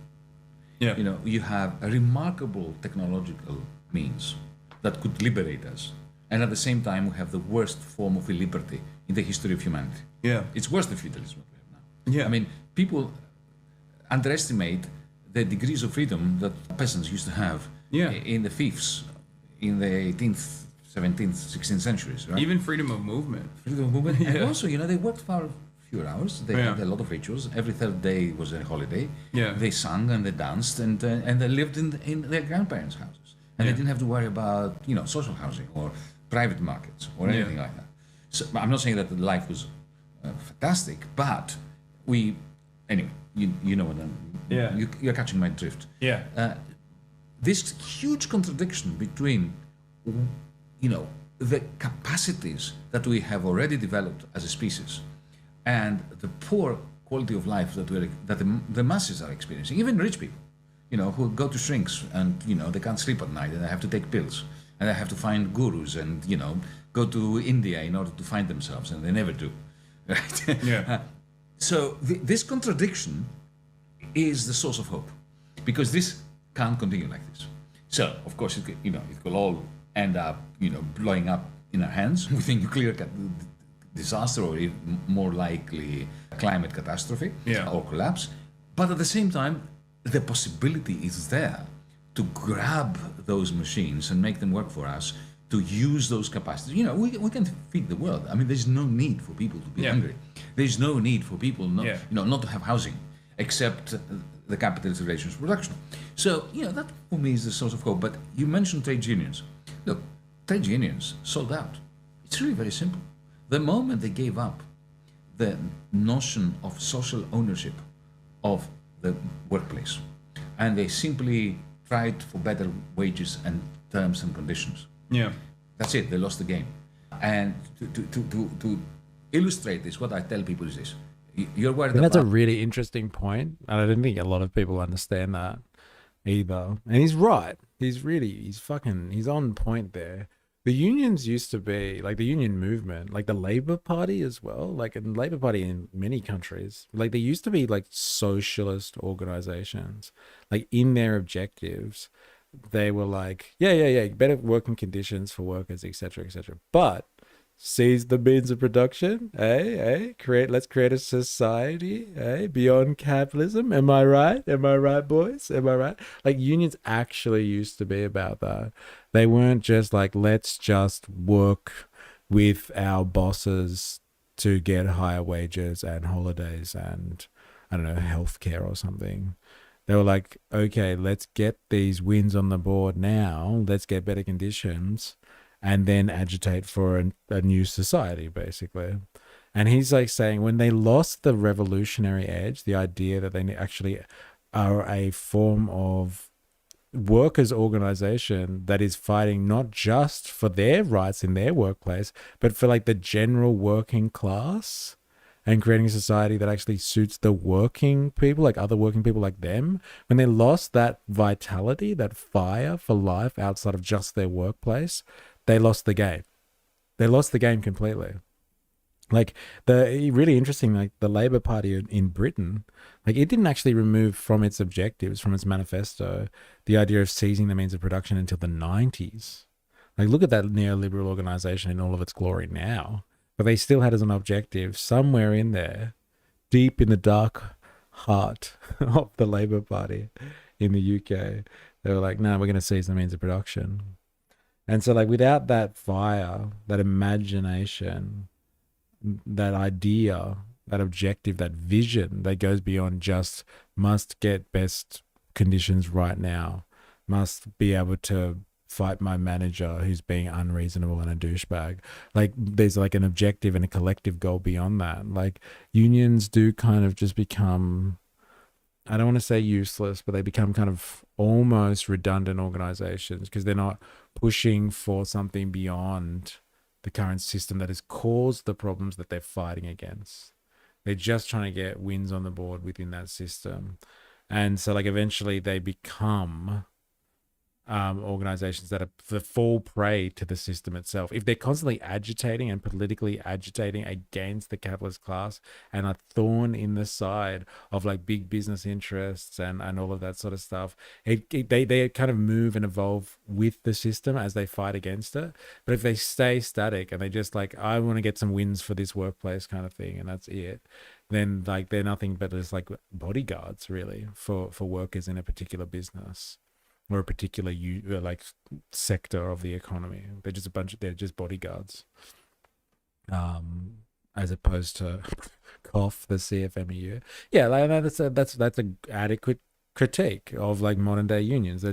Yeah. You know, you have a remarkable technological means that could liberate us, and at the same time, we have the worst form of illiberty in the history of humanity. Yeah. It's worse than feudalism what we have now. Yeah. I mean, people underestimate the degrees of freedom that peasants used to have in the fiefs in the 18th, 17th, 16th centuries, right? Even freedom of movement. Freedom of movement. And also, you know, they worked for fewer hours. They had a lot of rituals. Every third day was a holiday. Yeah. They sang and they danced and they lived in their grandparents' houses. And they didn't have to worry about, you know, social housing or private markets or anything like that. So I'm not saying that the life was fantastic, but anyway, you know what you're catching my drift. Yeah. This huge contradiction between, you know, the capacities that we have already developed as a species and the poor quality of life that the masses are experiencing, even rich people, you know, who go to shrinks and, you know, they can't sleep at night and they have to take pills and they have to find gurus and, you know, go to India in order to find themselves, and they never do. Right? Yeah. So this contradiction is the source of hope, because this can't continue like this. So, of course, it will all end up, you know, blowing up in our hands with a nuclear disaster, or even more likely a climate catastrophe or collapse. But at the same time, the possibility is there to grab those machines and make them work for us, to use those capacities. You know, we can feed the world. I mean, there's no need for people to be hungry. There's no need for people not to have housing, except the capitalist relations production. So, you know, that for me is the source of hope. But you mentioned trade unions. Look, trade unions sold out. It's really very simple. The moment they gave up the notion of social ownership of the workplace, and they simply tried for better wages and terms and conditions. Yeah. That's it, they lost the game. And to illustrate this, what I tell people is this. You're worried about... That's a really interesting point. And I don't think a lot of people understand that either. And he's right. He's on point there. The unions used to be, like the union movement, like the Labour Party as well, like in the Labour Party in many countries, like they used to be like socialist organizations, like in their objectives, they were like, better working conditions for workers, etc., etc. But seize the means of production, let's create a society, beyond capitalism. Am I right? Am I right, boys? Am I right? Like unions actually used to be about that. They weren't just like, let's just work with our bosses to get higher wages and holidays and, I don't know, healthcare or something. They were like, okay, let's get these wins on the board now. Let's get better conditions and then agitate for a new society, basically. And he's like saying when they lost the revolutionary edge, the idea that they actually are a form of workers' organization that is fighting not just for their rights in their workplace, but for like the general working class, and creating a society that actually suits the working people, like other working people like them. When they lost that vitality, that fire for life outside of just their workplace, they lost the game. They lost the game completely. Like the really interesting, like the Labour Party in Britain, like it didn't actually remove from its objectives, from its manifesto, the idea of seizing the means of production until the 90s. Like look at that neoliberal organization in all of its glory now, but they still had as an objective somewhere in there, deep in the dark heart of the Labour Party in the UK, they were like, no, we're going to seize the means of production. And so like without that fire, that imagination, that idea, that objective, that vision that goes beyond just must get best conditions right now, must be able to fight my manager who's being unreasonable and a douchebag. Like there's like an objective and a collective goal beyond that. Like unions do kind of just become, I don't want to say useless, but they become kind of almost redundant organizations because they're not pushing for something beyond the current system that has caused the problems that they're fighting against. They're just trying to get wins on the board within that system. And so like eventually they become organizations that fall prey to the system itself. If they're constantly agitating and politically agitating against the capitalist class and a thorn in the side of like big business interests and all of that sort of stuff, they kind of move and evolve with the system as they fight against it. But if they stay static and they just like, I want to get some wins for this workplace kind of thing, and that's it, then like they're nothing but just like bodyguards really for workers in a particular business or a particular like sector of the economy. They're just they're just bodyguards, as opposed to cough the CFMEU. Yeah, like that's a adequate critique of like modern day unions. They're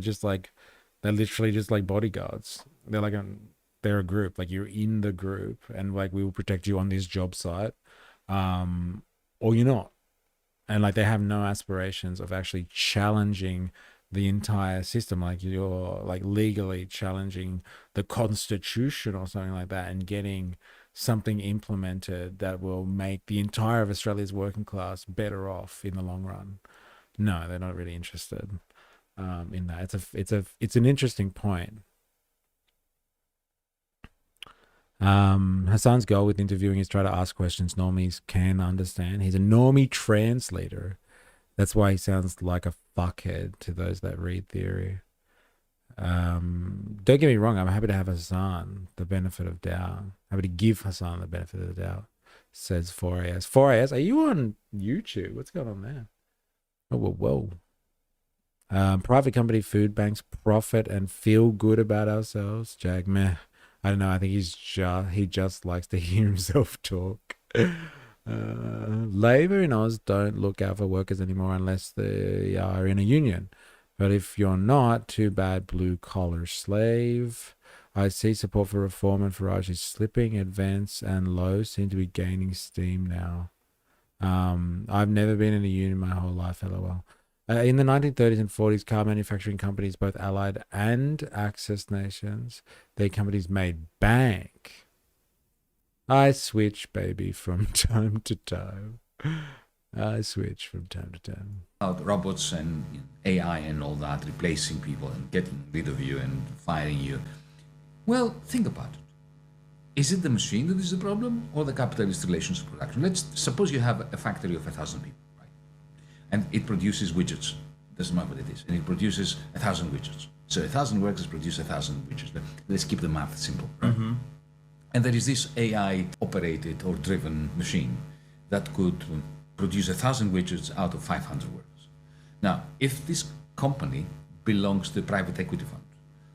literally just like bodyguards. They're like they're a group. Like you're in the group, and like we will protect you on this job site, or you're not. And like they have no aspirations of actually challenging the entire system. Like you're like legally challenging the constitution or something like that and getting something implemented that will make the entire of Australia's working class better off in the long run. No, they're not really interested in that. It's an interesting point. Hassan's goal with interviewing is try to ask questions normies can understand. He's a normie translator. That's why he sounds like a fuckhead to those that read theory. Don't get me wrong, I'm happy to have Hassan the benefit of doubt. Happy to give Hassan the benefit of the doubt, says 4AS. 4AS, are you on YouTube? What's going on there? Oh, whoa. Private company food banks profit and feel good about ourselves. Jag, meh. I don't know. I think he just likes to hear himself talk. Labour in Oz don't look out for workers anymore unless they are in a union. But if you're not, too bad, blue collar slave. I see support for reform and Farage is slipping. Advance and Low seem to be gaining steam now. I've never been in a union my whole life, lol. In the 1930s and 40s, car manufacturing companies, both Allied and Axis nations, their companies made bank. I switch, baby, from time to time. I switch from time to time. About robots and AI and all that, replacing people and getting rid of you and firing you. Well, think about it. Is it the machine that is the problem or the capitalist relations of production? Let's suppose you have a factory of 1,000 people, right? And it produces widgets. Doesn't matter what it is. And it produces 1,000 widgets. So 1,000 workers produce 1,000 widgets. Let's keep the math simple, right? Mm-hmm. And there is this AI-operated or driven machine that could produce 1,000 widgets out of 500 workers. Now, if this company belongs to a private equity fund,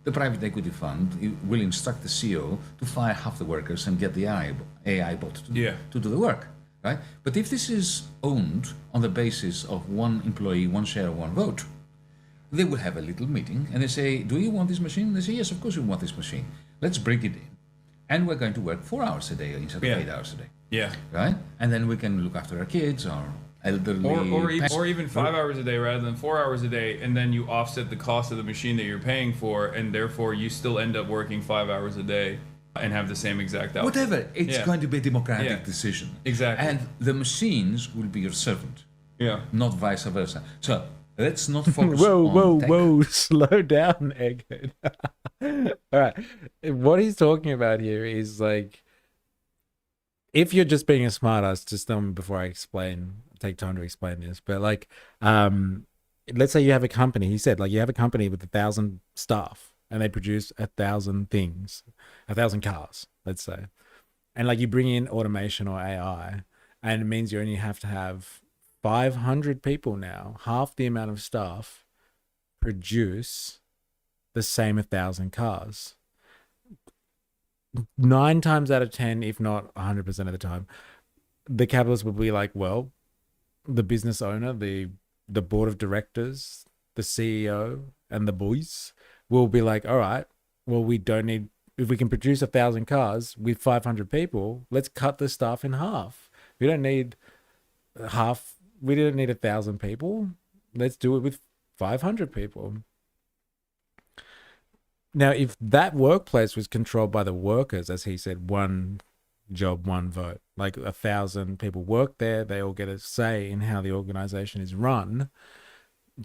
the private equity fund will instruct the CEO to fire half the workers and get the AI bot to do the work, right? But if this is owned on the basis of one employee, one share, one vote, they will have a little meeting and they say, do you want this machine? And they say, yes, of course we want this machine. Let's bring it in. And we're going to work 4 hours a day instead of 8 hours a day. Yeah. Right? And then we can look after our kids or elderly. Or even 5 hours a day rather than 4 hours a day, and then you offset the cost of the machine that you're paying for, and therefore you still end up working 5 hours a day and have the same exact output. Whatever. It's going to be a democratic decision. Exactly. And the machines will be your servant. Yeah. Not vice versa. So let's not focus whoa, slow down, Egghead. All right. What he's talking about here is like, if you're just being a smartass, just tell me before I take time to explain this. But like, let's say you have a company. He said, like, you have a company with 1,000 staff, and they produce 1,000 things, 1,000 cars, let's say, and like you bring in automation or AI, and it means you only have to have 500 people now, half the amount of staff, produce the same 1,000 cars. 9 times out of 10, if not 100% of the time, the capitalists will be like, well, the business owner, the board of directors, the CEO, and the boys will be like, all right, well, we don't need, if we can produce 1,000 cars with 500 people, let's cut the staff in half. We don't need 1,000 people. Let's do it with 500 people. Now, if that workplace was controlled by the workers, as he said, one job, one vote, like 1,000 people work there, they all get a say in how the organization is run,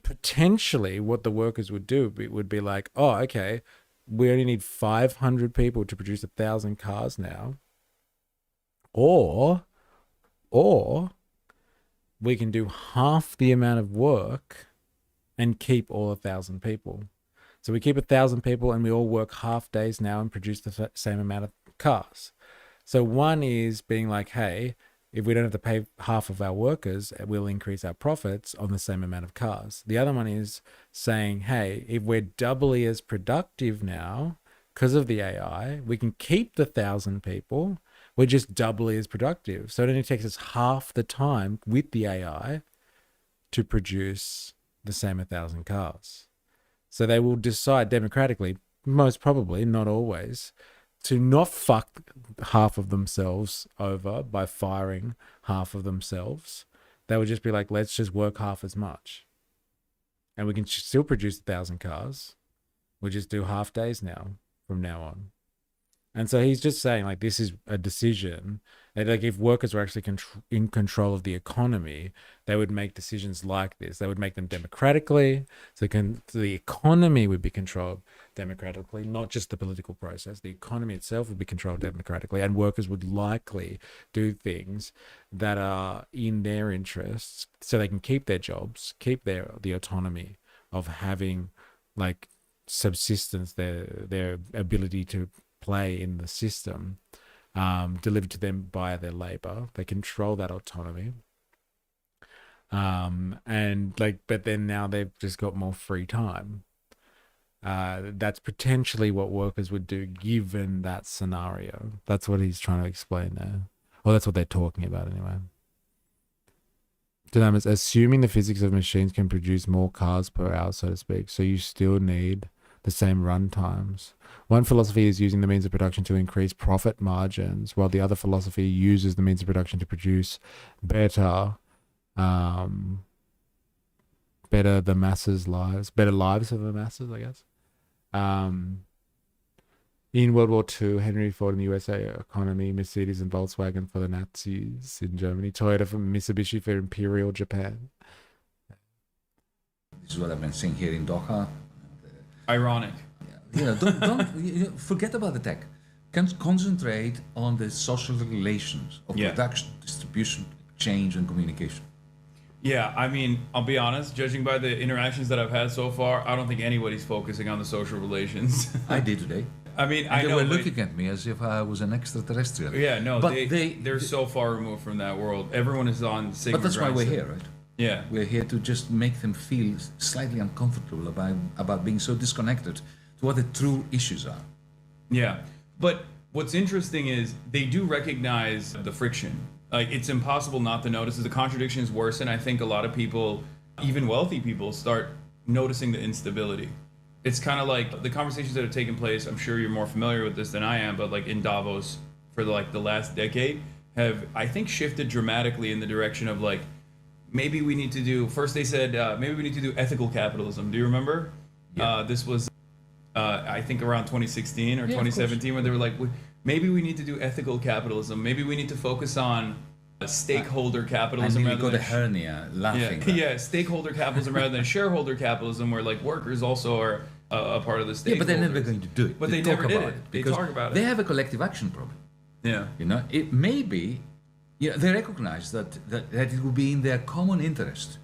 potentially what the workers would do would be like, oh, okay, we only need 500 people to produce 1,000 cars now. Or we can do half the amount of work and keep all 1,000 people. So we keep 1,000 people and we all work half days now and produce the same amount of cars. So one is being like, hey, if we don't have to pay half of our workers, we'll increase our profits on the same amount of cars. The other one is saying, hey, if we're doubly as productive now because of the AI, we can keep the 1,000 people. We're just doubly as productive. So it only takes us half the time with the AI to produce the same 1,000 cars. So they will decide democratically, most probably, not always, to not fuck half of themselves over by firing half of themselves. They would just be like, let's just work half as much. And we can still produce 1,000 cars. We'll just do half days now, from now on. And so he's just saying, like, this is a decision. And like, if workers were actually in control of the economy, they would make decisions like this. They would make them democratically. So the economy would be controlled democratically, not just the political process. The economy itself would be controlled democratically, and workers would likely do things that are in their interests, so they can keep their jobs, keep the autonomy of having like subsistence, their ability to play in the system, delivered to them by their labor. They control that autonomy. And like, but then now they've just got more free time. That's potentially what workers would do given that scenario. That's what he's trying to explain there. Or that's what they're talking about anyway. Dynamis, assuming the physics of machines can produce more cars per hour, so to speak, so you still need the same run times. One philosophy is using the means of production to increase profit margins, while the other philosophy uses the means of production to produce better the masses' lives, better lives of the masses, I guess. In World War II, Henry Ford in the USA economy, Mercedes and Volkswagen for the Nazis in Germany, Toyota for Mitsubishi for Imperial Japan. This is what I've been seeing here in Doha. Ironic. Don't forget about the tech. Concentrate on the social relations of production, distribution, exchange, and communication. Yeah, I mean, I'll be honest, judging by the interactions that I've had so far, I don't think anybody's focusing on the social relations. I did today. I mean, and they were looking at me as if I was an extraterrestrial. Yeah, no, but they're so far removed from that world. Everyone is on Sigma. But that's why we're here, right? Yeah. We're here to just make them feel slightly uncomfortable about being so disconnected to what the true issues are. Yeah. But what's interesting is they do recognize the friction. Like, it's impossible not to notice. As the contradictions worsen, I think a lot of people, even wealthy people, start noticing the instability. It's kind of like the conversations that have taken place, I'm sure you're more familiar with this than I am, but like in Davos for like the last decade have, I think, shifted dramatically in the direction of like, maybe we need to do, first they said, maybe we need to do ethical capitalism. Do you remember? Yeah. This was, I think, around 2016 or 2017, when they were like, maybe we need to do ethical capitalism. Maybe we need to focus on stakeholder capitalism. I got a hernia laughing. Yeah, stakeholder capitalism rather than shareholder capitalism, where like workers also are a part of the stakeholders. Yeah, but they're never going to do it. But they never did it. They talk about it. They have a collective action problem. Yeah. You know, it may be, they recognize that it will be in their common interest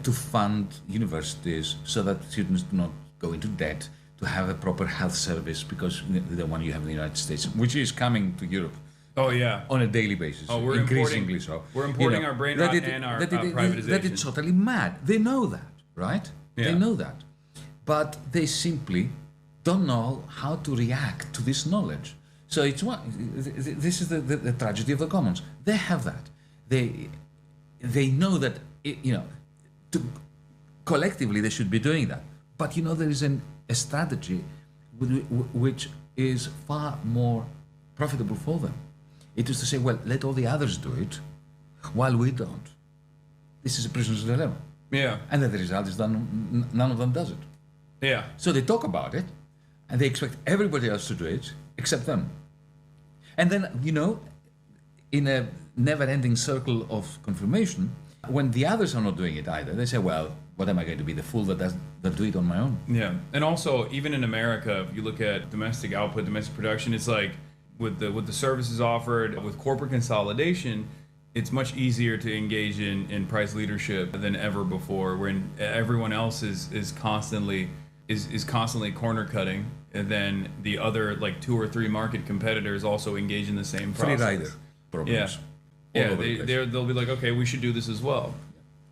to fund universities so that students do not go into debt, to have a proper health service, because the one you have in the United States, which is coming to Europe. Oh yeah. On a daily basis. Oh, we're increasingly so. We're importing our brain rot and our privatization. That it's totally mad. They know that, right? Yeah. They know that. But they simply don't know how to react to this knowledge. So it's what this is the tragedy of the commons. They have that. They know that collectively they should be doing that. But there is a strategy which is far more profitable for them. It is to say, well, let all the others do it while we don't. This is a prisoner's dilemma. Yeah. And then the result is none of them does it. Yeah. So they talk about it, and they expect everybody else to do it except them. And then, in a never-ending circle of confirmation, when the others are not doing it either, they say, well, what am I going to be, the fool that do it on my own? Yeah. And also, even in America, if you look at domestic output, domestic production, it's like with the services offered, with corporate consolidation, it's much easier to engage in price leadership than ever before, when everyone else is constantly corner cutting, and then the other like 2 or 3 market competitors also engage in the same process. Free rider problems. Yeah, they'll be like, okay, we should do this as well.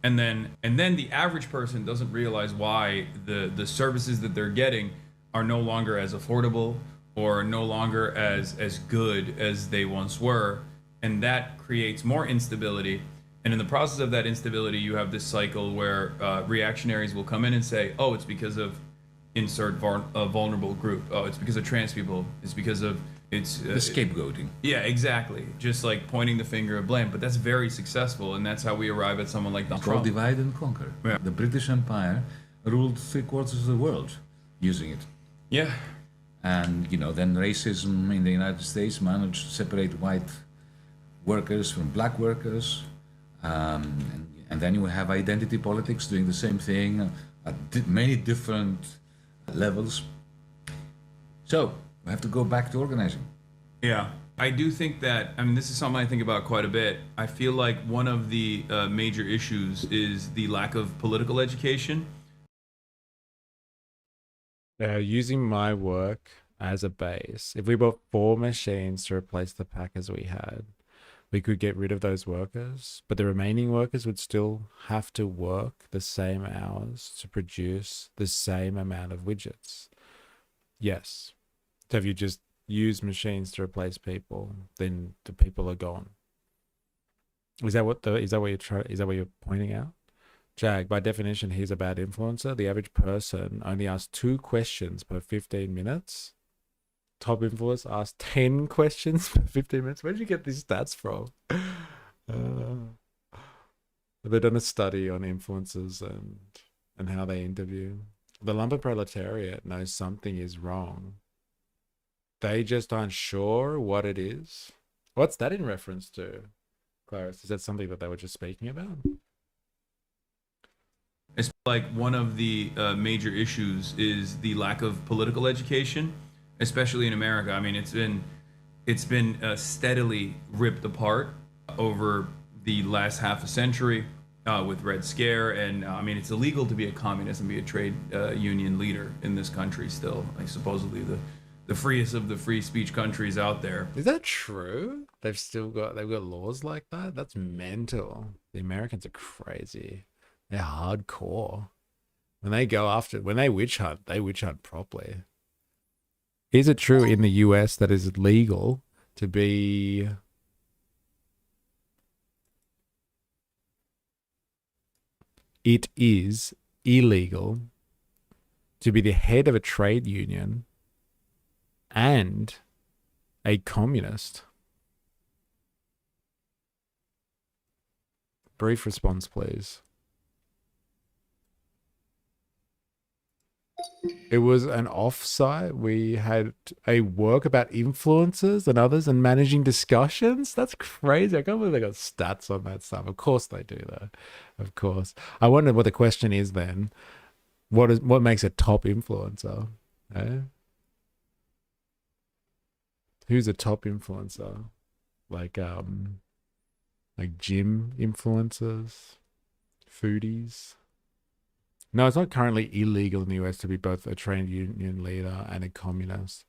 And then the average person doesn't realize why the services that they're getting are no longer as affordable or no longer as good as they once were. And that creates more instability. And in the process of that instability, you have this cycle where reactionaries will come in and say, oh, it's because of insert a vulnerable group. Oh, it's because of trans people. It's because of the scapegoating. Yeah, exactly. Just like pointing the finger of blame. But that's very successful, and that's how we arrive at someone like Donald Trump. It's called divide and conquer. Yeah. The British Empire ruled 3/4 of the world using it. Yeah. And then racism in the United States managed to separate white workers from black workers, and then you have identity politics doing the same thing at many different levels. So we have to go back to organizing. Yeah, I do think that, this is something I think about quite a bit. I feel like one of the major issues is the lack of political education. Using my work as a base, if we bought 4 machines to replace the packers we had, we could get rid of those workers, but the remaining workers would still have to work the same hours to produce the same amount of widgets. Yes. So if you just use machines to replace people, then the people are gone. Is that what you're pointing out? Jag, by definition, he's a bad influencer. The average person only asks 2 questions per 15 minutes. Top influencers ask 10 questions per 15 minutes. Where did you get these stats from? They've done a study on influencers and how they interview. The lumpen proletariat knows something is wrong. They just aren't sure what it is. What's that in reference to, Clarice? Is that something that they were just speaking about? It's like one of the major issues is the lack of political education, especially in America. It's been steadily ripped apart over the last half a century with Red Scare, and it's illegal to be a communist and be a trade union leader in this country still. Like supposedly the freest of the free speech countries out there. Is that true? They've got laws like that? That's mental. The Americans are crazy. They're hardcore. When they witch hunt properly. Is it true in the US that is legal to be it is illegal to be the head of a trade union and a communist? Brief response, please. It was an offsite. We had a work about influencers and others and managing discussions. That's crazy. I can't believe they got stats on that stuff. Of course they do, though. Of course. I wonder what the question is then. What makes a top influencer? Eh? Who's a top influencer? Like gym influencers, foodies. No, it's not currently illegal in the US to be both a trade union leader and a communist.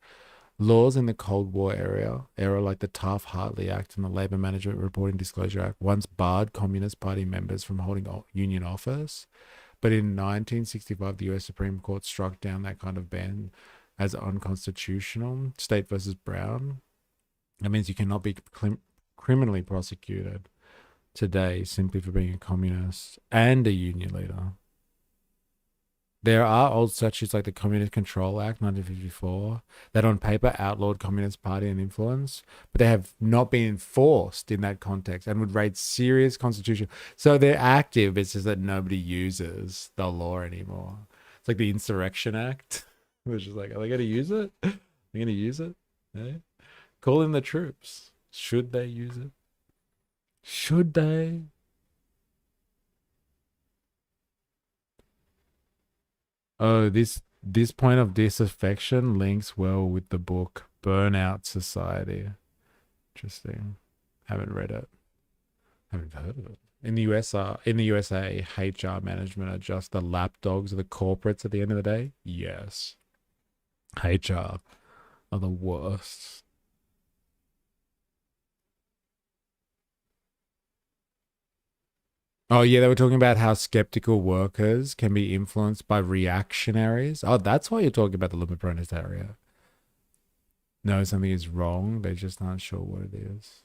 Laws in the Cold War era like the Taft-Hartley Act and the Labor Management Reporting Disclosure Act once barred Communist Party members from holding union office. But in 1965, the US Supreme Court struck down that kind of ban as unconstitutional. State versus Brown. That means you cannot be criminally prosecuted today simply for being a communist and a union leader. There are old statutes like the Communist Control Act 1954 that on paper outlawed Communist Party and influence, but they have not been enforced in that context and would raise serious constitutional. So they're active, it's just that nobody uses the law anymore. It's like the Insurrection Act, which is like, are they going to use it? Are they going to use it? Yeah. Call in the troops. Should they use it? Should they? Oh, this point of disaffection links well with the book Burnout Society. Interesting. Haven't read it. Haven't heard of it. In the USA, HR management are just the lapdogs of the corporates at the end of the day. Yes, HR are the worst. Oh, yeah, they were talking about how skeptical workers can be influenced by reactionaries. Oh, that's why you're talking about the libertarian. No, something is wrong. They just aren't sure what it is.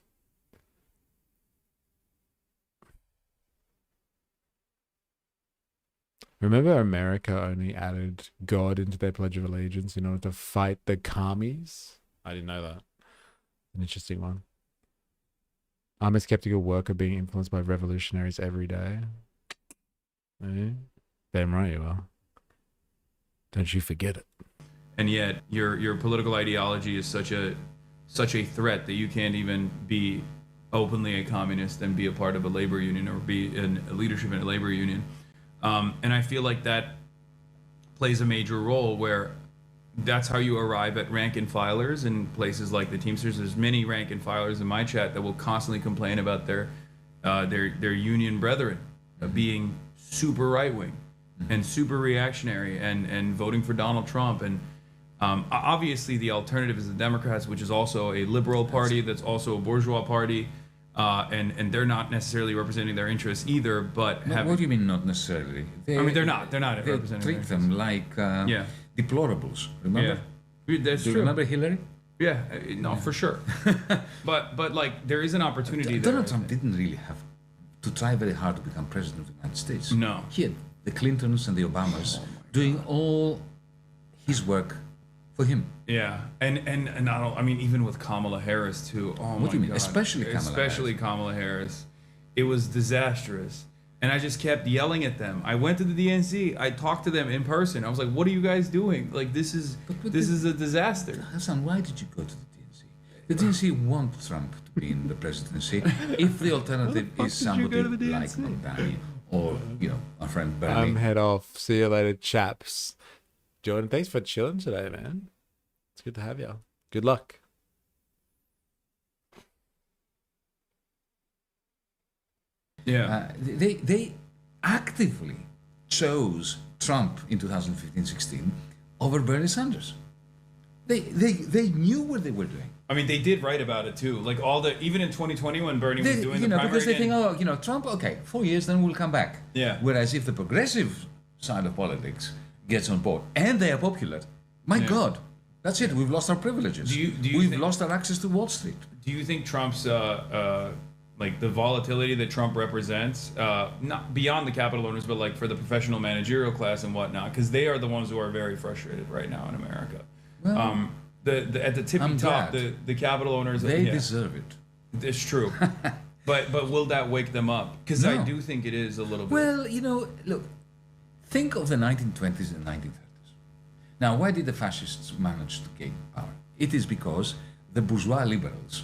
Remember America only added God into their Pledge of Allegiance in order to fight the commies? I didn't know that. An interesting one. I'm a skeptical worker being influenced by revolutionaries every day. Eh? Damn right you are. Don't you forget it. And yet your political ideology is such a threat that you can't even be openly a communist and be a part of a labor union or be in a leadership in a labor union. And I feel like that plays a major role where that's how you arrive at rank and filers in places like the Teamsters. There's many rank and filers in my chat that will constantly complain about their union brethren being super right-wing and super reactionary and voting for Donald Trump. And obviously the alternative is the Democrats, which is also a liberal party that's also a bourgeois party. And they're not necessarily representing their interests either, but what do you mean not necessarily? I mean, they're not representing treat them like deplorables. Remember? Yeah. That's do you true. remember Hillary? Yeah, no, for sure. but like there is an opportunity there. Donald Trump didn't really have to try very hard to become president of the United States. No. He had the Clintons and the Obamas doing all his work for him. Yeah, and I mean, even with Kamala Harris too. Oh what do you mean? God. Especially Kamala Harris. It was disastrous. And I just kept yelling at them. I went to the DNC. I talked to them in person. I was like, "What are you guys doing? Like, this is a disaster." Hassan, why did you go to the DNC? The DNC want Trump to be in the presidency. If the alternative is somebody like Mulvaney or our friend Bernie. I'm head off. See you later, chaps. Jordan, thanks for chilling today, man. It's good to have you. Good luck. Yeah. They actively chose Trump in 2015-16 over Bernie Sanders. They knew what they were doing. I mean, they did write about it too. Like even in 2020 when Bernie was doing the primary because they again, think, Trump, okay, 4 years, then we'll come back. Yeah. Whereas if the progressive side of politics gets on board and they are popular, my God, that's it. We've lost our privileges. We've lost our access to Wall Street. Do you think Trump's like the volatility that Trump represents, not beyond the capital owners, but like for the professional managerial class and whatnot, because they are the ones who are very frustrated right now in America. Well, at the tippy top, the capital owners, they deserve it. It's true, but will that wake them up? Because No. I do think it is a little bit. Well, look, think of the 1920s and 1930s. Now, why did the fascists manage to gain power? It is because the bourgeois liberals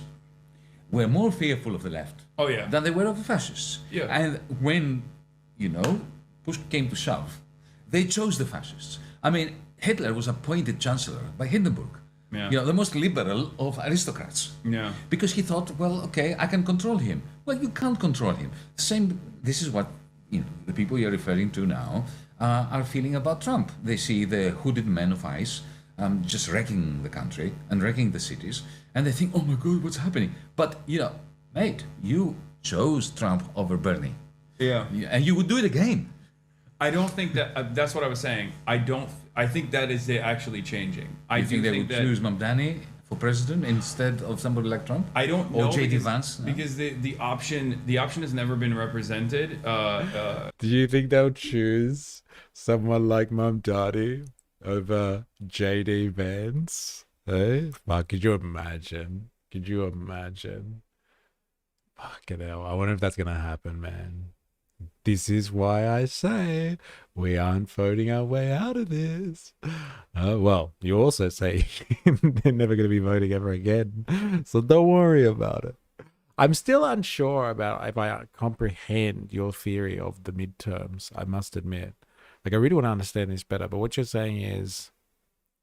were more fearful of the left than they were of the fascists. Yeah. And when, push came to shove, they chose the fascists. I mean, Hitler was appointed chancellor by Hindenburg. Yeah. You know, the most liberal of aristocrats. Yeah. Because he thought, well, okay, I can control him. Well, you can't control him. Same. This is what the people you're referring to now are feeling about Trump. They see the hooded men of ICE just wrecking the country and wrecking the cities, and they think, oh my God, what's happening? But mate, you chose Trump over Bernie. Yeah. And you would do it again. I don't think that. That's what I was saying. I think that is actually changing. You think they would choose Mamdani for president instead of somebody like Trump? I don't know. Or JD Vance? No? Because the option has never been represented. Do you think they'll choose someone like Mamdani over JD Vance? Hey? Fuck, could you imagine? Could you imagine? Fucking hell. I wonder if that's gonna happen, man. This is why I say we aren't voting our way out of this. Well, you also say they're never going to be voting ever again. So don't worry about it. I'm still unsure about if I comprehend your theory of the midterms, I must admit. Like, I really want to understand this better. But what you're saying is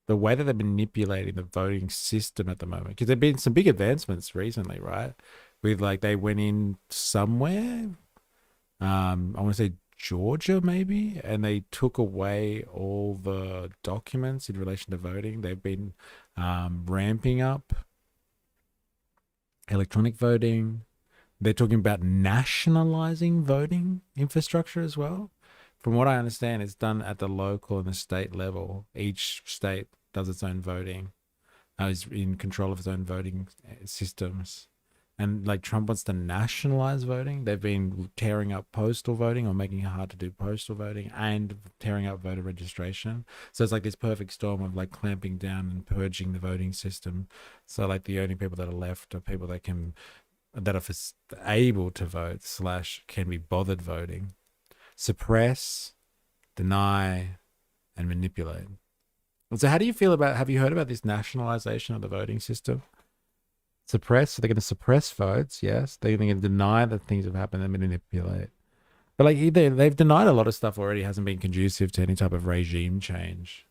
the way that they're manipulating the voting system at the moment. Because there have been some big advancements recently, right? With, like, they went in somewhere... I want to say Georgia maybe, and they took away all the documents in relation to voting. They've been ramping up electronic voting. They're talking about nationalizing voting infrastructure as well. From what I understand, it's done at the local and the state level. Each state does its own voting, is in control of its own voting systems. And like Trump wants to nationalize voting. They've been tearing up postal voting or making it hard to do postal voting and tearing up voter registration. So it's like this perfect storm of like clamping down and purging the voting system. So like the only people that are left are people that are able to vote / can be bothered voting. Suppress, deny, and manipulate. And so how do you feel have you heard about this nationalization of the voting system? Suppress, so they're going to suppress votes, yes. They're going to deny that things have happened and manipulate. But like they've denied a lot of stuff already, hasn't been conducive to any type of regime change.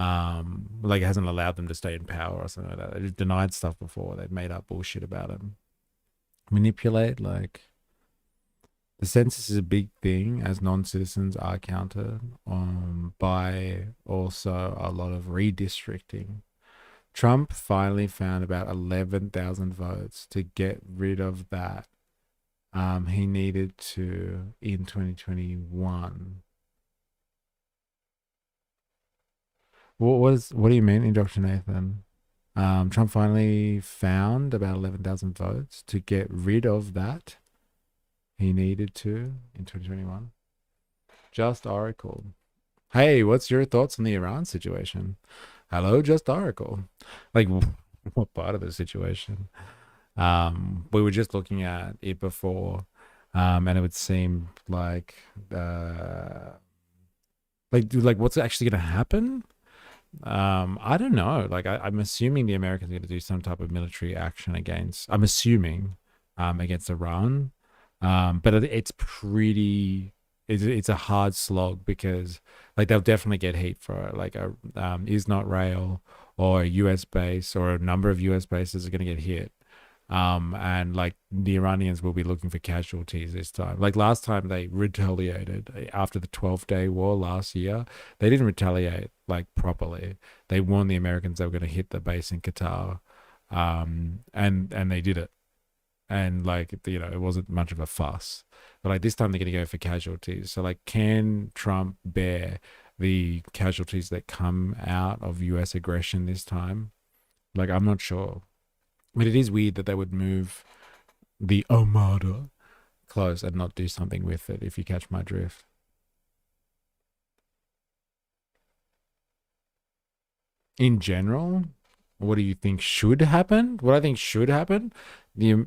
Like it hasn't allowed them to stay in power or something like that. They've denied stuff before. They've made up bullshit about it. Manipulate, like the census is a big thing as non-citizens are counted by also a lot of redistricting. Trump finally found about 11,000 votes to get rid of that. He needed to in 2021. What do you mean, Dr. Nathan? Trump finally found about 11,000 votes to get rid of that. He needed to in 2021. Just Oracle. Hey, what's your thoughts on the Iran situation? Hello, Just Oracle. Like, what part of the situation? We were just looking at it before, and it would seem like what's actually going to happen? I don't know. Like, I'm assuming the Americans are going to do some type of military action against Iran. But it's pretty... It's a hard slog because like they'll definitely get heat for it. Like is not rail or a US base or a number of US bases are going to get hit. And like the Iranians will be looking for casualties this time. Like last time they retaliated after the 12-day war last year. They didn't retaliate like properly. They warned the Americans they were going to hit the base in Qatar. And they did it. And like, it wasn't much of a fuss. But like this time they're going to go for casualties. So like, can Trump bear the casualties that come out of US aggression this time? Like, I'm not sure. But it is weird that they would move the Armada close and not do something with it, if you catch my drift. In general, what do you think should happen? What I think should happen, the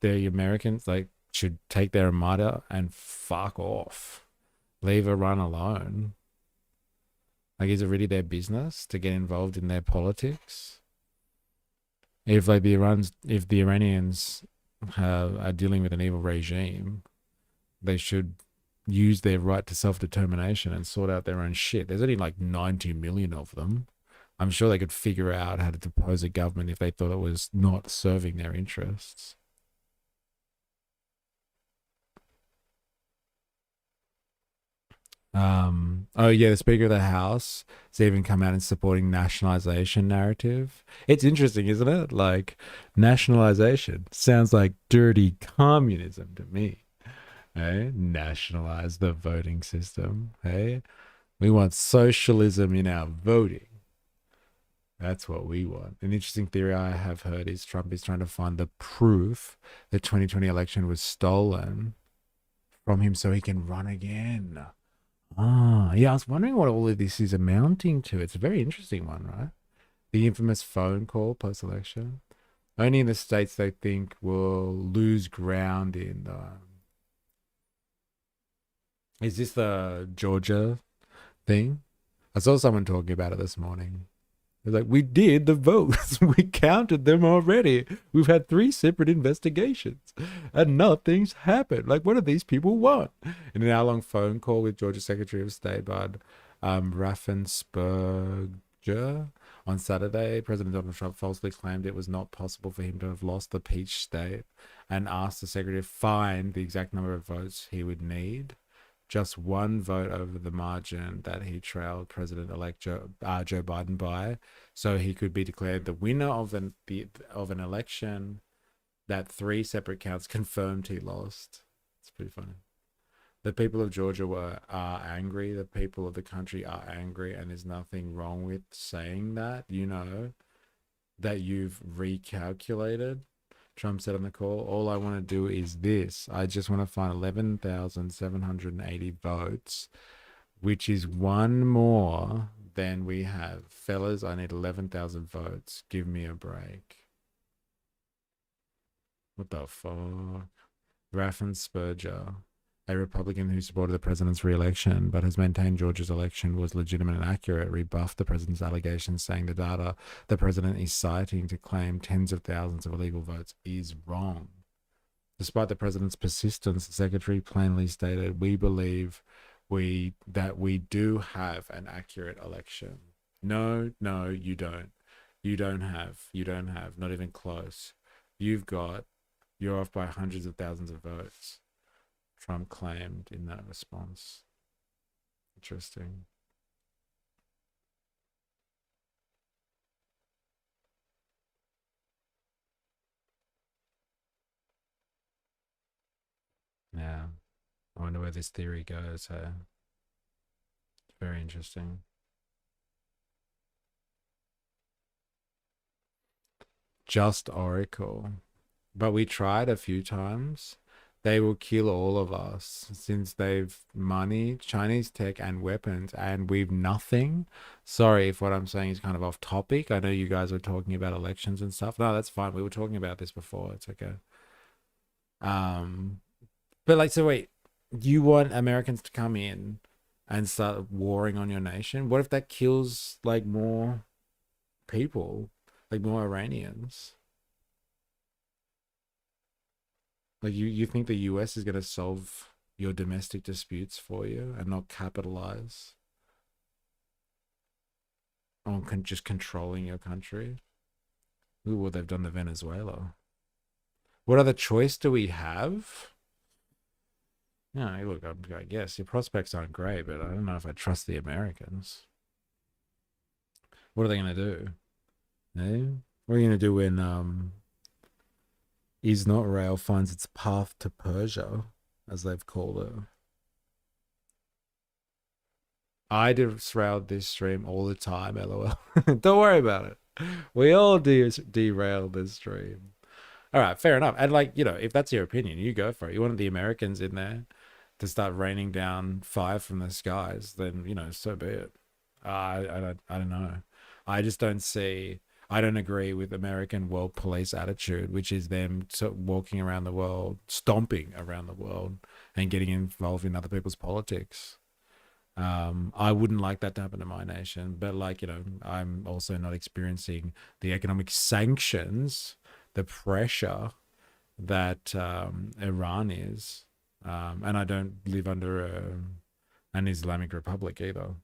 Americans should take their Armada and fuck off. Leave Iran alone. Like, is it really their business to get involved in their politics? If the Iranians are dealing with an evil regime, they should use their right to self-determination and sort out their own shit. There's only 90 million of them. I'm sure they could figure out how to depose a government if they thought it was not serving their interests. Oh yeah, the Speaker of the House has even come out and supporting nationalization narrative. It's interesting, isn't it? Like, nationalization sounds like dirty communism to me. Hey, nationalize the voting system. Hey, we want socialism in our voting. That's what we want. An interesting theory I have heard is Trump is trying to find the proof the 2020 election was stolen from him so he can run again. Ah, yeah, I was wondering what all of this is amounting to. It's a very interesting one, right? The infamous phone call post-election. Only in the states they think will lose ground in. Is this the Georgia thing? I saw someone talking about it this morning. They're like, we did the votes. We counted them already. We've had 3 separate investigations and nothing's happened. Like, what do these people want? In an hour-long phone call with Georgia Secretary of State Bud Raffensperger on Saturday, President Donald Trump falsely claimed it was not possible for him to have lost the Peach State and asked the secretary to find the exact number of votes he would need. Just 1 vote over the margin that he trailed President-elect Joe Biden by, so he could be declared the winner of an election that 3 separate counts confirmed he lost. It's pretty funny. The people of Georgia are angry. The people of the country are angry, and there's nothing wrong with saying that. You know that you've recalculated. Trump said on the call, all I want to do is this. I just want to find 11,780 votes, which is 1 more than we have. Fellas, I need 11,000 votes. Give me a break. What the fuck? Raffensperger, a Republican who supported the president's re-election but has maintained Georgia's election was legitimate and accurate, rebuffed the president's allegations, saying the data the president is citing to claim tens of thousands of illegal votes is wrong. Despite the president's persistence, the secretary plainly stated, we believe that we do have an accurate election. No, you don't. You don't have. Not even close. You're off by hundreds of thousands of votes. Trump claimed in that response. Interesting. Yeah. I wonder where this theory goes. It's very interesting. Just Oracle. But we tried a few times. They will kill all of us since they've money, Chinese tech, and weapons, and we've nothing. Sorry if what I'm saying is kind of off topic. I know you guys were talking about elections and stuff. No, that's fine. We were talking about this before. It's okay. But like, so wait, you want Americans to come in and start warring on your nation? What if that kills like more people, like more Iranians? Like you think the US is going to solve your domestic disputes for you and not capitalize on just controlling your country? Look what they've done to Venezuela. What other choice do we have? Yeah, look, I guess your prospects aren't great, but I don't know if I trust the Americans. What are they going to do? Eh? What are you going to do when Is Not Rail finds its path to Persia, as they've called it? I derailed this stream all the time, lol. Don't worry about it. We all derail this stream. All right, fair enough. And like, you know, if that's your opinion, you go for it. You want the Americans in there to start raining down fire from the skies, then, you know, so be it. I don't know. I just don't see... I don't agree with American world police attitude, which is them walking around the world, stomping around the world, and getting involved in other people's politics. I wouldn't like that to happen to my nation, but like, you know, I'm also not experiencing the economic sanctions, the pressure that Iran is, and I don't live under an Islamic Republic either.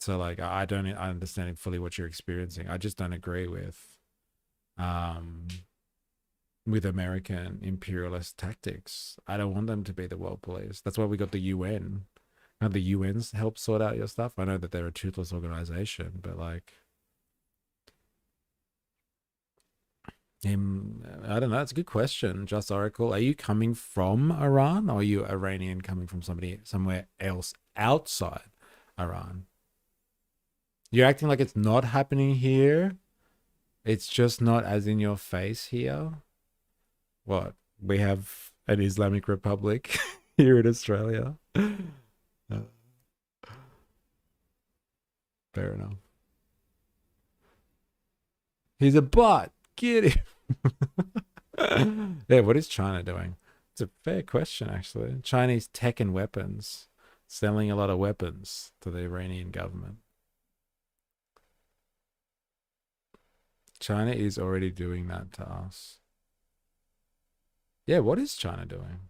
So like I don't understand fully what you're experiencing. I just don't agree with American imperialist tactics. I don't want them to be the world police. That's why we got the UN. And the UN's help sort out your stuff. I know that they're a toothless organization, but like, I don't know. It's a good question. Just Oracle, are you coming from Iran, or are you Iranian coming from somewhere else outside Iran? You're acting like it's not happening here. It's just not as in your face here. What? We have an Islamic Republic here in Australia. Fair enough. He's a bot. Get him. Yeah, what is China doing? It's a fair question, actually. Chinese tech and weapons. Selling a lot of weapons to the Iranian government. China is already doing that to us. Yeah, what is China doing?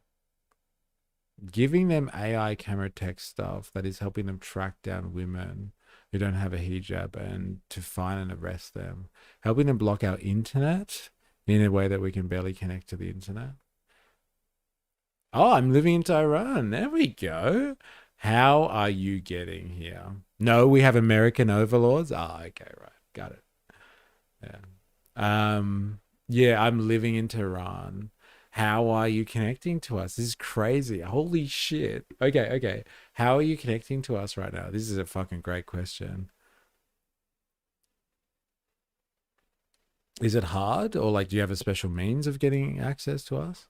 Giving them AI camera tech stuff that is helping them track down women who don't have a hijab and to find and arrest them. Helping them block our internet in a way that we can barely connect to the internet. Oh, I'm living in Iran. There we go. How are you getting here? No, we have American overlords. Ah, okay, right. Got it. Yeah. Yeah, I'm living in Tehran. How are you connecting to us? This is crazy. Holy shit. Okay. How are you connecting to us right now? This is a fucking great question. Is it hard, or like do you have a special means of getting access to us?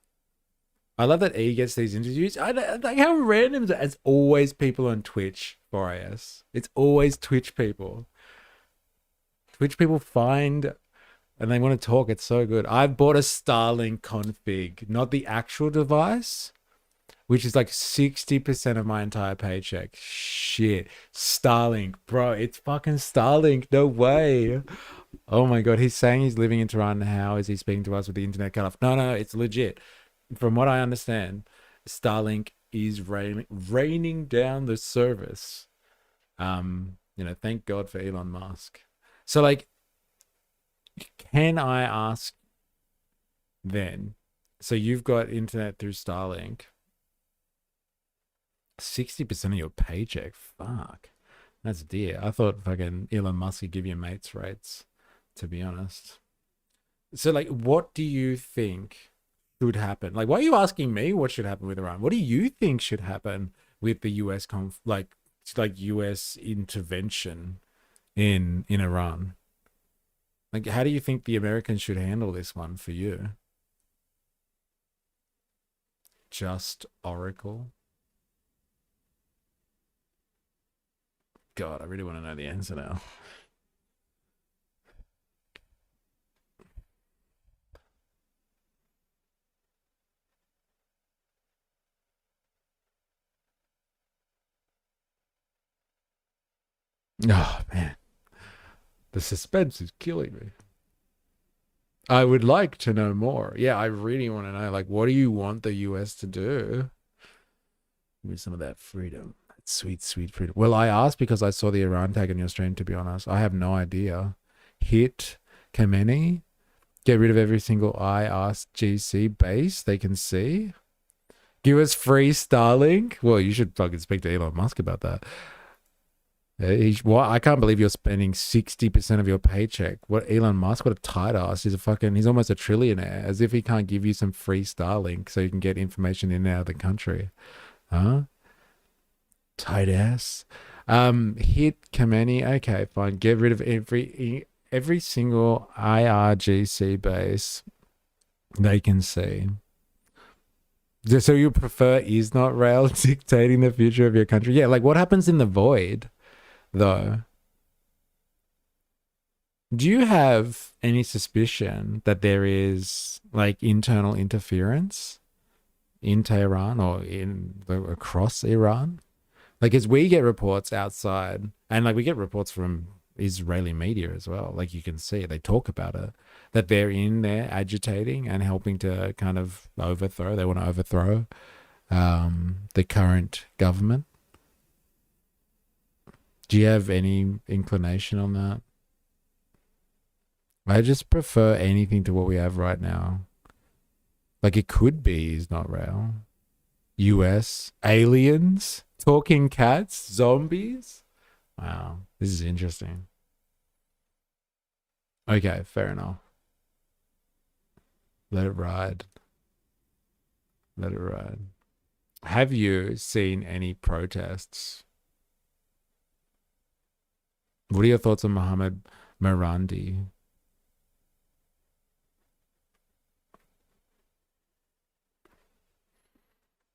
I love that E gets these interviews. I like how random is it? It's always people on Twitch for IS. It's always Twitch people. Twitch people find and they want to talk. It's so good. I've bought a Starlink config, not the actual device, which is like 60% of my entire paycheck. Shit. Starlink, bro. It's fucking Starlink. No way. Oh my God. He's saying he's living in Tehran. How is he speaking to us with the internet cut off? No, it's legit. From what I understand, Starlink is raining down the service. Thank God for Elon Musk. So like, can I ask then, so you've got internet through Starlink, 60% of your paycheck, fuck, that's dear. I thought fucking Elon Musk would give you mates rates, to be honest. So like, what do you think should happen? Like, why are you asking me what should happen with Iran? What do you think should happen with the US like US intervention in Iran? Like, how do you think the Americans should handle this one for you? Just Oracle? God, I really want to know the answer now. Oh, man. The suspense is killing me. I would like to know more. Yeah, I really want to know, like, what do you want the US to do? Give me some of that freedom. That sweet, sweet freedom. Well, I asked because I saw the Iran tag in your stream, to be honest. I have no idea. Hit Khamenei. Get rid of every single IRGC base they can see. Give us free Starlink. Well, you should fucking speak to Elon Musk about that. I can't believe you're spending 60% of your paycheck. What Elon Musk, what a tight ass. He's almost a trillionaire, as if he can't give you some free Starlink so you can get information in and out of the country. Huh? Tight ass. Hit Khamenei. Okay, fine. Get rid of every single IRGC base they can see. So you prefer is not rail dictating the future of your country? Yeah, like what happens in the void? Though, do you have any suspicion that there is like internal interference in Tehran or across Iran? Like, as we get reports outside, and like we get reports from Israeli media as well, like you can see they talk about it, that they're in there agitating and helping to kind of overthrow. They want to overthrow the current government. Do you have any inclination on that? I just prefer anything to what we have right now. Like it could be is not real. US, aliens, talking cats, zombies. Wow, this is interesting. Okay, fair enough. Let it ride. Let it ride. Have you seen any protests? What are your thoughts on Mohammed Marandi?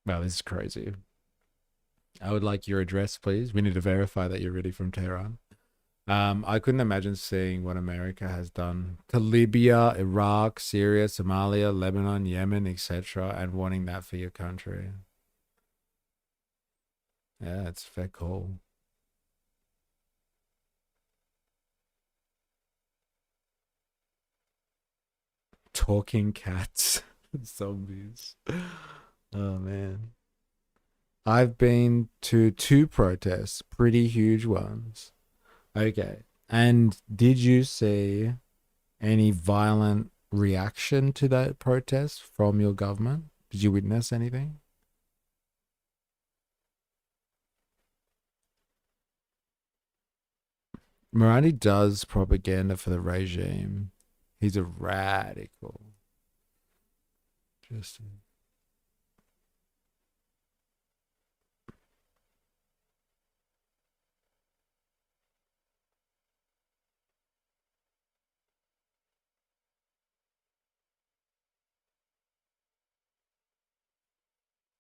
Wow, this is crazy. I would like your address, please. We need to verify that you're really from Tehran. I couldn't imagine seeing what America has done to Libya, Iraq, Syria, Somalia, Lebanon, Yemen, etc., and wanting that for your country. Yeah, it's fair call. Talking cats, zombies. Oh man. I've been to 2 protests, pretty huge ones. Okay. And did you see any violent reaction to that protest from your government? Did you witness anything? Morandi does propaganda for the regime. He's a radical. Just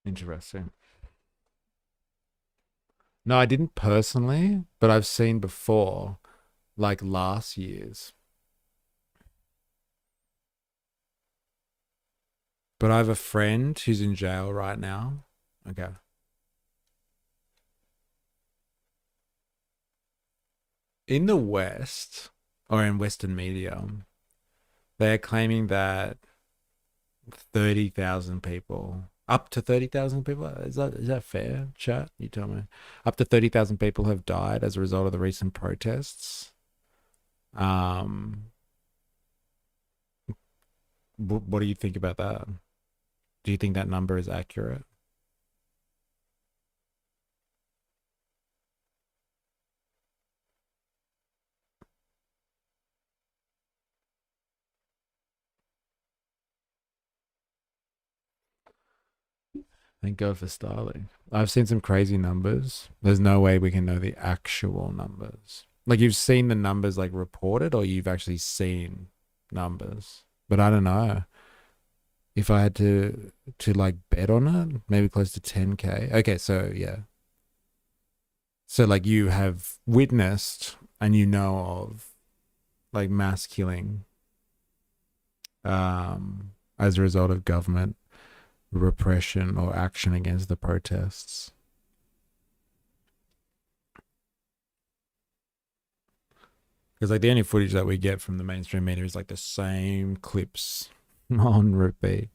interesting. No, I didn't personally, but I've seen before, like last year's. But I have a friend who's in jail right now. Okay. In the West, or in Western media, they're claiming that 30,000 people, up to 30,000 people, is that fair, chat? You tell me. Up to 30,000 people have died as a result of the recent protests. What do you think about that? Do you think that number is accurate? Thank God for Starlink. I've seen some crazy numbers. There's no way we can know the actual numbers. Like you've seen the numbers like reported, or you've actually seen numbers. But I don't know. If I had to like bet on it, maybe close to 10K. Okay, so yeah. So like you have witnessed and you know of like mass killing as a result of government repression or action against the protests. Because like the only footage that we get from the mainstream media is like the same clips on repeat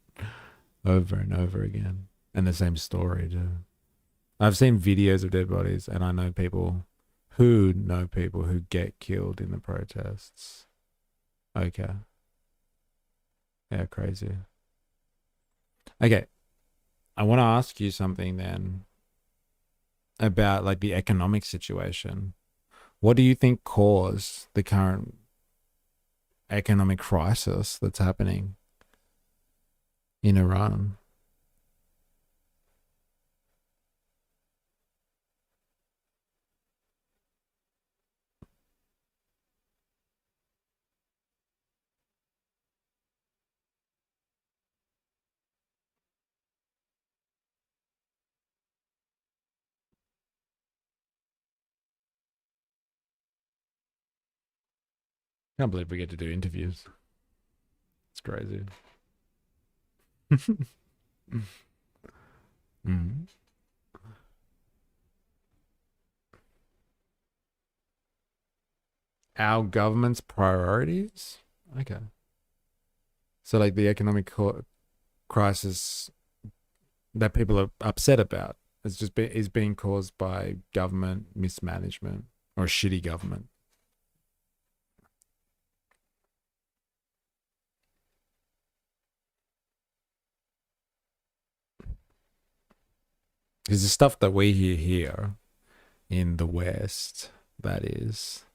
over and over again, and the same story too. I've seen videos of dead bodies, and I know people who get killed in the protests. Okay. Yeah, crazy. Okay. I want to ask you something then about like the economic situation. What do you think caused the current economic crisis that's happening in Iran? Can't believe we get to do interviews. It's crazy. Mm. Our government's priorities? Okay. So like the economic crisis that people are upset about is being caused by government mismanagement or a shitty government. Because the stuff that we hear here in the West, that is,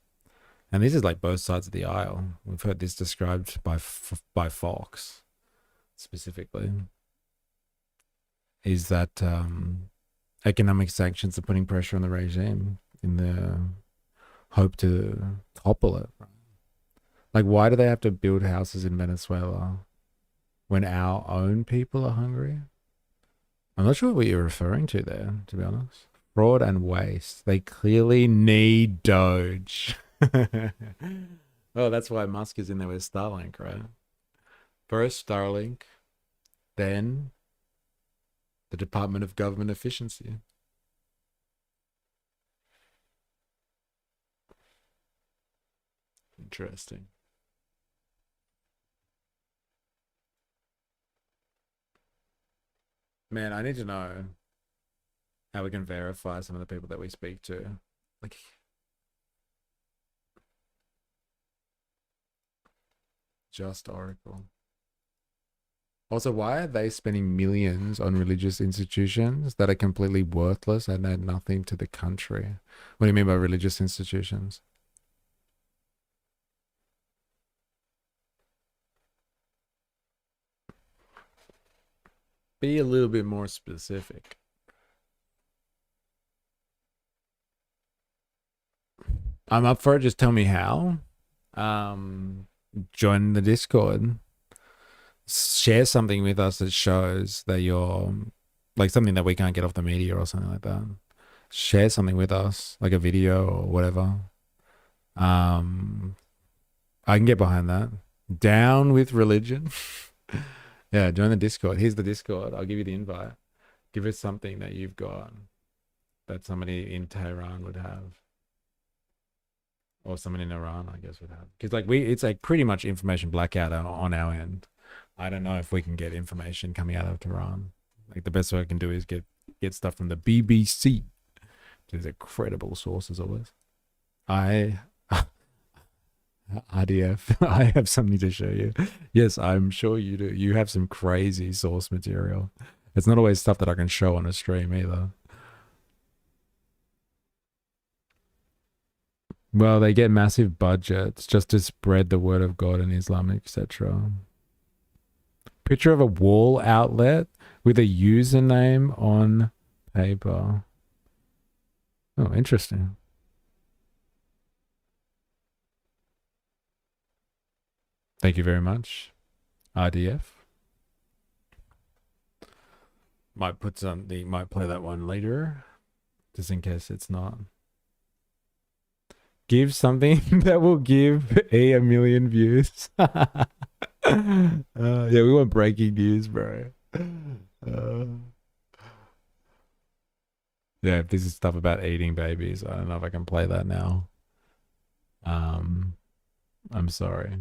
and this is like both sides of the aisle. We've heard this described by Fox specifically, is that economic sanctions are putting pressure on the regime in the hope to topple it. Like, why do they have to build houses in Venezuela when our own people are hungry? I'm not sure what you're referring to there, to be honest. Fraud and waste. They clearly need Doge. Well, that's why Musk is in there with Starlink, right? First Starlink, then the Department of Government Efficiency. Interesting. Man, I need to know how we can verify some of the people that we speak to. Like, just Oracle. Also, why are they spending millions on religious institutions that are completely worthless and add nothing to the country? What do you mean by religious institutions? Be a little bit more specific. I'm up for it. Just tell me how. Join the Discord. Share something with us that shows that you're like something that we can't get off the media or something like that. Share something with us, like a video or whatever. I can get behind that. Down with religion. Yeah, join the Discord. Here's the Discord. I'll give you the invite. Give us something that you've got that somebody in Tehran would have. Or someone in Iran, I guess, would have. Because like it's like pretty much information blackout on our end. I don't know if we can get information coming out of Tehran. Like the best way I can do is get stuff from the BBC. These are credible sources always. RDF, I have something to show you. Yes, I'm sure you do. You have some crazy source material. It's not always stuff that I can show on a stream either. Well, they get massive budgets just to spread the word of God and Islam, etc. Picture of a wall outlet with a username on paper. Oh, interesting. Thank you very much, RDF. Might play that one later, just in case it's not. Give something that will give a million views. Yeah, we want breaking news, bro. Yeah, if this is stuff about eating babies, I don't know if I can play that now. I'm sorry.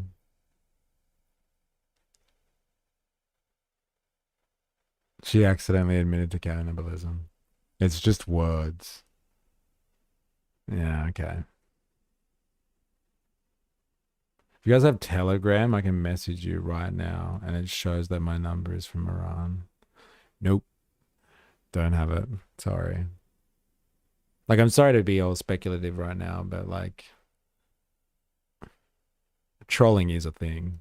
She accidentally admitted to cannibalism. It's just words. Yeah, okay. If you guys have Telegram, I can message you right now, and it shows that my number is from Iran. Nope. Don't have it. Sorry. Like, I'm sorry to be all speculative right now, but like, trolling is a thing.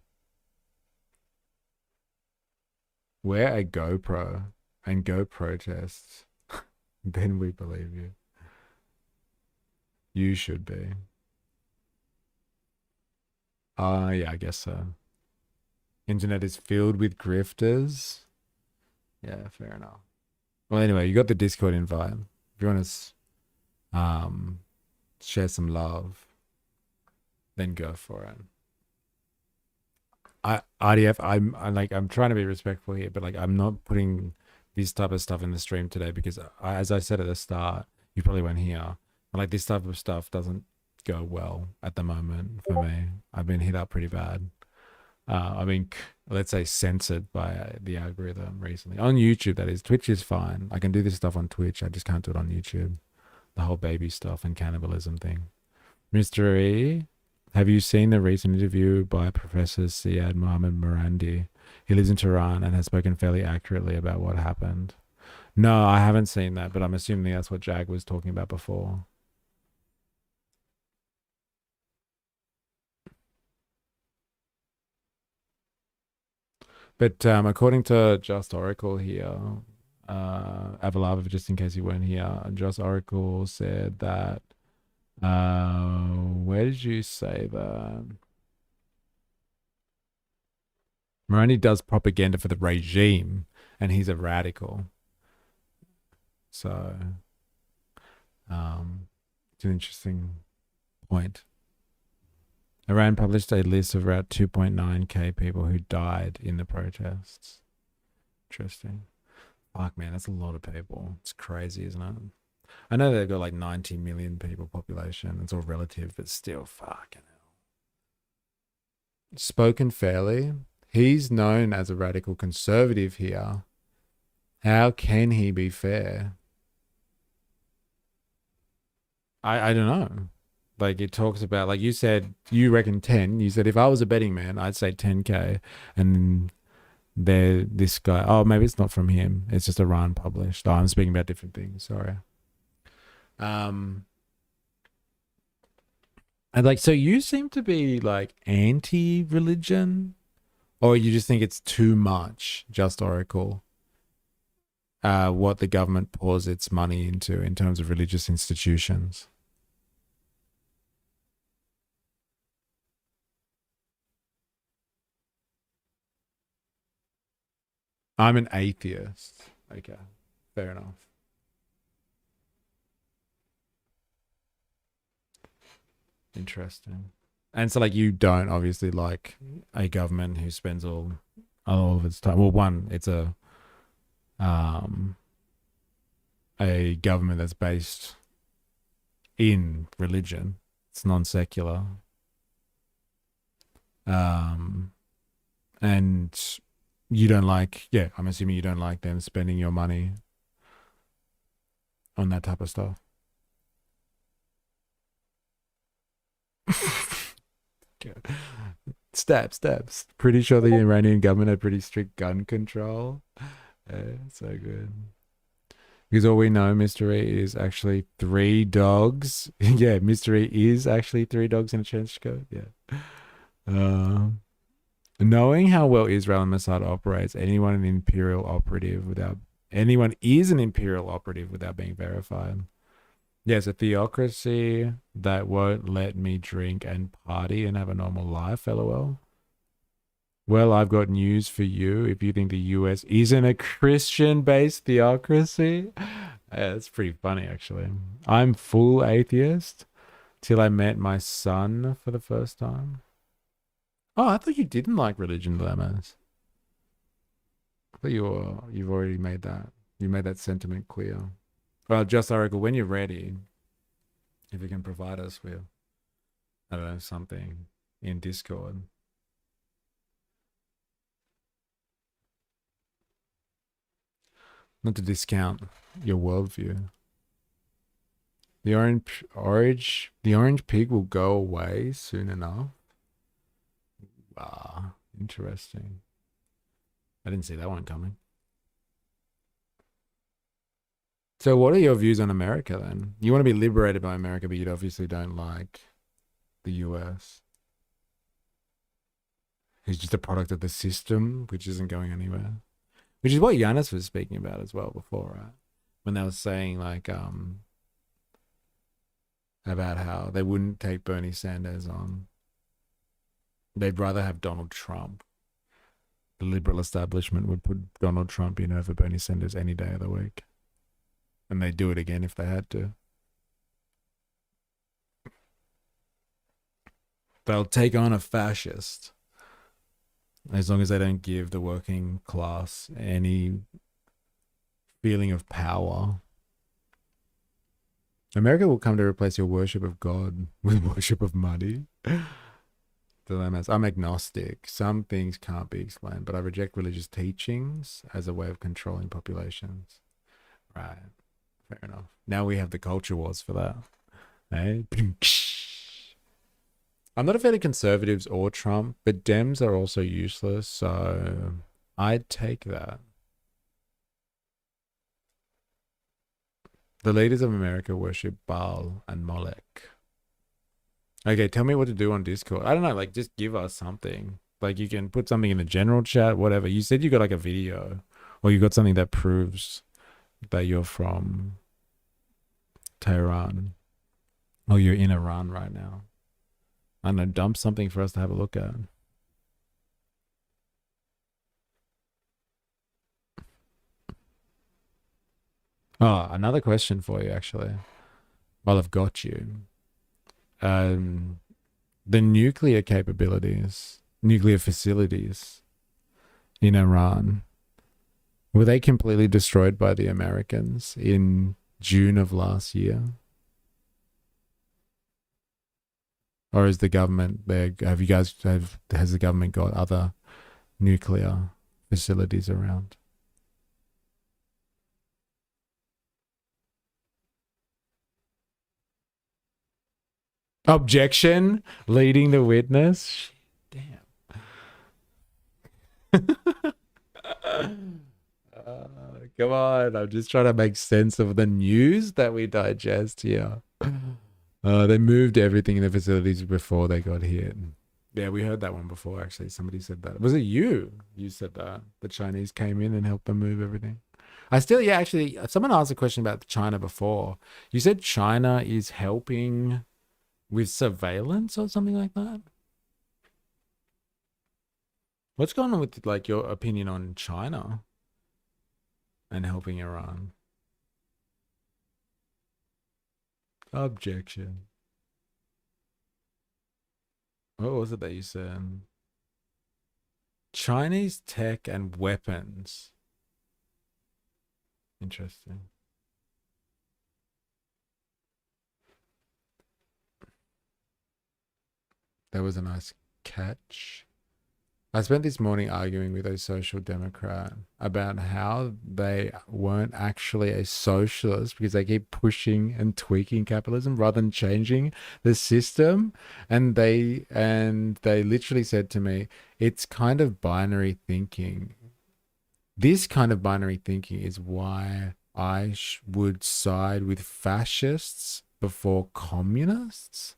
Wear a GoPro and go protests. Then we believe you. You should be. Yeah, I guess so. Internet is filled with grifters. Yeah, fair enough. Well, anyway, you got the Discord invite. If you want to share some love, then go for it. RDF, I'm trying to be respectful here, but like I'm not putting this type of stuff in the stream today because as I said at the start, you probably weren't here. Like this type of stuff doesn't go well at the moment for me. I've been hit up pretty bad. I mean, let's say censored by the algorithm recently. On YouTube, that is. Twitch is fine. I can do this stuff on Twitch. I just can't do it on YouTube. The whole baby stuff and cannibalism thing. Mr. E, have you seen the recent interview by Professor Syed Mohammed Marandi? He lives in Tehran and has spoken fairly accurately about what happened. No, I haven't seen that, but I'm assuming that's what Jag was talking about before. But according to Just Oracle here, Avalava, just in case you weren't here, Just Oracle said that. Where did you say that? Moroni does propaganda for the regime, and he's a radical. So, it's an interesting point. Iran published a list of about 2.9k people who died in the protests. Interesting. Fuck, man, that's a lot of people. It's crazy, isn't it? I know they've got like 90 million people population. It's all relative, but still, fucking hell. Spoken fairly. He's known as a radical conservative here. How can he be fair? I don't know. Like, it talks about, like you said, you reckon 10. You said if I was a betting man, I'd say 10k. And this guy, oh, maybe it's not from him. It's just Iran published. Oh, I'm speaking about different things. Sorry. And like, so you seem to be like anti-religion, or you just think it's too much, Just Oracle, what the government pours its money into in terms of religious institutions? I'm an atheist. Okay, fair enough. Interesting. And so, like, you don't obviously like a government who spends all of its time. Well, one, it's a government that's based in religion. It's non-secular. And you don't like, yeah, I'm assuming you don't like them spending your money on that type of stuff. Steps. Pretty sure the Iranian government had pretty strict gun control. So good. Because all we know, Mr. E is actually 3 dogs. Yeah, Mr. E is actually 3 dogs in a trench coat. Yeah. Knowing how well Israel and Mossad operates, anyone is an imperial operative without being verified. Yes, a theocracy that won't let me drink and party and have a normal life, LOL. Well, I've got news for you. If you think the US isn't a Christian-based theocracy, it's pretty funny, actually. I'm full atheist till I met my son for the first time. Oh, I thought you didn't like religion dilemmas. I thought you've already made that. You made that sentiment clear. Well, Just Oracle, when you're ready, if you can provide us with, I don't know, something in Discord. Not to discount your worldview. The orange pig will go away soon enough. Ah, interesting. I didn't see that one coming. So what are your views on America then? You want to be liberated by America, but you obviously don't like the US. It's just a product of the system, which isn't going anywhere. Which is what Yanis was speaking about as well before, right? When they were saying like about how they wouldn't take Bernie Sanders on. They'd rather have Donald Trump. The liberal establishment would put Donald Trump in over Bernie Sanders any day of the week. And they'd do it again if they had to. They'll take on a fascist as long as they don't give the working class any feeling of power. America will come to replace your worship of God with worship of money. Dilemmas. I'm agnostic. Some things can't be explained, but I reject religious teachings as a way of controlling populations. Right. Fair enough. Now we have the culture wars for that. Eh? I'm not a fan of conservatives or Trump, but Dems are also useless, so I'd take that. The leaders of America worship Baal and Molech. Okay, tell me what to do on Discord. I don't know, like, just give us something. Like, you can put something in the general chat, whatever. You said you got, like, a video. Or you got something that proves that you're from Tehran. Or you're in Iran right now. I don't know, dump something for us to have a look at. Oh, another question for you, actually. While I've got you. The nuclear capabilities, nuclear facilities in Iran, were they completely destroyed by the Americans in June of last year? Or is the government there? Has the government got other nuclear facilities around? Objection, leading the witness. Damn. Come on, I'm just trying to make sense of the news that we digest here. They moved everything in the facilities before they got hit. Yeah, we heard that one before, actually. Somebody said that. Was it you? You said that. The Chinese came in and helped them move everything. Actually, someone asked a question about China before. You said China is helping with surveillance or something like that? What's going on with, like, your opinion on China and helping Iran? Objection. What was it that you said? Chinese tech and weapons. Interesting. That was a nice catch. I spent this morning arguing with a social democrat about how they weren't actually a socialist because they keep pushing and tweaking capitalism rather than changing the system. And they literally said to me, it's kind of binary thinking. This kind of binary thinking is why I would side with fascists before communists.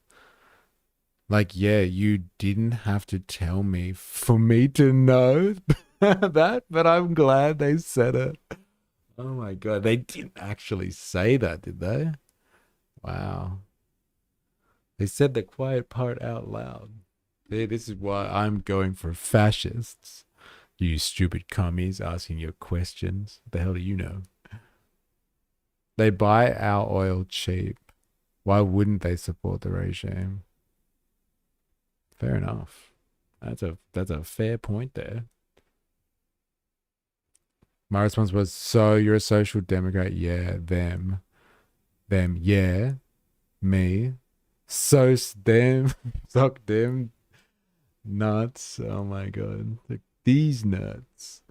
Like, yeah, you didn't have to tell me for me to know that, but I'm glad they said it. Oh my God, they didn't actually say that, did they? Wow. They said the quiet part out loud. See, this is why I'm going for fascists. You stupid commies asking your questions. What the hell do you know? They buy our oil cheap. Why wouldn't they support the regime? Fair enough. That's a fair point there. My response was, so you're a social democrat? Yeah, them, yeah, me, so them, suck them, nuts. Oh my God, like, these nuts.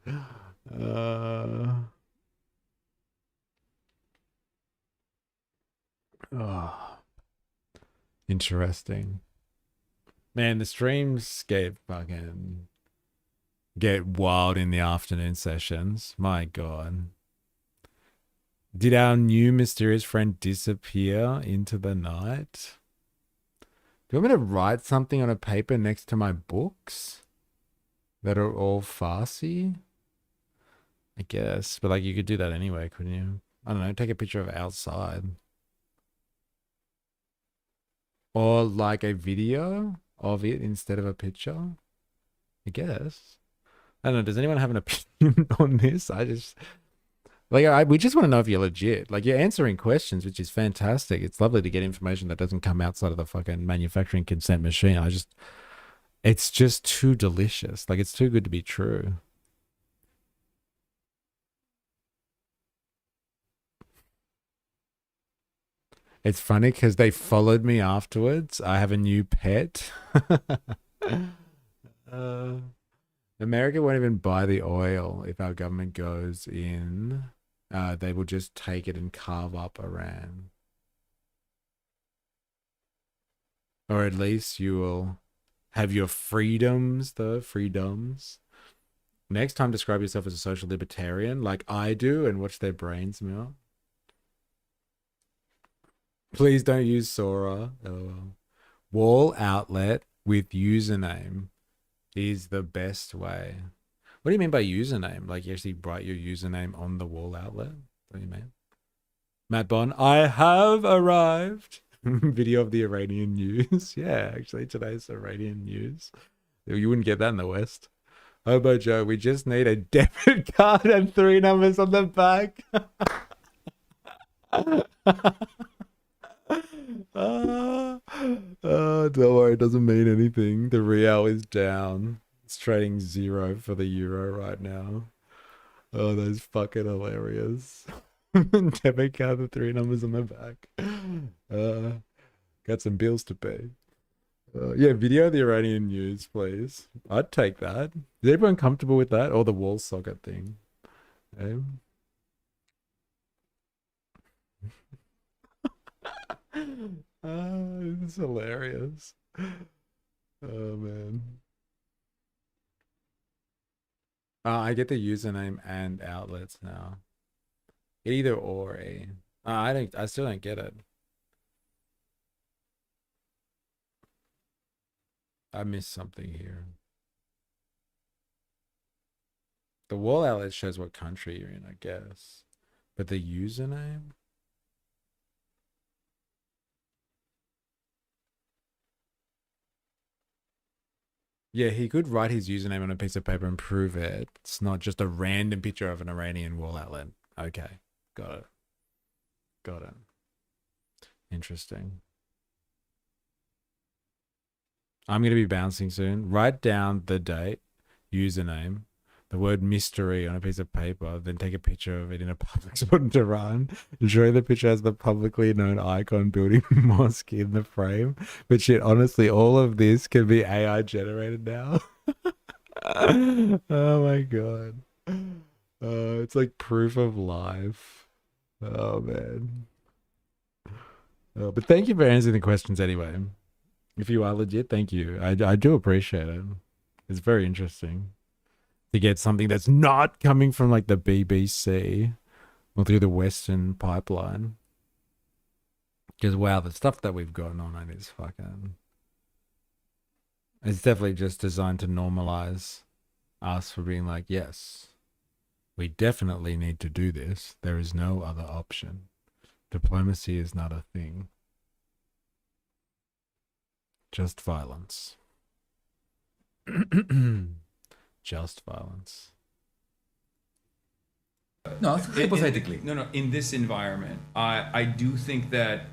Interesting. Man, the streams get wild in the afternoon sessions. My God. Did our new mysterious friend disappear into the night? Do you want me to write something on a paper next to my books that are all Farsi? I guess, but like, you could do that anyway, couldn't you? I don't know, take a picture of outside. Or like a video of it instead of a picture, I guess. I don't know. Does anyone have an opinion on this? We just want to know if you're legit. Like, you're answering questions, which is fantastic. It's lovely to get information that doesn't come outside of the fucking manufacturing consent machine. It's just too delicious. Like, it's too good to be true. It's funny because they followed me afterwards. I have a new pet. America won't even buy the oil if our government goes in. They will just take it and carve up Iran. Or at least you will have your freedoms, though. Freedoms. Next time, describe yourself as a social libertarian, like I do, and watch their brains melt. Please don't use Sora. LOL. Wall outlet with username is the best way. What do you mean by username? Like you actually write your username on the wall outlet? What do you mean? Matt Bond, I have arrived. Video of the Iranian news. Yeah, actually today's Iranian news. You wouldn't get that in the West. Hobo Joe, we just need a debit card and 3 numbers on the back. Don't worry, it doesn't mean anything. The real is down. It's trading 0 for the euro right now. Oh, that's fucking hilarious. Debit card with 3 numbers on the back. Got some bills to pay. Yeah, video of the Iranian news, please. I'd take that. Is everyone comfortable with that? Or the wall socket thing? It's hilarious. Oh, man. I get the username and outlets now. Either or. I still don't get it. I missed something here. The wall outlet shows what country you're in, I guess. But the username? Yeah, he could write his username on a piece of paper and prove it. It's not just a random picture of an Iranian wall outlet. Okay, got it. Got it. Interesting. I'm going to be bouncing soon. Write down the date, username, the word mystery on a piece of paper, then take a picture of it in a public spot in Tehran. Ensure the picture has the publicly known icon building mosque in the frame. But shit, honestly, all of this can be AI generated now. Oh my god. It's like proof of life. Oh man. But thank you for answering the questions anyway. If you are legit, thank you. I do appreciate it. It's very interesting to get something that's not coming from like the BBC or through the Western pipeline. Because wow, the stuff that we've gotten on it is fucking... It's definitely just designed to normalize us for being like, yes, we definitely need to do this. There is no other option. Diplomacy is not a thing. Just violence. Just violence. No, hypothetically. No, in this environment, I do think that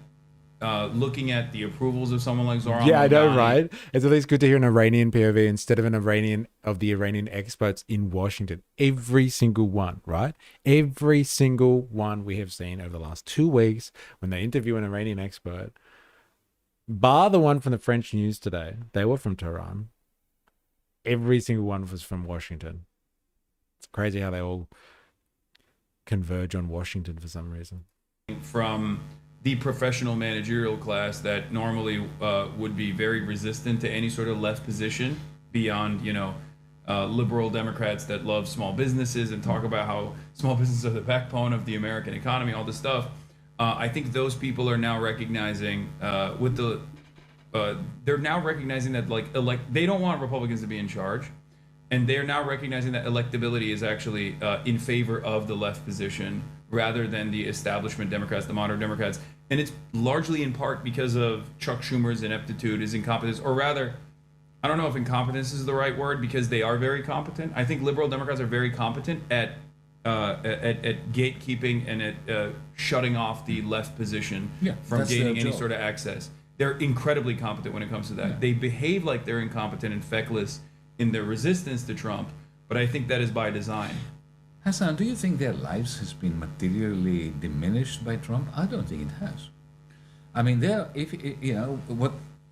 looking at the approvals of someone like Zoran... Yeah, I know, right? It's at least good to hear an Iranian POV instead of an Iranian of the Iranian experts in Washington. Every single one, right? Every single one we have seen over the last 2 weeks when they interview an Iranian expert, bar the one from the French news today, they were from Tehran. Every single one was from Washington. It's crazy how they all converge on Washington for some reason. From the professional managerial class that normally would be very resistant to any sort of left position beyond, liberal Democrats that love small businesses and talk about how small businesses are the backbone of the American economy, all this stuff. I think those people are now recognizing they're now recognizing that they don't want Republicans to be in charge, and they're now recognizing that electability is actually in favor of the left position rather than the establishment Democrats, the modern Democrats. And it's largely in part because of Chuck Schumer's ineptitude, his incompetence, or rather, I don't know if incompetence is the right word because they are very competent. I think liberal Democrats are very competent at gatekeeping and at shutting off the left position from gaining any sort of access. They're incredibly competent when it comes to that. Yeah. They behave like they're incompetent and feckless in their resistance to Trump, but I think that is by design. Hassan, do you think their lives has been materially diminished by Trump? I don't think it has. I mean,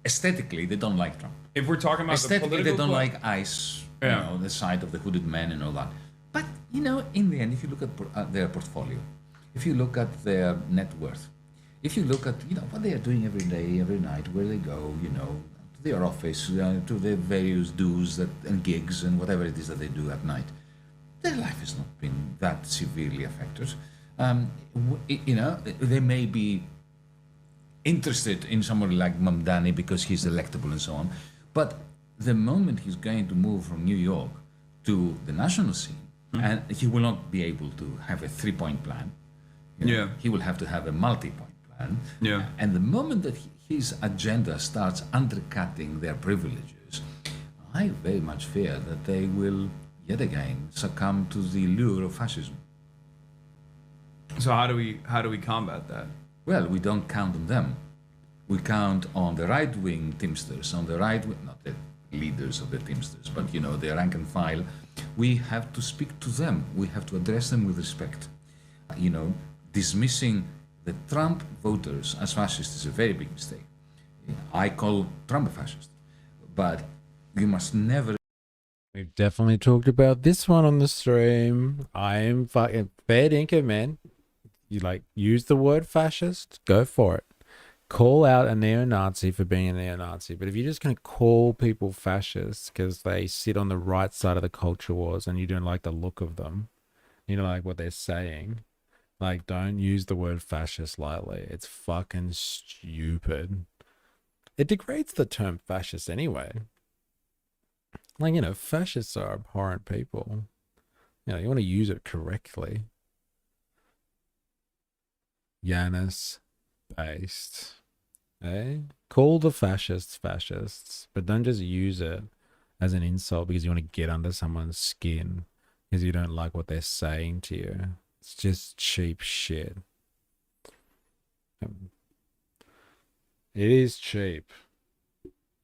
aesthetically they don't like Trump. If we're talking about aesthetically, they don't like ICE, the side of the hooded man and all that. But in the end, if you look at their portfolio, if you look at their net worth, if you look at what they are doing every day, every night, where they go, to their office, to their various do's and gigs and whatever it is that they do at night, their life has not been that severely affected. They may be interested in somebody like Mamdani because he's electable and so on, but the moment he's going to move from New York to the national scene, and he will not be able to have a 3-point plan. He will have to have a multi-point plan. And the moment that his agenda starts undercutting their privileges, I very much fear that they will yet again succumb to the lure of fascism. So how do we combat that? Well, we don't count on them. We count on the right-wing Teamsters, on the right-wing, not the leaders of the Teamsters, but the rank and file. We have to speak to them. We have to address them with respect. Dismissing the Trump voters as fascists is a very big mistake. I call Trump a fascist, but we must never. We've definitely talked about this one on the stream. I am fucking fair dinkum, man. You use the word fascist, go for it. Call out a neo-Nazi for being a neo-Nazi. But if you're just going to call people fascists because they sit on the right side of the culture wars and you don't like the look of them, you don't like what they're saying, don't use the word fascist lightly. It's fucking stupid. It degrades the term fascist anyway. Fascists are abhorrent people. You want to use it correctly. Yanis based. Call the fascists, but don't just use it as an insult because you want to get under someone's skin because you don't like what they're saying to you. It's just cheap shit. It is cheap.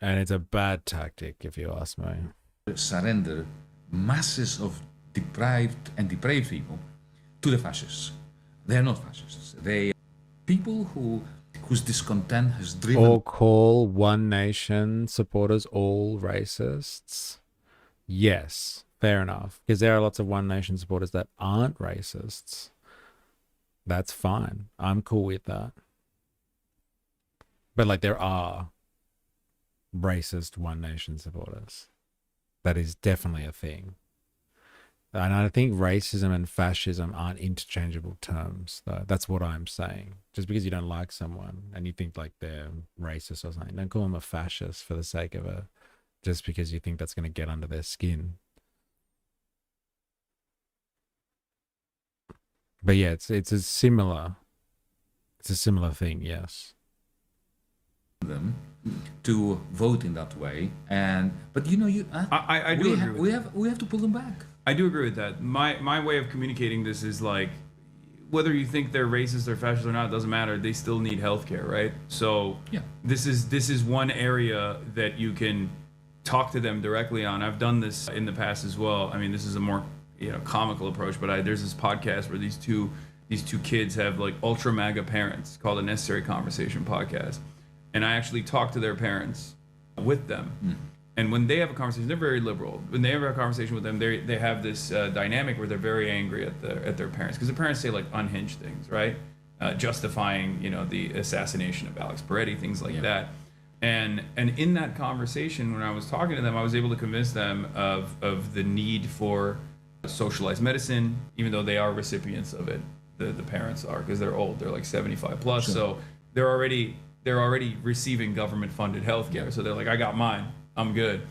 And it's a bad tactic, if you ask me. Surrender masses of deprived people to the fascists. They are not fascists. They are people whose discontent has driven. Or call One Nation supporters all racists. Yes, fair enough. Because there are lots of One Nation supporters that aren't racists. That's fine. I'm cool with that. But there are racist One Nation supporters. That is definitely a thing. And I think racism and fascism aren't interchangeable terms, though. That's what I'm saying. Just because you don't like someone and you think they're racist or something, don't call them a fascist for the sake of it. Just because you think that's going to get under their skin. But yeah, it's a similar thing, yes. Them to vote in that way, but I do agree with we have to pull them back. I do agree with that. My way of communicating this is whether you think they're racist or fascist or not, it doesn't matter. They still need healthcare, right? So this is one area that you can talk to them directly on. I've done this in the past as well. I mean, this is a more comical approach, but there's this podcast where these two kids have ultra MAGA parents called a Necessary Conversation podcast. And I actually talk to their parents with them. And when they have a conversation, they're very liberal. When they have a conversation with them, they have this dynamic where they're very angry at their parents. Because the parents say unhinged things, right? Justifying, the assassination of Alex Peretti, things like that. And in that conversation, when I was talking to them, I was able to convince them of the need for socialized medicine, even though they are recipients of it. The parents are, because they're old. They're 75 plus. Sure. So they're already receiving government-funded healthcare, so they're I got mine, I'm good.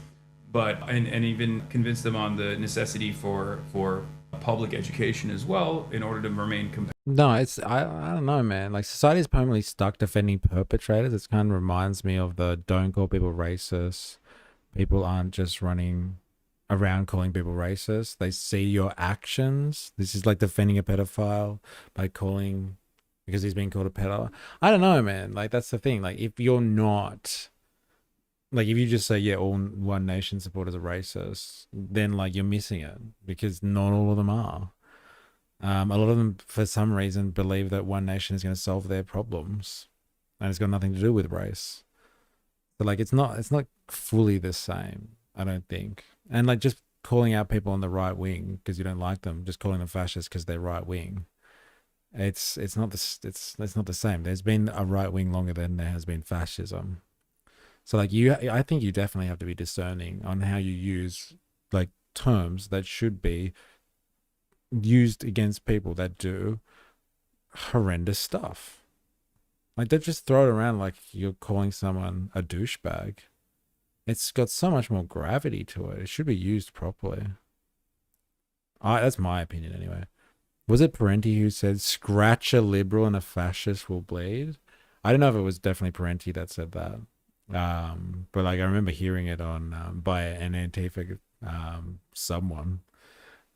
But and even convince them on the necessity for public education as well in order to remain competitive. No, I don't know, man. Society is permanently stuck defending perpetrators. It kind of reminds me of the don't call people racist. People aren't just running around calling people racist. They see your actions. This is defending a pedophile by calling. Because he's being called a pedophile. I don't know, man. That's the thing. If you're not, if you just say, yeah, all One Nation supporters are racist, then you're missing it because not all of them are. A lot of them, for some reason, believe that One Nation is going to solve their problems, and it's got nothing to do with race. So it's not fully the same. I don't think. And just calling out people on the right wing because you don't like them, just calling them fascists because they're right wing. it's not it's not the same. There's been a right wing longer than there has been fascism. So like I think you definitely have to be discerning on how you use like terms that should be used against people that do horrendous stuff. Like they just throw it around like you're calling someone a douchebag. It's got so much more gravity to it. It should be used properly. That's my opinion anyway. Was it Parenti who said, scratch a liberal and a fascist will bleed? I don't know if it was definitely Parenti that said that. But like I remember hearing it on by an Antifa someone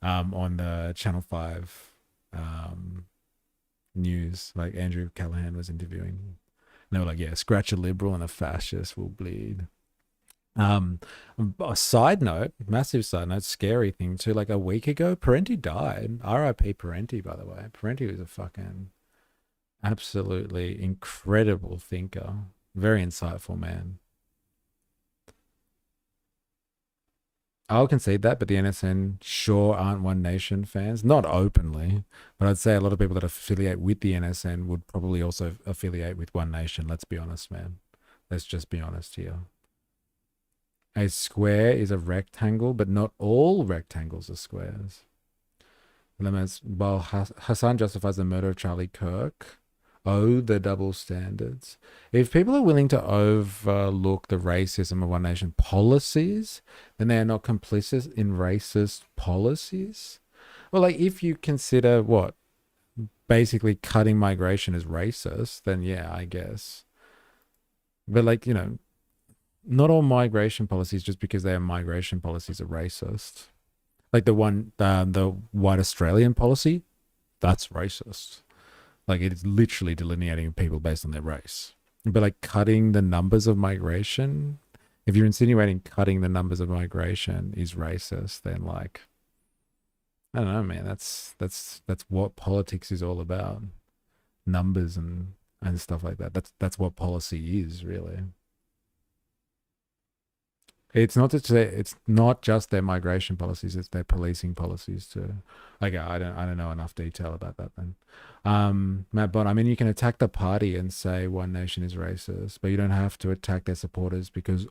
on the Channel 5 news. Like Andrew Callahan was interviewing. And they were like, yeah, scratch a liberal and a fascist will bleed. A side note, massive side note, scary thing too, like a week ago, Parenti died. R.I.P. Parenti, by the way. Parenti was a fucking absolutely incredible thinker. Very insightful man. I'll concede that, but the NSN sure aren't One Nation fans. Not openly, but I'd say a lot of people that affiliate with the NSN would probably also affiliate with One Nation. Let's be honest, man. Let's just be honest here. A square is a rectangle, but not all rectangles are squares. While Hassan justifies the murder of Charlie Kirk, the double standards. If people are willing to overlook the racism of One Nation policies, then they are not complicit in racist policies. Well, like if you consider what basically cutting migration is racist, then yeah, I guess. But like, you know, not all migration policies, just because they are migration policies, are racist. Like the white Australian policy, that's racist. Like it's literally delineating people based on their race. But like cutting the numbers of migration, if you're insinuating cutting the numbers of migration is racist, then like, I don't know, man. That's what politics is all about. Numbers and stuff like that. That's what policy is, really. It's not just their migration policies, it's their policing policies too. Okay, I don't know enough detail about that then. Matt Bond, I mean, you can attack the party and say One Nation is racist, but you don't have to attack their supporters, because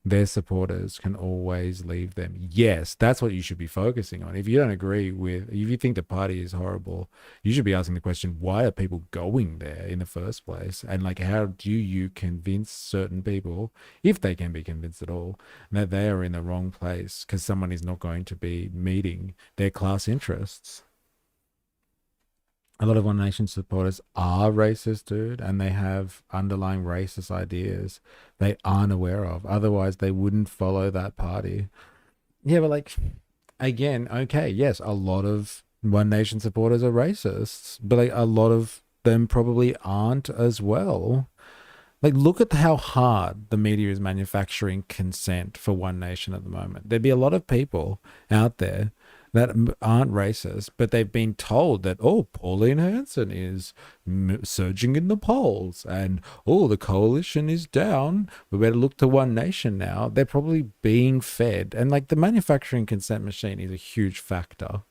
their supporters can always leave them. Yes, that's what you should be focusing on. If you don't agree with, if you think the party is horrible, you should be asking the question, why are people going there in the first place? And like, how do you convince certain people, if they can be convinced at all, that they are in the wrong place because someone is not going to be meeting their class interests? A lot of One Nation supporters are racist, dude, and they have underlying racist ideas they aren't aware of. Otherwise, they wouldn't follow that party. Yeah, but like, again, okay, yes, a lot of One Nation supporters are racists, but like a lot of them probably aren't as well. Like, look at how hard the media is manufacturing consent for One Nation at the moment. There'd be a lot of people out there that aren't racist, but they've been told that, oh, Pauline Hanson is surging in the polls, and oh, the coalition is down, we better look to One Nation now. They're probably being fed, and like the manufacturing consent machine is a huge factor.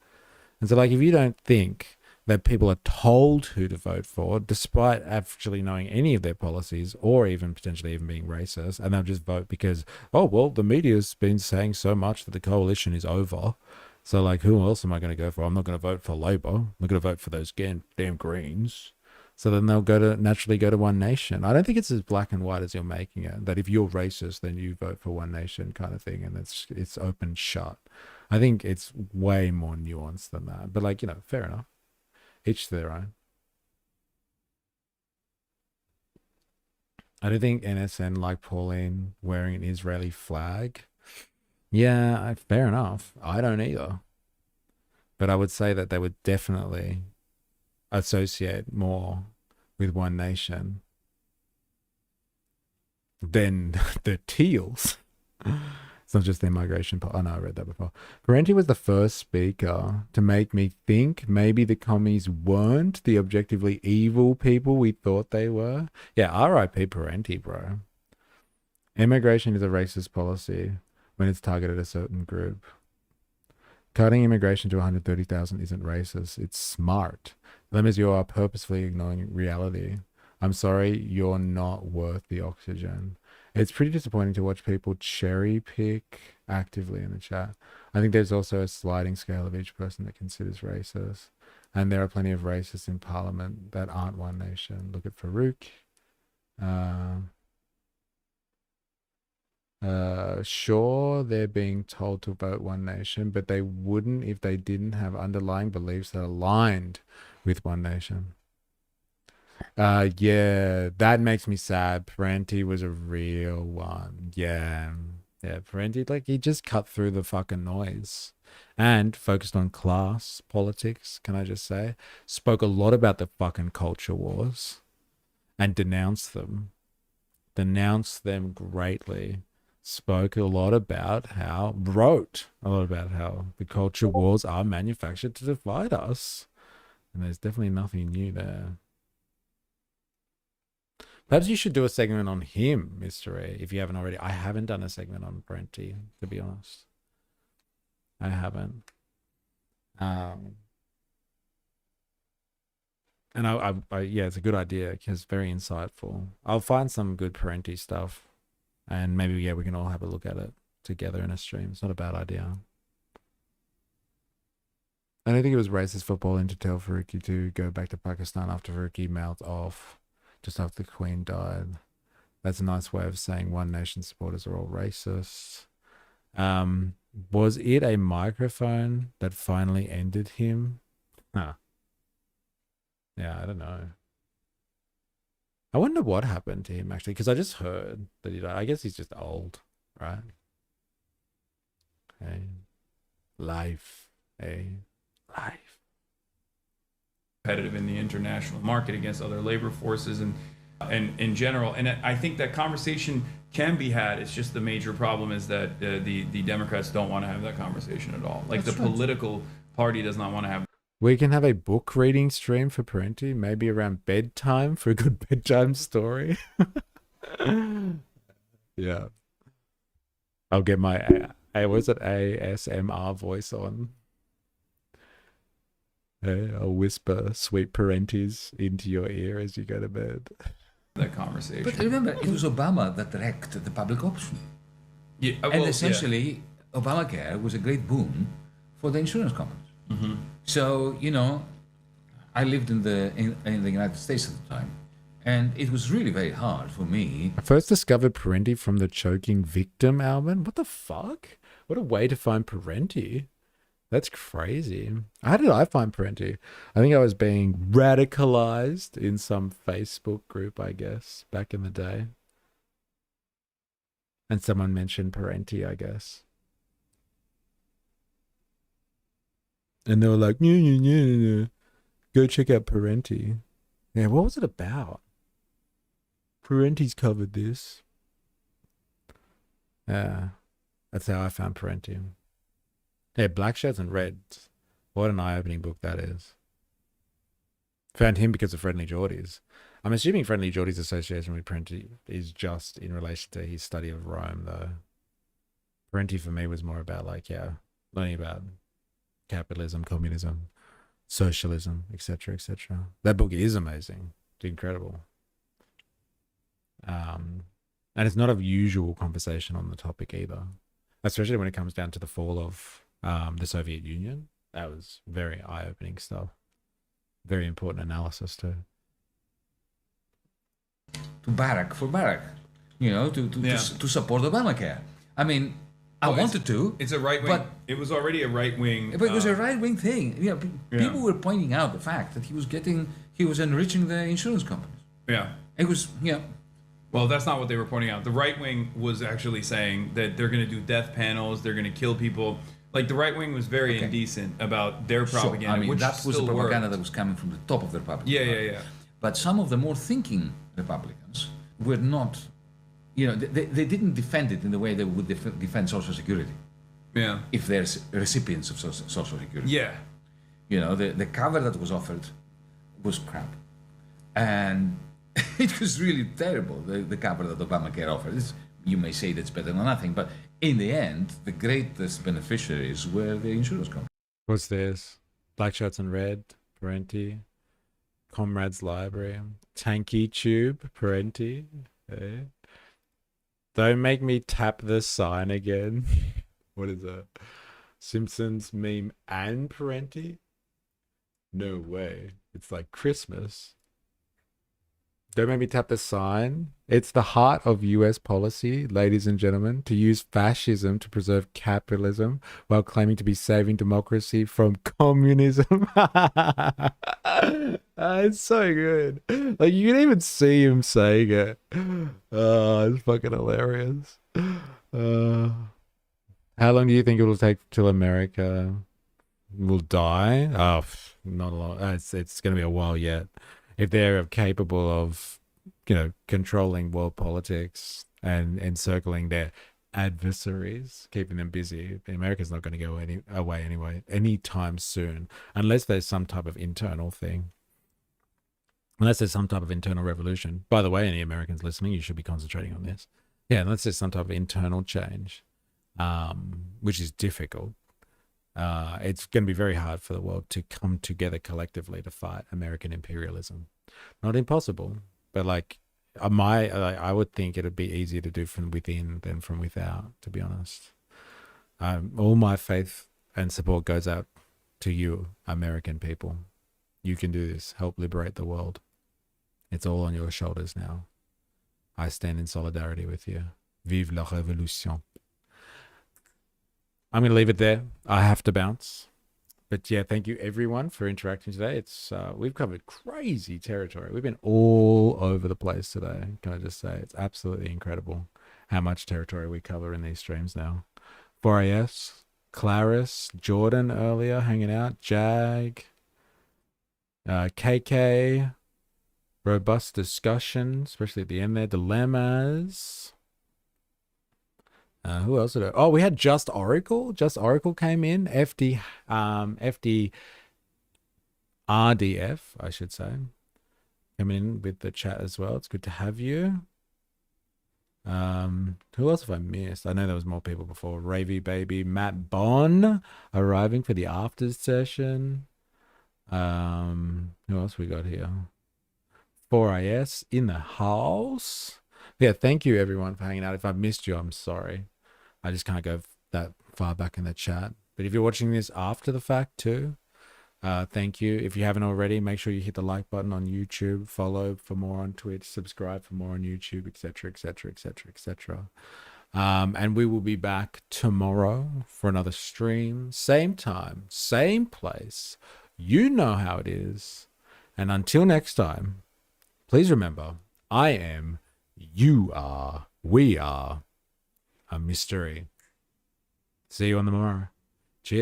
And so like, if you don't think that people are told who to vote for, despite actually knowing any of their policies, or even potentially even being racist, and they'll just vote because, oh, well, the media's been saying so much that the coalition is over, so like, who else am I going to go for? I'm not going to vote for Labour. I'm not going to vote for those damn Greens. So then they'll naturally go to One Nation. I don't think it's as black and white as you're making it, that if you're racist, then you vote for One Nation kind of thing, and it's open shut. I think it's way more nuanced than that. But like, you know, fair enough. Each to their own. I don't think NSN like Pauline wearing an Israeli flag. Yeah, fair enough. I don't either. But I would say that they would definitely associate more with One Nation than the Teals. It's not just their migration. Oh, no, I read that before. Parenti was the first speaker to make me think maybe the commies weren't the objectively evil people we thought they were. Yeah, R.I.P. Parenti, bro. Immigration is a racist policy when it's targeted a certain group. Cutting immigration to 130,000 isn't racist. It's smart. That means you are purposefully ignoring reality. I'm sorry, you're not worth the oxygen. It's pretty disappointing to watch people cherry pick actively in the chat. I think there's also a sliding scale of each person that considers racist. And there are plenty of racists in parliament that aren't One Nation. Look at Farouk. Sure, they're being told to vote One Nation, but they wouldn't if they didn't have underlying beliefs that aligned with One Nation. Yeah, that makes me sad. Parenti was a real one. Yeah, Parenti, like, he just cut through the fucking noise and focused on class politics, can I just say? Spoke a lot about the fucking culture wars and denounced them greatly. Wrote a lot about how the culture wars are manufactured to divide us. And there's definitely nothing new there. Perhaps you should do a segment on him, Mr. A, if you haven't already. I haven't done a segment on Parenti, to be honest. I haven't. And yeah, it's a good idea because it's very insightful. I'll find some good Parenti stuff, and maybe, yeah, we can all have a look at it together in a stream. It's not a bad idea. I don't think it was racist for Pauline to tell Faruqi to go back to Pakistan after Faruqi mouthed off just after the Queen died. That's a nice way of saying One Nation supporters are all racist. Was it a microphone that finally ended him? Huh. Yeah, I don't know. I wonder what happened to him, actually, because I just heard that he died. I guess he's just old, right? Hey. Life. Hey. Life. Competitive in the international market against other labor forces and in general. And I think that conversation can be had. It's just the major problem is that the Democrats don't want to have that conversation at all. Like, the political party does not want to have. We can have a book reading stream for Parenti, maybe around bedtime for a good bedtime story. Yeah. I'll get my ASMR voice on. I'll whisper sweet Parentis into your ear as you go to bed. That conversation. But remember, it was Obama that wrecked the public option. Yeah, well, and essentially, Obamacare was a great boon for the insurance companies. Mm-hmm. So, you know, I lived in the United States at the time, and it was really very hard for me. I first discovered Parenti from the Choking Victim album. What the fuck? What a way to find Parenti. That's crazy. How did I find Parenti? I think I was being radicalized in some Facebook group, I guess, back in the day. And someone mentioned Parenti, I guess. And they were like, yeah. Go check out Parenti. Yeah, what was it about? Parenti's covered this. Yeah, that's how I found Parenti. Yeah, Black Shirts and Reds. What an eye-opening book that is. Found him because of Friendly Geordies. I'm assuming Friendly Geordies' association with Parenti is just in relation to his study of Rome, though. Parenti for me was more about, like, yeah, learning about capitalism, communism, socialism, etc., etc. That book is amazing. It's incredible. And it's not a usual conversation on the topic either, especially when it comes down to the fall of the Soviet Union. That was very eye-opening stuff. Very important analysis too. To Barack, you know, to support Obamacare. I mean, I wanted to. It's a right wing. But it was already a right wing. But it was a right wing thing. You know, people were pointing out the fact that he was enriching the insurance companies. Yeah. It was, Well, that's not what they were pointing out. The right wing was actually saying that they're going to do death panels, they're going to kill people. Like, the right wing was very indecent about their propaganda, I mean, which that was the propaganda worked. that was coming from the top of the Republican Party. Yeah. But some of the more thinking Republicans were not, they didn't defend it in the way they would defend Social Security. Yeah. If they're recipients of Social Security. Yeah. The cover that was offered was crap. And it was really terrible, the cover that Obamacare offered. you may say that's better than nothing, but in the end, the greatest beneficiaries were the insurance companies. What's this? Black Shirts and Red, Parenti. Comrades Library. Tanky Tube, Parenti. Eh? Don't make me tap the sign again. What is that? Simpsons meme and Parenti? No way. It's like Christmas. Don't make me tap the sign. It's the heart of US policy, ladies and gentlemen, to use fascism to preserve capitalism while claiming to be saving democracy from communism. It's so good. Like, you can even see him saying it. Oh, it's fucking hilarious. How long do you think it will take till America will die? Oh, not a lot. It's going to be a while yet. If they're capable of, controlling world politics and encircling their adversaries, keeping them busy, America's not going to go away anyway anytime soon, unless there's some type of internal thing. Unless there's some type of internal revolution. By the way, any Americans listening, you should be concentrating on this. Yeah, unless there's some type of internal change, which is difficult. It's going to be very hard for the world to come together collectively to fight American imperialism. Not impossible, but I would think it would be easier to do from within than from without, to be honest. All my faith and support goes out to you, American people. You can do this. Help liberate the world. It's all on your shoulders now. I stand in solidarity with you. Vive la révolution. I'm going to leave it there. I have to bounce. But yeah, thank you everyone for interacting today. It's we've covered crazy territory. We've been all over the place today. Can I just say, it's absolutely incredible how much territory we cover in these streams now. 4AS, Clarice, Jordan earlier hanging out, Jag, KK, robust discussion, especially at the end there, dilemmas. Who else did it? Oh, we had Just Oracle. Just Oracle came in. FD RDF, I should say. Coming in with the chat as well. It's good to have you. Who else have I missed? I know there was more people before. Ravy Baby, Matt Bon arriving for the after session. Who else we got here? 4AS in the house. Yeah, thank you everyone for hanging out. If I've missed you, I'm sorry. I just can't go that far back in the chat. But if you're watching this after the fact too, thank you. If you haven't already, make sure you hit the like button on YouTube, follow for more on Twitch, subscribe for more on YouTube, etc., etc., etc., etc. And we will be back tomorrow for another stream. Same time, same place. You know how it is. And until next time, please remember, I am, you are, we are a mystery. See you on the morrow.